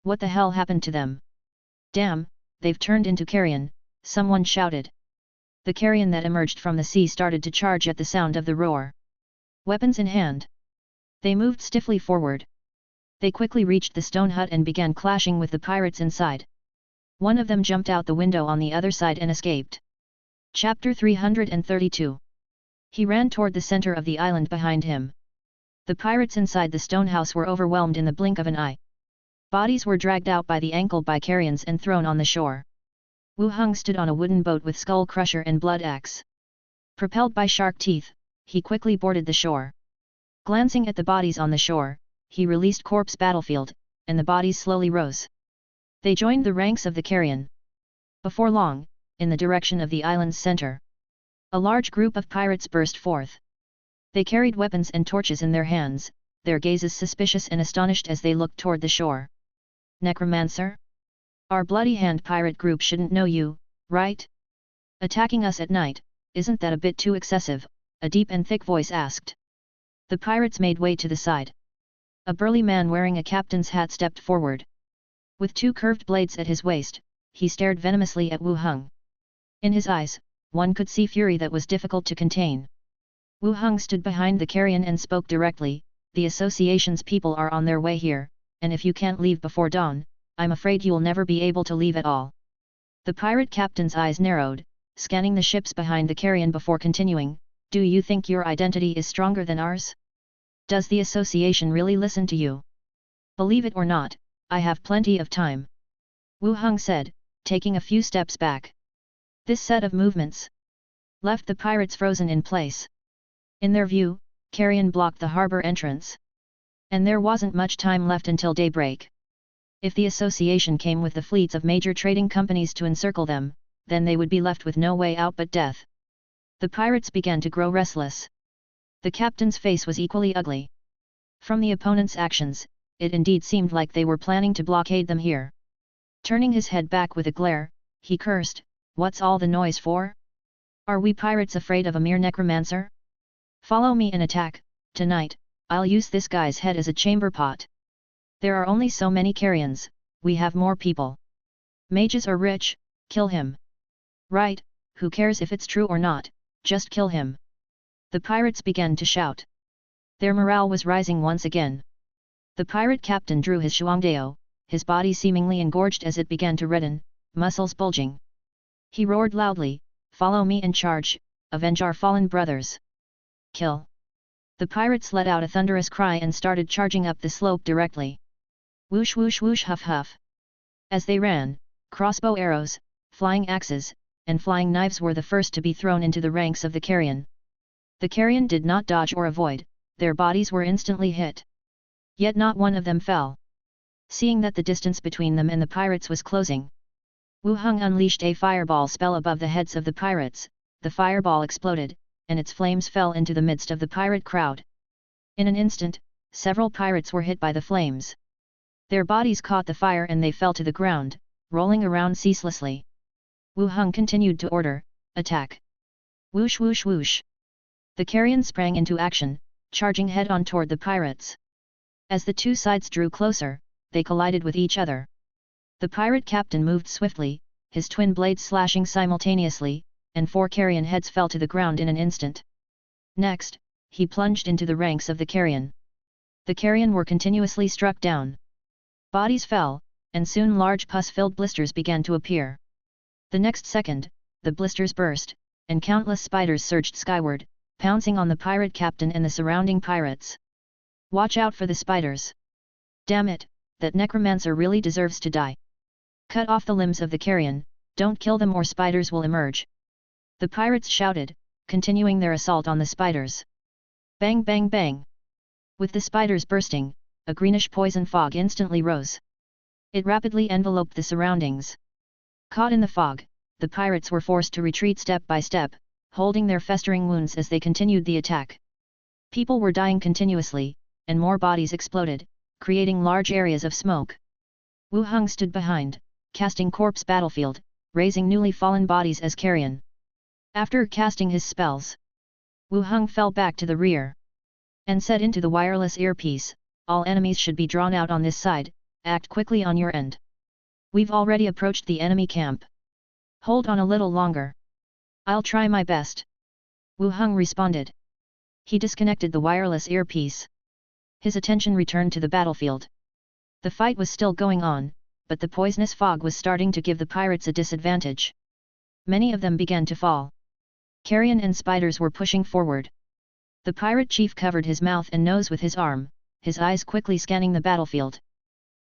Speaker 1: What the hell happened to them? Damn, they've turned into carrion, someone shouted. The carrion that emerged from the sea started to charge at the sound of the roar. Weapons in hand. They moved stiffly forward. They quickly reached the stone hut and began clashing with the pirates inside. One of them jumped out the window on the other side and escaped. Chapter 332. He ran toward the center of the island behind him. The pirates inside the stonehouse were overwhelmed in the blink of an eye. Bodies were dragged out by the ankle by carrions and thrown on the shore. Wu Heng stood on a wooden boat with skull crusher and blood axe. Propelled by shark teeth, he quickly boarded the shore. Glancing at the bodies on the shore, he released corpse battlefield, and the bodies slowly rose. They joined the ranks of the carrion. Before long, in the direction of the island's center, a large group of pirates burst forth. They carried weapons and torches in their hands, their gazes suspicious and astonished as they looked toward the shore. Necromancer? Our Bloody Hand pirate group shouldn't know you, right? Attacking us at night, isn't that a bit too excessive? A deep and thick voice asked. The pirates made way to the side. A burly man wearing a captain's hat stepped forward. With two curved blades at his waist, he stared venomously at Wu Heng. In his eyes, one could see fury that was difficult to contain. Wu Heng stood behind the carrion and spoke directly, "The association's people are on their way here, and if you can't leave before dawn, I'm afraid you'll never be able to leave at all." The pirate captain's eyes narrowed, scanning the ships behind the carrion before continuing, "Do you think your identity is stronger than ours? Does the association really listen to you? Believe it or not, I have plenty of time," Wu Heng said, taking a few steps back. This set of movements left the pirates frozen in place. In their view, carrion blocked the harbor entrance. And there wasn't much time left until daybreak. If the association came with the fleets of major trading companies to encircle them, then they would be left with no way out but death. The pirates began to grow restless. The captain's face was equally ugly. From the opponent's actions, it indeed seemed like they were planning to blockade them here. Turning his head back with a glare, he cursed, "What's all the noise for? Are we pirates afraid of a mere necromancer? Follow me and attack. Tonight, I'll use this guy's head as a chamber pot. There are only so many carrions, we have more people. Mages are rich, kill him. Right, who cares if it's true or not, just kill him." The pirates began to shout. Their morale was rising once again. The pirate captain drew his shuangdao, his body seemingly engorged as it began to redden, muscles bulging. He roared loudly, "Follow me and charge, avenge our fallen brothers. Kill!" The pirates let out a thunderous cry and started charging up the slope directly. Whoosh whoosh whoosh huff huff. As they ran, crossbow arrows, flying axes, and flying knives were the first to be thrown into the ranks of the carrion. The carrion did not dodge or avoid, their bodies were instantly hit. Yet not one of them fell. Seeing that the distance between them and the pirates was closing, Wu Heng unleashed a fireball spell above the heads of the pirates. The fireball exploded, and its flames fell into the midst of the pirate crowd. In an instant, several pirates were hit by the flames. Their bodies caught the fire and they fell to the ground, rolling around ceaselessly. Wu Heng continued to order, "Attack!" Whoosh whoosh whoosh. The carrion sprang into action, charging head-on toward the pirates. As the two sides drew closer, they collided with each other. The pirate captain moved swiftly, his twin blades slashing simultaneously, and 4 carrion heads fell to the ground in an instant. Next, he plunged into the ranks of the carrion. The carrion were continuously struck down. Bodies fell, and soon large pus-filled blisters began to appear. The next second, the blisters burst, and countless spiders surged skyward, pouncing on the pirate captain and the surrounding pirates. "Watch out for the spiders! Damn it, that necromancer really deserves to die! Cut off the limbs of the carrion, don't kill them or spiders will emerge!" The pirates shouted, continuing their assault on the spiders. Bang bang bang! With the spiders bursting, a greenish poison fog instantly rose. It rapidly enveloped the surroundings. Caught in the fog, the pirates were forced to retreat step by step, holding their festering wounds as they continued the attack. People were dying continuously, and more bodies exploded, creating large areas of smoke. Wu Heng stood behind, casting corpse battlefield, raising newly fallen bodies as carrion. After casting his spells, Wu Heng fell back to the rear and said into the wireless earpiece, "All enemies should be drawn out on this side, act quickly on your end. We've already approached the enemy camp. Hold on a little longer. I'll try my best," Wu Heng responded. He disconnected the wireless earpiece. His attention returned to the battlefield. The fight was still going on, but the poisonous fog was starting to give the pirates a disadvantage. Many of them began to fall. Carrion and spiders were pushing forward. The pirate chief covered his mouth and nose with his arm, his eyes quickly scanning the battlefield.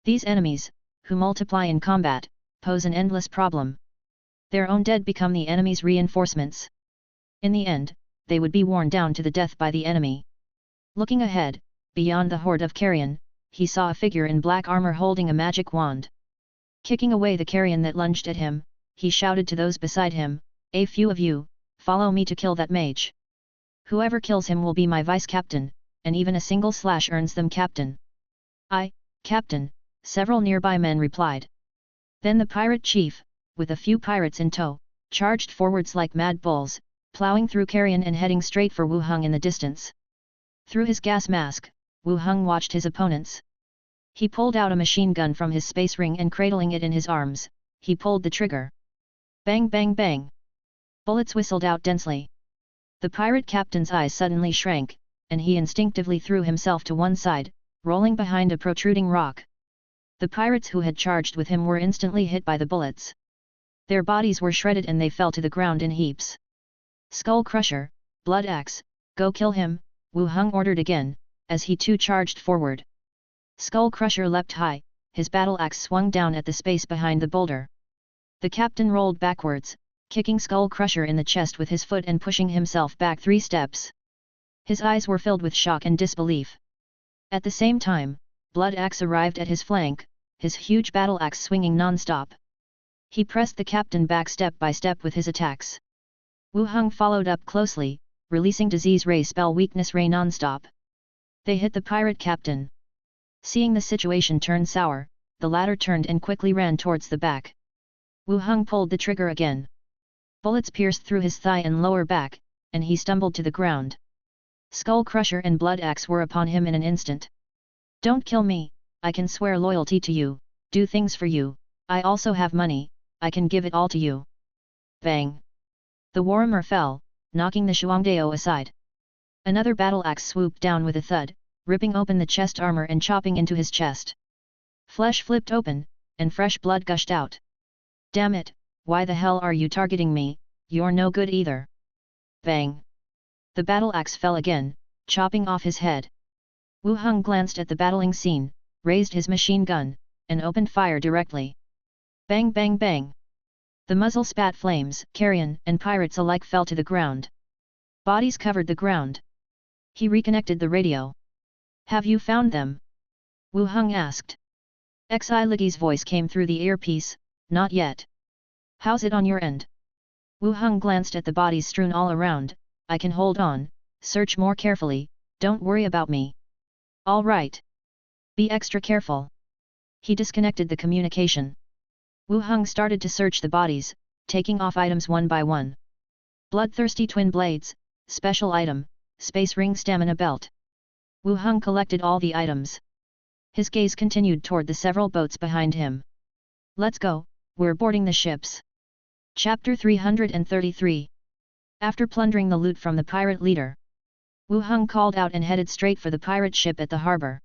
Speaker 1: These enemies, who multiply in combat, pose an endless problem. Their own dead become the enemy's reinforcements. In the end, they would be worn down to the death by the enemy. Looking ahead, beyond the horde of carrion, he saw a figure in black armor holding a magic wand. Kicking away the carrion that lunged at him, he shouted to those beside him, "A few of you, follow me to kill that mage. Whoever kills him will be my vice-captain, and even a single slash earns them captain." "I, captain," several nearby men replied. Then the pirate chief, with a few pirates in tow, charged forwards like mad bulls, plowing through carrion and heading straight for Wu Heng in the distance. Through his gas mask, Wu Heng watched his opponents. He pulled out a machine gun from his space ring and cradling it in his arms, he pulled the trigger. Bang bang bang! Bullets whistled out densely. The pirate captain's eyes suddenly shrank, and he instinctively threw himself to one side, rolling behind a protruding rock. The pirates who had charged with him were instantly hit by the bullets. Their bodies were shredded and they fell to the ground in heaps. "Skull Crusher, Blood Axe, go kill him," Wu Heng ordered again, as he too charged forward. Skull Crusher leapt high, his battle axe swung down at the space behind the boulder. The captain rolled backwards, kicking Skull Crusher in the chest with his foot and pushing himself back 3 steps. His eyes were filled with shock and disbelief. At the same time, Blood Axe arrived at his flank, his huge battle axe swinging non-stop. He pressed the captain back step by step with his attacks. Wu Heng followed up closely, releasing Disease Ray spell Weakness Ray non-stop. They hit the pirate captain. Seeing the situation turn sour, the latter turned and quickly ran towards the back. Wu Heng pulled the trigger again. Bullets pierced through his thigh and lower back, and he stumbled to the ground. Skull Crusher and Blood Axe were upon him in an instant. "Don't kill me, I can swear loyalty to you, do things for you, I also have money, I can give it all to you." Bang! The warhammer fell, knocking the Shuangdao aside. Another battle axe swooped down with a thud, ripping open the chest armor and chopping into his chest. Flesh flipped open, and fresh blood gushed out. "Damn it, why the hell are you targeting me, you're no good either." Bang! The battle axe fell again, chopping off his head. Wu Heng glanced at the battling scene, raised his machine gun, and opened fire directly. Bang bang bang! The muzzle spat flames, carrion and pirates alike fell to the ground. Bodies covered the ground. He reconnected the radio. "Have you found them?" Wu Heng asked. Xi Ligi's voice came through the earpiece, "Not yet." "How's it on your end?" Wu Heng glanced at the bodies strewn all around. "I can hold on, search more carefully, don't worry about me." "All right. Be extra careful." He disconnected the communication. Wu Heng started to search the bodies, taking off items one by one. Bloodthirsty twin blades, special item, space ring stamina belt. Wu Heng collected all the items. His gaze continued toward the several boats behind him. "Let's go, we're boarding the ships." Chapter 333. After plundering the loot from the pirate leader, Wu Heng called out and headed straight for the pirate ship at the harbor.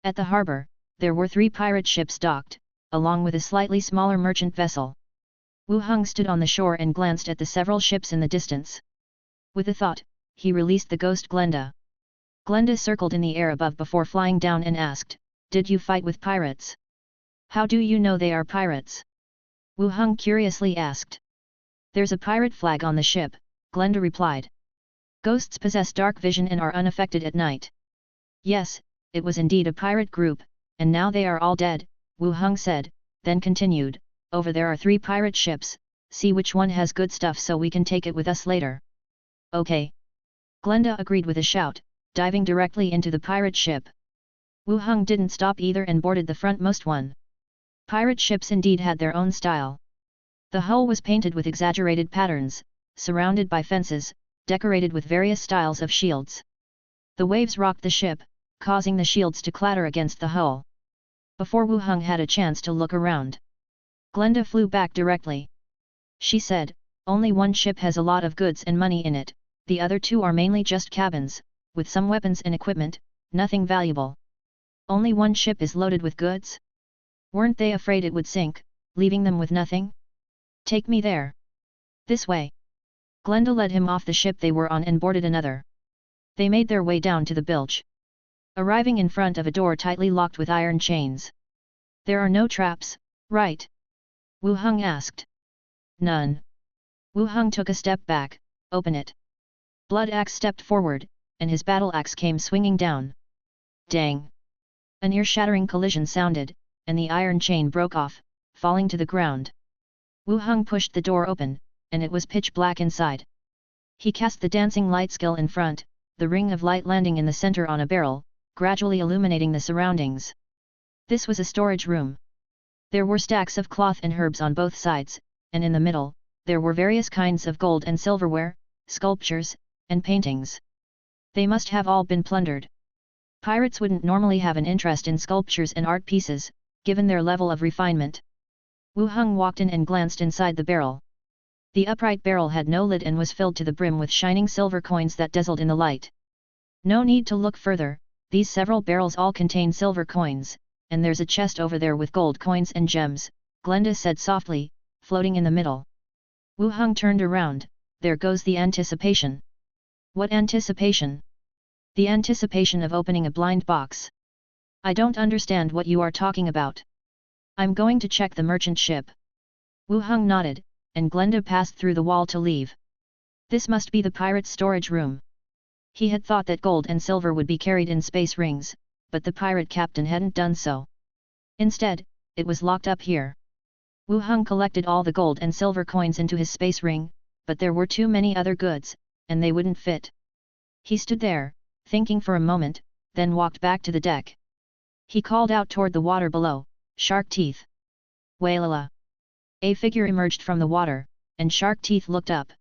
Speaker 1: At the harbor, there were 3 pirate ships docked, along with a slightly smaller merchant vessel. Wu Heng stood on the shore and glanced at the several ships in the distance. With a thought, he released the ghost Glenda. Glenda circled in the air above before flying down and asked, "Did you fight with pirates?" "How do you know they are pirates?" Wu Heng curiously asked. "There's a pirate flag on the ship," Glenda replied. "Ghosts possess dark vision and are unaffected at night." Yes, it was indeed a pirate group, and now they are all dead, Wu Heng said, then continued, "Over there are 3 pirate ships, see which one has good stuff so we can take it with us later." "Okay." Glenda agreed with a shout, diving directly into the pirate ship. Wu Heng didn't stop either and boarded the frontmost one. Pirate ships indeed had their own style. The hull was painted with exaggerated patterns, surrounded by fences, decorated with various styles of shields. The waves rocked the ship, causing the shields to clatter against the hull. Before Wu Heng had a chance to look around, Glenda flew back directly. She said, "Only one ship has a lot of goods and money in it, the other 2 are mainly just cabins, with some weapons and equipment, nothing valuable." "Only one ship is loaded with goods? Weren't they afraid it would sink, leaving them with nothing?" "Take me there." "This way." Glenda led him off the ship they were on and boarded another. They made their way down to the bilge, arriving in front of a door tightly locked with iron chains. There are no traps, right? Wu Heng asked. None. Wu Heng took a step back. Open it. Blood Axe stepped forward, and his battle axe came swinging down. Dang! An ear-shattering collision sounded, and the iron chain broke off, falling to the ground. Wu Heng pushed the door open, and it was pitch black inside. He cast the dancing light skill in front, the ring of light landing in the center on a barrel, gradually illuminating the surroundings. This was a storage room. There were stacks of cloth and herbs on both sides, and in the middle, there were various kinds of gold and silverware, sculptures, and paintings. They must have all been plundered. Pirates wouldn't normally have an interest in sculptures and art pieces, given their level of refinement. Wu Heng walked in and glanced inside the barrel. The upright barrel had no lid and was filled to the brim with shining silver coins that dazzled in the light. No need to look further, these several barrels all contain silver coins, and there's a chest over there with gold coins and gems, Glenda said softly, floating in the middle. Wu Heng turned around. There goes the anticipation. What anticipation? The anticipation of opening a blind box. I don't understand what you are talking about. I'm going to check the merchant ship. Wu Heng nodded, and Glenda passed through the wall to leave. This must be the pirate's storage room. He had thought that gold and silver would be carried in space rings, but the pirate captain hadn't done so. Instead, it was locked up here. Wu Heng collected all the gold and silver coins into his space ring, but there were too many other goods, and they wouldn't fit. He stood there, thinking for a moment, then walked back to the deck. He called out toward the water below, "Shark Teeth!" Wailala! A figure emerged from the water, and Shark Teeth looked up.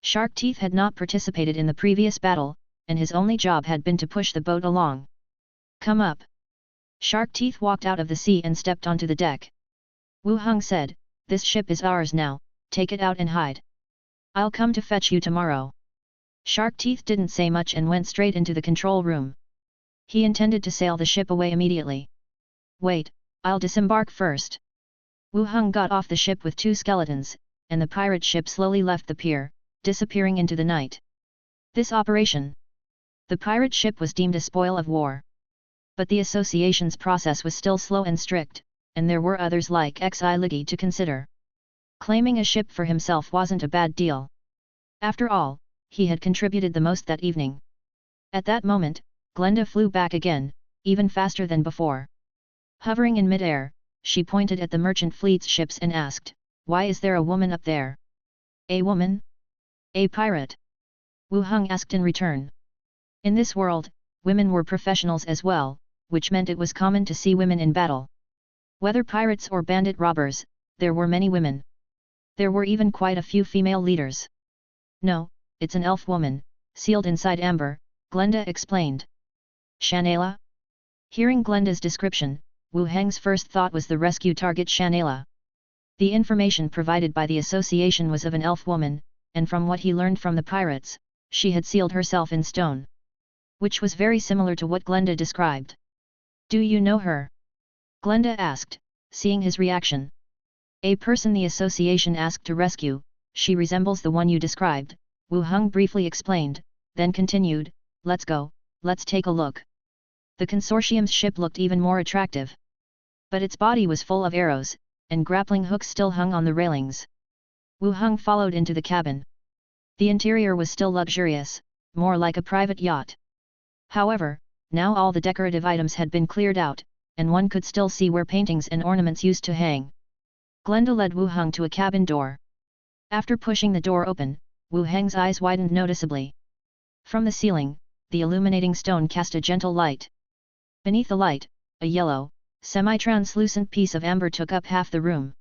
Speaker 1: Shark Teeth had not participated in the previous battle, and his only job had been to push the boat along. "Come up!" Shark Teeth walked out of the sea and stepped onto the deck. Wu Heng said, "This ship is ours now, take it out and hide. I'll come to fetch you tomorrow." Shark Teeth didn't say much and went straight into the control room. He intended to sail the ship away immediately. "Wait, I'll disembark first." Wu Heng got off the ship with 2 skeletons, and the pirate ship slowly left the pier, disappearing into the night. This operation. The pirate ship was deemed a spoil of war. But the association's process was still slow and strict, and there were others like Xi Ligi to consider. Claiming a ship for himself wasn't a bad deal. After all, he had contributed the most that evening. At that moment, Glenda flew back again, even faster than before. Hovering in mid-air, she pointed at the merchant fleet's ships and asked, "Why is there a woman up there?" "A woman? A pirate?" Wu Heng asked in return. In this world, women were professionals as well, which meant it was common to see women in battle. Whether pirates or bandit robbers, there were many women. There were even quite a few female leaders. "No, it's an elf woman, sealed inside amber," Glenda explained. "Shanela?" Hearing Glenda's description, Wu Heng's first thought was the rescue target Shanela. The information provided by the association was of an elf woman, and from what he learned from the pirates, she had sealed herself in stone. Which was very similar to what Glenda described. "Do you know her?" Glenda asked, seeing his reaction. "A person the association asked to rescue, she resembles the one you described," Wu Heng briefly explained, then continued, "Let's go, let's take a look." The consortium's ship looked even more attractive. But its body was full of arrows, and grappling hooks still hung on the railings. Wu Heng followed into the cabin. The interior was still luxurious, more like a private yacht. However, now all the decorative items had been cleared out, and one could still see where paintings and ornaments used to hang. Glenda led Wu Heng to a cabin door. After pushing the door open, Wu Heng's eyes widened noticeably. From the ceiling, the illuminating stone cast a gentle light. Beneath the light, a yellow, semi-translucent piece of amber took up half the room.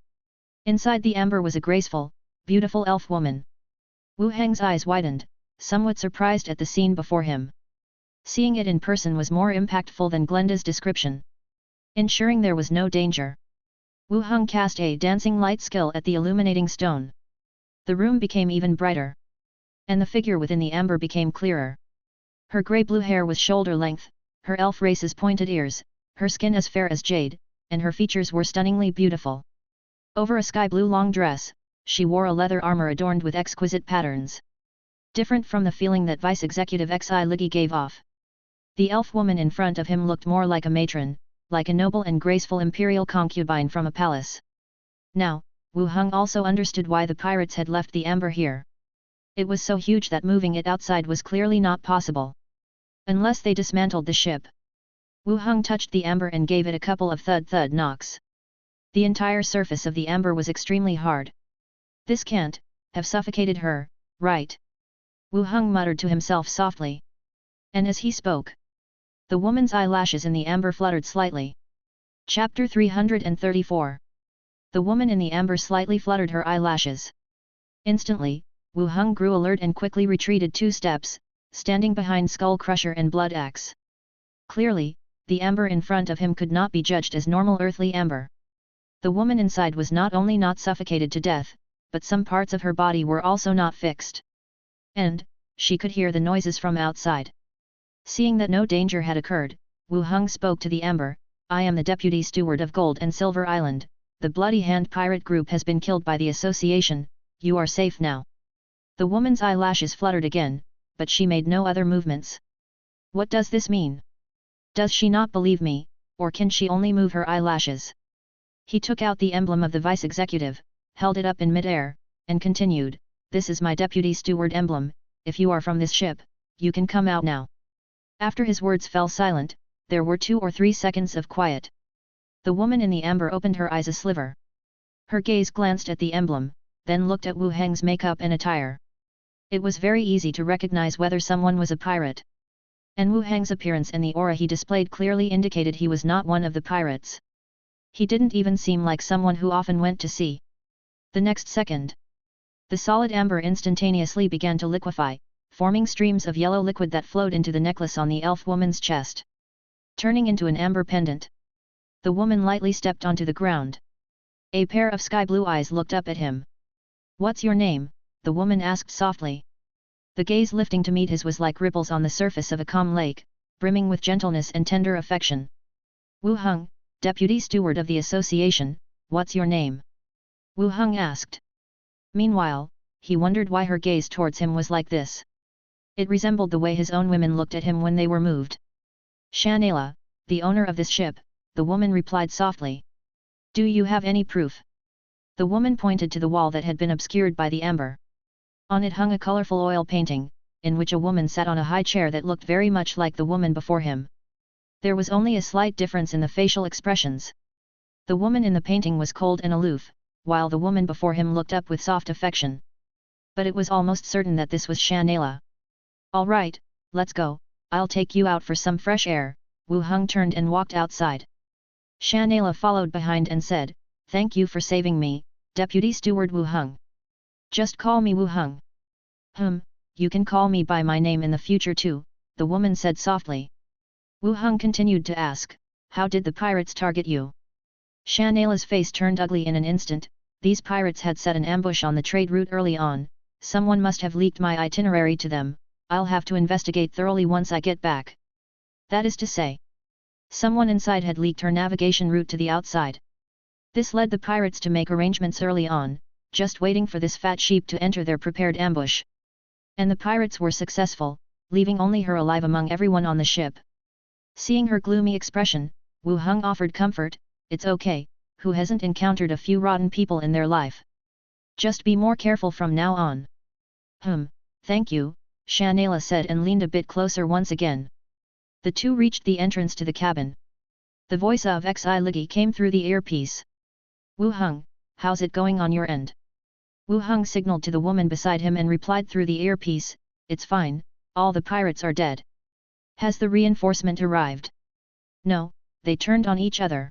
Speaker 1: Inside the amber was a graceful, beautiful elf woman. Wu Heng's eyes widened, somewhat surprised at the scene before him. Seeing it in person was more impactful than Glenda's description. Ensuring there was no danger, Wu Heng cast a dancing light skill at the illuminating stone. The room became even brighter. And the figure within the amber became clearer. Her grey-blue hair was shoulder-length, her elf race's pointed ears, her skin as fair as jade, and her features were stunningly beautiful. Over a sky-blue long dress, she wore a leather armor adorned with exquisite patterns. Different from the feeling that Vice Executive Xi Ligi gave off. The elf woman in front of him looked more like a matron, like a noble and graceful imperial concubine from a palace. Now, Wu Heng also understood why the pirates had left the amber here. It was so huge that moving it outside was clearly not possible. Unless they dismantled the ship. Wu Heng touched the amber and gave it a couple of thud-thud knocks. The entire surface of the amber was extremely hard. This can't have suffocated her, right? Wu Heng muttered to himself softly. And as he spoke, the woman's eyelashes in the amber fluttered slightly. Chapter 334. The woman in the amber slightly fluttered her eyelashes. Instantly, Wu Heng grew alert and quickly retreated 2 steps, standing behind Skull Crusher and Blood Axe. Clearly, the amber in front of him could not be judged as normal earthly amber. The woman inside was not only not suffocated to death, but some parts of her body were also not fixed. And, she could hear the noises from outside. Seeing that no danger had occurred, Wu Heng spoke to the amber, "I am the deputy steward of Gold and Silver Island, the Bloody Hand pirate group has been killed by the association, you are safe now." The woman's eyelashes fluttered again, but she made no other movements. What does this mean? Does she not believe me, or can she only move her eyelashes? He took out the emblem of the vice executive, held it up in mid-air, and continued, "This is my deputy steward emblem, if you are from this ship, you can come out now." After his words fell silent, there were 2 or 3 seconds of quiet. The woman in the amber opened her eyes a sliver. Her gaze glanced at the emblem, then looked at Wu Heng's makeup and attire. It was very easy to recognize whether someone was a pirate. And Wu Heng's appearance and the aura he displayed clearly indicated he was not one of the pirates. He didn't even seem like someone who often went to sea. The next second, the solid amber instantaneously began to liquefy, forming streams of yellow liquid that flowed into the necklace on the elf woman's chest, turning into an amber pendant. The woman lightly stepped onto the ground. A pair of sky blue eyes looked up at him. "What's your name?" the woman asked softly. The gaze lifting to meet his was like ripples on the surface of a calm lake, brimming with gentleness and tender affection. "Wu Heng, deputy steward of the association, what's your name?" Wu Heng asked. Meanwhile, he wondered why her gaze towards him was like this. It resembled the way his own women looked at him when they were moved. "Shanela, the owner of this ship," the woman replied softly. "Do you have any proof?" The woman pointed to the wall that had been obscured by the amber. On it hung a colorful oil painting, in which a woman sat on a high chair that looked very much like the woman before him. There was only a slight difference in the facial expressions. The woman in the painting was cold and aloof, while the woman before him looked up with soft affection. But it was almost certain that this was Shanela. "All right, let's go, I'll take you out for some fresh air." Wu Heng turned and walked outside. Shanela followed behind and said, "Thank you for saving me, Deputy Steward Wu Heng. Just call me Wu Heng." You can call me by my name in the future too," the woman said softly. Wu Heng continued to ask, "How did the pirates target you?" Shanela's face turned ugly in an instant. These pirates had set an ambush on the trade route early on. Someone must have leaked my itinerary to them. I'll have to investigate thoroughly once I get back. That is to say, someone inside had leaked her navigation route to the outside. This led the pirates to make arrangements early on, just waiting for this fat sheep to enter their prepared ambush. And the pirates were successful, leaving only her alive among everyone on the ship. Seeing her gloomy expression, Wu Heng offered comfort, "It's okay, who hasn't encountered a few rotten people in their life? Just be more careful from now on." Thank you," Shanela said and leaned a bit closer once again. The two reached the entrance to the cabin. The voice of Xi Ligi came through the earpiece. "Wu Heng, how's it going on your end?" Wu Heng signaled to the woman beside him and replied through the earpiece, "It's fine, all the pirates are dead." "Has the reinforcement arrived?" "No," they turned on each other.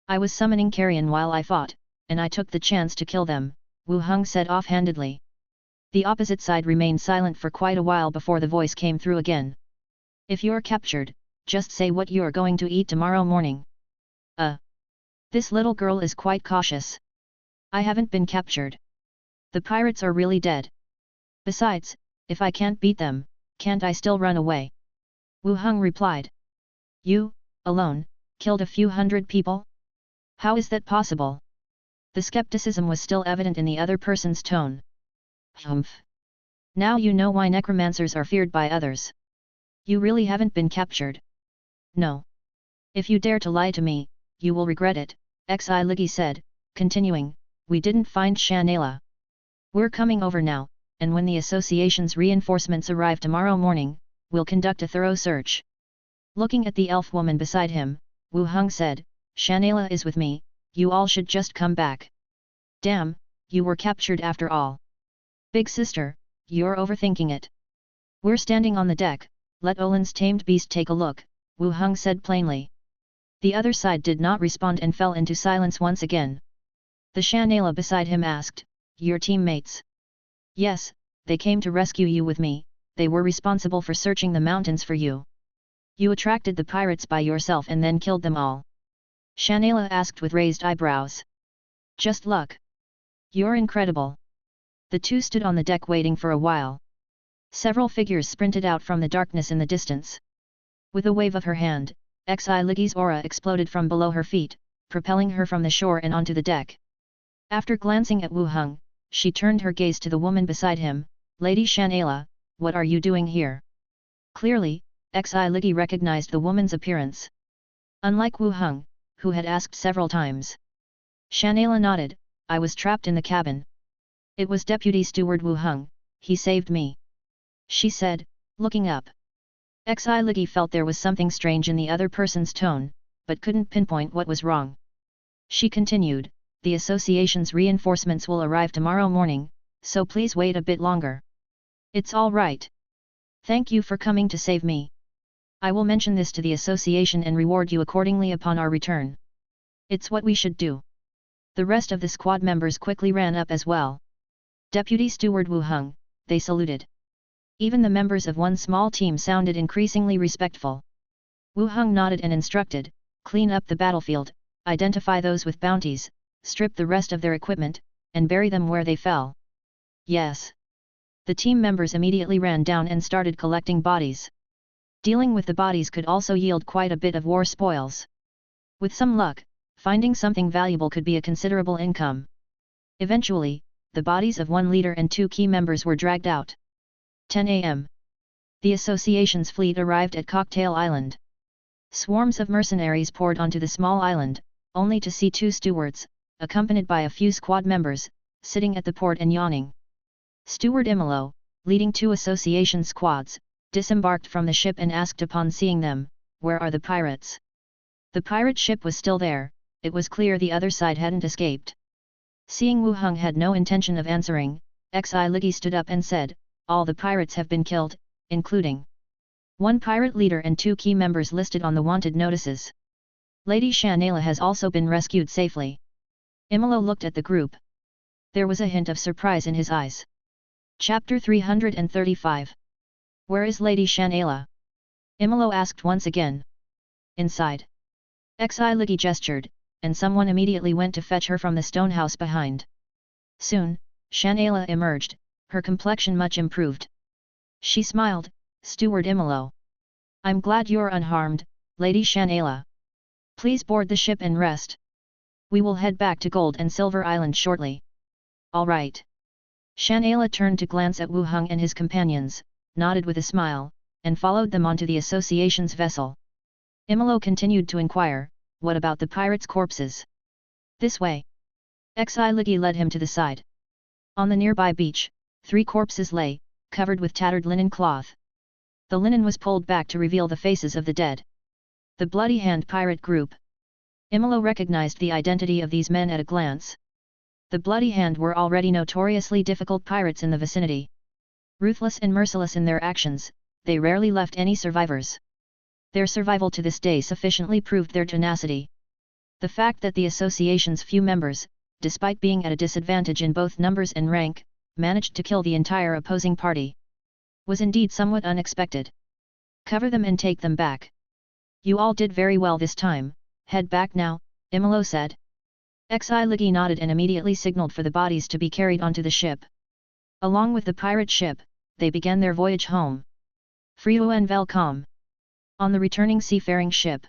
Speaker 1: "I was summoning carrion while I fought, and I took the chance to kill them," Wu Heng said offhandedly. The opposite side remained silent for quite a while before the voice came through again. "If you're captured, just say what you're going to eat tomorrow morning." This little girl is quite cautious. "I haven't been captured. The pirates are really dead. Besides, if I can't beat them, can't I still run away?" Wu Heng replied. "You, alone, killed a few hundred people? How is that possible?" The skepticism was still evident in the other person's tone. Humph. Now you know why necromancers are feared by others. You really haven't been captured. No. If you dare to lie to me, you will regret it, Xi Ligi said, continuing, we didn't find Shanela. We're coming over now, and when the association's reinforcements arrive tomorrow morning, we'll conduct a thorough search. Looking at the elf woman beside him, Wu Heng said, Shanela is with me, you all should just come back. Damn, you were captured after all. Big sister, you're overthinking it. We're standing on the deck, let Olin's tamed beast take a look, Wu Heng said plainly. The other side did not respond and fell into silence once again. The Shanela beside him asked, your teammates? Yes, they came to rescue you with me, they were responsible for searching the mountains for you. You attracted the pirates by yourself and then killed them all. Shanela asked with raised eyebrows. Just luck. You're incredible. The two stood on the deck waiting for a while. Several figures sprinted out from the darkness in the distance. With a wave of her hand, Xi Ligi's aura exploded from below her feet, propelling her from the shore and onto the deck. After glancing at Wu Heng, she turned her gaze to the woman beside him, Lady Shanela, what are you doing here? Clearly, Xi Ligi recognized the woman's appearance. Unlike Wu Heng, who had asked several times. Shanela nodded, I was trapped in the cabin. It was Deputy Steward Wu Heng, he saved me. She said, looking up. Xi Ligi felt there was something strange in the other person's tone, but couldn't pinpoint what was wrong. She continued, the association's reinforcements will arrive tomorrow morning, so please wait a bit longer. It's all right. Thank you for coming to save me. I will mention this to the association and reward you accordingly upon our return. It's what we should do. The rest of the squad members quickly ran up as well. Deputy Steward Wu Heng, they saluted. Even the members of one small team sounded increasingly respectful. Wu Heng nodded and instructed, clean up the battlefield, identify those with bounties, strip the rest of their equipment, and bury them where they fell. Yes. The team members immediately ran down and started collecting bodies. Dealing with the bodies could also yield quite a bit of war spoils. With some luck, finding something valuable could be a considerable income. Eventually, the bodies of one leader and two key members were dragged out. 10 a.m. The association's fleet arrived at Cocktail Island. Swarms of mercenaries poured onto the small island, only to see two stewards, accompanied by a few squad members, sitting at the port and yawning. Steward Imolo, leading two association squads, disembarked from the ship and asked upon seeing them, where are the pirates? The pirate ship was still there, it was clear the other side hadn't escaped. Seeing Wu Heng had no intention of answering, Xi Ligi stood up and said, all the pirates have been killed, including one pirate leader and two key members listed on the wanted notices. Lady Shanela has also been rescued safely. Imolo looked at the group. There was a hint of surprise in his eyes. Chapter 335. Where is Lady Shanela? Imolo asked once again. Inside. Xi Ligi gestured, and someone immediately went to fetch her from the stone house behind. Soon, Shanela emerged, her complexion much improved. She smiled, Steward Imolo. I'm glad you're unharmed, Lady Shanela. Please board the ship and rest. We will head back to Gold and Silver Island shortly. All right. Shanela turned to glance at Wu Heng and his companions, nodded with a smile, and followed them onto the association's vessel. Imolo continued to inquire, what about the pirates' corpses? This way. Xi Ligi led him to the side. On the nearby beach, 3 corpses lay, covered with tattered linen cloth. The linen was pulled back to reveal the faces of the dead. The Bloody Hand pirate group. Imolo recognized the identity of these men at a glance. The Bloody Hand were already notoriously difficult pirates in the vicinity. Ruthless and merciless in their actions, they rarely left any survivors. Their survival to this day sufficiently proved their tenacity. The fact that the association's few members, despite being at a disadvantage in both numbers and rank, managed to kill the entire opposing party, was indeed somewhat unexpected. Cover them and take them back. You all did very well this time, head back now, Imolo said. Xi Ligi nodded and immediately signaled for the bodies to be carried onto the ship. Along with the pirate ship, they began their voyage home. Friu en Velcom. On the returning seafaring ship,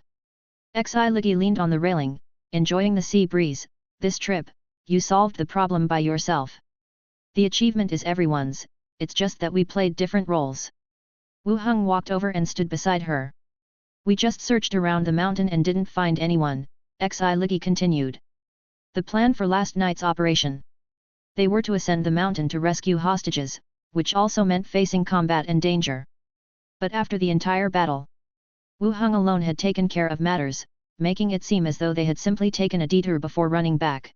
Speaker 1: Xi Ligi leaned on the railing, enjoying the sea breeze. This trip, you solved the problem by yourself. The achievement is everyone's, it's just that we played different roles. Wu Heng walked over and stood beside her. We just searched around the mountain and didn't find anyone, Xi Ligi continued. The plan for last night's operation. They were to ascend the mountain to rescue hostages, which also meant facing combat and danger. But after the entire battle, Wu Heng alone had taken care of matters, making it seem as though they had simply taken a detour before running back.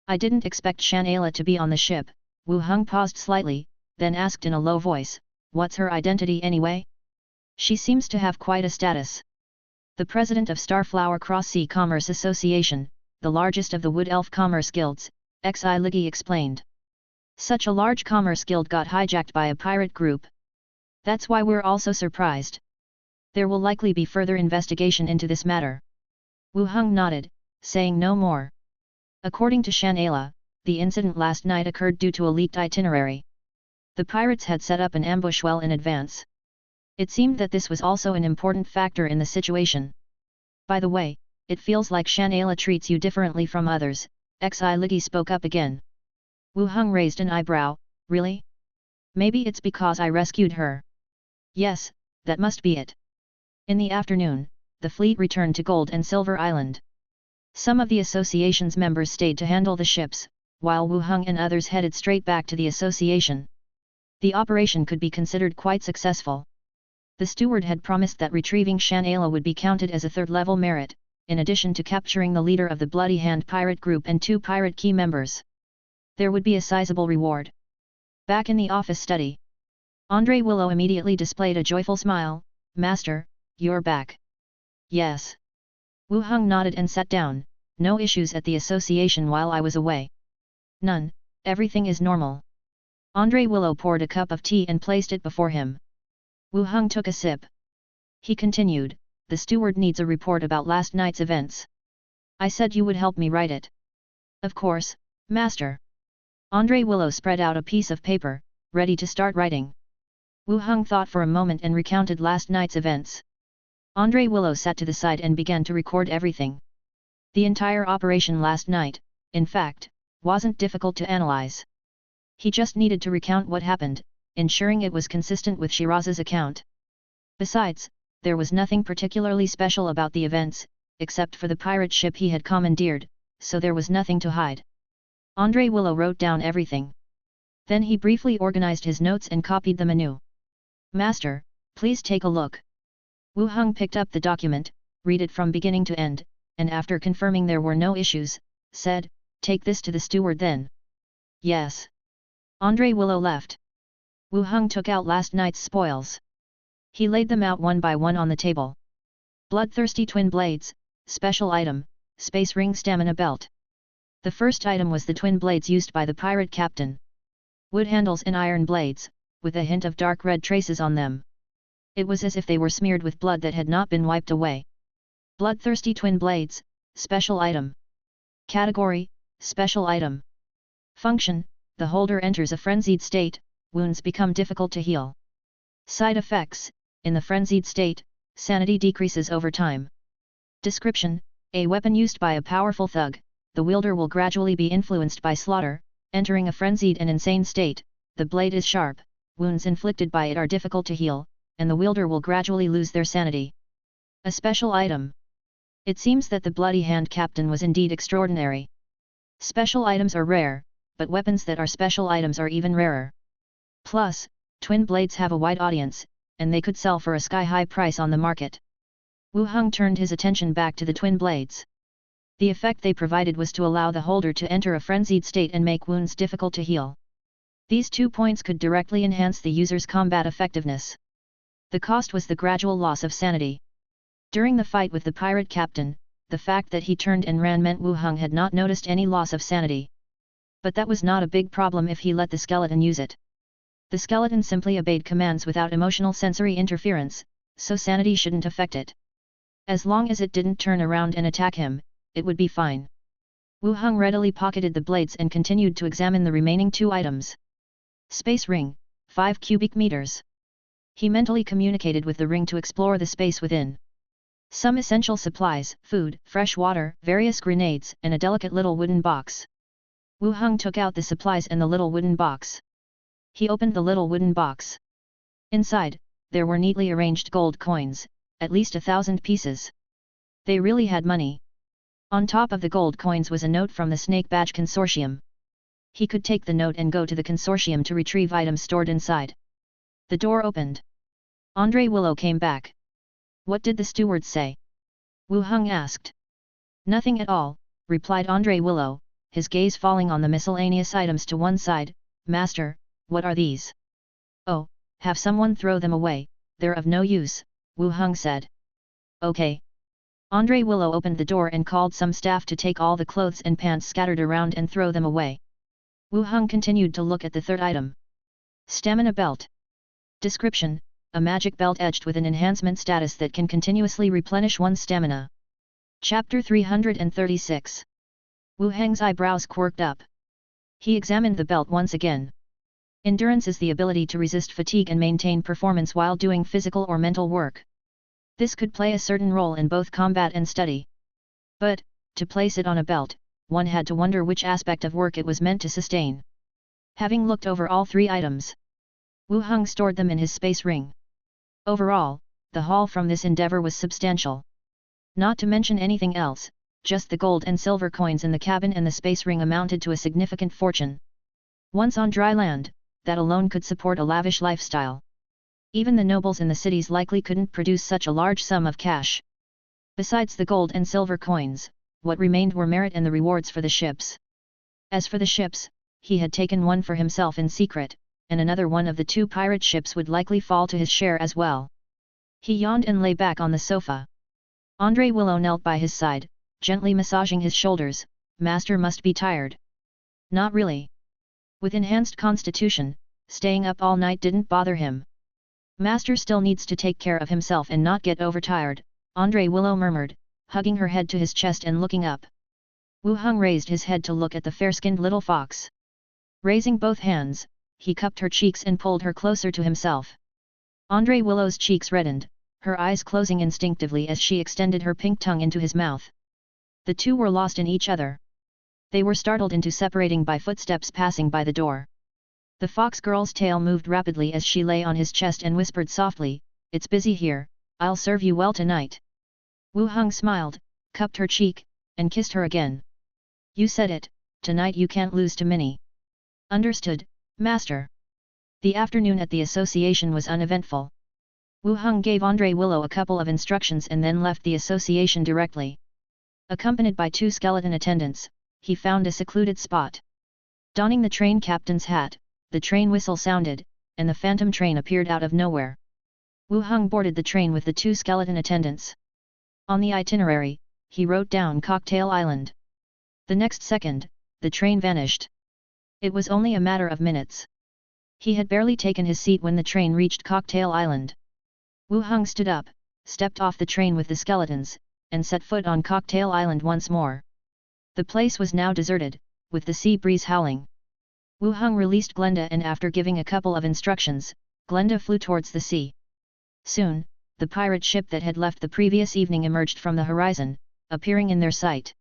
Speaker 1: I didn't expect Shan'ala to be on the ship. Wu Heng paused slightly, then asked in a low voice, what's her identity anyway? She seems to have quite a status. The president of Starflower Cross Sea Commerce Association, the largest of the Wood Elf commerce guilds, Xi Ligi explained. Such a large commerce guild got hijacked by a pirate group. That's why we're also surprised. There will likely be further investigation into this matter. Wu Heng nodded, saying no more. According to Shan'ala, the incident last night occurred due to a leaked itinerary. The pirates had set up an ambush well in advance. It seemed that this was also an important factor in the situation. By the way, it feels like Shan'ala treats you differently from others, Xi Ligi spoke up again. Wu Heng raised an eyebrow, really? Maybe it's because I rescued her. Yes, that must be it. In the afternoon, the fleet returned to Gold and Silver Island. Some of the association's members stayed to handle the ships, while Wu Heng and others headed straight back to the association. The operation could be considered quite successful. The steward had promised that retrieving Shan'ala would be counted as a third-level merit, in addition to capturing the leader of the Bloody Hand pirate group and 2 pirate key members. There would be a sizable reward. Back in the office study, Andre Willow immediately displayed a joyful smile. Master, you're back. Yes. Wu Heng nodded and sat down. No issues at the association while I was away. None, everything is normal. Andre Willow poured a cup of tea and placed it before him. Wu Heng took a sip. He continued, the steward needs a report about last night's events. I said you would help me write it. Of course, Master. Andre Willow spread out a piece of paper, ready to start writing. Wu Heng thought for a moment and recounted last night's events. Andre Willow sat to the side and began to record everything. The entire operation last night, in fact, wasn't difficult to analyze. He just needed to recount what happened, ensuring it was consistent with Shiraz's account. Besides, there was nothing particularly special about the events, except for the pirate ship he had commandeered, so there was nothing to hide. Andre Willow wrote down everything. Then he briefly organized his notes and copied them anew. Master, please take a look. Wu Heng picked up the document, read it from beginning to end, and after confirming there were no issues, said, take this to the steward then. Yes. Andre Willow left. Wu Heng took out last night's spoils. He laid them out one by one on the table. Bloodthirsty twin blades, special item, space ring stamina belt. The first item was the twin blades used by the pirate captain. Wood handles and iron blades, with a hint of dark red traces on them. It was as if they were smeared with blood that had not been wiped away. Bloodthirsty twin blades, special item. Category, special item. Function, the holder enters a frenzied state, wounds become difficult to heal. Side effects, in the frenzied state, sanity decreases over time. Description, a weapon used by a powerful thug, the wielder will gradually be influenced by slaughter, entering a frenzied and insane state, the blade is sharp, wounds inflicted by it are difficult to heal, and the wielder will gradually lose their sanity. A special item. It seems that the Bloody Hand captain was indeed extraordinary. Special items are rare, but weapons that are special items are even rarer. Plus, twin blades have a wide audience, and they could sell for a sky-high price on the market. Wu Heng turned his attention back to the twin blades. The effect they provided was to allow the holder to enter a frenzied state and make wounds difficult to heal. These 2 points could directly enhance the user's combat effectiveness. The cost was the gradual loss of sanity. During the fight with the pirate captain, the fact that he turned and ran meant Wu Heng had not noticed any loss of sanity. But that was not a big problem if he let the skeleton use it. The skeleton simply obeyed commands without emotional sensory interference, so sanity shouldn't affect it. As long as it didn't turn around and attack him, it would be fine. Wu Heng readily pocketed the blades and continued to examine the remaining 2 items. Space ring, 5 cubic meters. He mentally communicated with the ring to explore the space within. Some essential supplies, food, fresh water, various grenades, and a delicate little wooden box. Wu Heng took out the supplies and the little wooden box. He opened the little wooden box. Inside, there were neatly arranged gold coins, at least 1,000 pieces. They really had money. On top of the gold coins was a note from the Snake Badge Consortium. He could take the note and go to the consortium to retrieve items stored inside. The door opened. Andre Willow came back. What did the steward say? Wu Heng asked. Nothing at all, replied Andre Willow, his gaze falling on the miscellaneous items to one side. Master, what are these? Oh, have someone throw them away, they're of no use, Wu Heng said. Okay. Andre Willow opened the door and called some staff to take all the clothes and pants scattered around and throw them away. Wu Heng continued to look at the third item. Stamina Belt. Description: a magic belt edged with an enhancement status that can continuously replenish one's stamina. Chapter 336. Wu Heng's eyebrows quirked up. He examined the belt once again. Endurance is the ability to resist fatigue and maintain performance while doing physical or mental work. This could play a certain role in both combat and study. But, to place it on a belt, one had to wonder which aspect of work it was meant to sustain. Having looked over all three items, Wu Heng stored them in his space ring. Overall, the haul from this endeavor was substantial. Not to mention anything else, just the gold and silver coins in the cabin and the space ring amounted to a significant fortune. Once on dry land, that alone could support a lavish lifestyle. Even the nobles in the cities likely couldn't produce such a large sum of cash. Besides the gold and silver coins, what remained were merit and the rewards for the ships. As for the ships, he had taken one for himself in secret, and another one of the two pirate ships would likely fall to his share as well. He yawned and lay back on the sofa. Andre Willow knelt by his side, gently massaging his shoulders. Master must be tired. Not really. With enhanced constitution, staying up all night didn't bother him. Master still needs to take care of himself and not get overtired, Andre Willow murmured, hugging her head to his chest and looking up. Wu Heng raised his head to look at the fair-skinned little fox. Raising both hands, he cupped her cheeks and pulled her closer to himself. Andre Willow's cheeks reddened, her eyes closing instinctively as she extended her pink tongue into his mouth. The two were lost in each other. They were startled into separating by footsteps passing by the door. The fox girl's tail moved rapidly as she lay on his chest and whispered softly, "It's busy here, I'll serve you well tonight." Wu Heng smiled, cupped her cheek, and kissed her again. "You said it, tonight you can't lose to Minnie." "Understood, Master." The afternoon at the association was uneventful. Wu Heng gave Andre Willow a couple of instructions and then left the association directly. Accompanied by two skeleton attendants, he found a secluded spot. Donning the train captain's hat, the train whistle sounded, and the phantom train appeared out of nowhere. Wu Heng boarded the train with the two skeleton attendants. On the itinerary, he wrote down Cocktail Island. The next second, the train vanished. It was only a matter of minutes. He had barely taken his seat when the train reached Cocktail Island. Wu Heng stood up, stepped off the train with the skeletons, and set foot on Cocktail Island once more. The place was now deserted, with the sea breeze howling. Wu Heng released Glenda and after giving a couple of instructions, Glenda flew towards the sea. Soon, the pirate ship that had left the previous evening emerged from the horizon, appearing in their sight.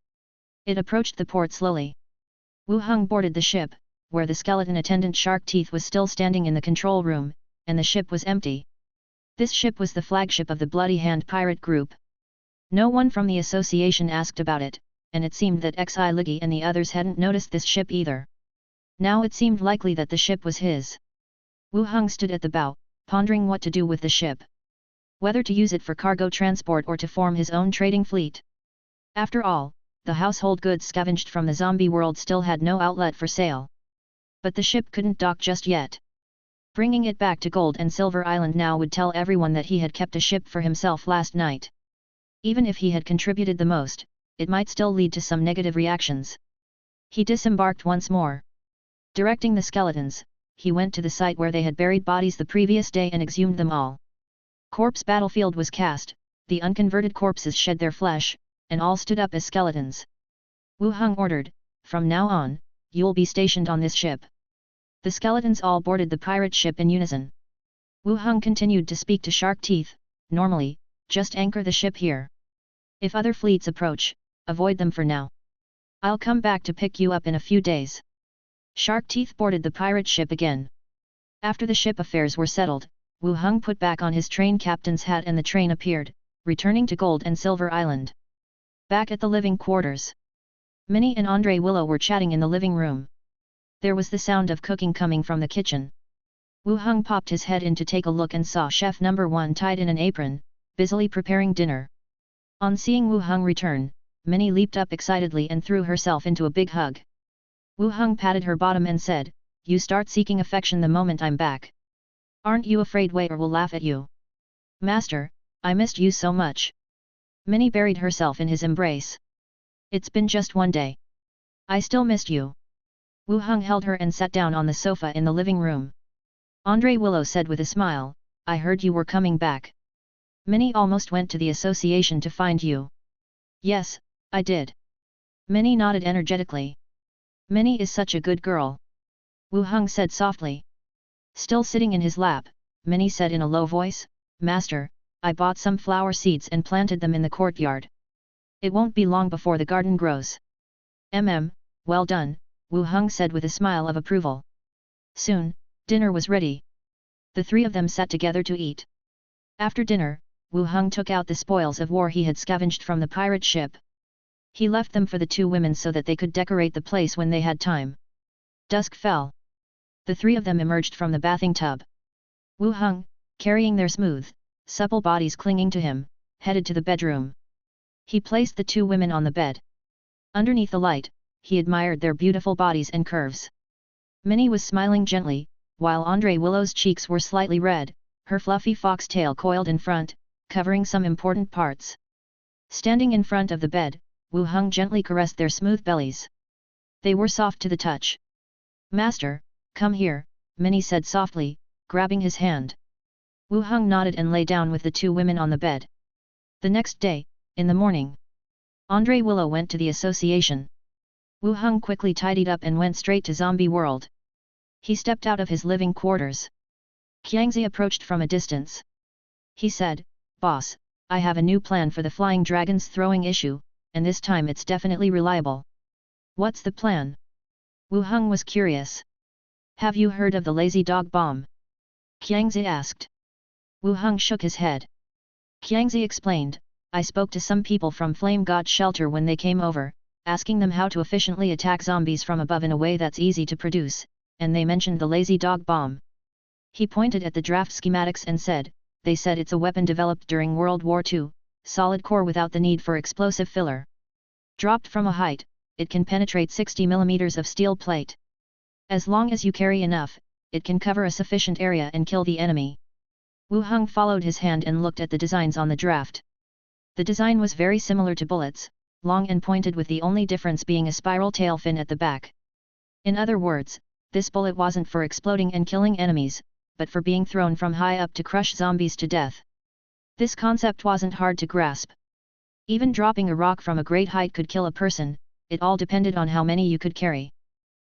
Speaker 1: It approached the port slowly. Wu Heng boarded the ship, where the skeleton attendant Shark Teeth was still standing in the control room, and the ship was empty. This ship was the flagship of the Bloody Hand pirate group. No one from the association asked about it, and it seemed that Xi Liggy and the others hadn't noticed this ship either. Now it seemed likely that the ship was his. Wu Heng stood at the bow, pondering what to do with the ship. Whether to use it for cargo transport or to form his own trading fleet. After all, the household goods scavenged from the zombie world still had no outlet for sale. But the ship couldn't dock just yet. Bringing it back to Gold and Silver Island now would tell everyone that he had kept a ship for himself last night. Even if he had contributed the most, it might still lead to some negative reactions. He disembarked once more. Directing the skeletons, he went to the site where they had buried bodies the previous day and exhumed them all. Corpse battlefield was cast, the unconverted corpses shed their flesh, and all stood up as skeletons. Wu Heng ordered, "From now on, you'll be stationed on this ship." The skeletons all boarded the pirate ship in unison. Wu Heng continued to speak to Shark Teeth, "Normally, just anchor the ship here. If other fleets approach, avoid them for now. I'll come back to pick you up in a few days." Shark Teeth boarded the pirate ship again. After the ship affairs were settled, Wu Heng put back on his train captain's hat and the train appeared, returning to Gold and Silver Island. Back at the living quarters, Minnie and Andre Willow were chatting in the living room. There was the sound of cooking coming from the kitchen. Wu Heng popped his head in to take a look and saw Chef Number 1 tied in an apron, busily preparing dinner. On seeing Wu Heng return, Minnie leaped up excitedly and threw herself into a big hug. Wu Heng patted her bottom and said, "You start seeking affection the moment I'm back. Aren't you afraid waiter will laugh at you?" "Master, I missed you so much." Minnie buried herself in his embrace. "It's been just one day. I still missed you." Wu Heng held her and sat down on the sofa in the living room. Andre Willow said with a smile, "I heard you were coming back." "Minnie almost went to the association to find you." "Yes, I did." Minnie nodded energetically. "Minnie is such a good girl," Wu Heng said softly. Still sitting in his lap, Minnie said in a low voice, "Master, I bought some flower seeds and planted them in the courtyard. It won't be long before the garden grows." Well done," Wu Heng said with a smile of approval. Soon, dinner was ready. The three of them sat together to eat. After dinner, Wu Heng took out the spoils of war he had scavenged from the pirate ship. He left them for the two women so that they could decorate the place when they had time. Dusk fell. The three of them emerged from the bathing tub. Wu Heng, carrying their smooth, supple bodies clinging to him, headed to the bedroom. He placed the two women on the bed. Underneath the light, he admired their beautiful bodies and curves. Minnie was smiling gently, while Andre Willow's cheeks were slightly red, her fluffy foxtail coiled in front, covering some important parts. Standing in front of the bed, Wu Heng gently caressed their smooth bellies. They were soft to the touch. "Master, come here," Minnie said softly, grabbing his hand. Wu Heng nodded and lay down with the two women on the bed. The next day, in the morning, Andre Willow went to the association. Wu Heng quickly tidied up and went straight to Zombie World. He stepped out of his living quarters. Qiangzi approached from a distance. He said, "Boss, I have a new plan for the flying dragons throwing issue, and this time it's definitely reliable." "What's the plan?" Wu Heng was curious. "Have you heard of the lazy dog bomb?" Qiangzi asked. Wu Heng shook his head. Qiangzi explained, "I spoke to some people from Flame God Shelter when they came over, asking them how to efficiently attack zombies from above in a way that's easy to produce, and they mentioned the lazy dog bomb." He pointed at the draft schematics and said, "They said it's a weapon developed during World War II, solid core without the need for explosive filler. Dropped from a height, it can penetrate 60 mm of steel plate. As long as you carry enough, it can cover a sufficient area and kill the enemy." Wu Heng followed his hand and looked at the designs on the draft. The design was very similar to bullets, long and pointed with the only difference being a spiral tail fin at the back. In other words, this bullet wasn't for exploding and killing enemies, but for being thrown from high up to crush zombies to death. This concept wasn't hard to grasp. Even dropping a rock from a great height could kill a person, it all depended on how many you could carry.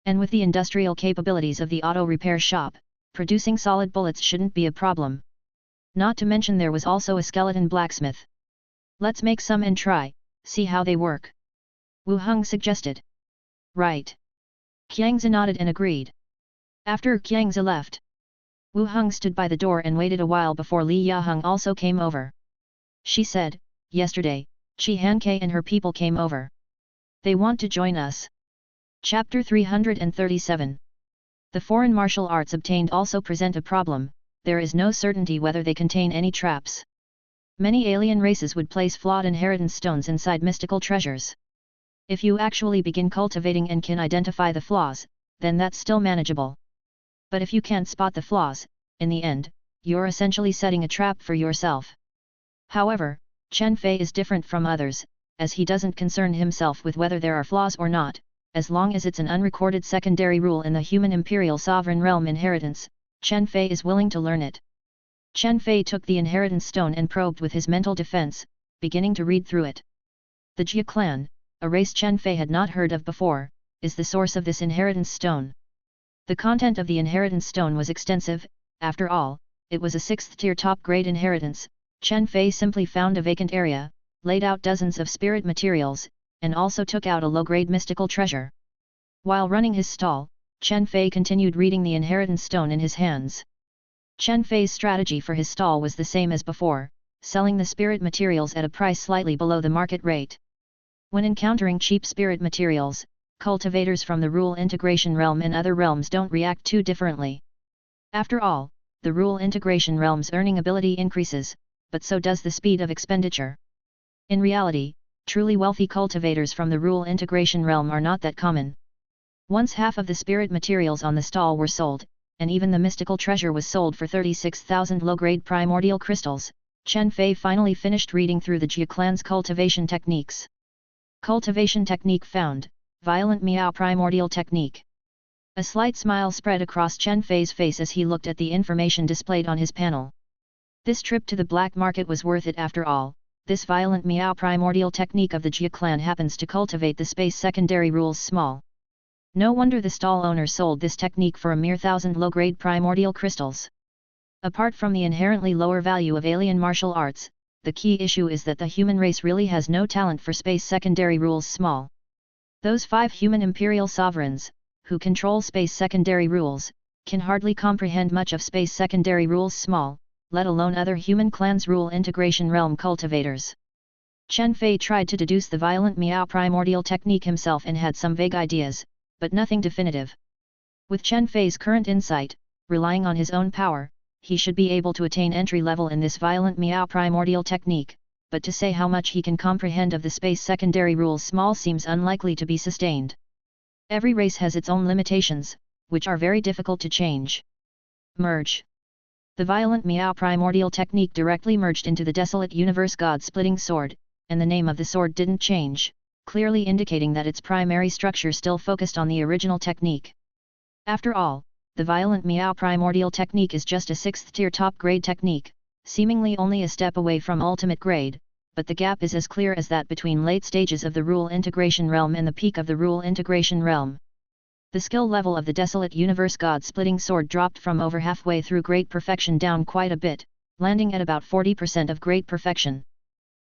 Speaker 1: And with the industrial capabilities of the auto repair shop, producing solid bullets shouldn't be a problem. Not to mention there was also a skeleton blacksmith. "Let's make some and try, see how they work," Wu Heng suggested. "Right." Qiangzi nodded and agreed. After Qiangzi left, Wu Heng stood by the door and waited a while before Li Yaheng also came over. She said, "Yesterday, Qi Hanke and her people came over. They want to join us." Chapter 337. The foreign martial arts obtained also present a problem. There is no certainty whether they contain any traps. Many alien races would place flawed inheritance stones inside mystical treasures. If you actually begin cultivating and can identify the flaws, then that's still manageable. But if you can't spot the flaws, in the end, you're essentially setting a trap for yourself. However, Chen Fei is different from others, as he doesn't concern himself with whether there are flaws or not, as long as it's an unrecorded secondary rule in the human imperial sovereign realm inheritance. Chen Fei is willing to learn it. Chen Fei took the inheritance stone and probed with his mental defense, beginning to read through it. The Jia clan, a race Chen Fei had not heard of before, is the source of this inheritance stone. The content of the inheritance stone was extensive. After all, it was a 6th-tier top-grade inheritance. Chen Fei simply found a vacant area, laid out dozens of spirit materials, and also took out a low-grade mystical treasure. While running his stall, Chen Fei continued reading the inheritance stone in his hands. Chen Fei's strategy for his stall was the same as before, selling the spirit materials at a price slightly below the market rate. When encountering cheap spirit materials, cultivators from the rule integration realm and other realms don't react too differently. After all, the rule integration realm's earning ability increases, but so does the speed of expenditure. In reality, truly wealthy cultivators from the rule integration realm are not that common. Once half of the spirit materials on the stall were sold, and even the mystical treasure was sold for 36,000 low-grade primordial crystals, Chen Fei finally finished reading through the Jia clan's cultivation techniques. Cultivation technique found, violent meow primordial technique. A slight smile spread across Chen Fei's face as he looked at the information displayed on his panel. This trip to the black market was worth it after all. This violent meow primordial technique of the Jia clan happens to cultivate the space secondary rules small. No wonder the stall owner sold this technique for a mere 1,000 low-grade primordial crystals. Apart from the inherently lower value of alien martial arts, the key issue is that the human race really has no talent for space secondary rules small. Those 5 human imperial sovereigns, who control space secondary rules, can hardly comprehend much of space secondary rules small, let alone other human clans' rule integration realm cultivators. Chen Fei tried to deduce the violent meow primordial technique himself and had some vague ideas, but nothing definitive. With Chen Fei's current insight, relying on his own power, he should be able to attain entry level in this violent meow primordial technique, but to say how much he can comprehend of the space secondary rules small seems unlikely to be sustained. Every race has its own limitations, which are very difficult to change. Merge. The violent meow primordial technique directly merged into the desolate universe god-splitting sword, and the name of the sword didn't change, clearly indicating that its primary structure still focused on the original technique. After all, the violent meow primordial technique is just a 6th tier top grade technique, seemingly only a step away from ultimate grade, but the gap is as clear as that between late stages of the rule integration realm and the peak of the rule integration realm. The skill level of the desolate universe god-splitting sword dropped from over halfway through great perfection down quite a bit, landing at about 40% of great perfection.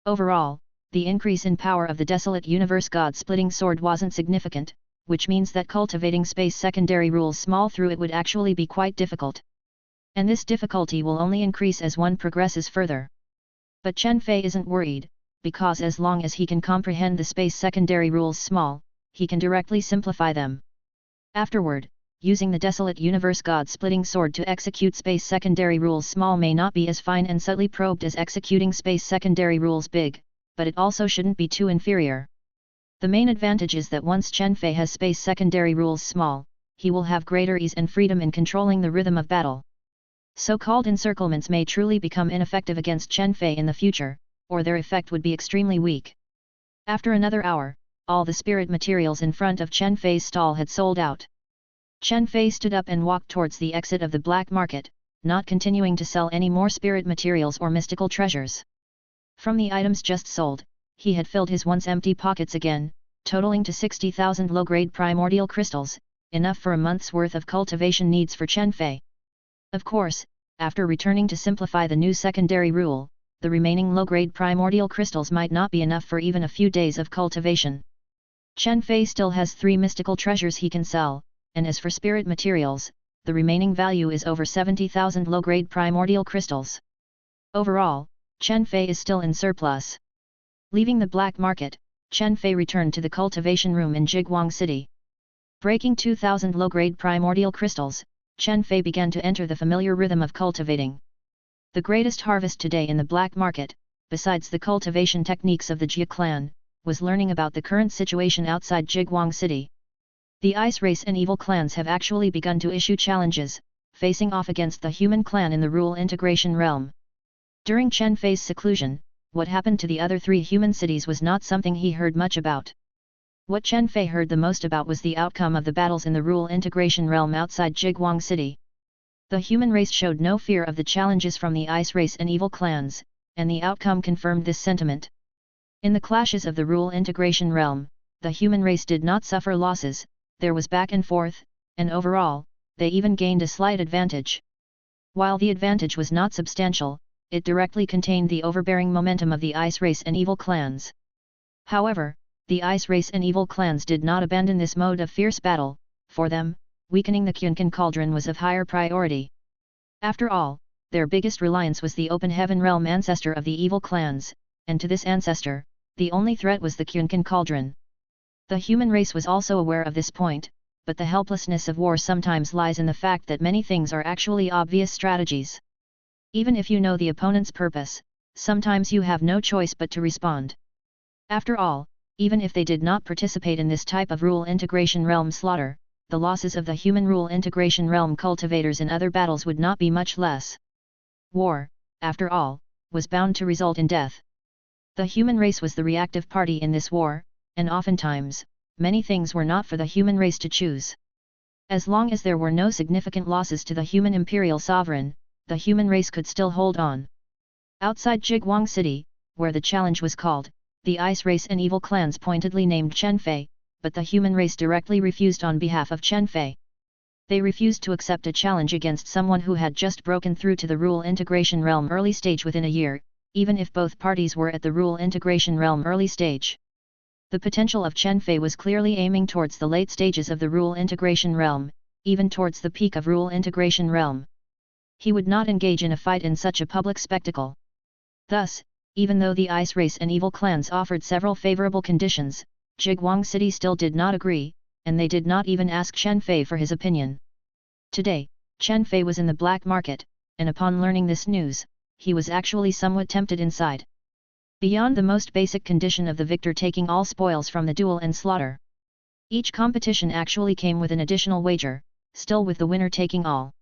Speaker 1: Overall, the increase in power of the desolate universe god-splitting sword wasn't significant, which means that cultivating space secondary rules small through it would actually be quite difficult. And this difficulty will only increase as one progresses further. But Chen Fei isn't worried, because as long as he can comprehend the space secondary rules small, he can directly simplify them. Afterward, using the desolate universe god-splitting sword to execute space secondary rules small may not be as fine and subtly probed as executing space secondary rules big, but it also shouldn't be too inferior. The main advantage is that once Chen Fei has space secondary rules small, he will have greater ease and freedom in controlling the rhythm of battle. So-called encirclements may truly become ineffective against Chen Fei in the future, or their effect would be extremely weak. After another hour, all the spirit materials in front of Chen Fei's stall had sold out. Chen Fei stood up and walked towards the exit of the black market, not continuing to sell any more spirit materials or mystical treasures. From the items just sold, he had filled his once empty pockets again, totaling to 60,000 low-grade primordial crystals, enough for a month's worth of cultivation needs for Chen Fei. Of course, after returning to simplify the new secondary rule, the remaining low-grade primordial crystals might not be enough for even a few days of cultivation. Chen Fei still has 3 mystical treasures he can sell, and as for spirit materials, the remaining value is over 70,000 low-grade primordial crystals. Overall, Chen Fei is still in surplus. Leaving the black market, Chen Fei returned to the cultivation room in Jiguang City. Breaking 2,000 low-grade primordial crystals, Chen Fei began to enter the familiar rhythm of cultivating. The greatest harvest today in the black market, besides the cultivation techniques of the Jia clan, was learning about the current situation outside Jiguang City. The ice race and evil clans have actually begun to issue challenges, facing off against the human clan in the rule integration realm. During Chen Fei's seclusion, what happened to the other 3 human cities was not something he heard much about. What Chen Fei heard the most about was the outcome of the battles in the rule integration realm outside Jiguang City. The human race showed no fear of the challenges from the ice race and evil clans, and the outcome confirmed this sentiment. In the clashes of the rule integration realm, the human race did not suffer losses, there was back and forth, and overall, they even gained a slight advantage. While the advantage was not substantial, it directly contained the overbearing momentum of the ice race and evil clans. However, the ice race and evil clans did not abandon this mode of fierce battle. For them, weakening the Qunkan cauldron was of higher priority. After all, their biggest reliance was the open heaven realm ancestor of the evil clans, and to this ancestor, the only threat was the Qunkan cauldron. The human race was also aware of this point, but the helplessness of war sometimes lies in the fact that many things are actually obvious strategies. Even if you know the opponent's purpose, sometimes you have no choice but to respond. After all, even if they did not participate in this type of rule integration realm slaughter, the losses of the human rule integration realm cultivators in other battles would not be much less. War, after all, was bound to result in death. The human race was the reactive party in this war, and oftentimes, many things were not for the human race to choose. As long as there were no significant losses to the human imperial sovereign, the human race could still hold on. Outside Jigwang City, where the challenge was called, the Ice Race and evil clans pointedly named Chenfei, but the human race directly refused on behalf of Chenfei. They refused to accept a challenge against someone who had just broken through to the rule integration realm early stage within a year, even if both parties were at the rule integration realm early stage. The potential of Chenfei was clearly aiming towards the late stages of the rule integration realm, even towards the peak of rule integration realm. He would not engage in a fight in such a public spectacle. Thus, even though the Ice Race and evil clans offered several favorable conditions, Jigwang City still did not agree, and they did not even ask Chenfei for his opinion. Today, Chenfei was in the black market, and upon learning this news, he was actually somewhat tempted inside. Beyond the most basic condition of the victor taking all spoils from the duel and slaughter, each competition actually came with an additional wager, still with the winner taking all.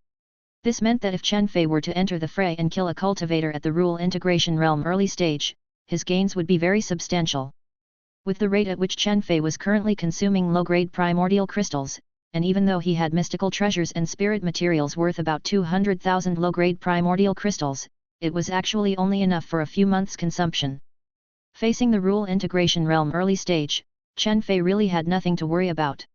Speaker 1: This meant that if Chenfei were to enter the fray and kill a cultivator at the rule integration realm early stage, his gains would be very substantial. With the rate at which Chenfei was currently consuming low-grade primordial crystals, and even though he had mystical treasures and spirit materials worth about 200,000 low-grade primordial crystals, it was actually only enough for a few months' consumption. Facing the rule integration realm early stage, Chenfei really had nothing to worry about.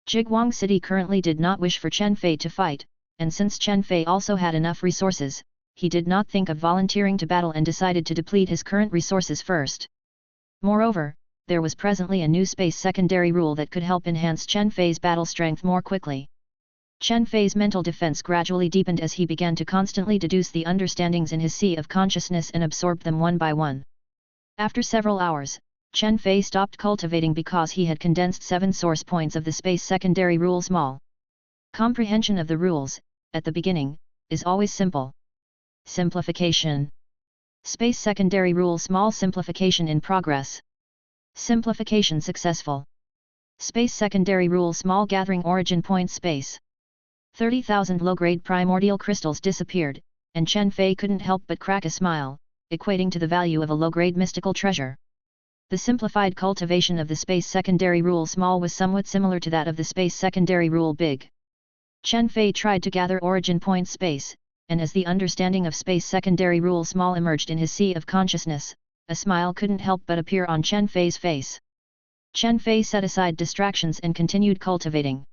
Speaker 1: Jigwang City currently did not wish for Chenfei to fight, and since Chenfei also had enough resources, he did not think of volunteering to battle and decided to deplete his current resources first. Moreover, there was presently a new space secondary rule that could help enhance Chenfei's battle strength more quickly. Chenfei's mental defense gradually deepened as he began to constantly deduce the understandings in his sea of consciousness and absorb them one by one. After several hours, Chenfei stopped cultivating because he had condensed 7 source points of the space secondary rule small. Comprehension of the rules, at the beginning, is always simple. Simplification. Space secondary rule small simplification in progress. Simplification successful. Space secondary rule small gathering origin point space. 30,000 low-grade primordial crystals disappeared, and Chenfei couldn't help but crack a smile, equating to the value of a low-grade mystical treasure. The simplified cultivation of the space secondary rule small was somewhat similar to that of the space secondary rule big. Chenfei tried to gather origin point space, and as the understanding of space secondary rule small emerged in his sea of consciousness, a smile couldn't help but appear on Chenfei's face. Chenfei set aside distractions and continued cultivating.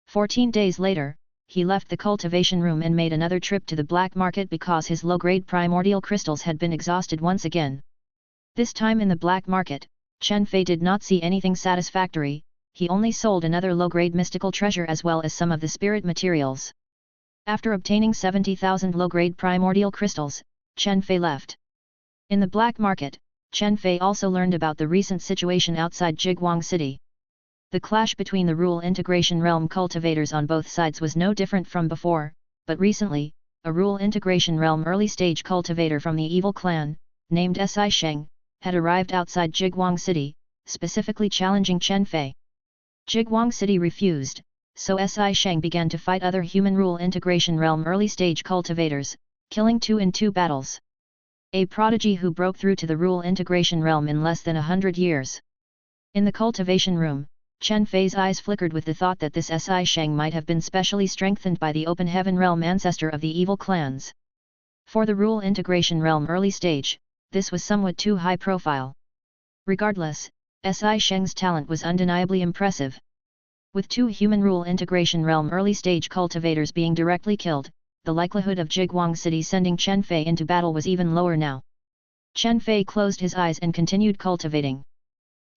Speaker 1: 14 days later, he left the cultivation room and made another trip to the black market because his low-grade primordial crystals had been exhausted once again. This time in the black market, Chenfei did not see anything satisfactory. He only sold another low-grade mystical treasure as well as some of the spirit materials. After obtaining 70,000 low-grade primordial crystals, Chenfei left. In the black market, Chenfei also learned about the recent situation outside Jigwang City. The clash between the rule integration realm cultivators on both sides was no different from before, but recently, a rule integration realm early stage cultivator from the evil clan, named Si Sheng, had arrived outside Jigwang City, specifically challenging Chenfei. Jigwang City refused, so Si Sheng began to fight other human rule integration realm early stage cultivators, killing 2 in 2 battles. A prodigy who broke through to the rule integration realm in less than 100 years. In the cultivation room, Chenfei's eyes flickered with the thought that this Si Sheng might have been specially strengthened by the open heaven realm ancestor of the evil clans. For the rule integration realm early stage, this was somewhat too high profile. Regardless, Si Sheng's talent was undeniably impressive. With 2 human rule integration realm early stage cultivators being directly killed, the likelihood of Jigwang City sending Chenfei into battle was even lower now. Chenfei closed his eyes and continued cultivating.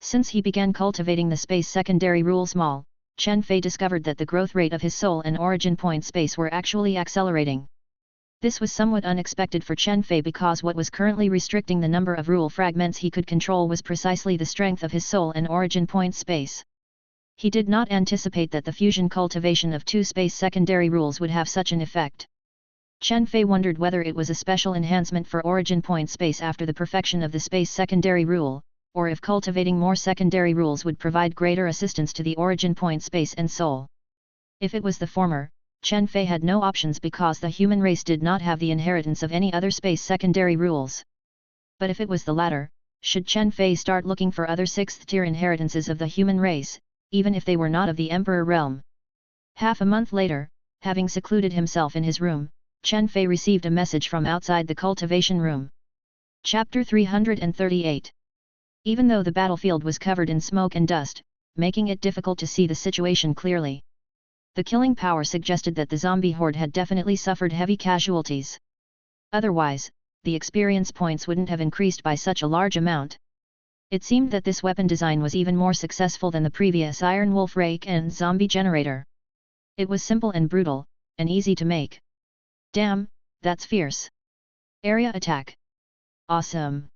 Speaker 1: Since he began cultivating the space secondary rule small, Chen Fei discovered that the growth rate of his soul and origin point space were actually accelerating. This was somewhat unexpected for Chen Fei because what was currently restricting the number of rule fragments he could control was precisely the strength of his soul and origin point space. He did not anticipate that the fusion cultivation of two space secondary rules would have such an effect. Chen Fei wondered whether it was a special enhancement for origin point space after the perfection of the space secondary rule, or if cultivating more secondary rules would provide greater assistance to the origin point space and soul. If it was the former, Chen Fei had no options because the human race did not have the inheritance of any other space secondary rules. But if it was the latter, should Chen Fei start looking for other sixth-tier inheritances of the human race, even if they were not of the Emperor realm? Half a month later, having secluded himself in his room, Chen Fei received a message from outside the cultivation room. Chapter 338. Even though the battlefield was covered in smoke and dust, making it difficult to see the situation clearly. The killing power suggested that the zombie horde had definitely suffered heavy casualties. Otherwise, the experience points wouldn't have increased by such a large amount. It seemed that this weapon design was even more successful than the previous Iron Wolf Rake and Zombie Generator. It was simple and brutal, and easy to make. Damn, that's fierce. Area attack. Awesome.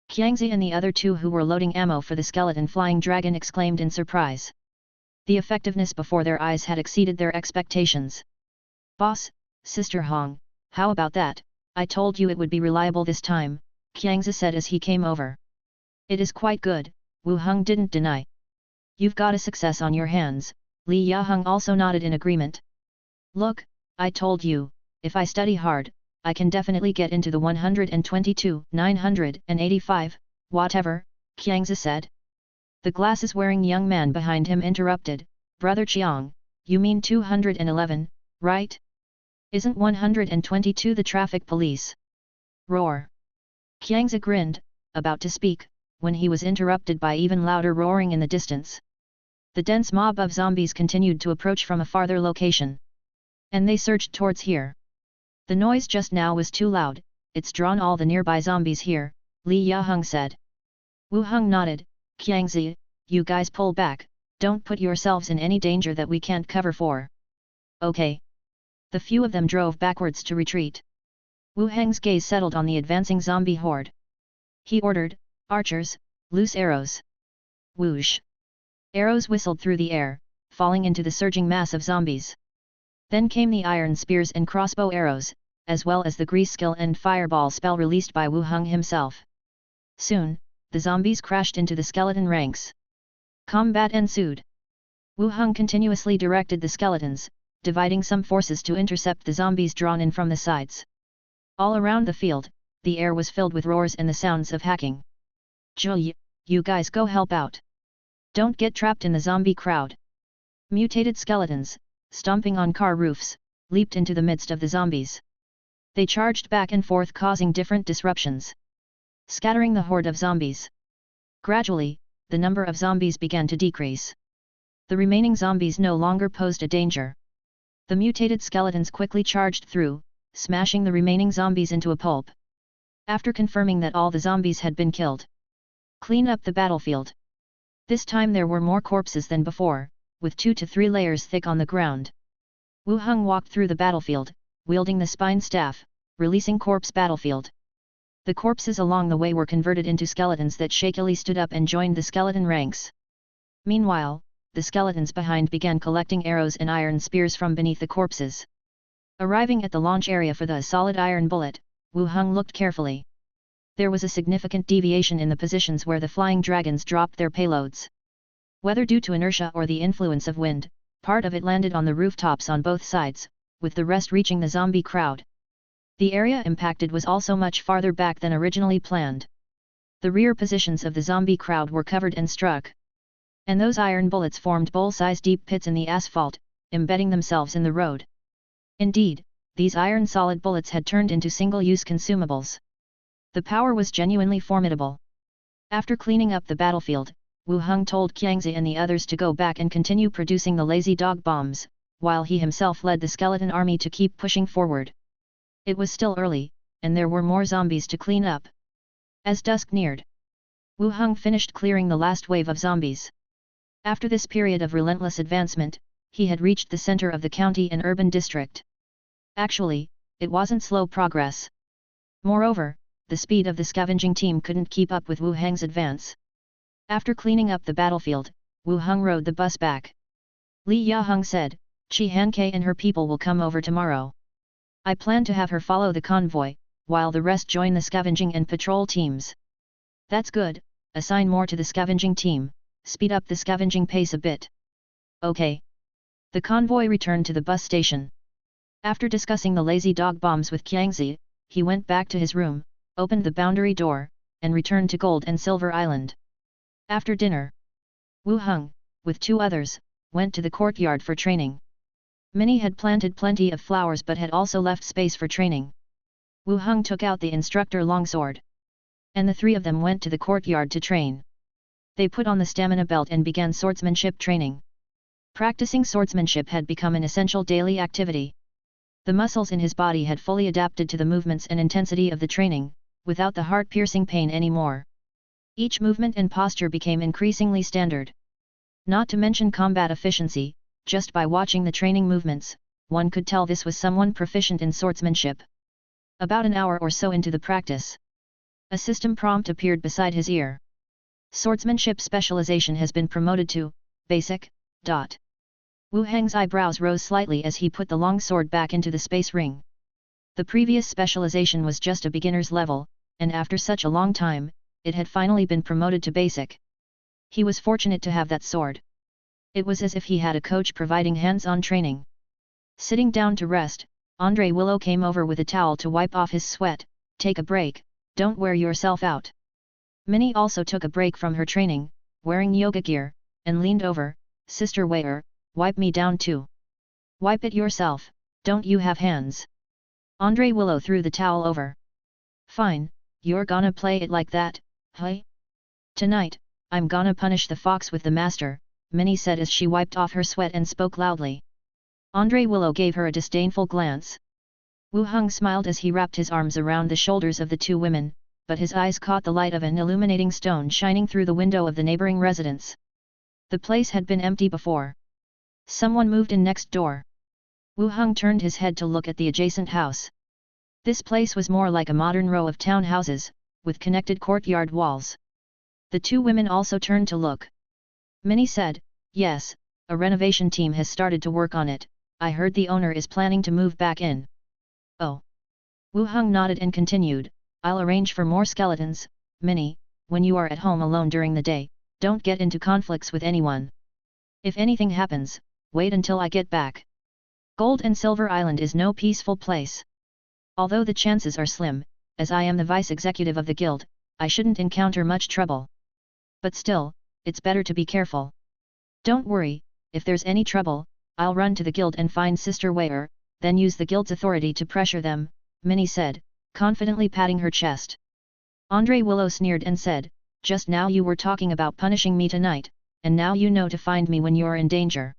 Speaker 1: Qiangzi and the other two who were loading ammo for the skeleton flying dragon exclaimed in surprise. The effectiveness before their eyes had exceeded their expectations. Boss, Sister Heng, how about that? I told you it would be reliable this time, Qiangzi said as he came over. It is quite good, Wu Heng didn't deny. You've got a success on your hands, Li Yaheng also nodded in agreement. Look, I told you, if I study hard, I can definitely get into the 122, 985, whatever, Qiangzi said. The glasses-wearing young man behind him interrupted, Brother Chiang, you mean 211, right? Isn't 122 the traffic police? Roar. Qiangzi grinned, about to speak, when he was interrupted by even louder roaring in the distance. The dense mob of zombies continued to approach from a farther location. And they surged towards here. The noise just now was too loud, it's drawn all the nearby zombies here, Li Yaheng said. Wu Heng nodded. Qiangzi, you guys pull back, don't put yourselves in any danger that we can't cover for. Okay. The few of them drove backwards to retreat. Wu Heng's gaze settled on the advancing zombie horde. He ordered, archers, loose arrows. Whoosh. Arrows whistled through the air, falling into the surging mass of zombies. Then came the iron spears and crossbow arrows, as well as the grease skill and fireball spell released by Wu Heng himself. Soon, the zombies crashed into the skeleton ranks. Combat ensued. Wu Heng continuously directed the skeletons, dividing some forces to intercept the zombies drawn in from the sides. All around the field, the air was filled with roars and the sounds of hacking. Zhi, you guys go help out. Don't get trapped in the zombie crowd. Mutated skeletons, stomping on car roofs, leaped into the midst of the zombies. They charged back and forth causing different disruptions, scattering the horde of zombies. Gradually, the number of zombies began to decrease. The remaining zombies no longer posed a danger. The mutated skeletons quickly charged through, smashing the remaining zombies into a pulp. After confirming that all the zombies had been killed, clean up the battlefield. This time there were more corpses than before, with 2 to 3 layers thick on the ground. Wu Heng walked through the battlefield, wielding the spine staff, releasing corpse battlefield. The corpses along the way were converted into skeletons that shakily stood up and joined the skeleton ranks. Meanwhile, the skeletons behind began collecting arrows and iron spears from beneath the corpses. Arriving at the launch area for the solid iron bullet, Wu Heng looked carefully. There was a significant deviation in the positions where the flying dragons dropped their payloads. Whether due to inertia or the influence of wind, part of it landed on the rooftops on both sides, with the rest reaching the zombie crowd. The area impacted was also much farther back than originally planned. The rear positions of the zombie crowd were covered and struck. And those iron bullets formed bowl-size deep pits in the asphalt, embedding themselves in the road. Indeed, these iron solid bullets had turned into single-use consumables. The power was genuinely formidable. After cleaning up the battlefield, Wu Heng told Qiangzi and the others to go back and continue producing the lazy dog bombs, while he himself led the skeleton army to keep pushing forward. It was still early, and there were more zombies to clean up. As dusk neared, Wu Heng finished clearing the last wave of zombies. After this period of relentless advancement, he had reached the center of the county and urban district. Actually, it wasn't slow progress. Moreover, the speed of the scavenging team couldn't keep up with Wu Heng's advance. After cleaning up the battlefield, Wu Heng rode the bus back. Li Yaheng said, "Qi Hanke and her people will come over tomorrow. I plan to have her follow the convoy, while the rest join the scavenging and patrol teams." "That's good, assign more to the scavenging team, speed up the scavenging pace a bit." "Okay." The convoy returned to the bus station. After discussing the lazy dog bombs with Qiangzi, he went back to his room, opened the boundary door, and returned to Gold and Silver Island. After dinner, Wu Heng, with 2 others, went to the courtyard for training. Minnie had planted plenty of flowers but had also left space for training. Wu Heng took out the instructor longsword. And the 3 of them went to the courtyard to train. They put on the stamina belt and began swordsmanship training. Practicing swordsmanship had become an essential daily activity. The muscles in his body had fully adapted to the movements and intensity of the training, without the heart-piercing pain anymore. Each movement and posture became increasingly standard. Not to mention combat efficiency, just by watching the training movements, one could tell this was someone proficient in swordsmanship. About an hour or so into the practice, a system prompt appeared beside his ear. Swordsmanship specialization has been promoted to Basic. Wu Heng's eyebrows rose slightly as he put the long sword back into the space ring. The previous specialization was just a beginner's level, and after such a long time, it had finally been promoted to Basic. He was fortunate to have that sword. It was as if he had a coach providing hands-on training. Sitting down to rest, Andre Willow came over with a towel to wipe off his sweat. "Take a break, don't wear yourself out." Minnie also took a break from her training, wearing yoga gear, and leaned over. "Sister Wei, wipe me down too." "Wipe it yourself, don't you have hands?" Andre Willow threw the towel over. "Fine, you're gonna play it like that, huh?" "Tonight, I'm gonna punish the fox with the master," Minnie said as she wiped off her sweat and spoke loudly. Andre Willow gave her a disdainful glance. Wu Heng smiled as he wrapped his arms around the shoulders of the 2 women, but his eyes caught the light of an illuminating stone shining through the window of the neighboring residence. The place had been empty before. Someone moved in next door. Wu Heng turned his head to look at the adjacent house. This place was more like a modern row of townhouses, with connected courtyard walls. The 2 women also turned to look. Minnie said, "Yes, a renovation team has started to work on it. I heard the owner is planning to move back in." "Oh." Wu Heng nodded and continued, "I'll arrange for more skeletons. Minnie, when you are at home alone during the day, don't get into conflicts with anyone. If anything happens, wait until I get back. Gold and Silver Island is no peaceful place. Although the chances are slim, as I am the vice executive of the guild, I shouldn't encounter much trouble. But still, it's better to be careful. Don't worry, if there's any trouble, I'll run to the guild and find Sister Wei, then use the guild's authority to pressure them," Minnie said, confidently patting her chest. Andre Willow sneered and said, "Just now you were talking about punishing me tonight, and now you know to find me when you're in danger."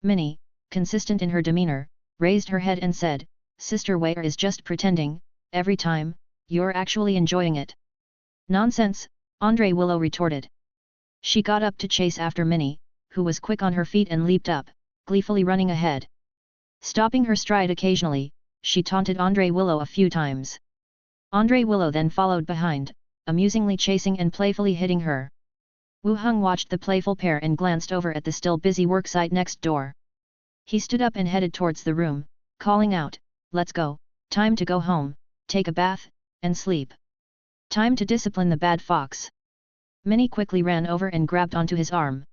Speaker 1: Minnie, consistent in her demeanor, raised her head and said, "Sister Wei is just pretending, every time, you're actually enjoying it." "Nonsense," Andre Willow retorted. She got up to chase after Minnie, who was quick on her feet and leaped up, gleefully running ahead. Stopping her stride occasionally, she taunted Andre Willow a few times. Andre Willow then followed behind, amusingly chasing and playfully hitting her. Wu Heng watched the playful pair and glanced over at the still busy worksite next door. He stood up and headed towards the room, calling out, "Let's go, time to go home, take a bath, and sleep. Time to discipline the bad fox." Minnie quickly ran over and grabbed onto his arm.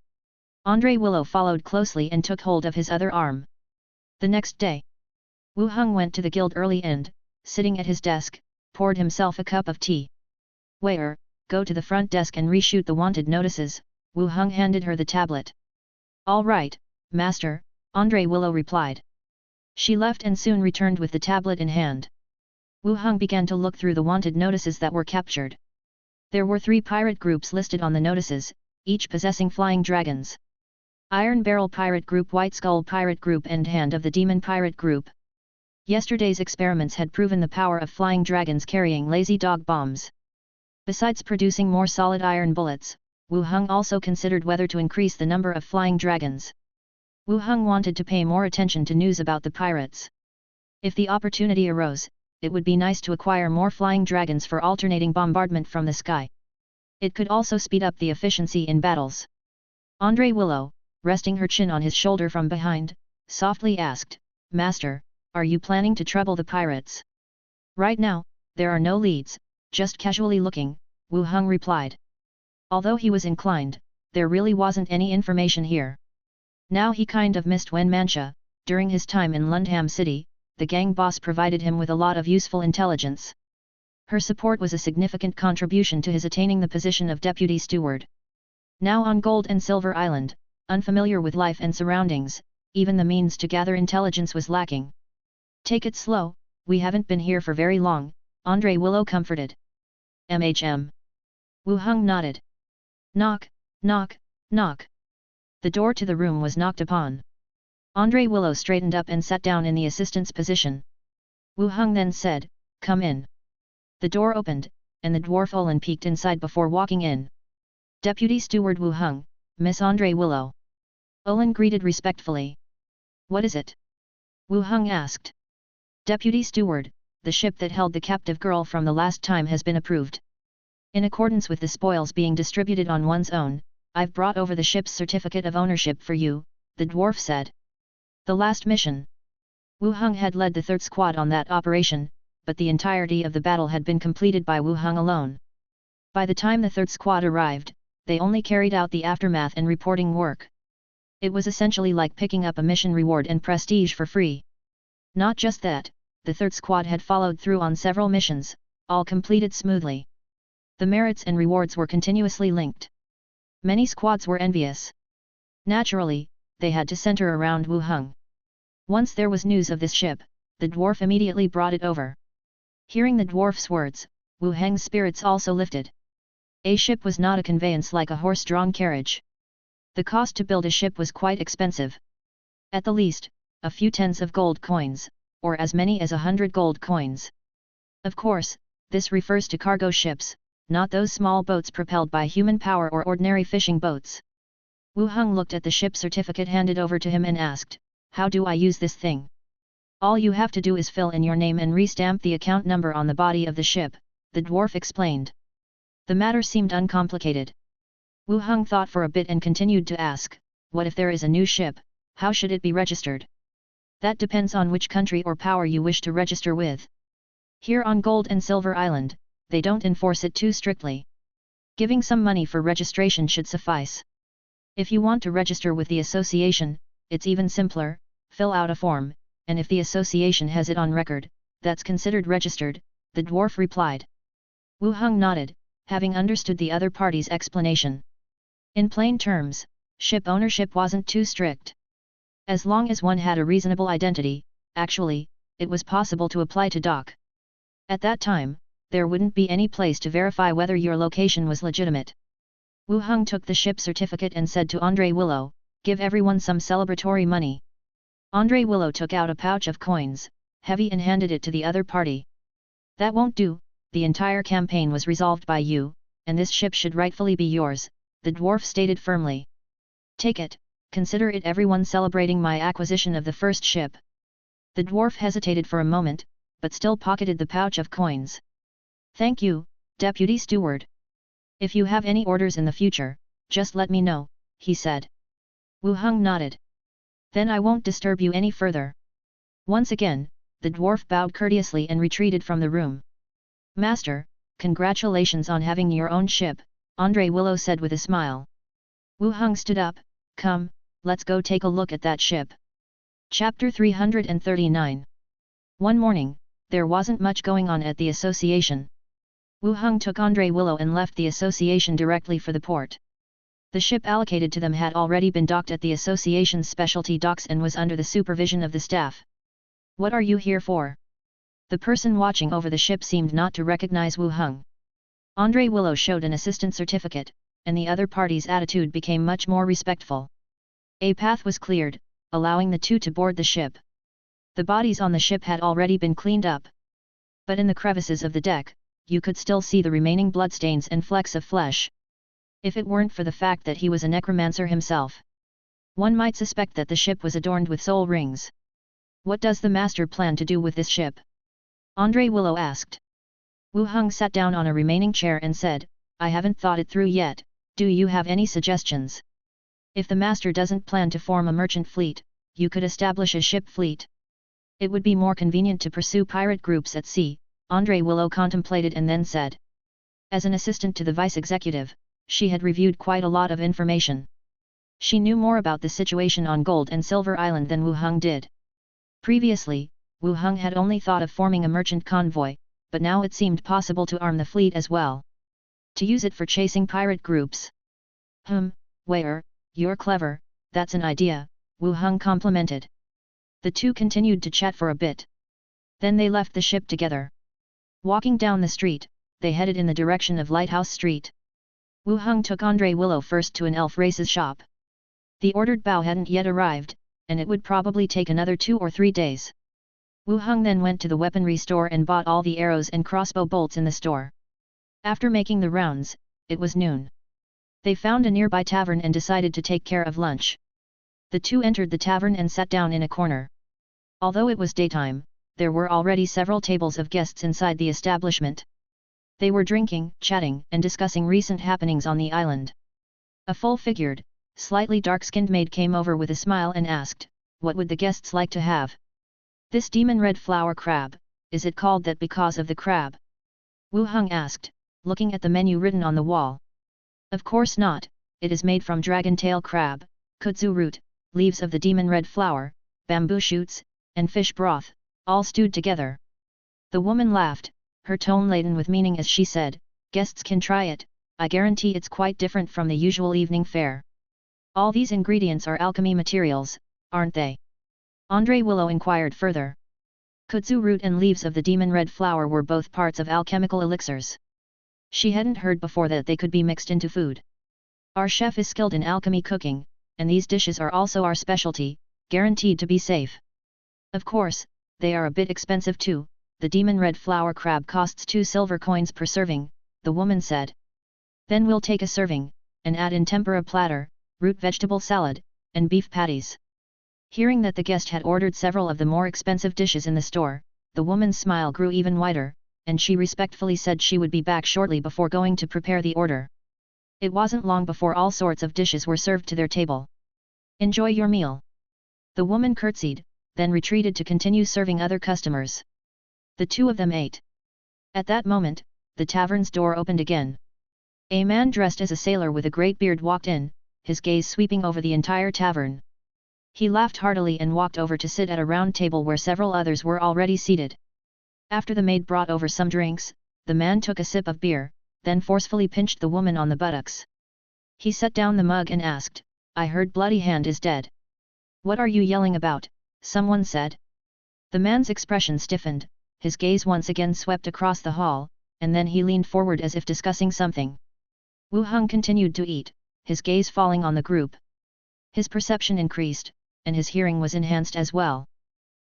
Speaker 1: Andre Willow followed closely and took hold of his other arm. The next day, Wu Heng went to the guild early and, sitting at his desk, poured himself a cup of tea. "Wei, go to the front desk and reshoot the wanted notices," Wu Heng handed her the tablet. "All right, master," Andre Willow replied. She left and soon returned with the tablet in hand. Wu Heng began to look through the wanted notices that were captured. There were 3 pirate groups listed on the notices, each possessing flying dragons. Iron Barrel Pirate Group, White Skull Pirate Group and Hand of the Demon Pirate Group. Yesterday's experiments had proven the power of flying dragons carrying lazy dog bombs. Besides producing more solid iron bullets, Wu Heng also considered whether to increase the number of flying dragons. Wu Heng wanted to pay more attention to news about the pirates. If the opportunity arose, it would be nice to acquire more flying dragons for alternating bombardment from the sky. It could also speed up the efficiency in battles. Andre Willow, resting her chin on his shoulder from behind, softly asked, "Master, are you planning to trouble the pirates?" "Right now, there are no leads, just casually looking," Wu Heng replied. Although he was inclined, there really wasn't any information here. Now he kind of missed when Mancha, during his time in Lundham City, the gang boss provided him with a lot of useful intelligence. Her support was a significant contribution to his attaining the position of deputy steward. Now on Gold and Silver Island, unfamiliar with life and surroundings, even the means to gather intelligence was lacking. "Take it slow, we haven't been here for very long," Andre Willow comforted. "MHM." Wu Heng nodded. Knock, knock, knock. The door to the room was knocked upon. Andre Willow straightened up and sat down in the assistant's position. Wu Heng then said, "Come in." The door opened, and the dwarf Olin peeked inside before walking in. "Deputy Steward Wu Heng, Miss Andre Willow." Olin greeted respectfully. "What is it?" Wu Heng asked. "Deputy Steward, the ship that held the captive girl from the last time has been approved. In accordance with the spoils being distributed on one's own, I've brought over the ship's certificate of ownership for you," the dwarf said. The last mission. Wu Heng had led the third squad on that operation, but the entirety of the battle had been completed by Wu Heng alone. By the time the third squad arrived, they only carried out the aftermath and reporting work. It was essentially like picking up a mission reward and prestige for free. Not just that, the third squad had followed through on several missions, all completed smoothly. The merits and rewards were continuously linked. Many squads were envious. Naturally, they had to center around Wu Heng. Once there was news of this ship, the dwarf immediately brought it over. Hearing the dwarf's words, Wu Heng's spirits also lifted. A ship was not a conveyance like a horse-drawn carriage. The cost to build a ship was quite expensive. At the least, a few tens of gold coins, or as many as 100 gold coins. Of course, this refers to cargo ships, not those small boats propelled by human power or ordinary fishing boats. Wu Heng looked at the ship certificate handed over to him and asked, "How do I use this thing?" "All you have to do is fill in your name and re-stamp the account number on the body of the ship," the dwarf explained. The matter seemed uncomplicated. Wu Heng thought for a bit and continued to ask, "What if there is a new ship, how should it be registered?" "That depends on which country or power you wish to register with. Here on Gold and Silver Island, they don't enforce it too strictly. Giving some money for registration should suffice. If you want to register with the association, it's even simpler, fill out a form, and if the association has it on record, that's considered registered," the dwarf replied. Wu Heng nodded, having understood the other party's explanation. In plain terms, ship ownership wasn't too strict. As long as one had a reasonable identity, actually, it was possible to apply to dock. At that time, there wouldn't be any place to verify whether your location was legitimate. Wu Heng took the ship certificate and said to Andre Willow, "Give everyone some celebratory money." Andre Willow took out a pouch of coins, heavy, and handed it to the other party. "That won't do, the entire campaign was resolved by you, and this ship should rightfully be yours," the dwarf stated firmly. "Take it, consider it everyone celebrating my acquisition of the first ship." The dwarf hesitated for a moment, but still pocketed the pouch of coins. "Thank you, Deputy Steward. If you have any orders in the future, just let me know," he said. Wu Heng nodded. "Then I won't disturb you any further." Once again, the dwarf bowed courteously and retreated from the room. "Master, congratulations on having your own ship," Andre Willow said with a smile. Wu Heng stood up, "Come, let's go take a look at that ship." Chapter 339. One morning, there wasn't much going on at the association. Wu Heng took Andre Willow and left the association directly for the port. The ship allocated to them had already been docked at the association's specialty docks and was under the supervision of the staff. "What are you here for?" The person watching over the ship seemed not to recognize Wu Heng. Andre Willow showed an assistant certificate, and the other party's attitude became much more respectful. A path was cleared, allowing the two to board the ship. The bodies on the ship had already been cleaned up. But in the crevices of the deck, you could still see the remaining bloodstains and flecks of flesh. If it weren't for the fact that he was a necromancer himself, one might suspect that the ship was adorned with soul rings. What does the master plan to do with this ship? Andre Willow asked. Wu Heng sat down on a remaining chair and said, I haven't thought it through yet, do you have any suggestions? If the master doesn't plan to form a merchant fleet, you could establish a ship fleet. It would be more convenient to pursue pirate groups at sea, Andre Willow contemplated and then said. As an assistant to the vice executive, she had reviewed quite a lot of information. She knew more about the situation on Gold and Silver Island than Wu Heng did. Previously, Wu Heng had only thought of forming a merchant convoy, but now it seemed possible to arm the fleet as well. To use it for chasing pirate groups. Wei, you're clever, that's an idea, Wu Heng complimented. The two continued to chat for a bit. Then they left the ship together. Walking down the street, they headed in the direction of Lighthouse Street. Wu Heng took Andre Willow first to an elf race's shop. The ordered bow hadn't yet arrived, and it would probably take another 2 or 3 days. Wu Heng then went to the weaponry store and bought all the arrows and crossbow bolts in the store. After making the rounds, it was noon. They found a nearby tavern and decided to take care of lunch. The two entered the tavern and sat down in a corner. Although it was daytime, there were already several tables of guests inside the establishment. They were drinking, chatting, and discussing recent happenings on the island. A full-figured, slightly dark-skinned maid came over with a smile and asked, what would the guests like to have? This demon red flower crab, is it called that because of the crab? Wu Heng asked, looking at the menu written on the wall. Of course not, it is made from dragon-tail crab, kudzu root, leaves of the demon red flower, bamboo shoots, and fish broth, all stewed together. The woman laughed, her tone laden with meaning as she said, guests can try it, I guarantee it's quite different from the usual evening fare. All these ingredients are alchemy materials, aren't they? Andre Willow inquired further. Kudzu root and leaves of the demon red flower were both parts of alchemical elixirs. She hadn't heard before that they could be mixed into food. Our chef is skilled in alchemy cooking, and these dishes are also our specialty, guaranteed to be safe. Of course, they are a bit expensive too, the demon red flower crab costs 2 silver coins per serving, the woman said. Then we'll take a serving, and add in tempura platter, root vegetable salad, and beef patties. Hearing that the guest had ordered several of the more expensive dishes in the store, the woman's smile grew even wider, and she respectfully said she would be back shortly before going to prepare the order. It wasn't long before all sorts of dishes were served to their table. Enjoy your meal. The woman curtsied, then retreated to continue serving other customers. The two of them ate. At that moment, the tavern's door opened again. A man dressed as a sailor with a great beard walked in, his gaze sweeping over the entire tavern. He laughed heartily and walked over to sit at a round table where several others were already seated. After the maid brought over some drinks, the man took a sip of beer, then forcefully pinched the woman on the buttocks. He set down the mug and asked, I heard Bloody Hand is dead. What are you yelling about? Someone said. The man's expression stiffened, his gaze once again swept across the hall, and then he leaned forward as if discussing something. Wu Heng continued to eat, his gaze falling on the group. His perception increased, and his hearing was enhanced as well.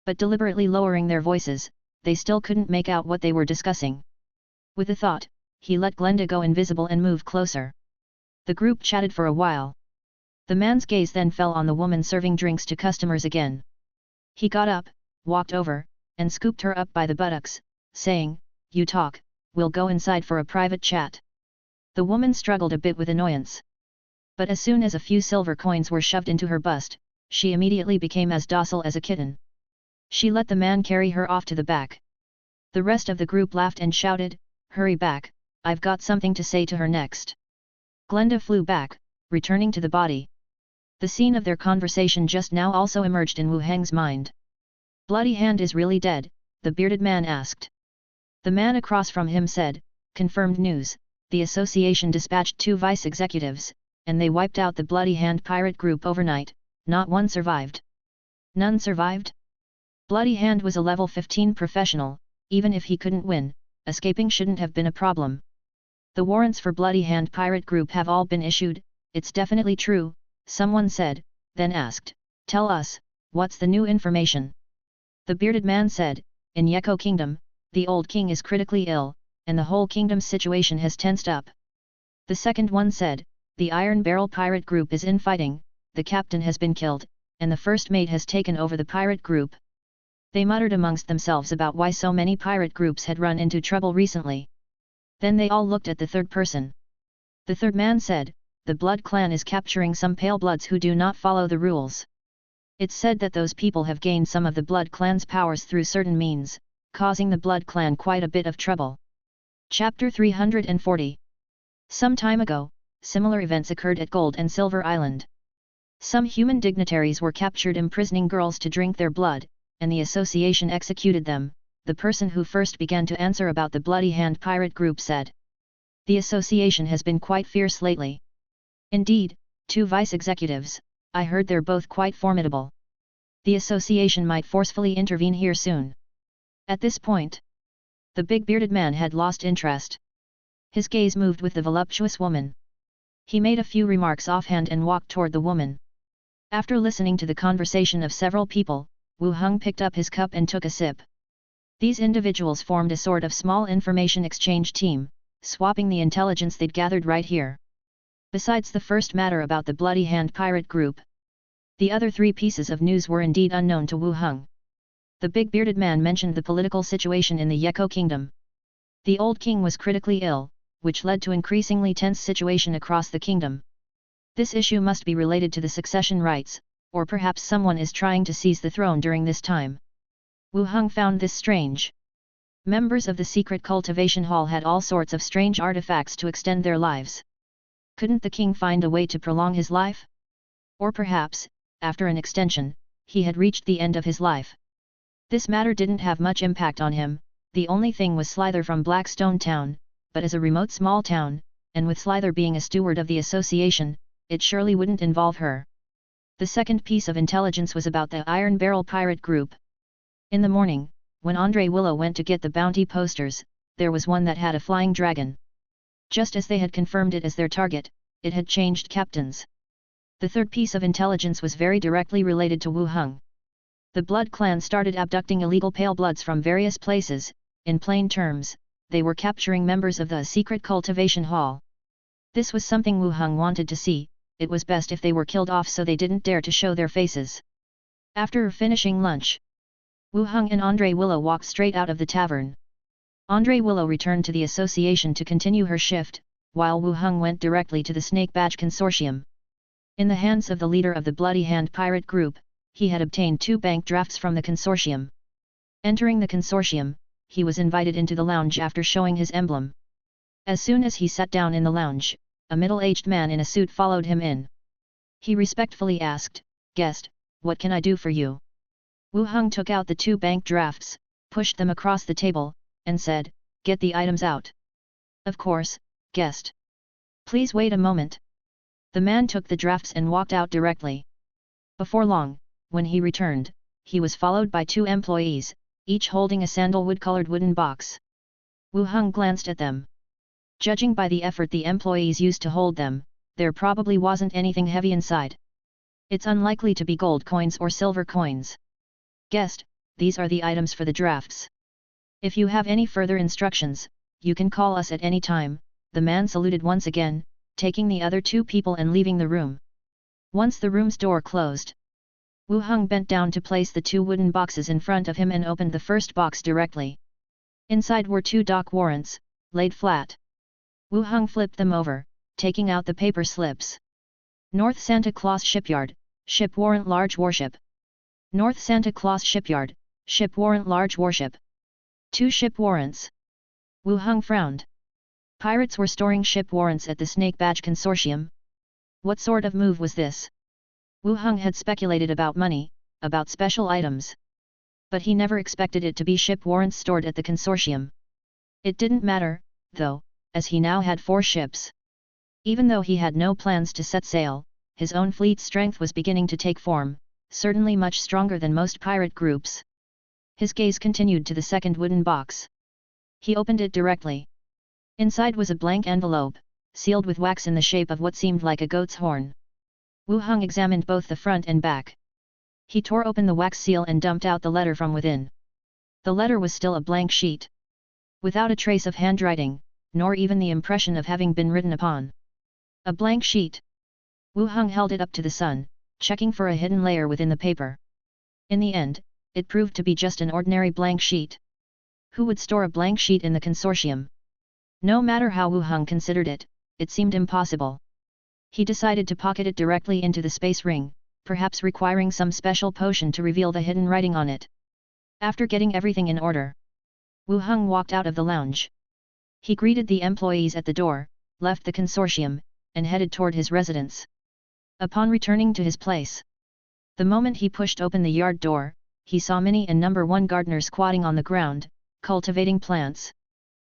Speaker 1: But deliberately lowering their voices, they still couldn't make out what they were discussing. With a thought, he let Glenda go invisible and move closer. The group chatted for a while. The man's gaze then fell on the woman serving drinks to customers again. He got up, walked over, and scooped her up by the buttocks, saying, You talk, we'll go inside for a private chat. The woman struggled a bit with annoyance. But as soon as a few silver coins were shoved into her bust, she immediately became as docile as a kitten. She let the man carry her off to the back. The rest of the group laughed and shouted, Hurry back, I've got something to say to her next. Glenda flew back, returning to the body. The scene of their conversation just now also emerged in Wu Heng's mind. Bloody Hand is really dead, the bearded man asked. The man across from him said, Confirmed news, the association dispatched 2 vice executives, and they wiped out the Bloody Hand pirate group overnight, not one survived. None survived? Bloody Hand was a level 15 professional, even if he couldn't win, escaping shouldn't have been a problem. The warrants for Bloody Hand pirate group have all been issued, it's definitely true, someone said, then asked, Tell us, what's the new information? The bearded man said, In Yeko Kingdom, the old king is critically ill, and the whole kingdom's situation has tensed up. The second one said, the Iron Barrel pirate group is infighting, the captain has been killed, and the first mate has taken over the pirate group. They muttered amongst themselves about why so many pirate groups had run into trouble recently. Then they all looked at the third person. The third man said, the Blood Clan is capturing some pale bloods who do not follow the rules. It's said that those people have gained some of the Blood Clan's powers through certain means, causing the Blood Clan quite a bit of trouble. Chapter 340. Some time ago, similar events occurred at Gold and Silver Island. Some human dignitaries were captured imprisoning girls to drink their blood, and the association executed them. The person who first began to answer about the Bloody Hand pirate group said. The association has been quite fierce lately. Indeed, 2 vice executives, I heard they're both quite formidable. The association might forcefully intervene here soon. At this point, the big bearded man had lost interest. His gaze moved with the voluptuous woman. He made a few remarks offhand and walked toward the woman. After listening to the conversation of several people, Wu Heng picked up his cup and took a sip. These individuals formed a sort of small information exchange team, swapping the intelligence they'd gathered right here. Besides the first matter about the Bloody Hand pirate group, the other 3 pieces of news were indeed unknown to Wu Heng. The big bearded man mentioned the political situation in the Yeko kingdom. The old king was critically ill, which led to increasingly tense situation across the kingdom. This issue must be related to the succession rights, or perhaps someone is trying to seize the throne during this time. Wu Heng found this strange. Members of the secret cultivation hall had all sorts of strange artifacts to extend their lives. Couldn't the king find a way to prolong his life? Or perhaps, after an extension, he had reached the end of his life. This matter didn't have much impact on him. The only thing was Slither from Blackstone Town, but as a remote small town, and with Slither being a steward of the association, it surely wouldn't involve her. The second piece of intelligence was about the Iron Barrel pirate group. In the morning, when Andre Willow went to get the bounty posters, there was one that had a flying dragon. Just as they had confirmed it as their target, it had changed captains. The third piece of intelligence was very directly related to Wu Heng. The Blood Clan started abducting illegal pale bloods from various places. In plain terms, they were capturing members of the secret cultivation hall. This was something Wu Heng wanted to see. It was best if they were killed off so they didn't dare to show their faces. After finishing lunch, Wu Heng and Andre Willow walked straight out of the tavern. Andre Willow returned to the association to continue her shift, while Wu Heng went directly to the Snake Badge Consortium. In the hands of the leader of the Bloody Hand pirate group, he had obtained 2 bank drafts from the consortium. Entering the consortium, he was invited into the lounge after showing his emblem. As soon as he sat down in the lounge, a middle-aged man in a suit followed him in. He respectfully asked, "Guest, what can I do for you?" Wu Heng took out the 2 bank drafts, pushed them across the table, and said, "Get the items out." "Of course, guest. Please wait a moment." The man took the drafts and walked out directly. Before long, when he returned, he was followed by 2 employees, each holding a sandalwood-colored wooden box. Wu Heng glanced at them. Judging by the effort the employees used to hold them, there probably wasn't anything heavy inside. It's unlikely to be gold coins or silver coins. "Guest, these are the items for the drafts. If you have any further instructions, you can call us at any time." The man saluted once again, taking the other 2 people and leaving the room. Once the room's door closed, Wu Heng bent down to place the 2 wooden boxes in front of him and opened the first box directly. Inside were 2 dock warrants, laid flat. Wu Heng flipped them over, taking out the paper slips. North Santa Claus Shipyard, ship warrant large warship. North Santa Claus Shipyard, ship warrant large warship. 2 ship warrants. Wu Heng frowned. Pirates were storing ship warrants at the Snake Badge Consortium. What sort of move was this? Wu Heng had speculated about money, about special items. But he never expected it to be ship warrants stored at the consortium. It didn't matter, though, as he now had 4 ships. Even though he had no plans to set sail, his own fleet strength was beginning to take form, certainly much stronger than most pirate groups. His gaze continued to the second wooden box. He opened it directly. Inside was a blank envelope, sealed with wax in the shape of what seemed like a goat's horn. Wu Heng examined both the front and back. He tore open the wax seal and dumped out the letter from within. The letter was still a blank sheet. Without a trace of handwriting, nor even the impression of having been written upon. A blank sheet. Wu Heng held it up to the sun, checking for a hidden layer within the paper. In the end, it proved to be just an ordinary blank sheet. Who would store a blank sheet in the consortium? No matter how Wu Heng considered it, it seemed impossible. He decided to pocket it directly into the space ring, perhaps requiring some special potion to reveal the hidden writing on it. After getting everything in order, Wu Heng walked out of the lounge. He greeted the employees at the door, left the consortium, and headed toward his residence. Upon returning to his place, the moment he pushed open the yard door, he saw Minnie and number 1 gardener squatting on the ground, cultivating plants.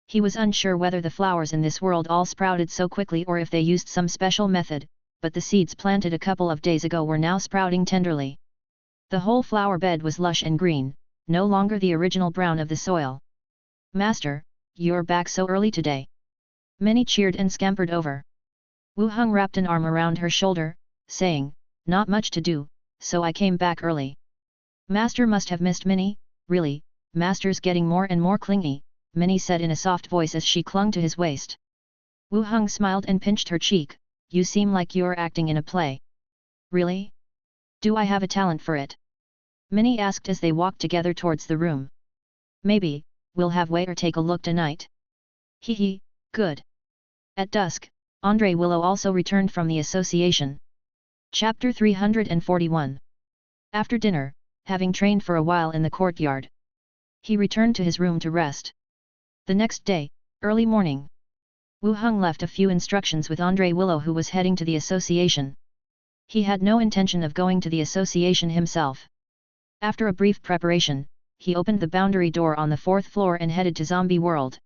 Speaker 1: He was unsure whether the flowers in this world all sprouted so quickly or if they used some special method, but the seeds planted a couple of days ago were now sprouting tenderly. The whole flower bed was lush and green, no longer the original brown of the soil. "Master, you're back so early today." Minnie cheered and scampered over. Wu Heng wrapped an arm around her shoulder, saying, "Not much to do, so I came back early." "Master must have missed Minnie, really, Master's getting more and more clingy," Minnie said in a soft voice as she clung to his waist. Wu Heng smiled and pinched her cheek. "You seem like you're acting in a play." "Really? Do I have a talent for it?" Minnie asked as they walked together towards the room. "Maybe, we'll have waiter take a look tonight." "Hee, good." At dusk, Andre Willow also returned from the association. Chapter 341. After dinner, having trained for a while in the courtyard, he returned to his room to rest. The next day, early morning, Wu Heng left a few instructions with Andre Willow, who was heading to the association. He had no intention of going to the association himself. After a brief preparation, he opened the boundary door on the 4th floor and headed to Zombie World.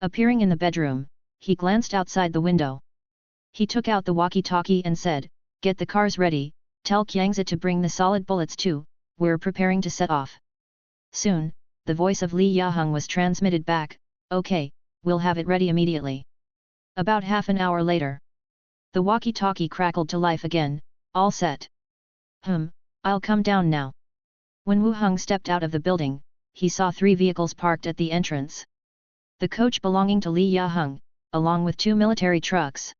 Speaker 1: Appearing in the bedroom, he glanced outside the window. He took out the walkie-talkie and said, "Get the cars ready, tell Qiangzi to bring the solid bullets too, we're preparing to set off." Soon, the voice of Li Yaheng was transmitted back, "Okay, we'll have it ready immediately." About half an hour later, the walkie-talkie crackled to life again, "All set." I'll come down now." When Wu Heng stepped out of the building, he saw 3 vehicles parked at the entrance. The coach belonging to Li Yaheng, along with 2 military trucks.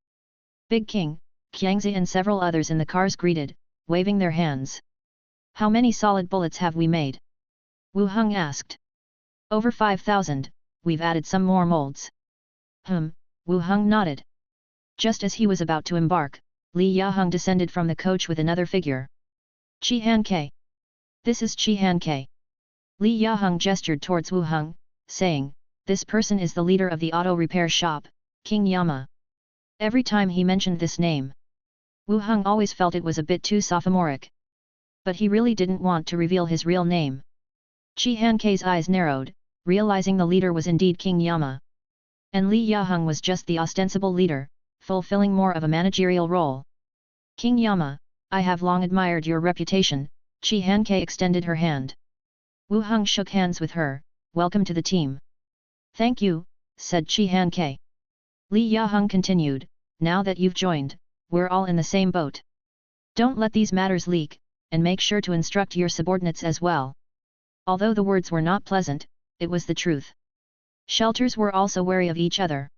Speaker 1: Big King, Qiangzi and several others in the cars greeted, waving their hands. "How many solid bullets have we made?" Wu Heng asked. "Over 5,000, we've added some more molds." Wu Heng nodded. Just as he was about to embark, Li Yaheng descended from the coach with another figure. "Qi Han Ke. This is Qi Han Ke." Li Yaheng gestured towards Wu Heng, saying, "This person is the leader of the auto repair shop, King Yama." Every time he mentioned this name, Wu Heng always felt it was a bit too sophomoric. But he really didn't want to reveal his real name. Qi Han Ke's eyes narrowed, realizing the leader was indeed King Yama. And Li Yaheng was just the ostensible leader, fulfilling more of a managerial role. "King Yama, I have long admired your reputation." Qi Han Ke extended her hand. Wu Heng shook hands with her, "Welcome to the team." "Thank you," said Qi Han Ke. Li Yaheng continued, "Now that you've joined, we're all in the same boat. Don't let these matters leak, and make sure to instruct your subordinates as well." Although the words were not pleasant, it was the truth. Shelters were also wary of each other.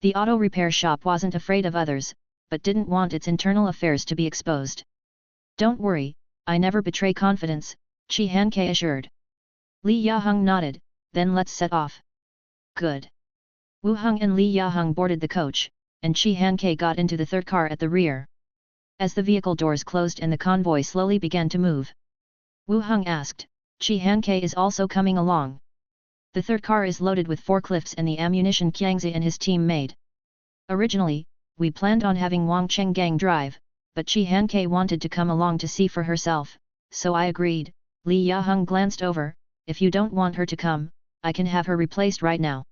Speaker 1: The auto repair shop wasn't afraid of others, but didn't want its internal affairs to be exposed. "Don't worry, I never betray confidence," Qi Han Ke assured. Li Yaheng nodded, "Then let's set off." "Good." Wu Heng and Li Yaheng boarded the coach, and Qi Han Ke got into the 3rd car at the rear. As the vehicle doors closed and the convoy slowly began to move, Wu Heng asked, "Qi Han Ke is also coming along?" "The 3rd car is loaded with forklifts and the ammunition Qiangzi and his team made. Originally, we planned on having Wang Chenggang drive, but Qi Han Ke wanted to come along to see for herself, so I agreed." Li Yaheng glanced over, "If you don't want her to come, I can have her replaced right now."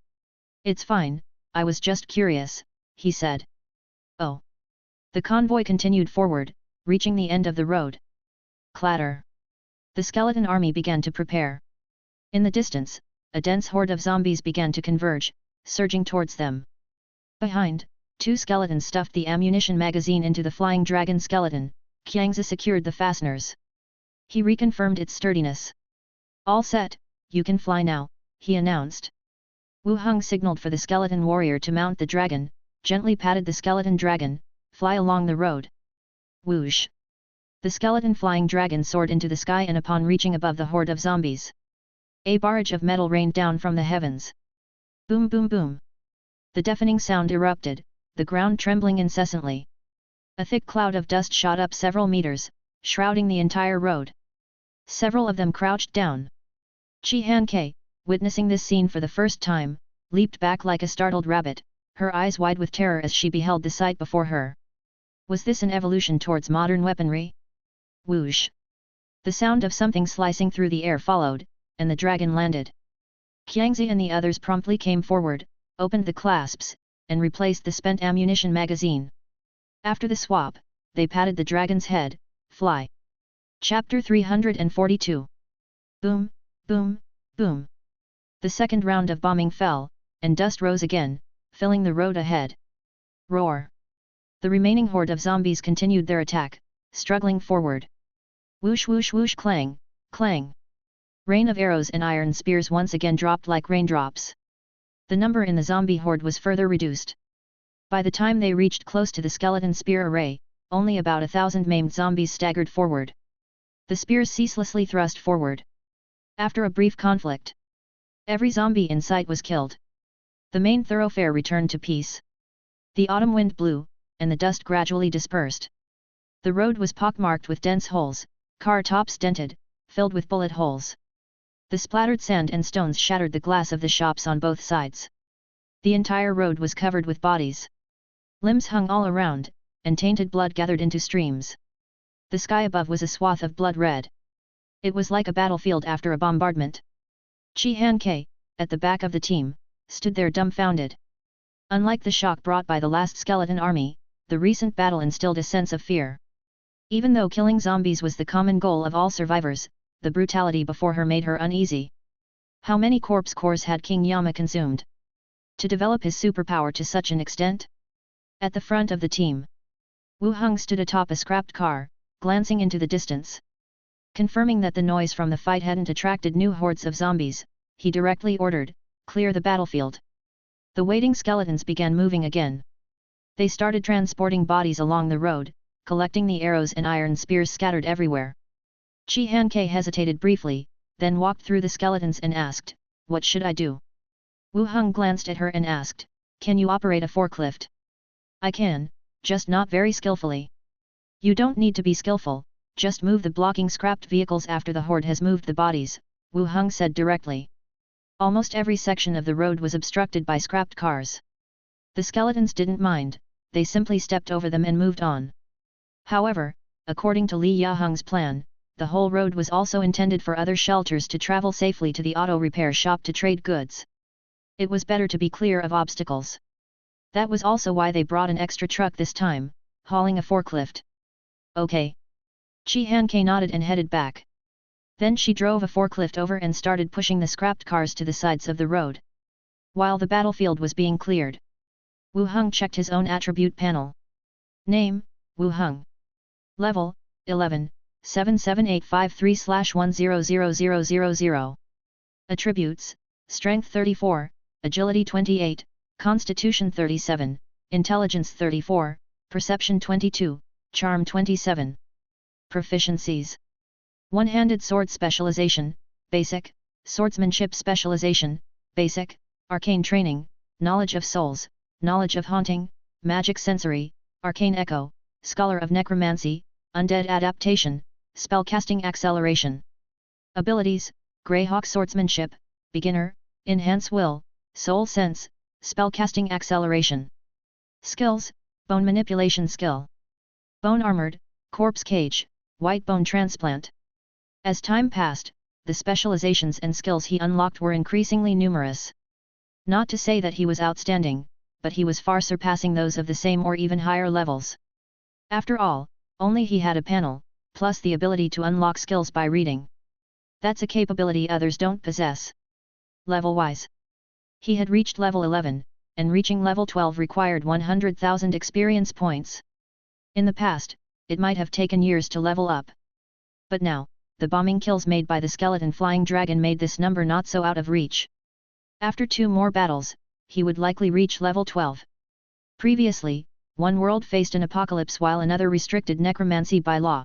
Speaker 1: "It's fine, I was just curious," he said. "Oh." The convoy continued forward, reaching the end of the road. Clatter. The skeleton army began to prepare. In the distance, a dense horde of zombies began to converge, surging towards them. Behind, 2 skeletons stuffed the ammunition magazine into the flying dragon skeleton. Qiangzi secured the fasteners. He reconfirmed its sturdiness. "All set, you can fly now," he announced. Wu Heng signaled for the skeleton warrior to mount the dragon, gently patted the skeleton dragon, fly along the road. Whoosh! The skeleton flying dragon soared into the sky, and upon reaching above the horde of zombies, a barrage of metal rained down from the heavens. Boom boom boom! The deafening sound erupted, the ground trembling incessantly. A thick cloud of dust shot up several meters, shrouding the entire road. Several of them crouched down. Heng, witnessing this scene for the first time, leaped back like a startled rabbit, her eyes wide with terror as she beheld the sight before her. Was this an evolution towards modern weaponry? Whoosh! The sound of something slicing through the air followed, and the dragon landed. Qiangzi and the others promptly came forward, opened the clasps, and replaced the spent ammunition magazine. After the swap, they patted the dragon's head. Fly. Chapter 342. Boom, boom, boom. The second round of bombing fell, and dust rose again, filling the road ahead. Roar! The remaining horde of zombies continued their attack, struggling forward. Whoosh whoosh whoosh clang, clang. Rain of arrows and iron spears once again dropped like raindrops. The number in the zombie horde was further reduced. By the time they reached close to the skeleton spear array, only about 1,000 maimed zombies staggered forward. The spears ceaselessly thrust forward. After a brief conflict, every zombie in sight was killed. The main thoroughfare returned to peace. The autumn wind blew, and the dust gradually dispersed. The road was pockmarked with dense holes, car tops dented, filled with bullet holes. The splattered sand and stones shattered the glass of the shops on both sides. The entire road was covered with bodies. Limbs hung all around, and tainted blood gathered into streams. The sky above was a swath of blood red. It was like a battlefield after a bombardment. Heng, at the back of the team, stood there dumbfounded. Unlike the shock brought by the last skeleton army, the recent battle instilled a sense of fear. Even though killing zombies was the common goal of all survivors, the brutality before her made her uneasy. How many corpse cores had King Yama consumed to develop his superpower to such an extent? At the front of the team, Wu Heng stood atop a scrapped car, glancing into the distance. Confirming that the noise from the fight hadn't attracted new hordes of zombies, he directly ordered, "Clear the battlefield." The waiting skeletons began moving again. They started transporting bodies along the road, collecting the arrows and iron spears scattered everywhere. Heng hesitated briefly, then walked through the skeletons and asked, "What should I do?" Wu Heng glanced at her and asked, "Can you operate a forklift?" "I can, just not very skillfully." "You don't need to be skillful, just move the blocking scrapped vehicles after the horde has moved the bodies," Wu Heng said directly. Almost every section of the road was obstructed by scrapped cars. The skeletons didn't mind, they simply stepped over them and moved on. However, according to Li Yaheng's plan, the whole road was also intended for other shelters to travel safely to the auto repair shop to trade goods. It was better to be clear of obstacles. That was also why they brought an extra truck this time, hauling a forklift. "Okay." Heng nodded and headed back. Then she drove a forklift over and started pushing the scrapped cars to the sides of the road. While the battlefield was being cleared, Wu Heng checked his own attribute panel. Name, Wu Heng. Level, 11, 77853/100000. Attributes, Strength 34, Agility 28, Constitution 37, Intelligence 34, Perception 22, Charm 27. Proficiencies. One-handed sword specialization, Basic, Swordsmanship specialization, Basic, Arcane training, Knowledge of souls, Knowledge of haunting, Magic sensory, Arcane echo, Scholar of necromancy, Undead adaptation, Spellcasting acceleration. Abilities, Greyhawk swordsmanship, Beginner, Enhance will, Soul sense, Spellcasting acceleration. Skills, Bone manipulation skill. Bone armored, Corpse cage, White bone transplant. As time passed, the specializations and skills he unlocked were increasingly numerous. Not to say that he was outstanding, but he was far surpassing those of the same or even higher levels. After all, only he had a panel, plus the ability to unlock skills by reading. That's a capability others don't possess. Level-wise, he had reached level 11, and reaching level 12 required 100,000 experience points. In the past, it might have taken years to level up. But now, the bombing kills made by the skeleton flying dragon made this number not so out of reach. After 2 more battles, he would likely reach level 12. Previously, one world faced an apocalypse while another restricted necromancy by law.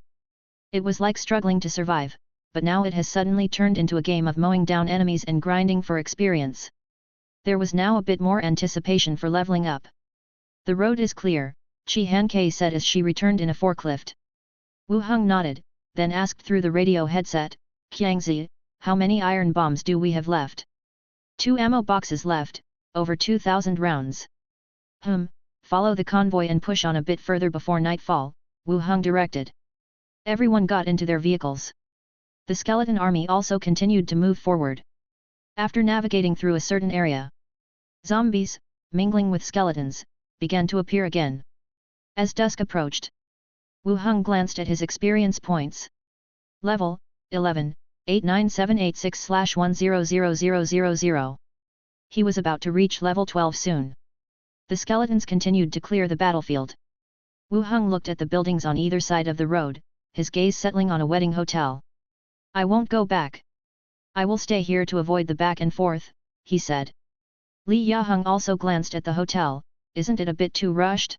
Speaker 1: It was like struggling to survive, but now it has suddenly turned into a game of mowing down enemies and grinding for experience. There was now a bit more anticipation for leveling up. The road is clear, Chi Han-Kei said as she returned in a forklift. Wu Heng nodded, then asked through the radio headset, Qiangzi, how many iron bombs do we have left? 2 ammo boxes left, over 2,000 rounds. Follow the convoy and push on a bit further before nightfall, Wu Heng directed. Everyone got into their vehicles. The skeleton army also continued to move forward. After navigating through a certain area, zombies, mingling with skeletons, began to appear again. As dusk approached, Wu Heng glanced at his experience points. Level 11, 89786/100000. He was about to reach level 12 soon. The skeletons continued to clear the battlefield. Wu Heng looked at the buildings on either side of the road, his gaze settling on a wedding hotel. I won't go back. I will stay here to avoid the back and forth, he said. Li Yaheng also glanced at the hotel. Isn't it a bit too rushed?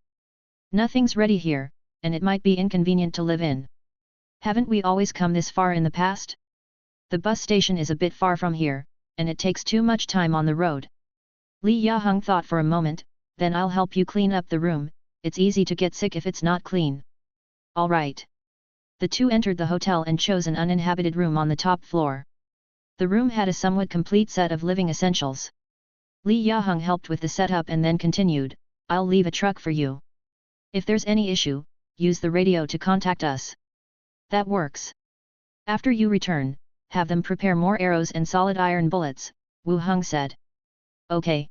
Speaker 1: Nothing's ready here, and it might be inconvenient to live in. Haven't we always come this far in the past? The bus station is a bit far from here, and it takes too much time on the road. Li Yaheng thought for a moment, then I'll help you clean up the room, it's easy to get sick if it's not clean. All right. The two entered the hotel and chose an uninhabited room on the top floor. The room had a somewhat complete set of living essentials. Li Yaheng helped with the setup and then continued, I'll leave a truck for you. If there's any issue, use the radio to contact us. That works. After you return, have them prepare more arrows and solid iron bullets, Wu Heng said. Okay.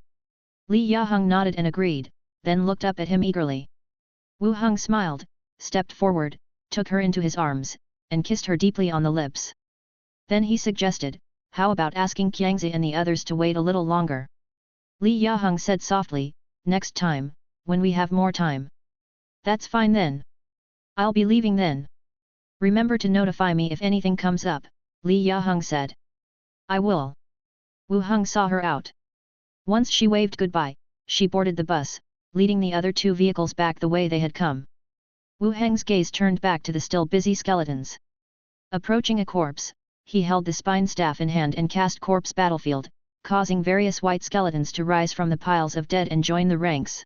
Speaker 1: Li Yaheng nodded and agreed, then looked up at him eagerly. Wu Heng smiled, stepped forward, took her into his arms, and kissed her deeply on the lips. Then he suggested, how about asking Qiangzi and the others to wait a little longer? Li Yaheng said softly, next time, when we have more time. That's fine then. I'll be leaving then. Remember to notify me if anything comes up, Li Yaheng said. I will. Wu Heng saw her out. Once she waved goodbye, she boarded the bus, leading the other two vehicles back the way they had come. Wu Heng's gaze turned back to the still busy skeletons. Approaching a corpse, he held the spine staff in hand and cast Corpse Battlefield, causing various white skeletons to rise from the piles of dead and join the ranks.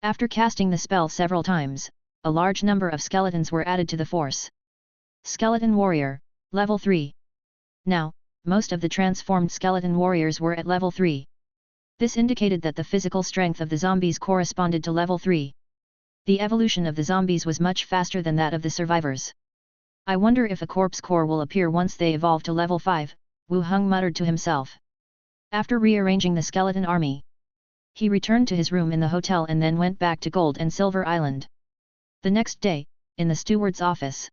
Speaker 1: After casting the spell several times, a large number of skeletons were added to the force. Skeleton Warrior, Level 3. Now, most of the transformed skeleton warriors were at Level 3. This indicated that the physical strength of the zombies corresponded to Level 3. The evolution of the zombies was much faster than that of the survivors. I wonder if a corpse core will appear once they evolve to Level 5, Wu Heng muttered to himself. After rearranging the skeleton army, he returned to his room in the hotel and then went back to Gold and Silver Island. The next day, in the steward's office,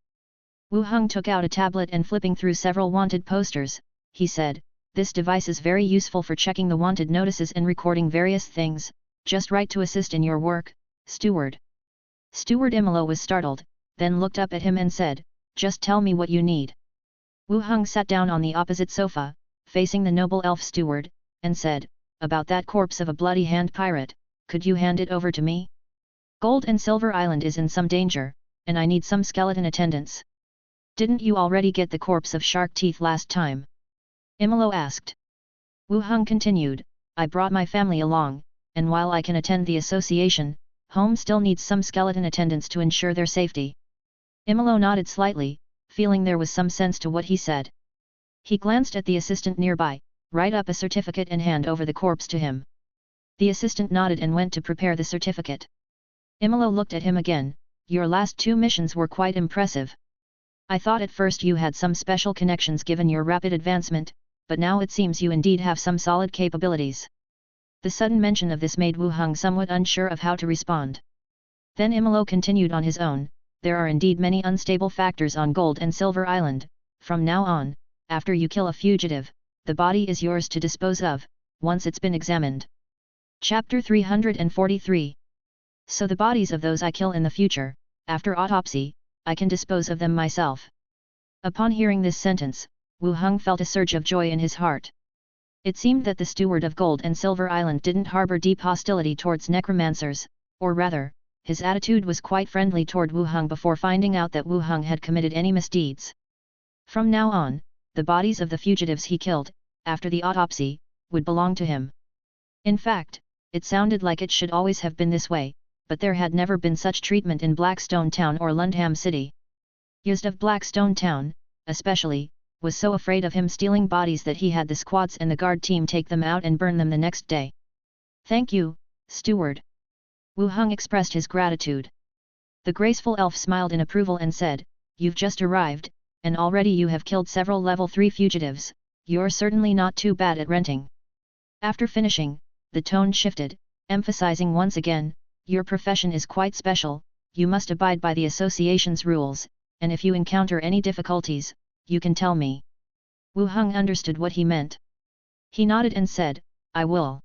Speaker 1: Wu Heng took out a tablet and flipping through several wanted posters, he said, this device is very useful for checking the wanted notices and recording various things, just right to assist in your work, steward. Steward Imolo was startled, then looked up at him and said, just tell me what you need. Wu Heng sat down on the opposite sofa, facing the noble elf steward, and said, about that corpse of a bloody hand pirate, could you hand it over to me? Gold and Silver Island is in some danger, and I need some skeleton attendants. Didn't you already get the corpse of Shark Teeth last time? Imolo asked. Wu Heng continued, I brought my family along, and while I can attend the association, home still needs some skeleton attendants to ensure their safety. Imolo nodded slightly, feeling there was some sense to what he said. He glanced at the assistant nearby, write up a certificate and hand over the corpse to him. The assistant nodded and went to prepare the certificate. Imolo looked at him again, your last 2 missions were quite impressive. I thought at first you had some special connections given your rapid advancement, but now it seems you indeed have some solid capabilities. The sudden mention of this made Wu Heng somewhat unsure of how to respond. Then Imolo continued on his own, there are indeed many unstable factors on Gold and Silver Island, from now on, after you kill a fugitive, the body is yours to dispose of, once it's been examined. Chapter 343. So the bodies of those I kill in the future, after autopsy, I can dispose of them myself. Upon hearing this sentence, Wu Heng felt a surge of joy in his heart. It seemed that the steward of Gold and Silver Island didn't harbor deep hostility towards necromancers, or rather, his attitude was quite friendly toward Wu Heng before finding out that Wu Heng had committed any misdeeds. From now on, the bodies of the fugitives he killed, after the autopsy, would belong to him. In fact, it sounded like it should always have been this way, but there had never been such treatment in Blackstone Town or Lundham City. Used of Blackstone Town, especially, was so afraid of him stealing bodies that he had the squads and the guard team take them out and burn them the next day. "Thank you, steward." Wu Heng expressed his gratitude. The graceful elf smiled in approval and said, "You've just arrived, and already you have killed several level 3 fugitives, you're certainly not too bad at renting." After finishing, the tone shifted, emphasizing once again, "Your profession is quite special, you must abide by the association's rules, and if you encounter any difficulties, you can tell me." Wu Heng understood what he meant. He nodded and said, "I will."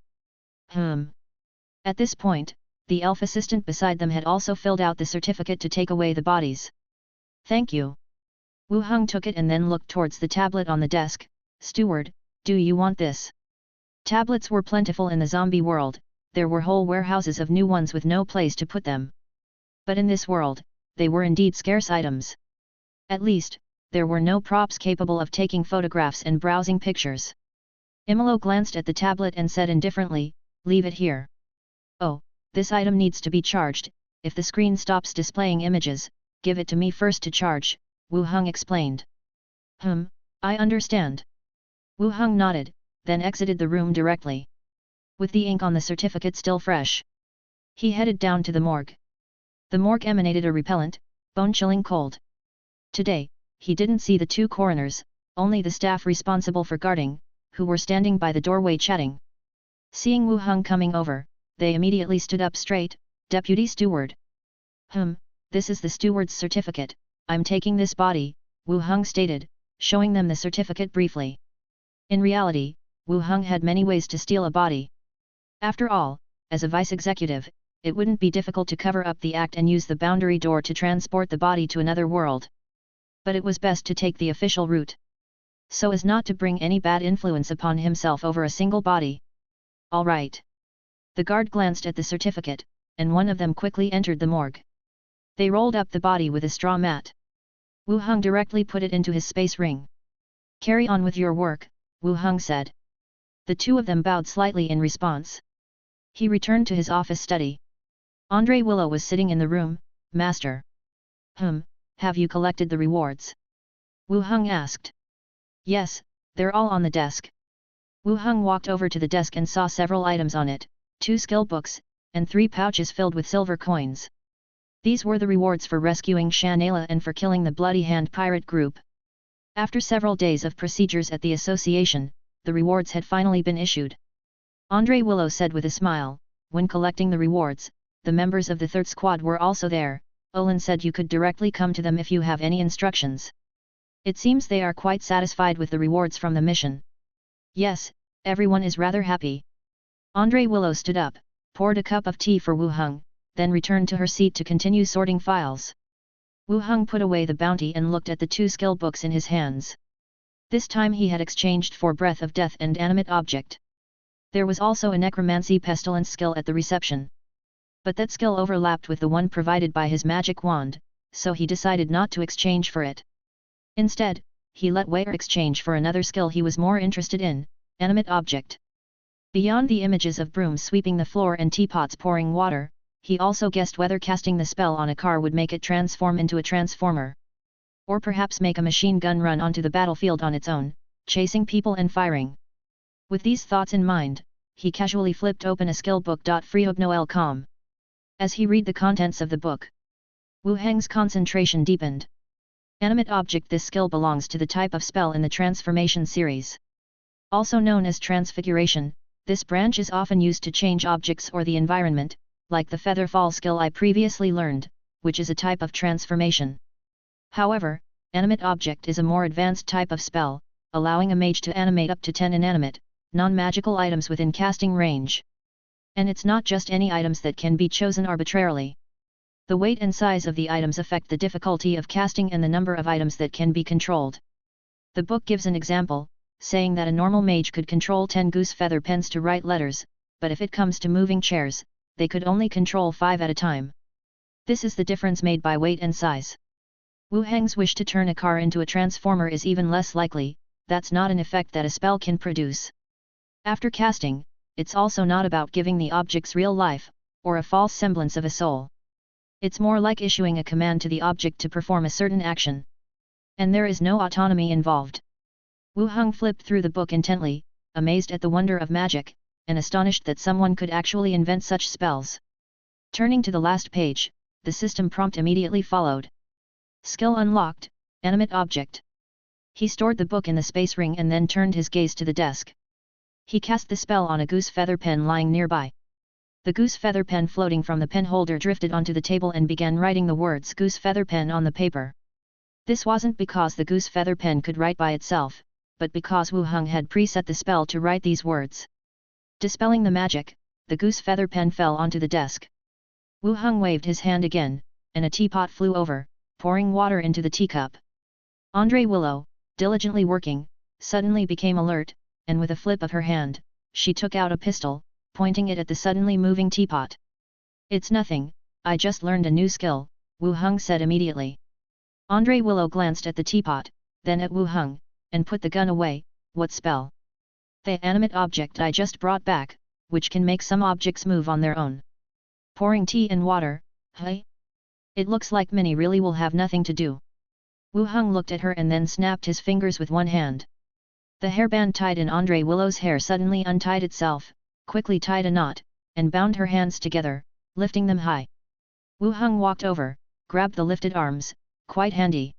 Speaker 1: At this point, the elf assistant beside them had also filled out the certificate to take away the bodies. "Thank you." Wu Heng took it and then looked towards the tablet on the desk. "Steward, do you want this?" Tablets were plentiful in the zombie world, there were whole warehouses of new ones with no place to put them. But in this world, they were indeed scarce items. At least, there were no props capable of taking photographs and browsing pictures. Imolo glanced at the tablet and said indifferently, "Leave it here." "Oh, this item needs to be charged, if the screen stops displaying images, give it to me first to charge," Wu Heng explained. I understand." Wu Heng nodded, then exited the room directly. With the ink on the certificate still fresh, he headed down to the morgue. The morgue emanated a repellent, bone-chilling cold. Today, he didn't see the 2 coroners, only the staff responsible for guarding, who were standing by the doorway chatting. Seeing Wu Heng coming over, they immediately stood up straight. "Deputy Steward." This is the steward's certificate, I'm taking this body," Wu Heng stated, showing them the certificate briefly. In reality, Wu Heng had many ways to steal a body. After all, as a vice executive, it wouldn't be difficult to cover up the act and use the boundary door to transport the body to another world. But it was best to take the official route, so as not to bring any bad influence upon himself over a single body. "All right." The guard glanced at the certificate, and one of them quickly entered the morgue. They rolled up the body with a straw mat. Wu Heng directly put it into his space ring. "Carry on with your work," Wu Heng said. The 2 of them bowed slightly in response. He returned to his office study. Andre Willow was sitting in the room. "Master." Have you collected the rewards?" Wu Heng asked. "Yes, they're all on the desk." Wu Heng walked over to the desk and saw several items on it, 2 skill books, and 3 pouches filled with silver coins. These were the rewards for rescuing Shanela and for killing the Bloody Hand pirate group. After several days of procedures at the association, the rewards had finally been issued. Andre Willow said with a smile, "When collecting the rewards, the members of the 3rd squad were also there. Olin said you could directly come to them if you have any instructions. It seems they are quite satisfied with the rewards from the mission." "Yes, everyone is rather happy." Andre Willow stood up, poured a cup of tea for Wu Heng, then returned to her seat to continue sorting files. Wu Heng put away the bounty and looked at the 2 skill books in his hands. This time he had exchanged for Breath of Death and Animate Object. There was also a Necromancy Pestilence skill at the reception. But that skill overlapped with the one provided by his magic wand, so he decided not to exchange for it. Instead, he let Weir exchange for another skill he was more interested in, Animate Object. Beyond the images of brooms sweeping the floor and teapots pouring water, he also guessed whether casting the spell on a car would make it transform into a transformer. Or perhaps make a machine gun run onto the battlefield on its own, chasing people and firing. With these thoughts in mind, he casually flipped open a skill book. Freeognoel.com. As he read the contents of the book, Wu Heng's concentration deepened. Animate Object. This skill belongs to the type of spell in the Transformation series. Also known as Transfiguration, this branch is often used to change objects or the environment, like the Featherfall skill I previously learned, which is a type of transformation. However, Animate Object is a more advanced type of spell, allowing a mage to animate up to 10 inanimate, non-magical items within casting range. And it's not just any items that can be chosen arbitrarily. The weight and size of the items affect the difficulty of casting and the number of items that can be controlled. The book gives an example, saying that a normal mage could control 10 goose feather pens to write letters, but if it comes to moving chairs, they could only control 5 at a time. This is the difference made by weight and size. Wu Heng's wish to turn a car into a transformer is even less likely, that's not an effect that a spell can produce. After casting, it's also not about giving the objects real life, or a false semblance of a soul. It's more like issuing a command to the object to perform a certain action. And there is no autonomy involved. Wu Heng flipped through the book intently, amazed at the wonder of magic, and astonished that someone could actually invent such spells. Turning to the last page, the system prompt immediately followed. Skill unlocked, animate object. He stored the book in the space ring and then turned his gaze to the desk. He cast the spell on a goose feather pen lying nearby. The goose feather pen floating from the pen holder drifted onto the table and began writing the words goose feather pen on the paper. This wasn't because the goose feather pen could write by itself, but because Wu Heng had preset the spell to write these words. Dispelling the magic, the goose feather pen fell onto the desk. Wu Heng waved his hand again, and a teapot flew over, pouring water into the teacup. Andre Willow, diligently working, suddenly became alert, and with a flip of her hand, she took out a pistol, pointing it at the suddenly moving teapot. It's nothing, I just learned a new skill, Wu Heng said immediately. Andre Willow glanced at the teapot, then at Wu Heng, and put the gun away. What spell? The animate object I just brought back, which can make some objects move on their own. Pouring tea and water, hey? It looks like Minnie really will have nothing to do. Wu Heng looked at her and then snapped his fingers with one hand. The hairband tied in Andre Willow's hair suddenly untied itself, quickly tied a knot, and bound her hands together, lifting them high. Wu Heng walked over, grabbed the lifted arms, quite handy.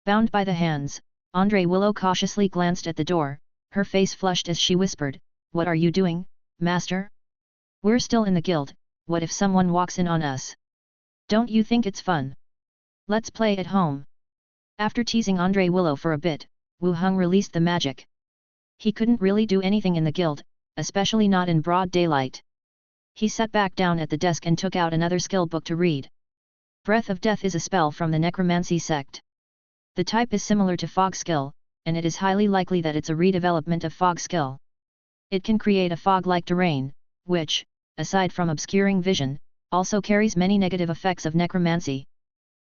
Speaker 1: Bound by the hands, Andre Willow cautiously glanced at the door, her face flushed as she whispered, "What are you doing, Master? We're still in the guild, what if someone walks in on us? Don't you think it's fun? Let's play at home." After teasing Andre Willow for a bit, Wu Heng released the magic. He couldn't really do anything in the guild, especially not in broad daylight. He sat back down at the desk and took out another skill book to read. Breath of Death is a spell from the Necromancy sect. The type is similar to Fog skill, and it is highly likely that it's a redevelopment of Fog skill. It can create a fog-like terrain, which, aside from obscuring vision, also carries many negative effects of necromancy.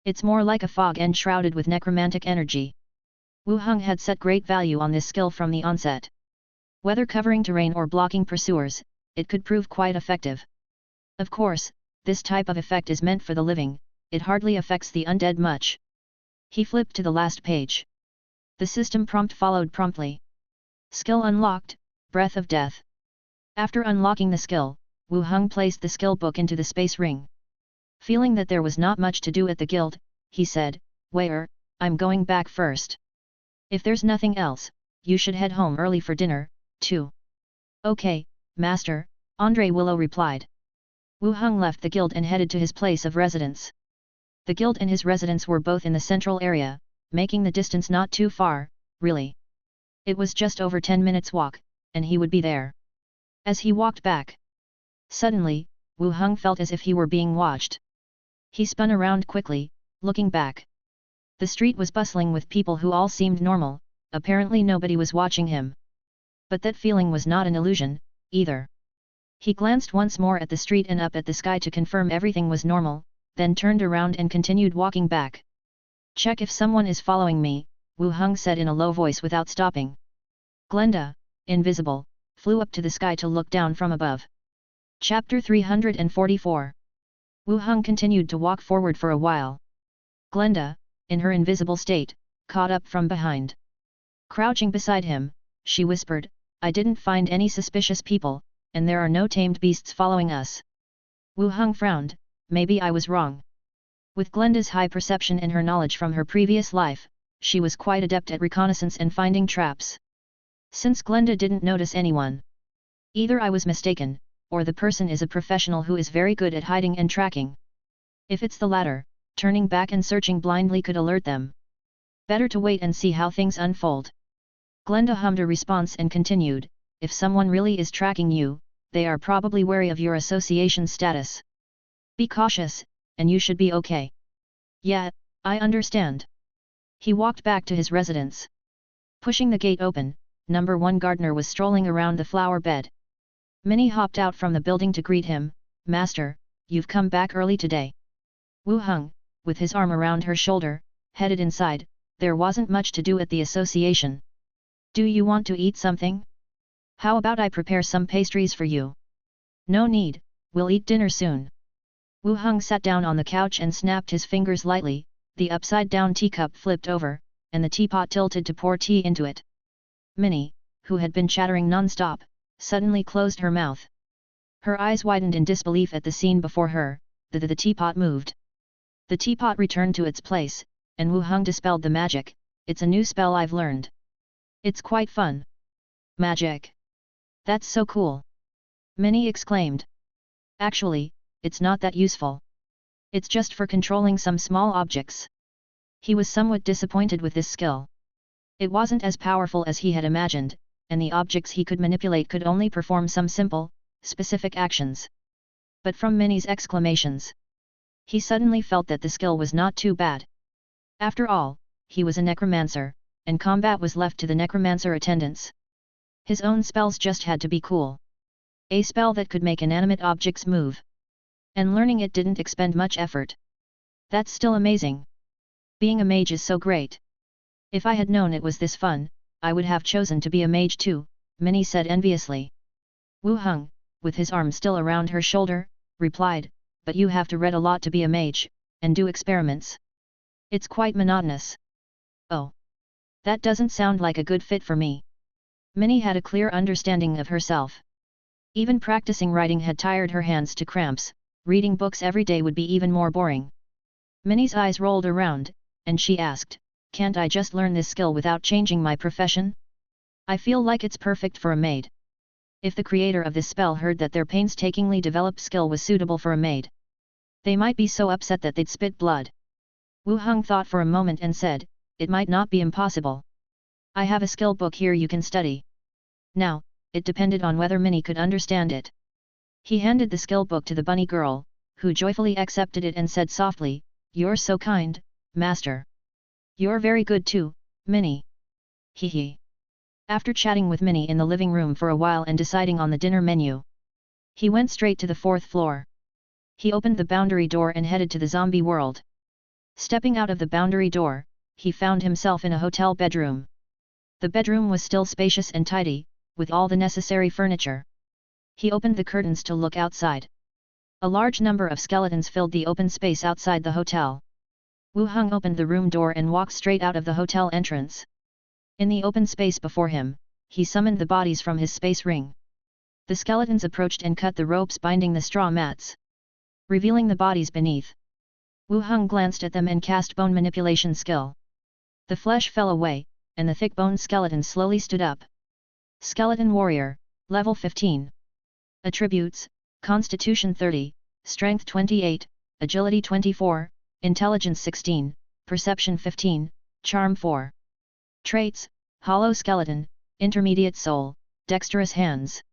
Speaker 1: It's more like a fog enshrouded with necromantic energy. Wu Heng had set great value on this skill from the onset. Whether covering terrain or blocking pursuers, it could prove quite effective. Of course, this type of effect is meant for the living, it hardly affects the undead much. He flipped to the last page. The system prompt followed promptly. Skill unlocked, Breath of Death. After unlocking the skill, Wu Heng placed the skill book into the space ring. Feeling that there was not much to do at the guild, he said, "Waiter, I'm going back first. If there's nothing else, you should head home early for dinner, too." "Okay, Master," Andre Willow replied. Wu Heng left the guild and headed to his place of residence. The guild and his residence were both in the central area, making the distance not too far, really. It was just over 10 minutes walk, and he would be there. As he walked back, suddenly, Wu Heng felt as if he were being watched. He spun around quickly, looking back. The street was bustling with people who all seemed normal, apparently nobody was watching him. But that feeling was not an illusion, either. He glanced once more at the street and up at the sky to confirm everything was normal, then turned around and continued walking back. "Check if someone is following me," Wu Heng said in a low voice without stopping. Glenda, invisible, flew up to the sky to look down from above. Chapter 344. Wu Heng continued to walk forward for a while. Glenda, in her invisible state, caught up from behind. Crouching beside him, she whispered, "I didn't find any suspicious people, and there are no tamed beasts following us." Wu Heng frowned, "Maybe I was wrong." With Glenda's high perception and her knowledge from her previous life, she was quite adept at reconnaissance and finding traps. Since Glenda didn't notice anyone, either I was mistaken, or the person is a professional who is very good at hiding and tracking. If it's the latter, turning back and searching blindly could alert them. Better to wait and see how things unfold. Glenda hummed a response and continued, "If someone really is tracking you, they are probably wary of your association status. Be cautious, and you should be okay." "Yeah, I understand." He walked back to his residence. Pushing the gate open, number 1 gardener was strolling around the flower bed. Minnie hopped out from the building to greet him, "Master, you've come back early today. Wu Heng, with his arm around her shoulder, headed inside. There wasn't much to do at the association. Do you want to eat something? How about I prepare some pastries for you? No need, we'll eat dinner soon. Wu Heng sat down on the couch and snapped his fingers lightly. The upside-down teacup flipped over, and the teapot tilted to pour tea into it. Minnie, who had been chattering non-stop, suddenly closed her mouth. Her eyes widened in disbelief at the scene before her. The teapot moved. The teapot returned to its place, and Wu Heng dispelled the magic. It's a new spell I've learned. It's quite fun. Magic. That's so cool. Minnie exclaimed. Actually, it's not that useful. It's just for controlling some small objects. He was somewhat disappointed with this skill. It wasn't as powerful as he had imagined, and the objects he could manipulate could only perform some simple, specific actions. But from Minnie's exclamations, he suddenly felt that the skill was not too bad. After all, he was a necromancer, and combat was left to the necromancer attendants. His own spells just had to be cool. A spell that could make inanimate objects move. And learning it didn't expend much effort. That's still amazing. Being a mage is so great. If I had known it was this fun, I would have chosen to be a mage too, Minnie said enviously. Wu Heng, with his arm still around her shoulder, replied, but you have to read a lot to be a mage, and do experiments. It's quite monotonous. Oh. That doesn't sound like a good fit for me. Minnie had a clear understanding of herself. Even practicing writing had tired her hands to cramps, reading books every day would be even more boring. Minnie's eyes rolled around, and she asked, can't I just learn this skill without changing my profession? I feel like it's perfect for a maid. If the creator of this spell heard that their painstakingly developed skill was suitable for a maid, they might be so upset that they'd spit blood. Wu Heng thought for a moment and said, it might not be impossible. I have a skill book here you can study. Now, it depended on whether Minnie could understand it. He handed the skill book to the bunny girl, who joyfully accepted it and said softly, you're so kind, master. You're very good too, Minnie. Hee hee. After chatting with Minnie in the living room for a while and deciding on the dinner menu, he went straight to the 4th floor. He opened the boundary door and headed to the zombie world. Stepping out of the boundary door, he found himself in a hotel bedroom. The bedroom was still spacious and tidy, with all the necessary furniture. He opened the curtains to look outside. A large number of skeletons filled the open space outside the hotel. Wu Heng opened the room door and walked straight out of the hotel entrance. In the open space before him, he summoned the bodies from his space ring. The skeletons approached and cut the ropes binding the straw mats, revealing the bodies beneath. Wu Heng glanced at them and cast bone manipulation skill. The flesh fell away, and the thick-boned skeleton slowly stood up. Skeleton Warrior, Level 15. Attributes, Constitution 30, Strength 28, Agility 24, Intelligence 16, Perception 15, Charm 4. Traits, Hollow Skeleton, Intermediate Soul, Dexterous Hands.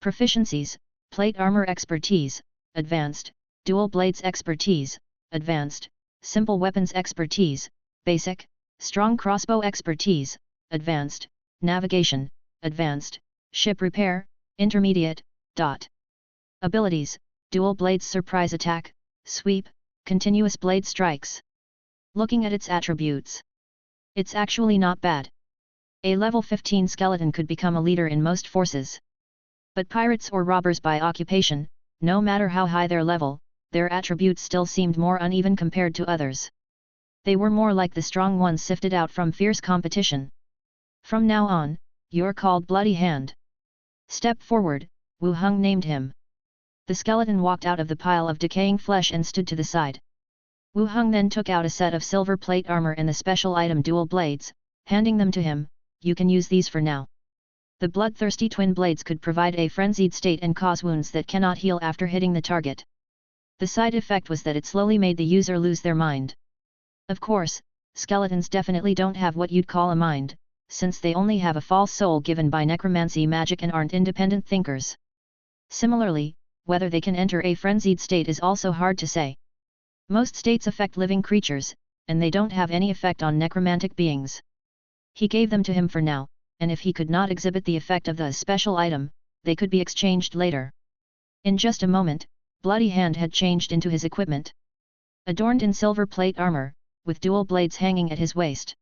Speaker 1: Proficiencies, Plate Armor Expertise, Advanced, Dual Blades Expertise, Advanced, Simple Weapons Expertise, Basic, Strong Crossbow Expertise, Advanced, Navigation, Advanced, Ship Repair, Intermediate. Abilities, Dual Blades Surprise Attack, Sweep, Continuous Blade Strikes. Looking at its attributes, it's actually not bad. A level 15 skeleton could become a leader in most forces. But pirates or robbers by occupation, no matter how high their level, their attributes still seemed more uneven compared to others. They were more like the strong ones sifted out from fierce competition. From now on, you're called Bloody Hand. Step forward, Wu Heng named him. The skeleton walked out of the pile of decaying flesh and stood to the side. Wu Heng then took out a set of silver plate armor and the special item dual blades, handing them to him. You can use these for now. The bloodthirsty twin blades could provide a frenzied state and cause wounds that cannot heal after hitting the target. The side effect was that it slowly made the user lose their mind. Of course, skeletons definitely don't have what you'd call a mind, since they only have a false soul given by necromancy magic and aren't independent thinkers. Similarly, whether they can enter a frenzied state is also hard to say. Most states affect living creatures, and they don't have any effect on necromantic beings. He gave them to him for now, and if he could not exhibit the effect of the special item, they could be exchanged later. In just a moment, Bloody Hand had changed into his equipment. adorned in silver plate armor, with dual blades hanging at his waist.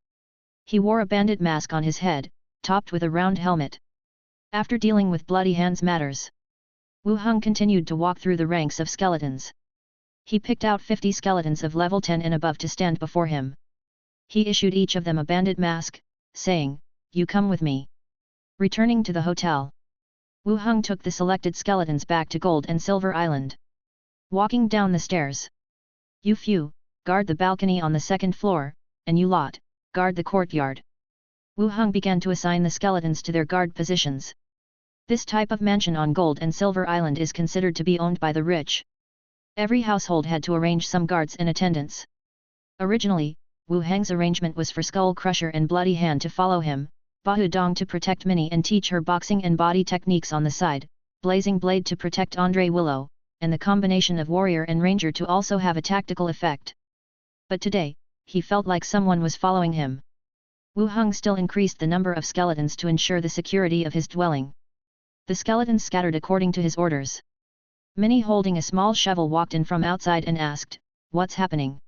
Speaker 1: He wore a bandit mask on his head, topped with a round helmet. After dealing with bloody hands matters, Wu Heng continued to walk through the ranks of skeletons. He picked out 50 skeletons of level 10 and above to stand before him. He issued each of them a bandit mask, saying, "You come with me." Returning to the hotel, Wu Heng took the selected skeletons back to Gold and Silver Island. Walking down the stairs, "You few, guard the balcony on the second floor, and you lot, guard the courtyard." Wu Heng began to assign the skeletons to their guard positions. This type of mansion on Gold and Silver Island is considered to be owned by the rich. Every household had to arrange some guards and attendants. Originally, Wu Heng's arrangement was for Skull Crusher and Bloody Hand to follow him, Bahu Dong to protect Minnie and teach her boxing and body techniques on the side, Blazing Blade to protect Andre Willow, and the combination of Warrior and Ranger to also have a tactical effect. But today, he felt like someone was following him. Wu Heng still increased the number of skeletons to ensure the security of his dwelling. The skeletons scattered according to his orders. Minnie, holding a small shovel, walked in from outside and asked, "What's happening?"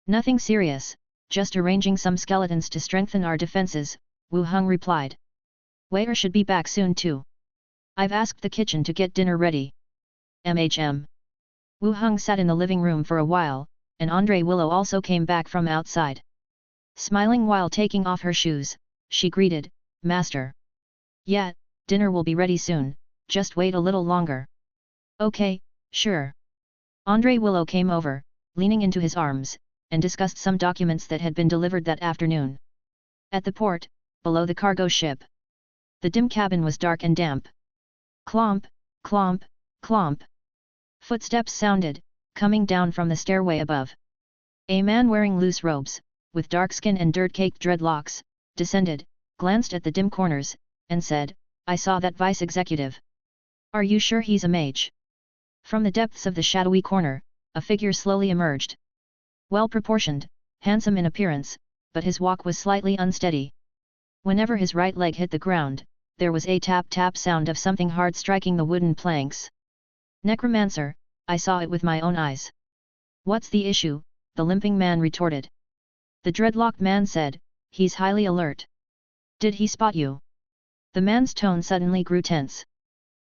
Speaker 1: "Nothing serious, just arranging some skeletons to strengthen our defenses," Wu Heng replied. "Waiter should be back soon too. I've asked the kitchen to get dinner ready." Wu Heng sat in the living room for a while, and Andre Willow also came back from outside. Smiling while taking off her shoes, she greeted, "Master." "Yeah, dinner will be ready soon, just wait a little longer." "Okay, sure." Andre Willow came over, leaning into his arms, and discussed some documents that had been delivered that afternoon. At the port, below the cargo ship, the dim cabin was dark and damp. Clomp, clomp, clomp. Footsteps sounded, coming down from the stairway above. A man wearing loose robes, with dark skin and dirt-caked dreadlocks, descended, glanced at the dim corners, and said, "I saw that vice executive. Are you sure he's a mage?" From the depths of the shadowy corner, a figure slowly emerged. Well-proportioned, handsome in appearance, but his walk was slightly unsteady. Whenever his right leg hit the ground, there was a tap-tap sound of something hard striking the wooden planks. "Necromancer, I saw it with my own eyes." "What's the issue?" the limping man retorted. The dreadlocked man said, "He's highly alert." "Did he spot you?" The man's tone suddenly grew tense.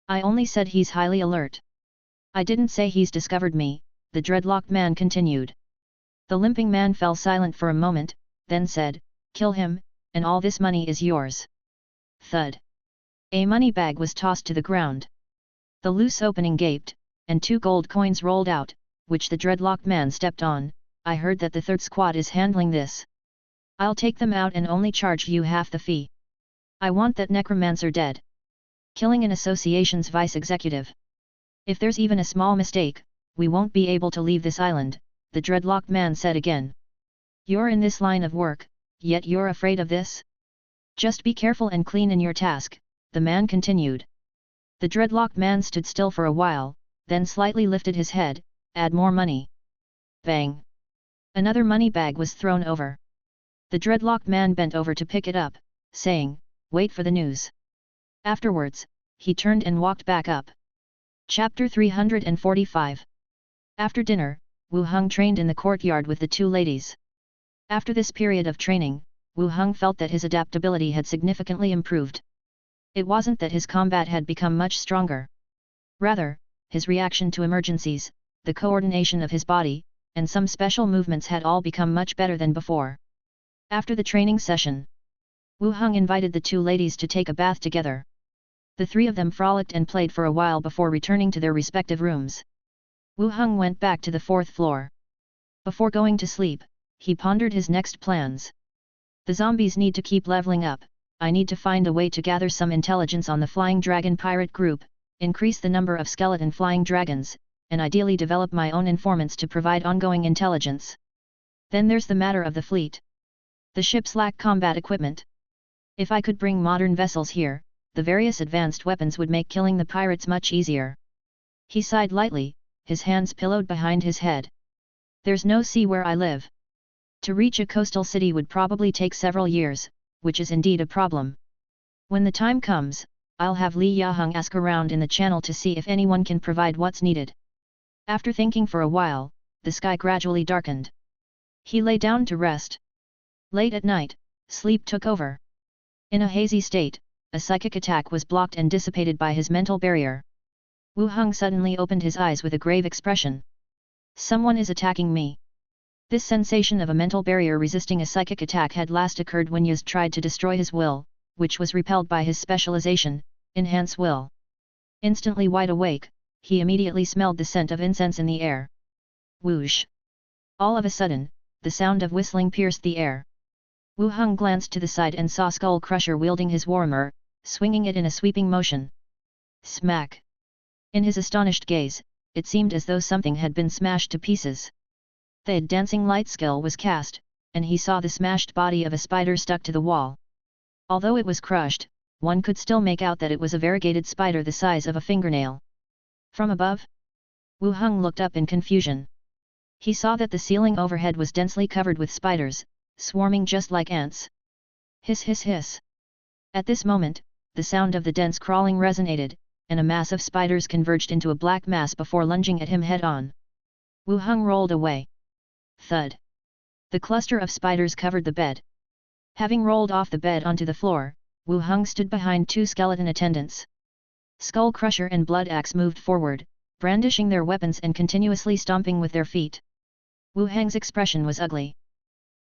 Speaker 1: "I only said he's highly alert. I didn't say he's discovered me," the dreadlocked man continued. The limping man fell silent for a moment, then said, "Kill him, and all this money is yours." Thud. A money bag was tossed to the ground. The loose opening gaped, and 2 gold coins rolled out, which the dreadlocked man stepped on. "I heard that the third squad is handling this. I'll take them out and only charge you half the fee. I want that necromancer dead. Killing an association's vice executive. If there's even a small mistake, we won't be able to leave this island," the dreadlocked man said again. "You're in this line of work, yet you're afraid of this? Just be careful and clean in your task," the man continued. The dreadlocked man stood still for a while, then slightly lifted his head. "Add more money." Bang! Another money bag was thrown over. The dreadlocked man bent over to pick it up, saying, "Wait for the news." Afterwards, he turned and walked back up. Chapter 345. After dinner, Wu Heng trained in the courtyard with the 2 ladies. After this period of training, Wu Heng felt that his adaptability had significantly improved. It wasn't that his combat had become much stronger. Rather, his reaction to emergencies, the coordination of his body, and some special movements had all become much better than before. After the training session, Wu Heng invited the 2 ladies to take a bath together. The 3 of them frolicked and played for a while before returning to their respective rooms. Wu Heng went back to the 4th floor. Before going to sleep, he pondered his next plans. The zombies need to keep leveling up. I need to find a way to gather some intelligence on the Flying Dragon pirate group, increase the number of skeleton flying dragons, and ideally develop my own informants to provide ongoing intelligence. Then there's the matter of the fleet. The ships lack combat equipment. If I could bring modern vessels here, the various advanced weapons would make killing the pirates much easier. He sighed lightly, his hands pillowed behind his head. There's no sea where I live. To reach a coastal city would probably take several years, which is indeed a problem. When the time comes, I'll have Li Yaheng ask around in the channel to see if anyone can provide what's needed. After thinking for a while, the sky gradually darkened. He lay down to rest. Late at night, sleep took over. In a hazy state, a psychic attack was blocked and dissipated by his mental barrier. Wu Heng suddenly opened his eyes with a grave expression. Someone is attacking me. This sensation of a mental barrier resisting a psychic attack had last occurred when Yuz tried to destroy his will, which was repelled by his specialization, enhance will. Instantly wide awake, he immediately smelled the scent of incense in the air. Whoosh! All of a sudden, the sound of whistling pierced the air. Wu Heng glanced to the side and saw Skull Crusher wielding his warhammer, swinging it in a sweeping motion. Smack! In his astonished gaze, it seemed as though something had been smashed to pieces. The dancing light skill was cast, and he saw the smashed body of a spider stuck to the wall. Although it was crushed, one could still make out that it was a variegated spider the size of a fingernail. From above? Wu Heng looked up in confusion. He saw that the ceiling overhead was densely covered with spiders, swarming just like ants. Hiss hiss hiss. At this moment, the sound of the dense crawling resonated, and a mass of spiders converged into a black mass before lunging at him head-on. Wu Heng rolled away. Thud. The cluster of spiders covered the bed. Having rolled off the bed onto the floor, Wu Heng stood behind two skeleton attendants. Skull Crusher and Blood Axe moved forward, brandishing their weapons and continuously stomping with their feet. Wu Heng's expression was ugly.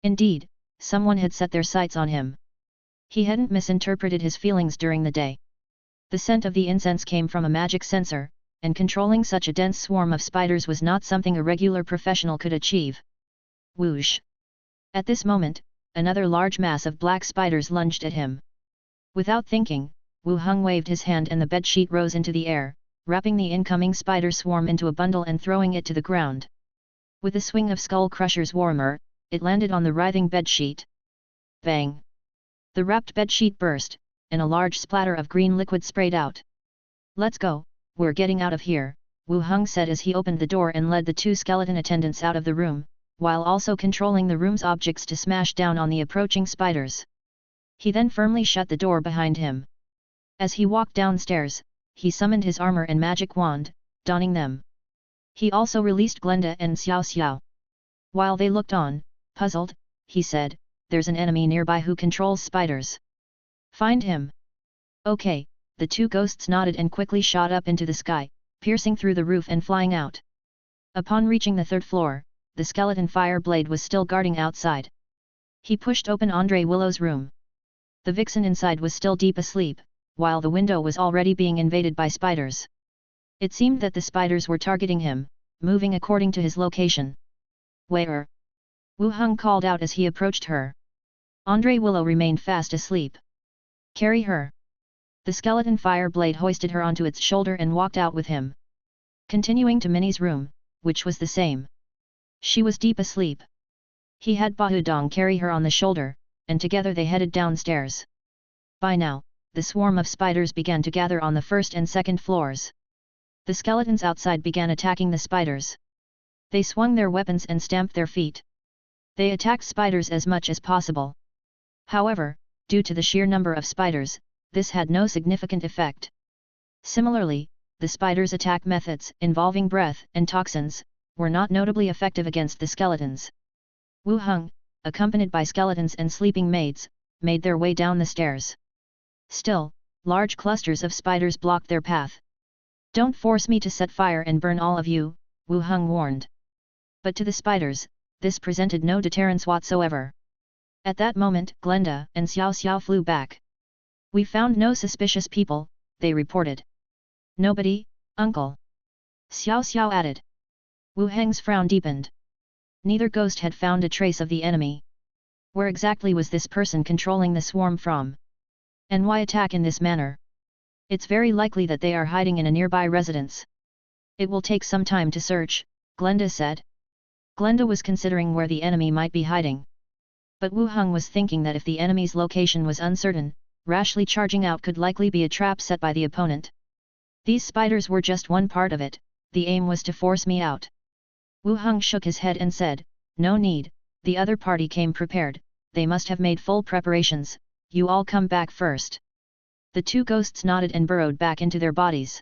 Speaker 1: Indeed, someone had set their sights on him. He hadn't misinterpreted his feelings during the day. The scent of the incense came from a magic sensor, and controlling such a dense swarm of spiders was not something a regular professional could achieve. Whoosh! At this moment, another large mass of black spiders lunged at him. Without thinking, Wu Heng waved his hand and the bedsheet rose into the air, wrapping the incoming spider swarm into a bundle and throwing it to the ground. With a swing of Skull Crusher's warhammer, it landed on the writhing bedsheet. Bang! The wrapped bedsheet burst, and a large splatter of green liquid sprayed out. Let's go, we're getting out of here, Wu Heng said as he opened the door and led the two skeleton attendants out of the room, while also controlling the room's objects to smash down on the approaching spiders. He then firmly shut the door behind him. As he walked downstairs, he summoned his armor and magic wand, donning them. He also released Glenda and Xiao Xiao. While they looked on, puzzled, he said, "There's an enemy nearby who controls spiders. Find him." Okay, the two ghosts nodded and quickly shot up into the sky, piercing through the roof and flying out. Upon reaching the third floor, the skeleton fire blade was still guarding outside. He pushed open Andre Willow's room. The vixen inside was still deep asleep, while the window was already being invaded by spiders. It seemed that the spiders were targeting him, moving according to his location. "Where?" Wu Heng called out as he approached her. Andre Willow remained fast asleep. "Carry her." The skeleton fire blade hoisted her onto its shoulder and walked out with him. Continuing to Minnie's room, which was the same. She was deep asleep. He had Bahudong carry her on the shoulder, and together they headed downstairs. By now, the swarm of spiders began to gather on the first and second floors. The skeletons outside began attacking the spiders. They swung their weapons and stamped their feet. They attacked spiders as much as possible. However, due to the sheer number of spiders, this had no significant effect. Similarly, the spiders' attack methods, involving breath and toxins, were not notably effective against the skeletons. Wu Heng, accompanied by skeletons and sleeping maids, made their way down the stairs. Still, large clusters of spiders blocked their path. "Don't force me to set fire and burn all of you," Wu Heng warned. But to the spiders, this presented no deterrence whatsoever. At that moment, Glenda and Xiao Xiao flew back. "We found no suspicious people," they reported. "Nobody, uncle," Xiao Xiao added. Wu Heng's frown deepened. Neither ghost had found a trace of the enemy. Where exactly was this person controlling the swarm from? And why attack in this manner? It's very likely that they are hiding in a nearby residence. "It will take some time to search," Glenda said. Glenda was considering where the enemy might be hiding. But Wu Heng was thinking that if the enemy's location was uncertain, rashly charging out could likely be a trap set by the opponent. "These spiders were just one part of it, the aim was to force me out." Wu Heng shook his head and said, "No need, the other party came prepared, they must have made full preparations, you all come back first." The two ghosts nodded and burrowed back into their bodies.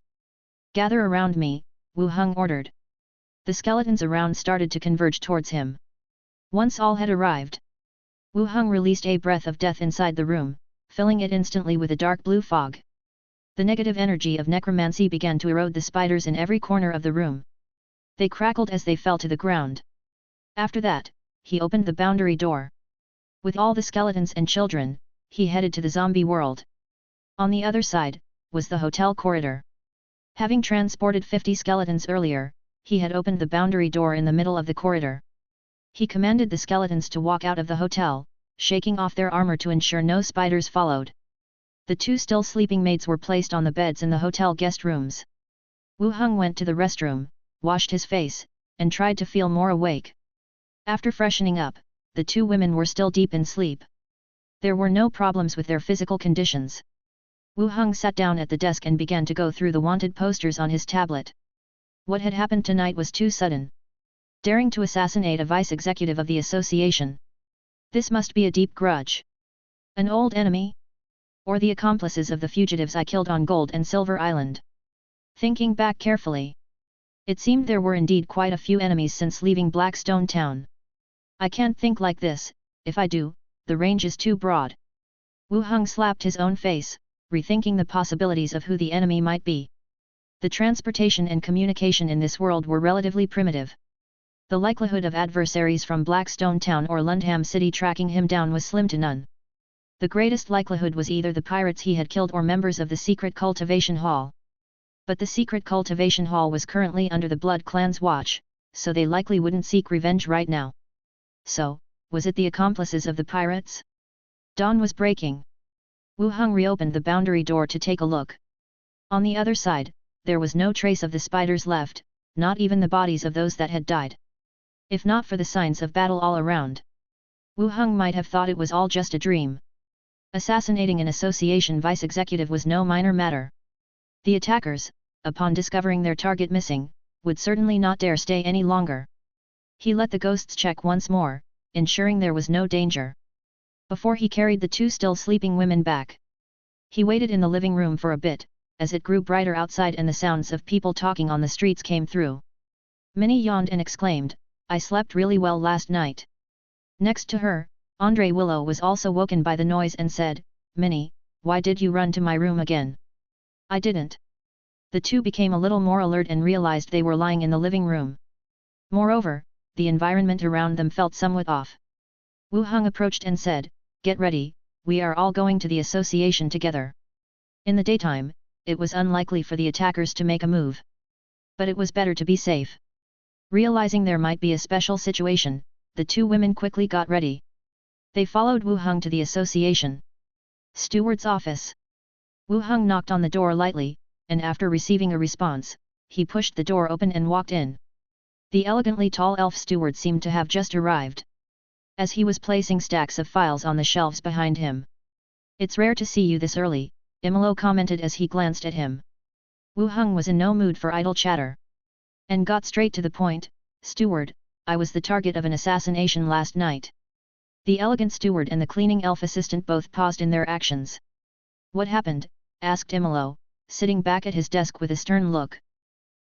Speaker 1: "Gather around me," Wu Heng ordered. The skeletons around started to converge towards him. Once all had arrived, Wu Heng released a breath of death inside the room, filling it instantly with a dark blue fog. The negative energy of necromancy began to erode the spiders in every corner of the room. They crackled as they fell to the ground. After that, he opened the boundary door. With all the skeletons and children, he headed to the zombie world. On the other side, was the hotel corridor. Having transported 50 skeletons earlier, he had opened the boundary door in the middle of the corridor. He commanded the skeletons to walk out of the hotel, shaking off their armor to ensure no spiders followed. The 2 still sleeping maids were placed on the beds in the hotel guest rooms. Wu Heng went to the restroom, washed his face, and tried to feel more awake. After freshening up, the 2 women were still deep in sleep. There were no problems with their physical conditions. Wu Heng sat down at the desk and began to go through the wanted posters on his tablet. What had happened tonight was too sudden. Daring to assassinate a vice executive of the association. This must be a deep grudge. An old enemy? Or the accomplices of the fugitives I killed on Gold and Silver Island? Thinking back carefully, it seemed there were indeed quite a few enemies since leaving Blackstone Town. I can't think like this, if I do, the range is too broad. Wu Heng slapped his own face, rethinking the possibilities of who the enemy might be. The transportation and communication in this world were relatively primitive. The likelihood of adversaries from Blackstone Town or Lundham City tracking him down was slim to none. The greatest likelihood was either the pirates he had killed or members of the secret cultivation hall. But the secret cultivation hall was currently under the Blood Clan's watch, so they likely wouldn't seek revenge right now. So, was it the accomplices of the pirates? Dawn was breaking. Wu Heng reopened the boundary door to take a look. On the other side, there was no trace of the spiders left, not even the bodies of those that had died. If not for the signs of battle all around, Wu Heng might have thought it was all just a dream. Assassinating an association vice executive was no minor matter. The attackers, upon discovering their target missing, would certainly not dare stay any longer. He let the ghosts check once more, ensuring there was no danger. Before he carried the 2 still sleeping women back, he waited in the living room for a bit, as it grew brighter outside and the sounds of people talking on the streets came through. Many yawned and exclaimed, "I slept really well last night." Next to her, Andre Willow was also woken by the noise and said, "Minnie, why did you run to my room again?" "I didn't." The 2 became a little more alert and realized they were lying in the living room. Moreover, the environment around them felt somewhat off. Wu Heng approached and said, "Get ready, we are all going to the association together." In the daytime, it was unlikely for the attackers to make a move. But it was better to be safe. Realizing there might be a special situation, the 2 women quickly got ready. They followed Wu Heng to the association steward's office. Wu Heng knocked on the door lightly, and after receiving a response, he pushed the door open and walked in. The elegantly tall elf steward seemed to have just arrived. As he was placing stacks of files on the shelves behind him. "It's rare to see you this early," Imolo commented as he glanced at him. Wu Heng was in no mood for idle chatter. And got straight to the point, "Steward, I was the target of an assassination last night." The elegant steward and the cleaning elf assistant both paused in their actions. "What happened?" asked Imolo, sitting back at his desk with a stern look.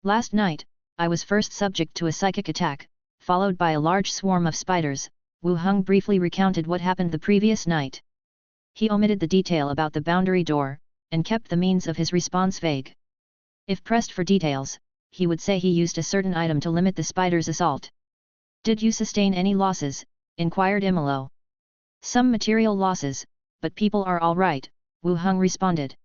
Speaker 1: "Last night, I was first subject to a psychic attack, followed by a large swarm of spiders." Wu Heng briefly recounted what happened the previous night. He omitted the detail about the boundary door, and kept the means of his response vague. If pressed for details, he would say he used a certain item to limit the spider's assault. "Did you sustain any losses?" inquired Imolo. "Some material losses, but people are all right," Wu Heng responded.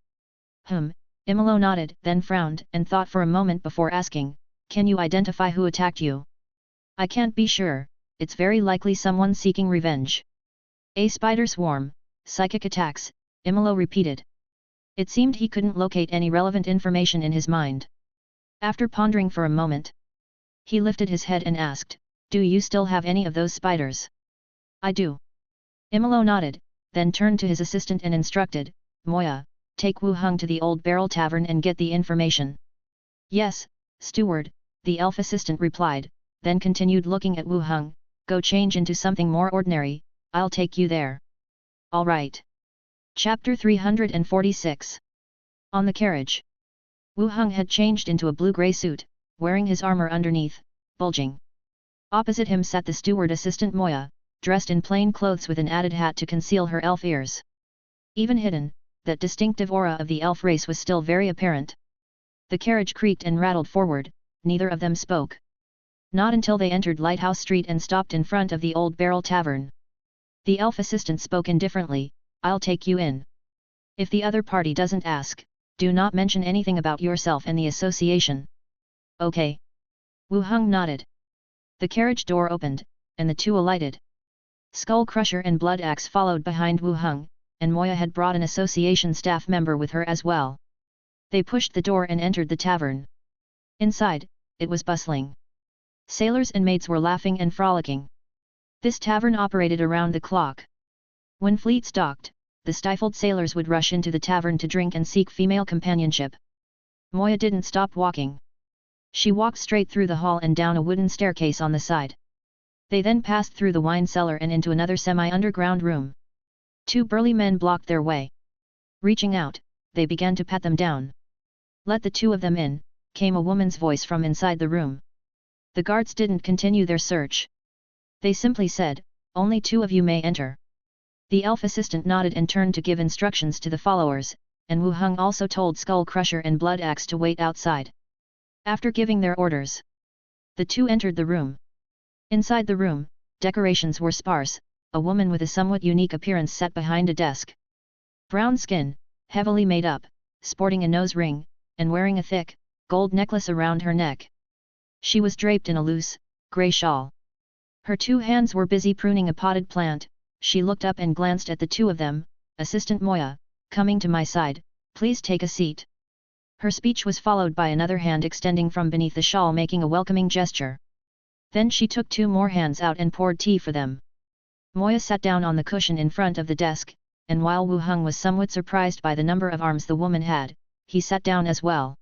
Speaker 1: Imolo nodded, then frowned and thought for a moment before asking, "Can you identify who attacked you?" "I can't be sure, it's very likely someone seeking revenge." "A spider swarm, psychic attacks," Imolo repeated. It seemed he couldn't locate any relevant information in his mind. After pondering for a moment, he lifted his head and asked, "Do you still have any of those spiders?" "I do." Imolo nodded, then turned to his assistant and instructed, "Moya, take Wu Heng to the Old Barrel Tavern and get the information." "Yes, steward," the elf assistant replied, then continued looking at Wu Heng, "Go change into something more ordinary, I'll take you there." "All right." Chapter 346. On the carriage. Wu Heng had changed into a blue-grey suit, wearing his armor underneath, bulging. Opposite him sat the steward assistant Moya, dressed in plain clothes with an added hat to conceal her elf ears. Even hidden, that distinctive aura of the elf race was still very apparent. The carriage creaked and rattled forward, neither of them spoke. Not until they entered Lighthouse Street and stopped in front of the Old Barrel Tavern. The elf assistant spoke indifferently, "I'll take you in. If the other party doesn't ask, do not mention anything about yourself and the association." "Okay." Wu Heng nodded. The carriage door opened, and the two alighted. Skull Crusher and Blood Axe followed behind Wu Heng, and Moya had brought an association staff member with her as well. They pushed the door and entered the tavern. Inside, it was bustling. Sailors and maids were laughing and frolicking. This tavern operated around the clock. When fleets docked, the stifled sailors would rush into the tavern to drink and seek female companionship. Moya didn't stop walking. She walked straight through the hall and down a wooden staircase on the side. They then passed through the wine cellar and into another semi-underground room. Two burly men blocked their way. Reaching out, they began to pat them down. "Let the two of them in," came a woman's voice from inside the room. The guards didn't continue their search. They simply said, "Only two of you may enter." The elf assistant nodded and turned to give instructions to the followers, and Wu Heng also told Skull Crusher and Blood Axe to wait outside. After giving their orders, the two entered the room. Inside the room, decorations were sparse. A woman with a somewhat unique appearance sat behind a desk. Brown skin, heavily made up, sporting a nose ring, and wearing a thick, gold necklace around her neck. She was draped in a loose, grey shawl. Her two hands were busy pruning a potted plant. She looked up and glanced at the two of them. "Assistant Moya, coming to my side, please take a seat." Her speech was followed by another hand extending from beneath the shawl making a welcoming gesture. Then she took two more hands out and poured tea for them. Moya sat down on the cushion in front of the desk, and while Wu Heng was somewhat surprised by the number of arms the woman had, he sat down as well.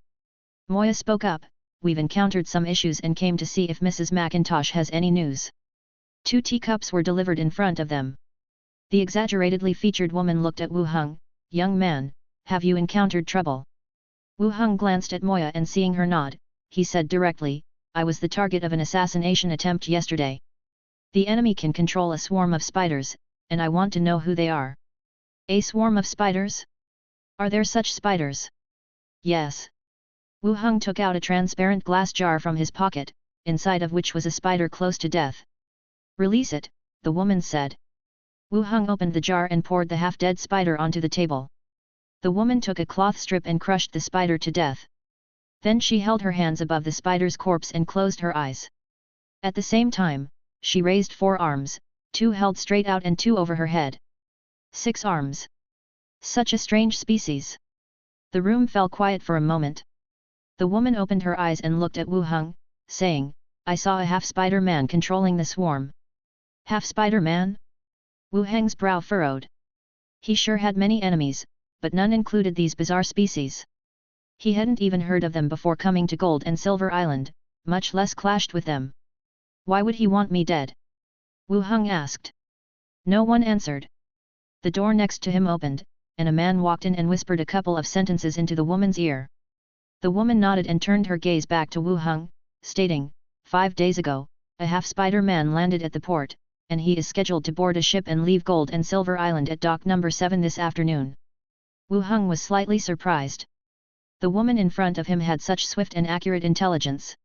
Speaker 1: Moya spoke up, "We've encountered some issues and came to see if Mrs. McIntosh has any news." Two teacups were delivered in front of them. The exaggeratedly featured woman looked at Wu Heng. "Young man, have you encountered trouble?" Wu Heng glanced at Moya and seeing her nod, he said directly, "I was the target of an assassination attempt yesterday. The enemy can control a swarm of spiders, and I want to know who they are." "A swarm of spiders? Are there such spiders?" "Yes." Wu Heng took out a transparent glass jar from his pocket, inside of which was a spider close to death. "Release it," the woman said. Wu Heng opened the jar and poured the half-dead spider onto the table. The woman took a cloth strip and crushed the spider to death. Then she held her hands above the spider's corpse and closed her eyes. At the same time, she raised 4 arms, 2 held straight out and 2 over her head. 6 arms. Such a strange species. The room fell quiet for a moment. The woman opened her eyes and looked at Wu Heng, saying, "I saw a half-spider man controlling the swarm." "Half-spider man?" Wu Heng's brow furrowed. He sure had many enemies, but none included these bizarre species. He hadn't even heard of them before coming to Gold and Silver Island, much less clashed with them. "Why would he want me dead?" Wu Heng asked. No one answered. The door next to him opened, and a man walked in and whispered a couple of sentences into the woman's ear. The woman nodded and turned her gaze back to Wu Heng, stating, 5 days ago, a half-spider man landed at the port, and he is scheduled to board a ship and leave Gold and Silver Island at dock number 7 this afternoon." Wu Heng was slightly surprised. The woman in front of him had such swift and accurate intelligence.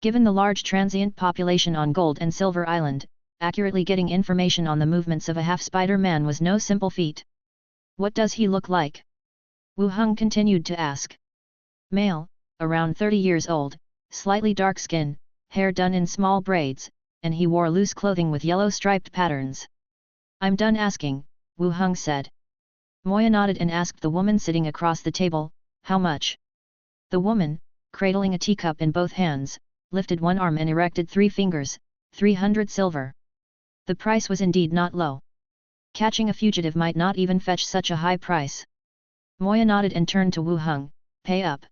Speaker 1: Given the large transient population on Gold and Silver Island, accurately getting information on the movements of a half-spider man was no simple feat. "What does he look like?" Wu Heng continued to ask. "Male, around 30 years old, slightly dark skin, hair done in small braids, and he wore loose clothing with yellow striped patterns." "I'm done asking," Wu Heng said. Moya nodded and asked the woman sitting across the table, "How much?" The woman, cradling a teacup in both hands, lifted one arm and erected 3 fingers, 300 silver. The price was indeed not low. Catching a fugitive might not even fetch such a high price. Moya nodded and turned to Wu Heng, "Pay up."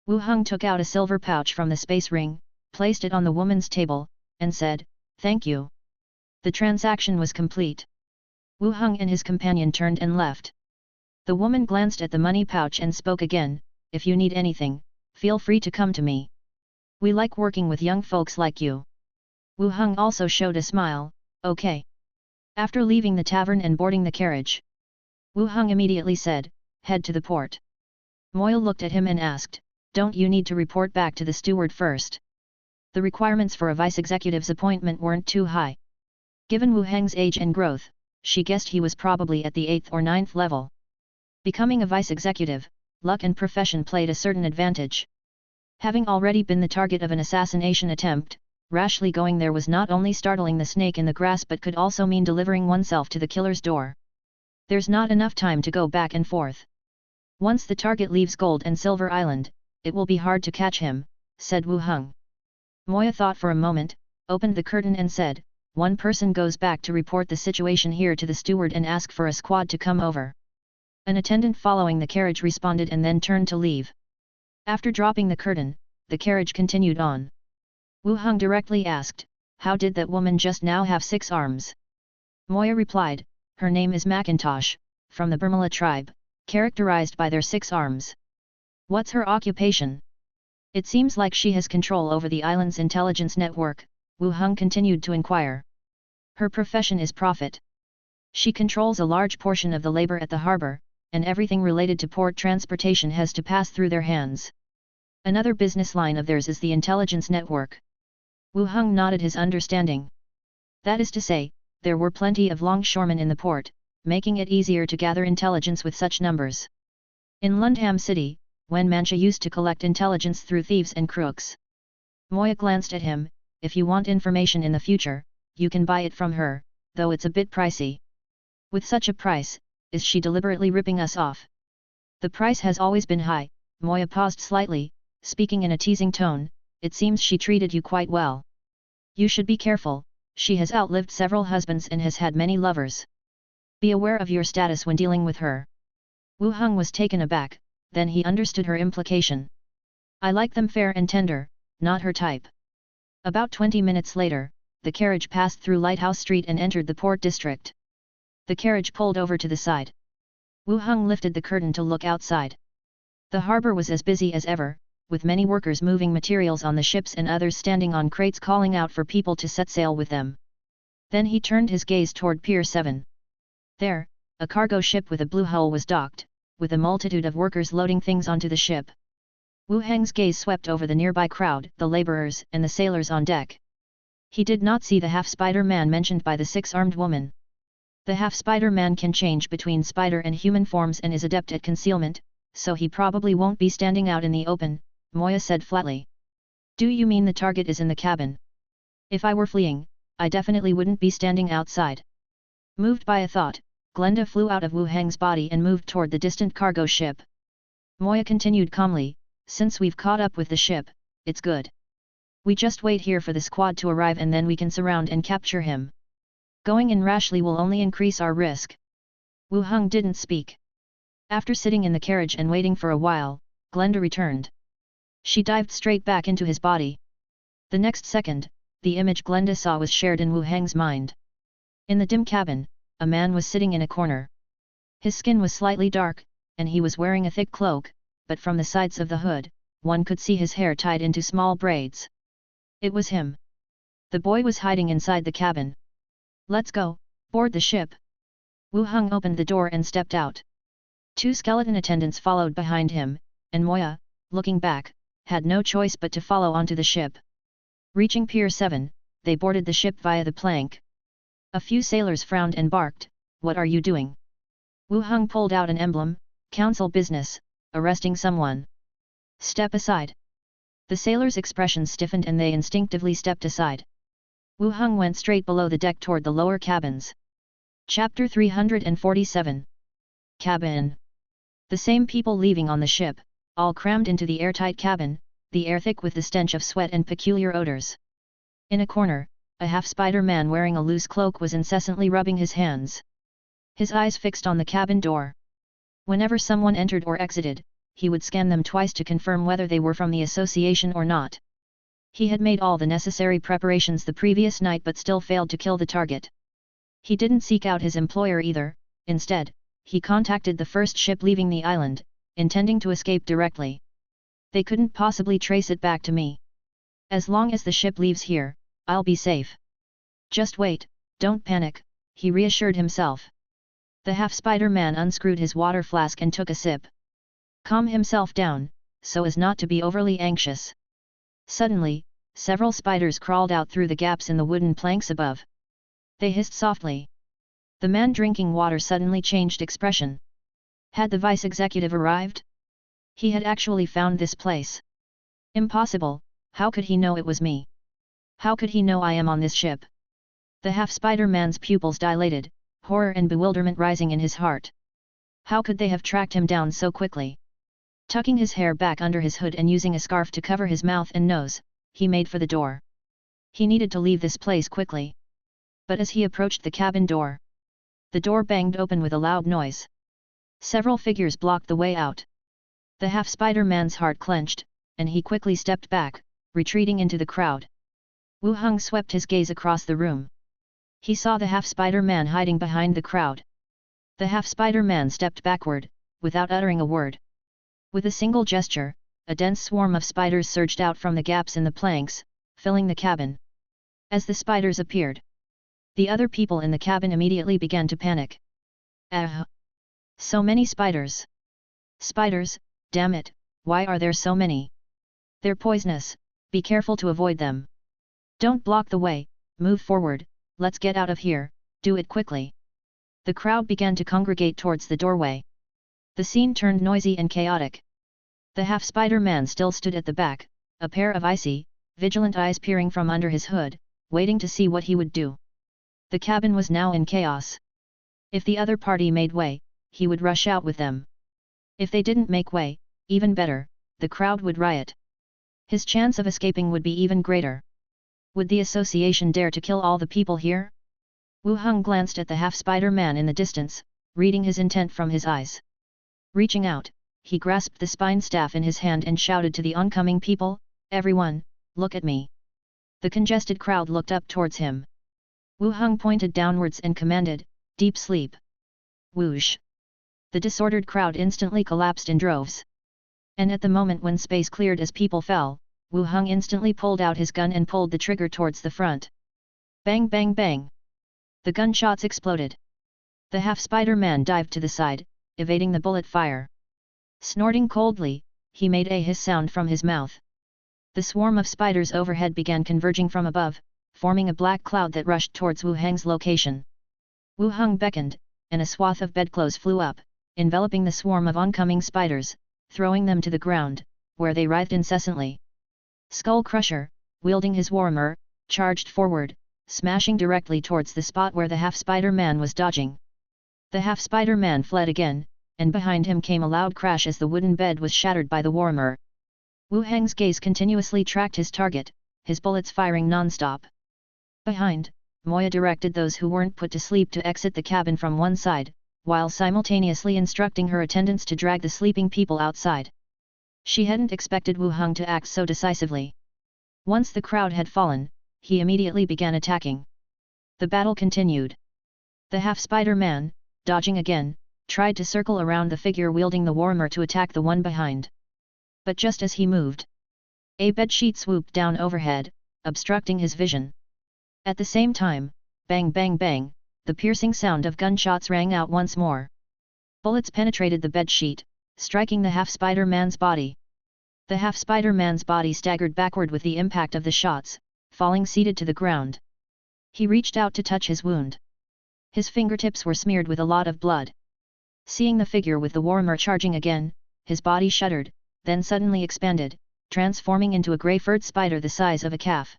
Speaker 1: Wu Heng took out a silver pouch from the space ring, placed it on the woman's table, and said, "Thank you." The transaction was complete. Wu Heng and his companion turned and left. The woman glanced at the money pouch and spoke again, "If you need anything, feel free to come to me." We like working with young folks like you. Wu Heng also showed a smile, okay. After leaving the tavern and boarding the carriage, Wu Heng immediately said, head to the port. Moya looked at him and asked, don't you need to report back to the steward first? The requirements for a vice-executive's appointment weren't too high. Given Wu Heng's age and growth, she guessed he was probably at the 8th or 9th level. Becoming a vice-executive, luck and profession played a certain advantage. Having already been the target of an assassination attempt, rashly going there was not only startling the snake in the grass but could also mean delivering oneself to the killer's door. There's not enough time to go back and forth. Once the target leaves Gold and Silver Island, it will be hard to catch him, said Wu Heng. Moya thought for a moment, opened the curtain and said, one person goes back to report the situation here to the steward and ask for a squad to come over. An attendant following the carriage responded and then turned to leave. After dropping the curtain, the carriage continued on. Wu Heng directly asked, how did that woman just now have 6 arms? Moya replied, her name is Macintosh, from the Burmala tribe, characterized by their 6 arms. What's her occupation? It seems like she has control over the island's intelligence network, Wu Heng continued to inquire. Her profession is prophet. She controls a large portion of the labor at the harbor, and everything related to port transportation has to pass through their hands. Another business line of theirs is the intelligence network. Wu Heng nodded his understanding. That is to say, there were plenty of longshoremen in the port, making it easier to gather intelligence with such numbers. In Lundham City, Wen Mancha used to collect intelligence through thieves and crooks. Moya glanced at him, if you want information in the future, you can buy it from her, though it's a bit pricey. With such a price, is she deliberately ripping us off? The price has always been high. Moya paused slightly, speaking in a teasing tone, it seems she treated you quite well. You should be careful, she has outlived several husbands and has had many lovers. Be aware of your status when dealing with her. Wu Heng was taken aback, then he understood her implication. I like them fair and tender, not her type. About 20 minutes later, the carriage passed through Lighthouse Street and entered the port district. The carriage pulled over to the side. Wu Heng lifted the curtain to look outside. The harbor was as busy as ever, with many workers moving materials on the ships and others standing on crates calling out for people to set sail with them. Then he turned his gaze toward Pier 7. There, a cargo ship with a blue hull was docked, with a multitude of workers loading things onto the ship. Wu Heng's gaze swept over the nearby crowd, the laborers and the sailors on deck. He did not see the half-spider man mentioned by the 6-armed woman. The half-spider man can change between spider and human forms and is adept at concealment, so he probably won't be standing out in the open, Moya said flatly. Do you mean the target is in the cabin? If I were fleeing, I definitely wouldn't be standing outside. Moved by a thought, Glenda flew out of Wu Heng's body and moved toward the distant cargo ship. Moya continued calmly, since we've caught up with the ship, it's good. We just wait here for the squad to arrive and then we can surround and capture him. Going in rashly will only increase our risk. Wu Heng didn't speak. After sitting in the carriage and waiting for a while, Glenda returned. She dived straight back into his body. The next second, the image Glenda saw was shared in Wu Heng's mind. In the dim cabin, a man was sitting in a corner. His skin was slightly dark, and he was wearing a thick cloak, but from the sides of the hood, one could see his hair tied into small braids. It was him. The boy was hiding inside the cabin. Let's go, board the ship. Wu Heng opened the door and stepped out. 2 skeleton attendants followed behind him, and Moya, looking back, had no choice but to follow onto the ship. Reaching Pier 7, they boarded the ship via the plank. A few sailors frowned and barked, what are you doing? Wu Heng pulled out an emblem, council business, arresting someone. Step aside. The sailors' expressions stiffened and they instinctively stepped aside. Wu Heng went straight below the deck toward the lower cabins. Chapter 347. Cabin. The same people leaving on the ship, all crammed into the airtight cabin, the air thick with the stench of sweat and peculiar odors. In a corner, a half-spider man wearing a loose cloak was incessantly rubbing his hands. His eyes fixed on the cabin door. Whenever someone entered or exited, he would scan them twice to confirm whether they were from the association or not. He had made all the necessary preparations the previous night but still failed to kill the target. He didn't seek out his employer either, instead, he contacted the first ship leaving the island, intending to escape directly. They couldn't possibly trace it back to me. As long as the ship leaves here, I'll be safe. Just wait, don't panic, he reassured himself. The half-spider-man unscrewed his water flask and took a sip. Calm himself down, so as not to be overly anxious. Suddenly, several spiders crawled out through the gaps in the wooden planks above. They hissed softly. The man drinking water suddenly changed expression. Had the vice executive arrived? He had actually found this place. Impossible, how could he know it was me? How could he know I am on this ship? The half-spider-man's pupils dilated, horror and bewilderment rising in his heart. How could they have tracked him down so quickly? Tucking his hair back under his hood and using a scarf to cover his mouth and nose, he made for the door. He needed to leave this place quickly. But as he approached the cabin door, the door banged open with a loud noise. Several figures blocked the way out. The half-spider-man's heart clenched, and he quickly stepped back, retreating into the crowd. Wu Heng swept his gaze across the room. He saw the half-spider-man hiding behind the crowd. The half-spider-man stepped backward, without uttering a word. With a single gesture, a dense swarm of spiders surged out from the gaps in the planks, filling the cabin. As the spiders appeared, the other people in the cabin immediately began to panic. Ah! So many spiders! Spiders, damn it, why are there so many? They're poisonous, be careful to avoid them. Don't block the way, move forward, let's get out of here, do it quickly. The crowd began to congregate towards the doorway. The scene turned noisy and chaotic. The half-spider-man still stood at the back, a pair of icy, vigilant eyes peering from under his hood, waiting to see what he would do. The cabin was now in chaos. If the other party made way, he would rush out with them. If they didn't make way, even better, the crowd would riot. His chance of escaping would be even greater. Would the association dare to kill all the people here? Wu Heng glanced at the half-spider-man in the distance, reading his intent from his eyes. Reaching out, he grasped the spine staff in his hand and shouted to the oncoming people, "Everyone, look at me." The congested crowd looked up towards him. Wu Heng pointed downwards and commanded, "Deep sleep." Whoosh! The disordered crowd instantly collapsed in droves. And at the moment when space cleared as people fell, Wu Heng instantly pulled out his gun and pulled the trigger towards the front. Bang bang bang! The gunshots exploded. The half-spider-man dived to the side, evading the bullet fire. Snorting coldly, he made a hiss sound from his mouth. The swarm of spiders overhead began converging from above, forming a black cloud that rushed towards Wu Heng's location. Wu Heng beckoned, and a swath of bedclothes flew up, enveloping the swarm of oncoming spiders, throwing them to the ground, where they writhed incessantly. Skull Crusher, wielding his warhammer, charged forward, smashing directly towards the spot where the half-spider-man was dodging. The half-spider-man fled again, and behind him came a loud crash as the wooden bed was shattered by the warhammer. Wu Heng's gaze continuously tracked his target, his bullets firing non-stop. Behind, Moya directed those who weren't put to sleep to exit the cabin from one side, while simultaneously instructing her attendants to drag the sleeping people outside. She hadn't expected Wu Heng to act so decisively. Once the crowd had fallen, he immediately began attacking. The battle continued. The half-spider-man, dodging again, tried to circle around the figure wielding the warhammer to attack the one behind. But just as he moved, a bedsheet swooped down overhead, obstructing his vision. At the same time, bang bang bang, the piercing sound of gunshots rang out once more. Bullets penetrated the bedsheet, striking the half-spider-man's body. The half-spider-man's body staggered backward with the impact of the shots, falling seated to the ground. He reached out to touch his wound. His fingertips were smeared with a lot of blood. Seeing the figure with the warhammer charging again, his body shuddered, then suddenly expanded, transforming into a grey-furred spider the size of a calf.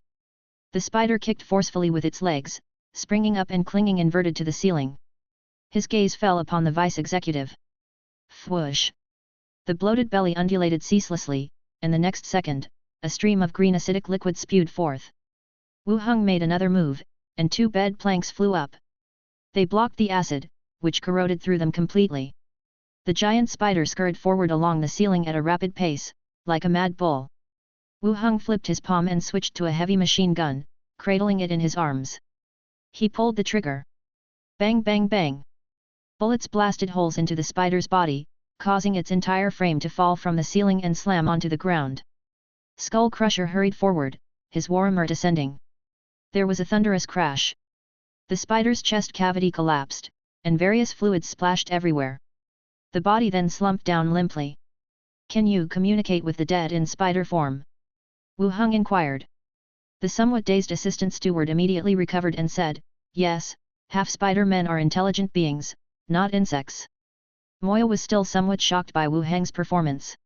Speaker 1: The spider kicked forcefully with its legs, springing up and clinging inverted to the ceiling. His gaze fell upon the vice-executive. Whoosh! The bloated belly undulated ceaselessly, and the next second, a stream of green acidic liquid spewed forth. Wu Heng made another move, and 2 bed planks flew up. They blocked the acid, which corroded through them completely. The giant spider scurried forward along the ceiling at a rapid pace, like a mad bull. Wu Heng flipped his palm and switched to a heavy machine gun, cradling it in his arms. He pulled the trigger. Bang bang bang! Bullets blasted holes into the spider's body, causing its entire frame to fall from the ceiling and slam onto the ground. Skull Crusher hurried forward, his war armor descending. There was a thunderous crash. The spider's chest cavity collapsed, and various fluids splashed everywhere. The body then slumped down limply. "Can you communicate with the dead in spider form?" Wu Heng inquired. The somewhat dazed assistant steward immediately recovered and said, "Yes, half-spider men are intelligent beings, not insects." Moya was still somewhat shocked by Wu Heng's performance.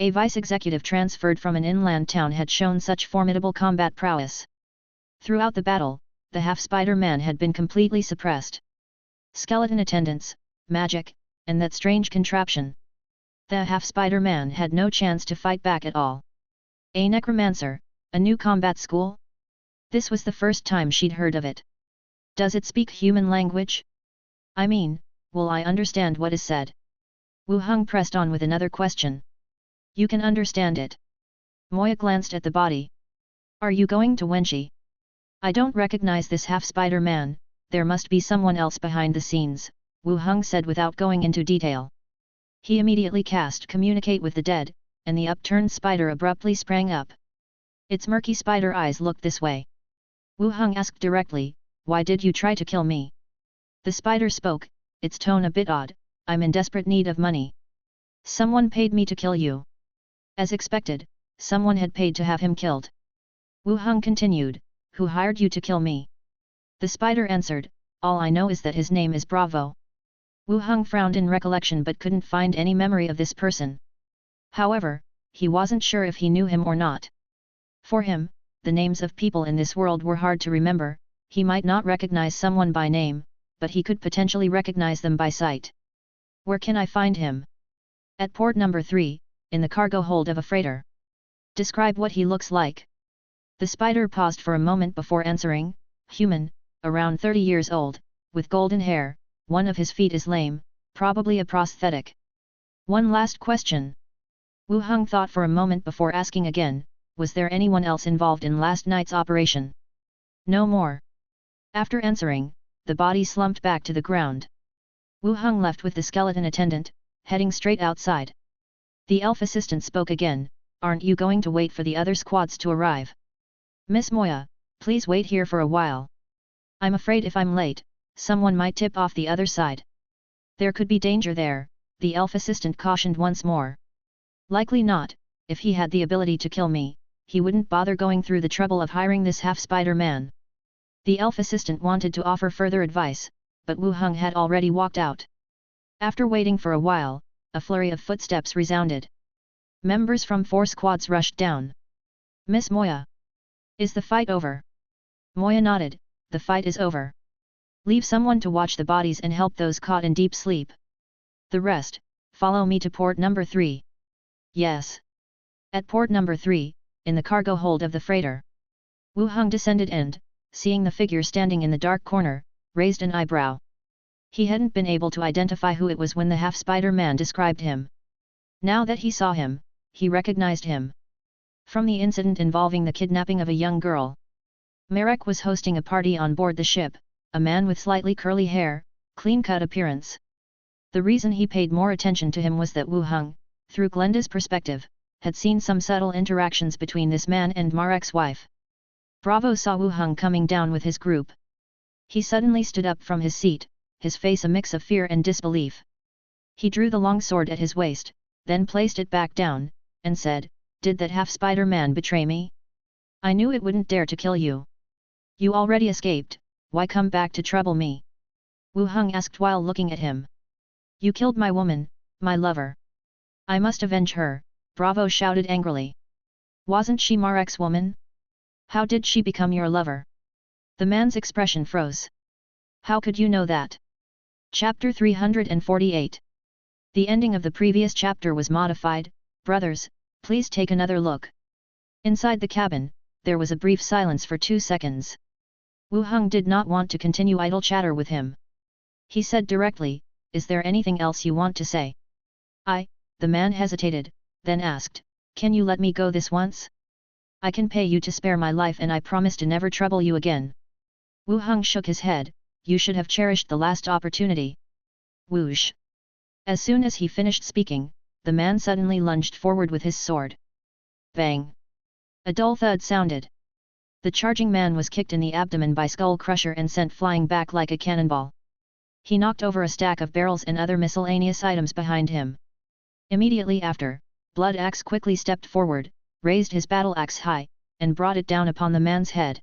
Speaker 1: A vice-executive transferred from an inland town had shown such formidable combat prowess. Throughout the battle, the half-spider man had been completely suppressed. Skeleton attendants, magic, and that strange contraption. The half-spider man had no chance to fight back at all. A necromancer, a new combat school? This was the first time she'd heard of it. Does it speak human language? I mean, will I understand what is said? Wu Heng pressed on with another question. You can understand it. Moya glanced at the body. Are you going to Wenshi? I don't recognize this half-spider man, there must be someone else behind the scenes, Wu Heng said without going into detail. He immediately cast Communicate with the Dead, and the upturned spider abruptly sprang up. Its murky spider eyes looked this way. Wu Heng asked directly, "Why did you try to kill me?" The spider spoke, its tone a bit odd, "I'm in desperate need of money. Someone paid me to kill you." As expected, someone had paid to have him killed. Wu Heng continued, "Who hired you to kill me?" The spider answered, "All I know is that his name is Bravo." Wu Heng frowned in recollection but couldn't find any memory of this person. However, he wasn't sure if he knew him or not. For him, the names of people in this world were hard to remember. He might not recognize someone by name, but he could potentially recognize them by sight. "Where can I find him?" "At port number 3, in the cargo hold of a freighter." "Describe what he looks like." The spider paused for a moment before answering, "Human, around 30 years old, with golden hair, one of his feet is lame, probably a prosthetic." "One last question." Wu Heng thought for a moment before asking again, "Was there anyone else involved in last night's operation?" "No more." After answering, the body slumped back to the ground. Wu Heng left with the skeleton attendant, heading straight outside. The elf assistant spoke again, "Aren't you going to wait for the other squads to arrive?" "Miss Moya, please wait here for a while. I'm afraid if I'm late, someone might tip off the other side. There could be danger there," the elf assistant cautioned once more. "Likely not, if he had the ability to kill me, he wouldn't bother going through the trouble of hiring this half-spider man." The elf assistant wanted to offer further advice, but Wu Heng had already walked out. After waiting for a while, a flurry of footsteps resounded. Members from 4 squads rushed down. "Miss Moya, is the fight over?" Moya nodded, "The fight is over. Leave someone to watch the bodies and help those caught in deep sleep. The rest, follow me to port number 3. "Yes." At port number 3, in the cargo hold of the freighter. Wu Heng descended and, seeing the figure standing in the dark corner, raised an eyebrow. He hadn't been able to identify who it was when the half-spider man described him. Now that he saw him, he recognized him. From the incident involving the kidnapping of a young girl. Marek was hosting a party on board the ship, a man with slightly curly hair, clean-cut appearance. The reason he paid more attention to him was that Wu Heng, through Glenda's perspective, had seen some subtle interactions between this man and Marek's wife. Bravo saw Wu Heng coming down with his group. He suddenly stood up from his seat, his face a mix of fear and disbelief. He drew the long sword at his waist, then placed it back down, and said, "Did that half-spider man betray me? I knew it wouldn't dare to kill you. You already escaped, why come back to trouble me?" Wu Heng asked while looking at him. "You killed my woman, my lover. I must avenge her," Bravo shouted angrily. "Wasn't she Marek's woman? How did she become your lover?" The man's expression froze. "How could you know that?" Chapter 348. The ending of the previous chapter was modified. Brothers, please take another look. Inside the cabin, there was a brief silence for 2 seconds. Wu Heng did not want to continue idle chatter with him. He said directly, "Is there anything else you want to say?" The man hesitated, then asked, "Can you let me go this once? I can pay you to spare my life and I promise to never trouble you again." Wu Heng shook his head, "You should have cherished the last opportunity." Whoosh! As soon as he finished speaking, the man suddenly lunged forward with his sword. Bang! A dull thud sounded. The charging man was kicked in the abdomen by Skull Crusher and sent flying back like a cannonball. He knocked over a stack of barrels and other miscellaneous items behind him. Immediately after, Blood Axe quickly stepped forward, raised his battle axe high, and brought it down upon the man's head.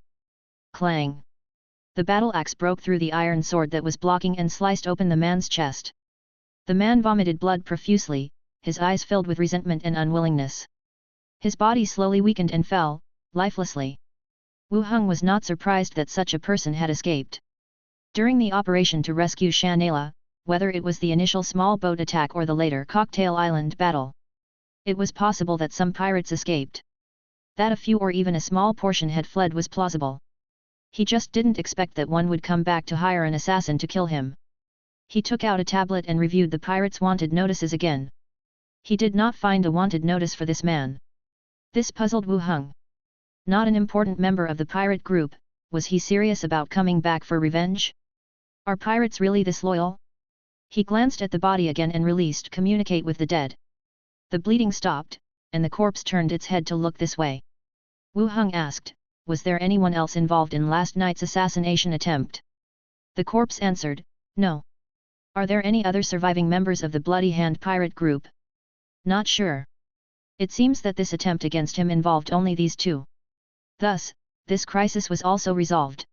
Speaker 1: Clang! The battle axe broke through the iron sword that was blocking and sliced open the man's chest. The man vomited blood profusely, his eyes filled with resentment and unwillingness. His body slowly weakened and fell, lifelessly. Wu Heng was not surprised that such a person had escaped. During the operation to rescue Shanela, whether it was the initial small boat attack or the later Cocktail Island battle, it was possible that some pirates escaped. That a few or even a small portion had fled was plausible. He just didn't expect that one would come back to hire an assassin to kill him. He took out a tablet and reviewed the pirates' wanted notices again. He did not find a wanted notice for this man. This puzzled Wu Heng. Not an important member of the pirate group, was he serious about coming back for revenge? Are pirates really this loyal? He glanced at the body again and released communicate with the dead. The bleeding stopped, and the corpse turned its head to look this way. Wu Heng asked, was there anyone else involved in last night's assassination attempt? The corpse answered, no. Are there any other surviving members of the Bloody Hand pirate group? Not sure. It seems that this attempt against him involved only these two. Thus, this crisis was also resolved.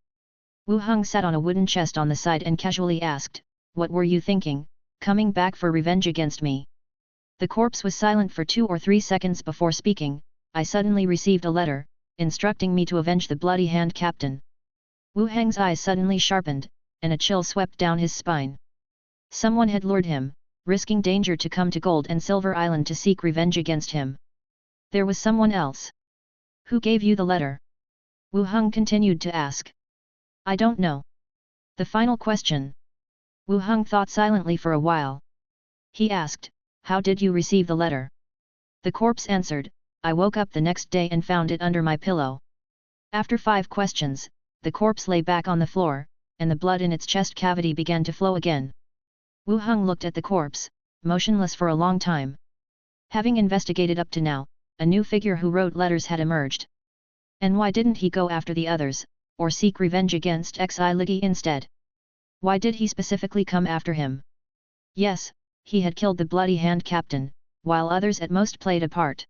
Speaker 1: Wu Heng sat on a wooden chest on the side and casually asked, what were you thinking, coming back for revenge against me? The corpse was silent for 2 or 3 seconds before speaking. I suddenly received a letter, instructing me to avenge the Bloody Hand captain. Wu Heng's eyes suddenly sharpened, and a chill swept down his spine. Someone had lured him, risking danger to come to Gold and Silver Island to seek revenge against him. There was someone else. Who gave you the letter? Wu Heng continued to ask. I don't know. The final question. Wu Heng thought silently for a while. He asked, how did you receive the letter? The corpse answered, I woke up the next day and found it under my pillow. After 5 questions, the corpse lay back on the floor, and the blood in its chest cavity began to flow again. Wu Heng looked at the corpse, motionless for a long time. Having investigated up to now, a new figure who wrote letters had emerged. And why didn't he go after the others, or seek revenge against Xi Ligi instead? Why did he specifically come after him? Yes, he had killed the Bloody Hand captain, while others at most played a part.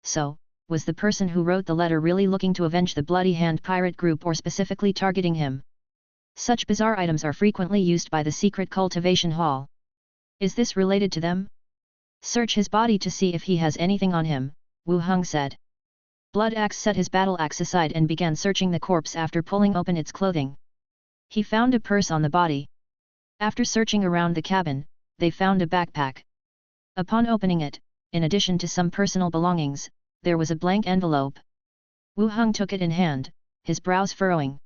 Speaker 1: So, was the person who wrote the letter really looking to avenge the Bloody Hand pirate group or specifically targeting him? Such bizarre items are frequently used by the secret cultivation hall. Is this related to them? Search his body to see if he has anything on him, Wu Heng said. Blood Axe set his battle axe aside and began searching the corpse after pulling open its clothing. He found a purse on the body. After searching around the cabin, they found a backpack. Upon opening it, in addition to some personal belongings, there was a blank envelope. Wu Heng took it in hand, his brows furrowing.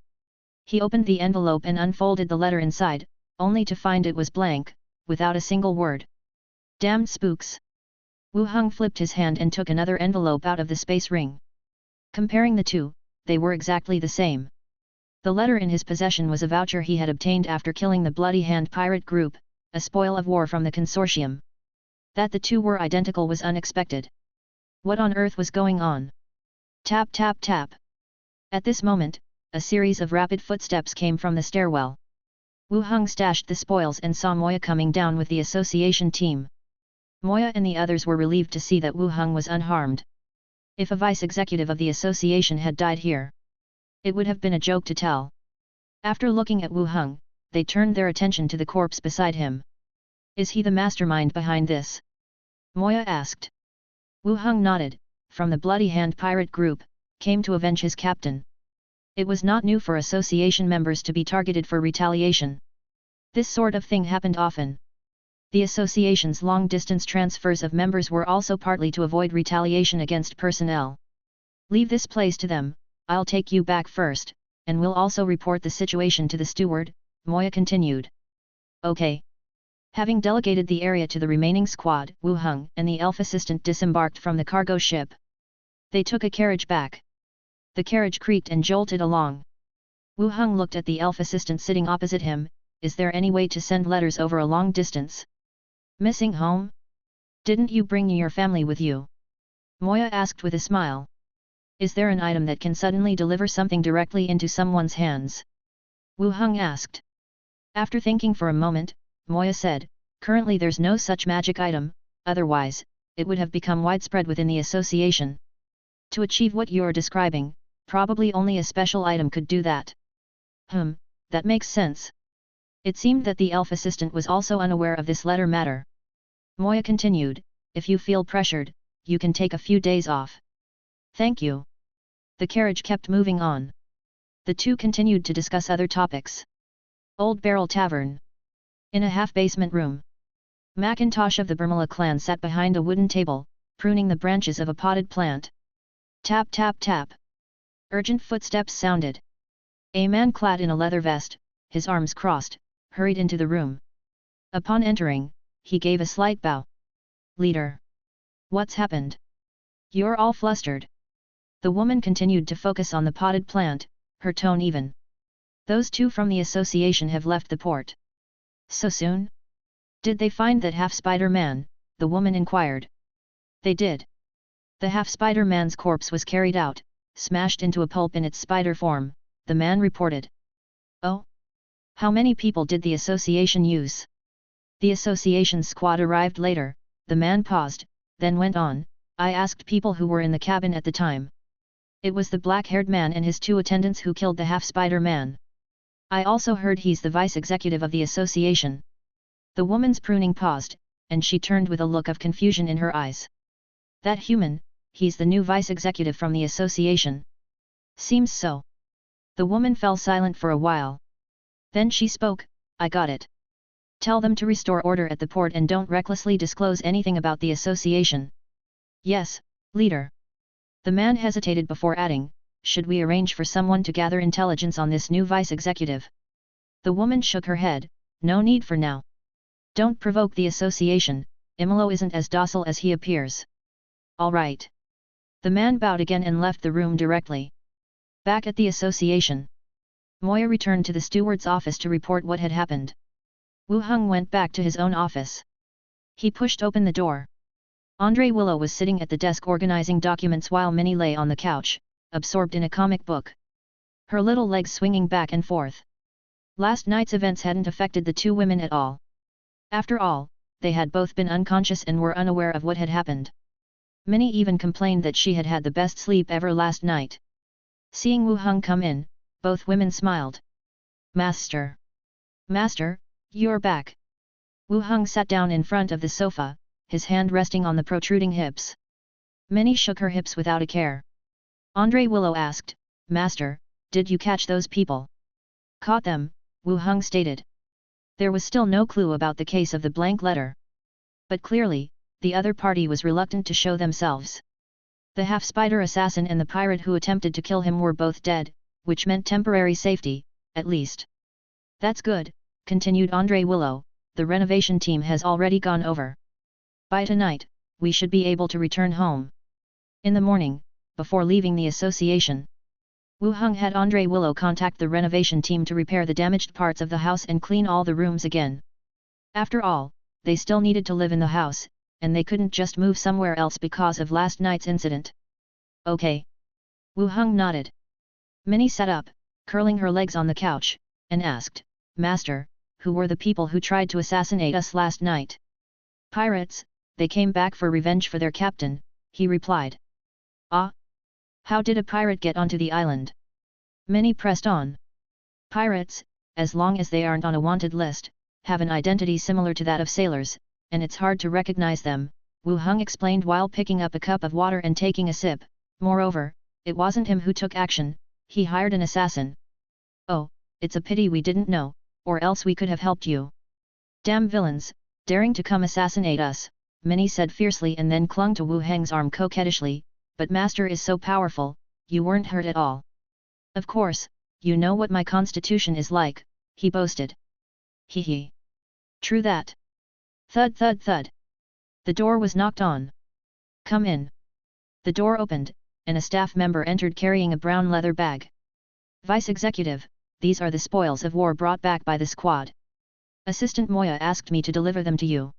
Speaker 1: He opened the envelope and unfolded the letter inside, only to find it was blank, without a single word. Damned spooks! Wu Heng flipped his hand and took another envelope out of the space ring. Comparing the two, they were exactly the same. The letter in his possession was a voucher he had obtained after killing the Bloody Hand pirate group, a spoil of war from the consortium. That the two were identical was unexpected. What on earth was going on? Tap tap tap. At this moment, a series of rapid footsteps came from the stairwell. Wu Heng stashed the spoils and saw Moya coming down with the association team. Moya and the others were relieved to see that Wu Heng was unharmed. If a vice-executive of the association had died here, it would have been a joke to tell. After looking at Wu Heng, they turned their attention to the corpse beside him. Is he the mastermind behind this? Moya asked. Wu Heng nodded. From the Bloody Hand pirate group, came to avenge his captain. It was not new for association members to be targeted for retaliation. This sort of thing happened often. The association's long-distance transfers of members were also partly to avoid retaliation against personnel. Leave this place to them, I'll take you back first, and we'll also report the situation to the steward, Moya continued. Okay. Having delegated the area to the remaining squad, Wu Heng and the elf assistant disembarked from the cargo ship. They took a carriage back. The carriage creaked and jolted along. Wu Heng looked at the elf assistant sitting opposite him. Is there any way to send letters over a long distance? Missing home? Didn't you bring your family with you? Moya asked with a smile. Is there an item that can suddenly deliver something directly into someone's hands? Wu Heng asked. After thinking for a moment, Moya said, currently there's no such magic item, otherwise, it would have become widespread within the association. To achieve what you're describing, probably only a special item could do that. That makes sense. It seemed that the elf assistant was also unaware of this latter matter. Moya continued, if you feel pressured, you can take a few days off. Thank you. The carriage kept moving on. The two continued to discuss other topics. Old Barrel Tavern. In a half-basement room. Macintosh of the Burmala clan sat behind a wooden table, pruning the branches of a potted plant. Tap tap tap. Urgent footsteps sounded. A man clad in a leather vest, his arms crossed, hurried into the room. Upon entering, he gave a slight bow. Leader. What's happened? You're all flustered. The woman continued to focus on the potted plant, her tone even. Those two from the association have left the port. So soon? Did they find that half-Spider-Man? The woman inquired. They did. The half-Spider-Man's corpse was carried out, smashed into a pulp in its spider form, the man reported. Oh? How many people did the association use? The association's squad arrived later, the man paused, then went on, I asked people who were in the cabin at the time. It was the black-haired man and his two attendants who killed the half-Spider-Man. I also heard he's the vice-executive of the association. The woman's pruning paused, and she turned with a look of confusion in her eyes. That human, he's the new vice-executive from the association. Seems so. The woman fell silent for a while. Then she spoke, I got it. Tell them to restore order at the port and don't recklessly disclose anything about the association. Yes, leader. The man hesitated before adding, should we arrange for someone to gather intelligence on this new vice-executive? The woman shook her head, no need for now. Don't provoke the association, Imolo isn't as docile as he appears. All right. The man bowed again and left the room directly. Back at the association. Moya returned to the steward's office to report what had happened. Wu Heng went back to his own office. He pushed open the door. Andre Willow was sitting at the desk organizing documents while Minnie lay on the couch, absorbed in a comic book. Her little legs swinging back and forth. Last night's events hadn't affected the two women at all. After all, they had both been unconscious and were unaware of what had happened. Minnie even complained that she had had the best sleep ever last night. Seeing Wu Heng come in, both women smiled. Master! Master, you're back! Wu Heng sat down in front of the sofa, his hand resting on the protruding hips. Minnie shook her hips without a care. Andre Willow asked, Master, did you catch those people? Caught them, Wu Heng stated. There was still no clue about the case of the blank letter. But clearly, the other party was reluctant to show themselves. The half-spider assassin and the pirate who attempted to kill him were both dead, which meant temporary safety, at least. That's good, continued Andre Willow, the renovation team has already gone over. By tonight, we should be able to return home. In the morning, before leaving the association, Wu Heng had Andre Willow contact the renovation team to repair the damaged parts of the house and clean all the rooms again. After all, they still needed to live in the house, and they couldn't just move somewhere else because of last night's incident. Okay. Wu Heng nodded. Minnie sat up, curling her legs on the couch, and asked, Master, who were the people who tried to assassinate us last night? Pirates, they came back for revenge for their captain, he replied. Ah? How did a pirate get onto the island? Minnie pressed on. Pirates, as long as they aren't on a wanted list, have an identity similar to that of sailors, and it's hard to recognize them, Wu Heng explained while picking up a cup of water and taking a sip. Moreover, it wasn't him who took action, he hired an assassin. Oh, it's a pity we didn't know, or else we could have helped you. Damn villains, daring to come assassinate us, Minnie said fiercely and then clung to Wu Heng's arm coquettishly, but Master is so powerful, you weren't hurt at all. Of course, you know what my constitution is like, he boasted. Hee hee. True that. Thud thud thud. The door was knocked on. Come in. The door opened, and a staff member entered carrying a brown leather bag. Vice Executive, these are the spoils of war brought back by the squad. Assistant Moya asked me to deliver them to you.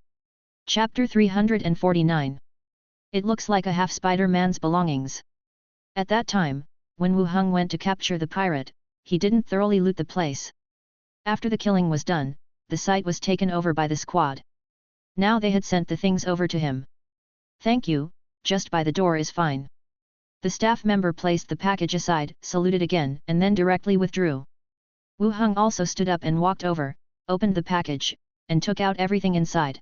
Speaker 1: Chapter 349. It looks like a half-Spider-Man's belongings. At that time, when Wu Heng went to capture the pirate, he didn't thoroughly loot the place. After the killing was done, the site was taken over by the squad. Now they had sent the things over to him. Thank you, just by the door is fine. The staff member placed the package aside, saluted again, and then directly withdrew. Wu Heng also stood up and walked over, opened the package, and took out everything inside.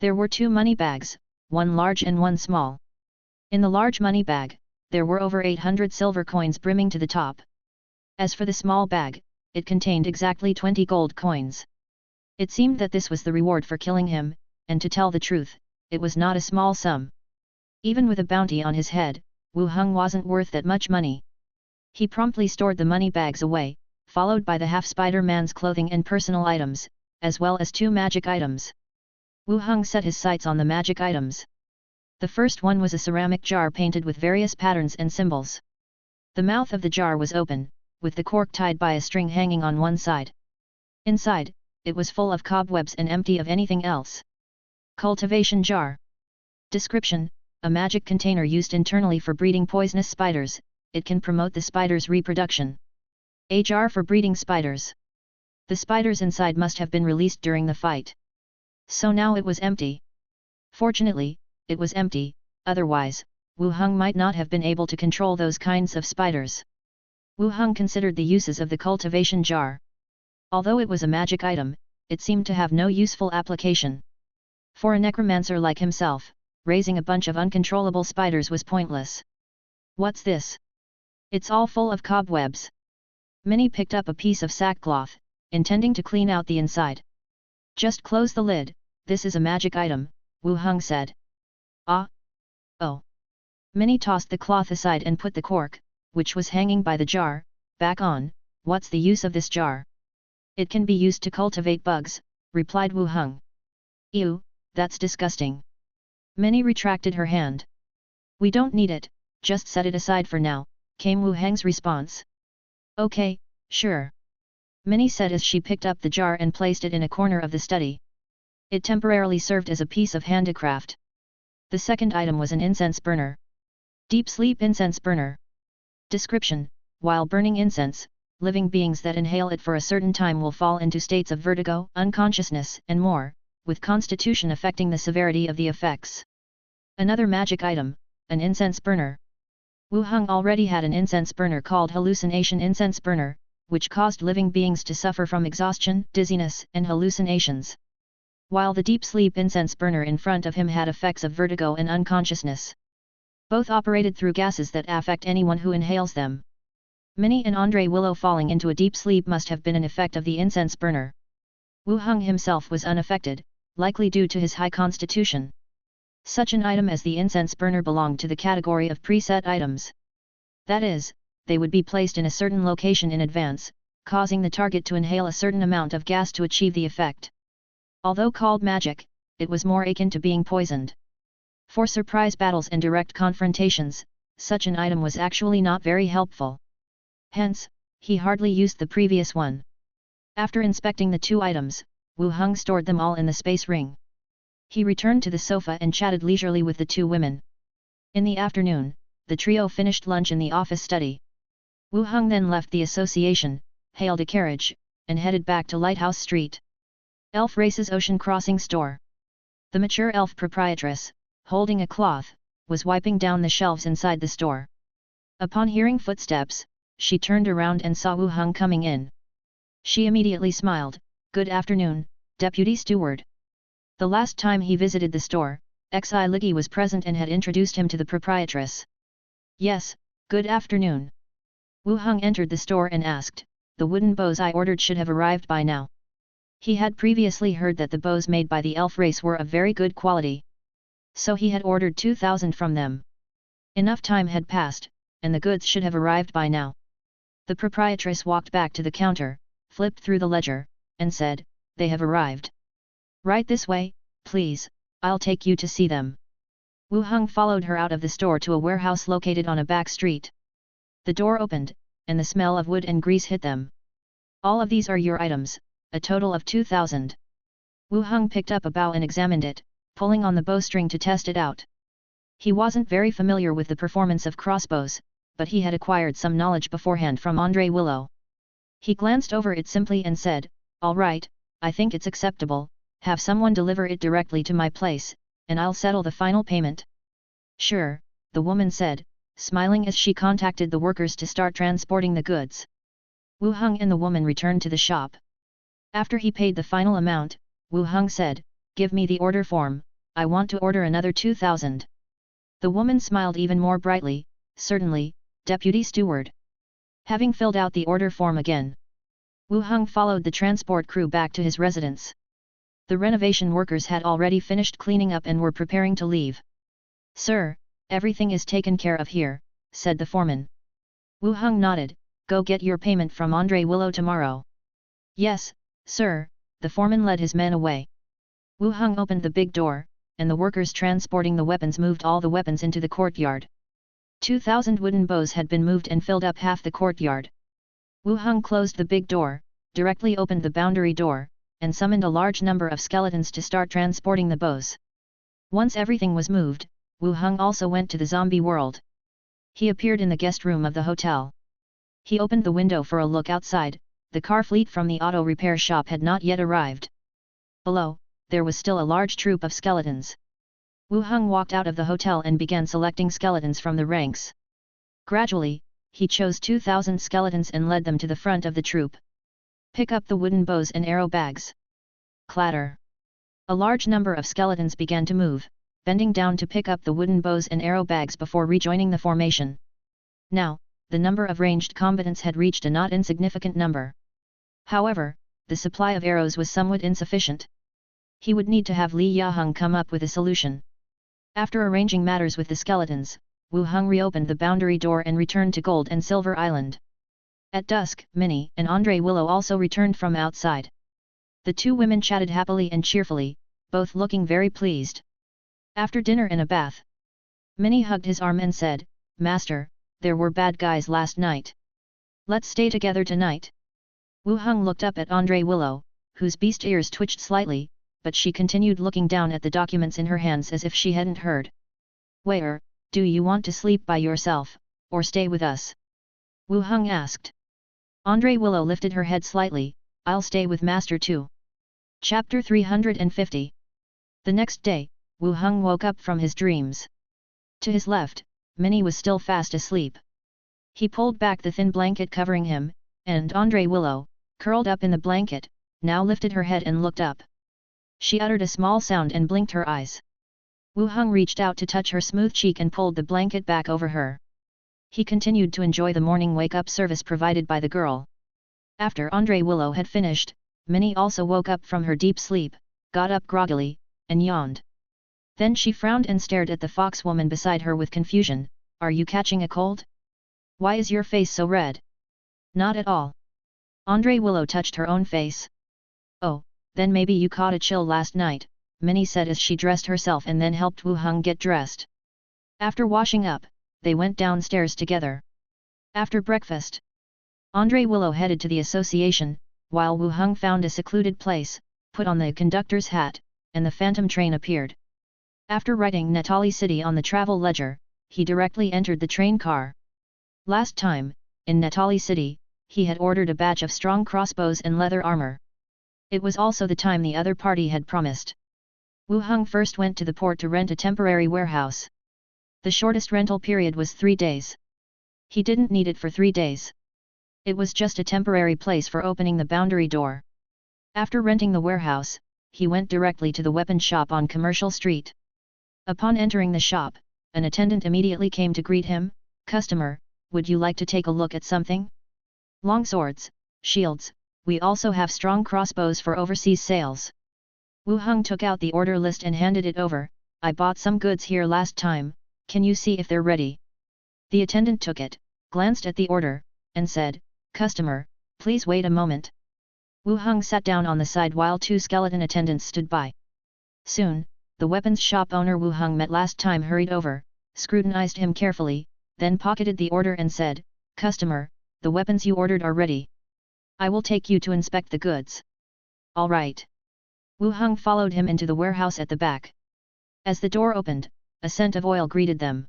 Speaker 1: There were 2 money bags, one large and one small. In the large money bag, there were over 800 silver coins brimming to the top. As for the small bag, it contained exactly 20 gold coins. It seemed that this was the reward for killing him, and to tell the truth, it was not a small sum. Even with a bounty on his head, Wu Heng wasn't worth that much money. He promptly stored the money bags away, followed by the half-Spider-Man's clothing and personal items, as well as 2 magic items. Wu Heng set his sights on the magic items. The first one was a ceramic jar painted with various patterns and symbols. The mouth of the jar was open, with the cork tied by a string hanging on one side. Inside, it was full of cobwebs and empty of anything else. Cultivation jar. Description: a magic container used internally for breeding poisonous spiders. It can promote the spider's reproduction. A jar for breeding spiders. The spiders inside must have been released during the fight. So now it was empty. Fortunately, it was empty, otherwise, Wu Heng might not have been able to control those kinds of spiders. Wu Heng considered the uses of the cultivation jar. Although it was a magic item, it seemed to have no useful application. For a necromancer like himself, raising a bunch of uncontrollable spiders was pointless. What's this? It's all full of cobwebs. Minnie picked up a piece of sackcloth, intending to clean out the inside. Just close the lid, this is a magic item, Wu Heng said. Ah? Oh. Minnie tossed the cloth aside and put the cork, which was hanging by the jar, back on. What's the use of this jar? It can be used to cultivate bugs, replied Wu Heng. Ew, that's disgusting. Minnie retracted her hand. We don't need it, just set it aside for now, came Wu Heng's response. Okay, sure. Minnie said as she picked up the jar and placed it in a corner of the study. It temporarily served as a piece of handicraft. The second item was an incense burner. Deep sleep incense burner. Description: while burning incense, living beings that inhale it for a certain time will fall into states of vertigo, unconsciousness, and more, with constitution affecting the severity of the effects. Another magic item, an incense burner. Wu Heng already had an incense burner called hallucination incense burner, which caused living beings to suffer from exhaustion, dizziness, and hallucinations. While the deep sleep incense burner in front of him had effects of vertigo and unconsciousness. Both operated through gases that affect anyone who inhales them. Minnie and Andre Willow falling into a deep sleep must have been an effect of the incense burner. Wu Heng himself was unaffected, likely due to his high constitution. Such an item as the incense burner belonged to the category of preset items. That is, they would be placed in a certain location in advance, causing the target to inhale a certain amount of gas to achieve the effect. Although called magic, it was more akin to being poisoned. For surprise battles and direct confrontations, such an item was actually not very helpful. Hence, he hardly used the previous one. After inspecting the 2 items, Wu Heng stored them all in the space ring. He returned to the sofa and chatted leisurely with the 2 women. In the afternoon, the trio finished lunch in the office study. Wu Heng then left the association, hailed a carriage, and headed back to Lighthouse Street. Elf Race's Ocean Crossing store. The mature elf proprietress, holding a cloth, was wiping down the shelves inside the store. Upon hearing footsteps, she turned around and saw Wu Heng coming in. She immediately smiled. Good afternoon, Deputy Steward. The last time he visited the store, Xi Liggy was present and had introduced him to the proprietress. Yes, good afternoon. Wu Heng entered the store and asked, the wooden bows I ordered should have arrived by now. He had previously heard that the bows made by the elf race were of very good quality. So he had ordered 2,000 from them. Enough time had passed, and the goods should have arrived by now. The proprietress walked back to the counter, flipped through the ledger, and said, they have arrived. Right this way, please, I'll take you to see them. Wu Heng followed her out of the store to a warehouse located on a back street. The door opened, and the smell of wood and grease hit them. All of these are your items, a total of 2,000. Wu Heng picked up a bow and examined it, pulling on the bowstring to test it out. He wasn't very familiar with the performance of crossbows, but he had acquired some knowledge beforehand from Andre Willow. He glanced over it simply and said, "All right, I think it's acceptable, have someone deliver it directly to my place, and I'll settle the final payment." "Sure," the woman said, smiling as she contacted the workers to start transporting the goods. Wu Heng and the woman returned to the shop. After he paid the final amount, Wu Heng said, "Give me the order form, I want to order another 2,000. The woman smiled even more brightly, "Certainly, Deputy Steward." Having filled out the order form again, Wu Heng followed the transport crew back to his residence. The renovation workers had already finished cleaning up and were preparing to leave. "Sir, everything is taken care of here," said the foreman. Wu Heng nodded, "Go get your payment from Andre Willow tomorrow." "Yes, sir," the foreman led his men away. Wu Heng opened the big door, and the workers transporting the weapons moved all the weapons into the courtyard. 2,000 wooden bows had been moved and filled up half the courtyard. Wu Heng closed the big door, directly opened the boundary door, and summoned a large number of skeletons to start transporting the bows. Once everything was moved, Wu Heng also went to the zombie world. He appeared in the guest room of the hotel. He opened the window for a look outside. The car fleet from the auto repair shop had not yet arrived. Below, there was still a large troop of skeletons. Wu Heng walked out of the hotel and began selecting skeletons from the ranks. Gradually, he chose 2,000 skeletons and led them to the front of the troop. "Pick up the wooden bows and arrow bags." Clatter! A large number of skeletons began to move, bending down to pick up the wooden bows and arrow bags before rejoining the formation. Now, the number of ranged combatants had reached a not insignificant number. However, the supply of arrows was somewhat insufficient. He would need to have Li Yaheng come up with a solution. After arranging matters with the skeletons, Wu Heng reopened the boundary door and returned to Gold and Silver Island. At dusk, Minnie and Andre Willow also returned from outside. The two women chatted happily and cheerfully, both looking very pleased. After dinner and a bath, Minnie hugged his arm and said, "Master, there were bad guys last night. Let's stay together tonight." Wu Heng looked up at Andre Willow, whose beast ears twitched slightly, but she continued looking down at the documents in her hands as if she hadn't heard. "Where, do you want to sleep by yourself, or stay with us?" Wu Heng asked. Andre Willow lifted her head slightly, "I'll stay with Master too." Chapter 350. The next day, Wu Heng woke up from his dreams. To his left, Minnie was still fast asleep. He pulled back the thin blanket covering him, and Andre Willow, curled up in the blanket, now lifted her head and looked up. She uttered a small sound and blinked her eyes. Wu Heng reached out to touch her smooth cheek and pulled the blanket back over her. He continued to enjoy the morning wake-up service provided by the girl. After Andre Willow had finished, Minnie also woke up from her deep sleep, got up groggily, and yawned. Then she frowned and stared at the fox woman beside her with confusion. "Are you catching a cold? Why is your face so red?" "Not at all." Andre Willow touched her own face. "Oh, then maybe you caught a chill last night," Minnie said as she dressed herself and then helped Wu Heng get dressed. After washing up, they went downstairs together. After breakfast, Andre Willow headed to the association, while Wu Heng found a secluded place, put on the conductor's hat, and the phantom train appeared. After writing Natali City on the travel ledger, he directly entered the train car. Last time, in Natali City, he had ordered a batch of strong crossbows and leather armor. It was also the time the other party had promised. Wu Heng first went to the port to rent a temporary warehouse. The shortest rental period was 3 days. He didn't need it for 3 days. It was just a temporary place for opening the boundary door. After renting the warehouse, he went directly to the weapon shop on Commercial Street. Upon entering the shop, an attendant immediately came to greet him. "Customer, would you like to take a look at something? Long swords, shields, we also have strong crossbows for overseas sales." Wu Heng took out the order list and handed it over. "I bought some goods here last time, can you see if they're ready?" The attendant took it, glanced at the order, and said, "Customer, please wait a moment." Wu Heng sat down on the side while 2 skeleton attendants stood by. Soon, the weapons shop owner Wu Heng met last time hurried over, scrutinized him carefully, then pocketed the order and said, "Customer, the weapons you ordered are ready. I will take you to inspect the goods." "All right." Wu Heng followed him into the warehouse at the back. As the door opened, a scent of oil greeted them.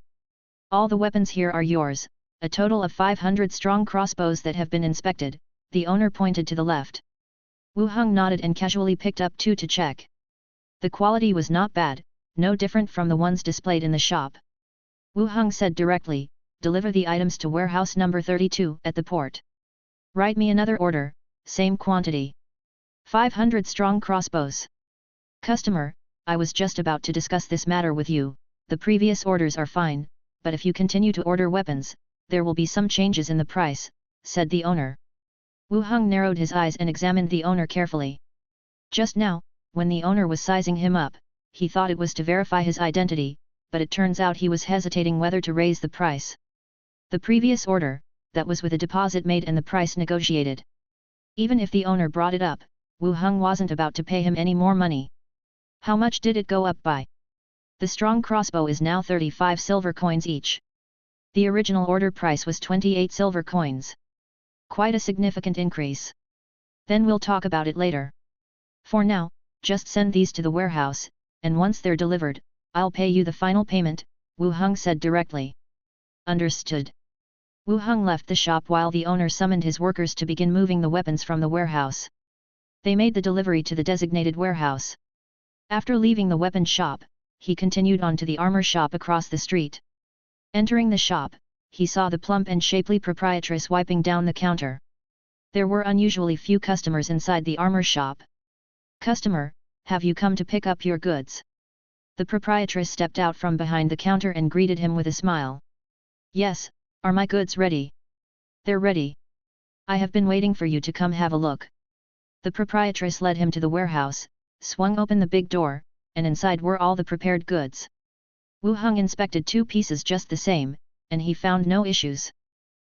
Speaker 1: "All the weapons here are yours, a total of 500 strong crossbows that have been inspected, the owner pointed to the left. Wu Heng nodded and casually picked up 2 to check. The quality was not bad, no different from the ones displayed in the shop. Wu Heng said directly, deliver the items to warehouse number 32 at the port. Write me another order, same quantity. 500 strong crossbows. Customer, I was just about to discuss this matter with you, the previous orders are fine, but if you continue to order weapons, there will be some changes in the price, said the owner. Wu Heng narrowed his eyes and examined the owner carefully. Just now, when the owner was sizing him up, he thought it was to verify his identity, but it turns out he was hesitating whether to raise the price. The previous order, that was with a deposit made and the price negotiated. Even if the owner brought it up, Wu Heng wasn't about to pay him any more money. How much did it go up by? The strong crossbow is now 35 silver coins each. The original order price was 28 silver coins. Quite a significant increase. Then we'll talk about it later. For now, just send these to the warehouse, and once they're delivered, I'll pay you the final payment, Wu Heng said directly. Understood. Wu Heng left the shop while the owner summoned his workers to begin moving the weapons from the warehouse. They made the delivery to the designated warehouse. After leaving the weapon shop, he continued on to the armor shop across the street. Entering the shop, he saw the plump and shapely proprietress wiping down the counter. There were unusually few customers inside the armor shop. Customer, have you come to pick up your goods? The proprietress stepped out from behind the counter and greeted him with a smile. Yes, are my goods ready? They're ready. I have been waiting for you to come have a look. The proprietress led him to the warehouse, swung open the big door, and inside were all the prepared goods. Wu Heng inspected 2 pieces just the same, and he found no issues.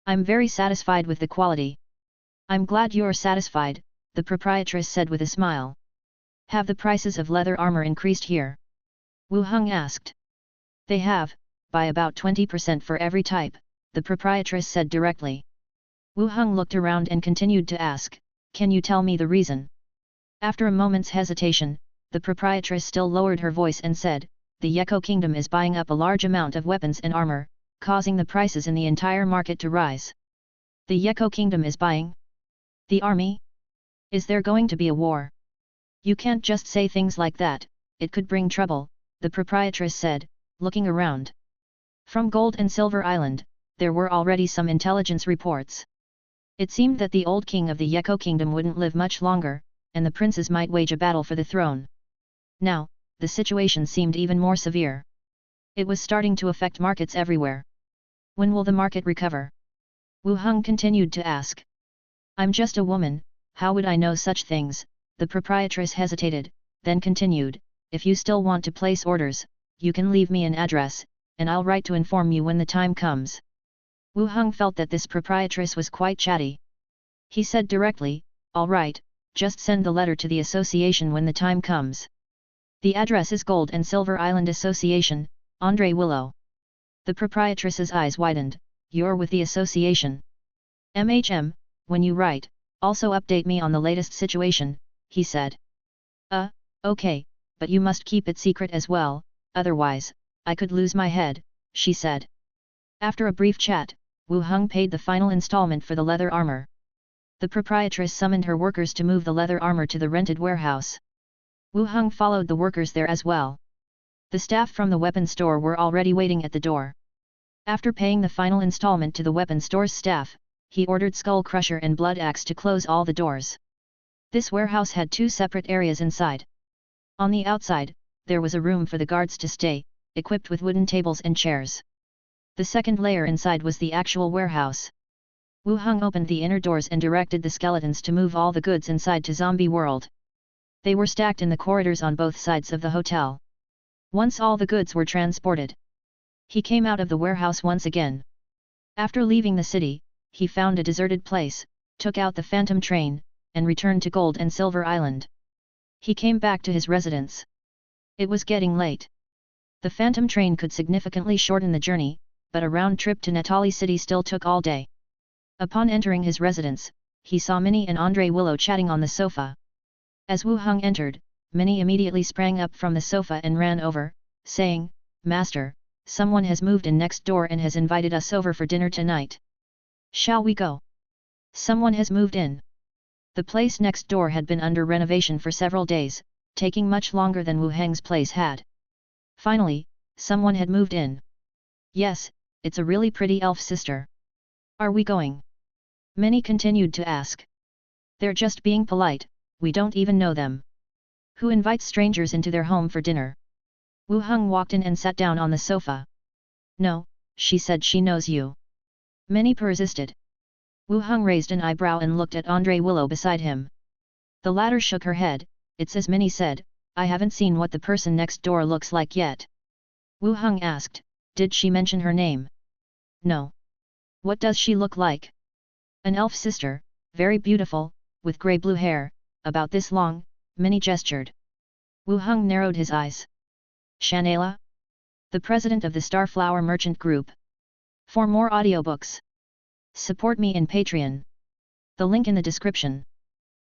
Speaker 1: I'm very satisfied with the quality. I'm glad you're satisfied, the proprietress said with a smile. Have the prices of leather armor increased here? Wu Heng asked. They have, by about 20% for every type, the proprietress said directly. Wu Heng looked around and continued to ask, can you tell me the reason? After a moment's hesitation, the proprietress still lowered her voice and said, the Yeko Kingdom is buying up a large amount of weapons and armor, causing the prices in the entire market to rise. The Yeko Kingdom is buying? The army? Is there going to be a war? You can't just say things like that, it could bring trouble, the proprietress said, looking around. From Gold and Silver Island, there were already some intelligence reports. It seemed that the old king of the Yeko Kingdom wouldn't live much longer, and the princes might wage a battle for the throne. Now, the situation seemed even more severe. It was starting to affect markets everywhere. When will the market recover? Wu Heng continued to ask. I'm just a woman, how would I know such things? The proprietress hesitated, then continued, if you still want to place orders, you can leave me an address, and I'll write to inform you when the time comes. Wu Heng felt that this proprietress was quite chatty. He said directly, all right, just send the letter to the association when the time comes. The address is Gold and Silver Island Association, Andre Willow. The proprietress's eyes widened, you're with the association. When you write, also update me on the latest situation, he said. Okay, but you must keep it secret as well, otherwise, I could lose my head, she said. After a brief chat, Wu Heng paid the final installment for the leather armor. The proprietress summoned her workers to move the leather armor to the rented warehouse. Wu Heng followed the workers there as well. The staff from the weapon store were already waiting at the door. After paying the final installment to the weapon store's staff, he ordered Skull Crusher and Blood Axe to close all the doors. This warehouse had 2 separate areas inside. On the outside, there was a room for the guards to stay, equipped with wooden tables and chairs. The second layer inside was the actual warehouse. Wu Heng opened the inner doors and directed the skeletons to move all the goods inside to Zombie World. They were stacked in the corridors on both sides of the hotel. Once all the goods were transported, he came out of the warehouse once again. After leaving the city, he found a deserted place, took out the phantom train, and returned to Gold and Silver Island. He came back to his residence. It was getting late. The phantom train could significantly shorten the journey, but a round trip to Natali City still took all day. Upon entering his residence, he saw Minnie and Andre Willow chatting on the sofa. As Wu Heng entered, Minnie immediately sprang up from the sofa and ran over, saying, Master, someone has moved in next door and has invited us over for dinner tonight. Shall we go? Someone has moved in. The place next door had been under renovation for several days, taking much longer than Wu Heng's place had. Finally, someone had moved in. Yes, it's a really pretty elf sister. Are we going? Many continued to ask. They're just being polite, we don't even know them. Who invites strangers into their home for dinner? Wu Heng walked in and sat down on the sofa. No, she said she knows you. Many persisted. Wu Heng raised an eyebrow and looked at Andre Willow beside him. The latter shook her head. It's as Minnie said, I haven't seen what the person next door looks like yet. Wu Heng asked, did she mention her name? No. What does she look like? An elf sister, very beautiful, with grey-blue hair, about this long, Minnie gestured. Wu Heng narrowed his eyes. Shanela? The president of the Starflower Merchant Group. For more audiobooks, support me in Patreon. The link in the description.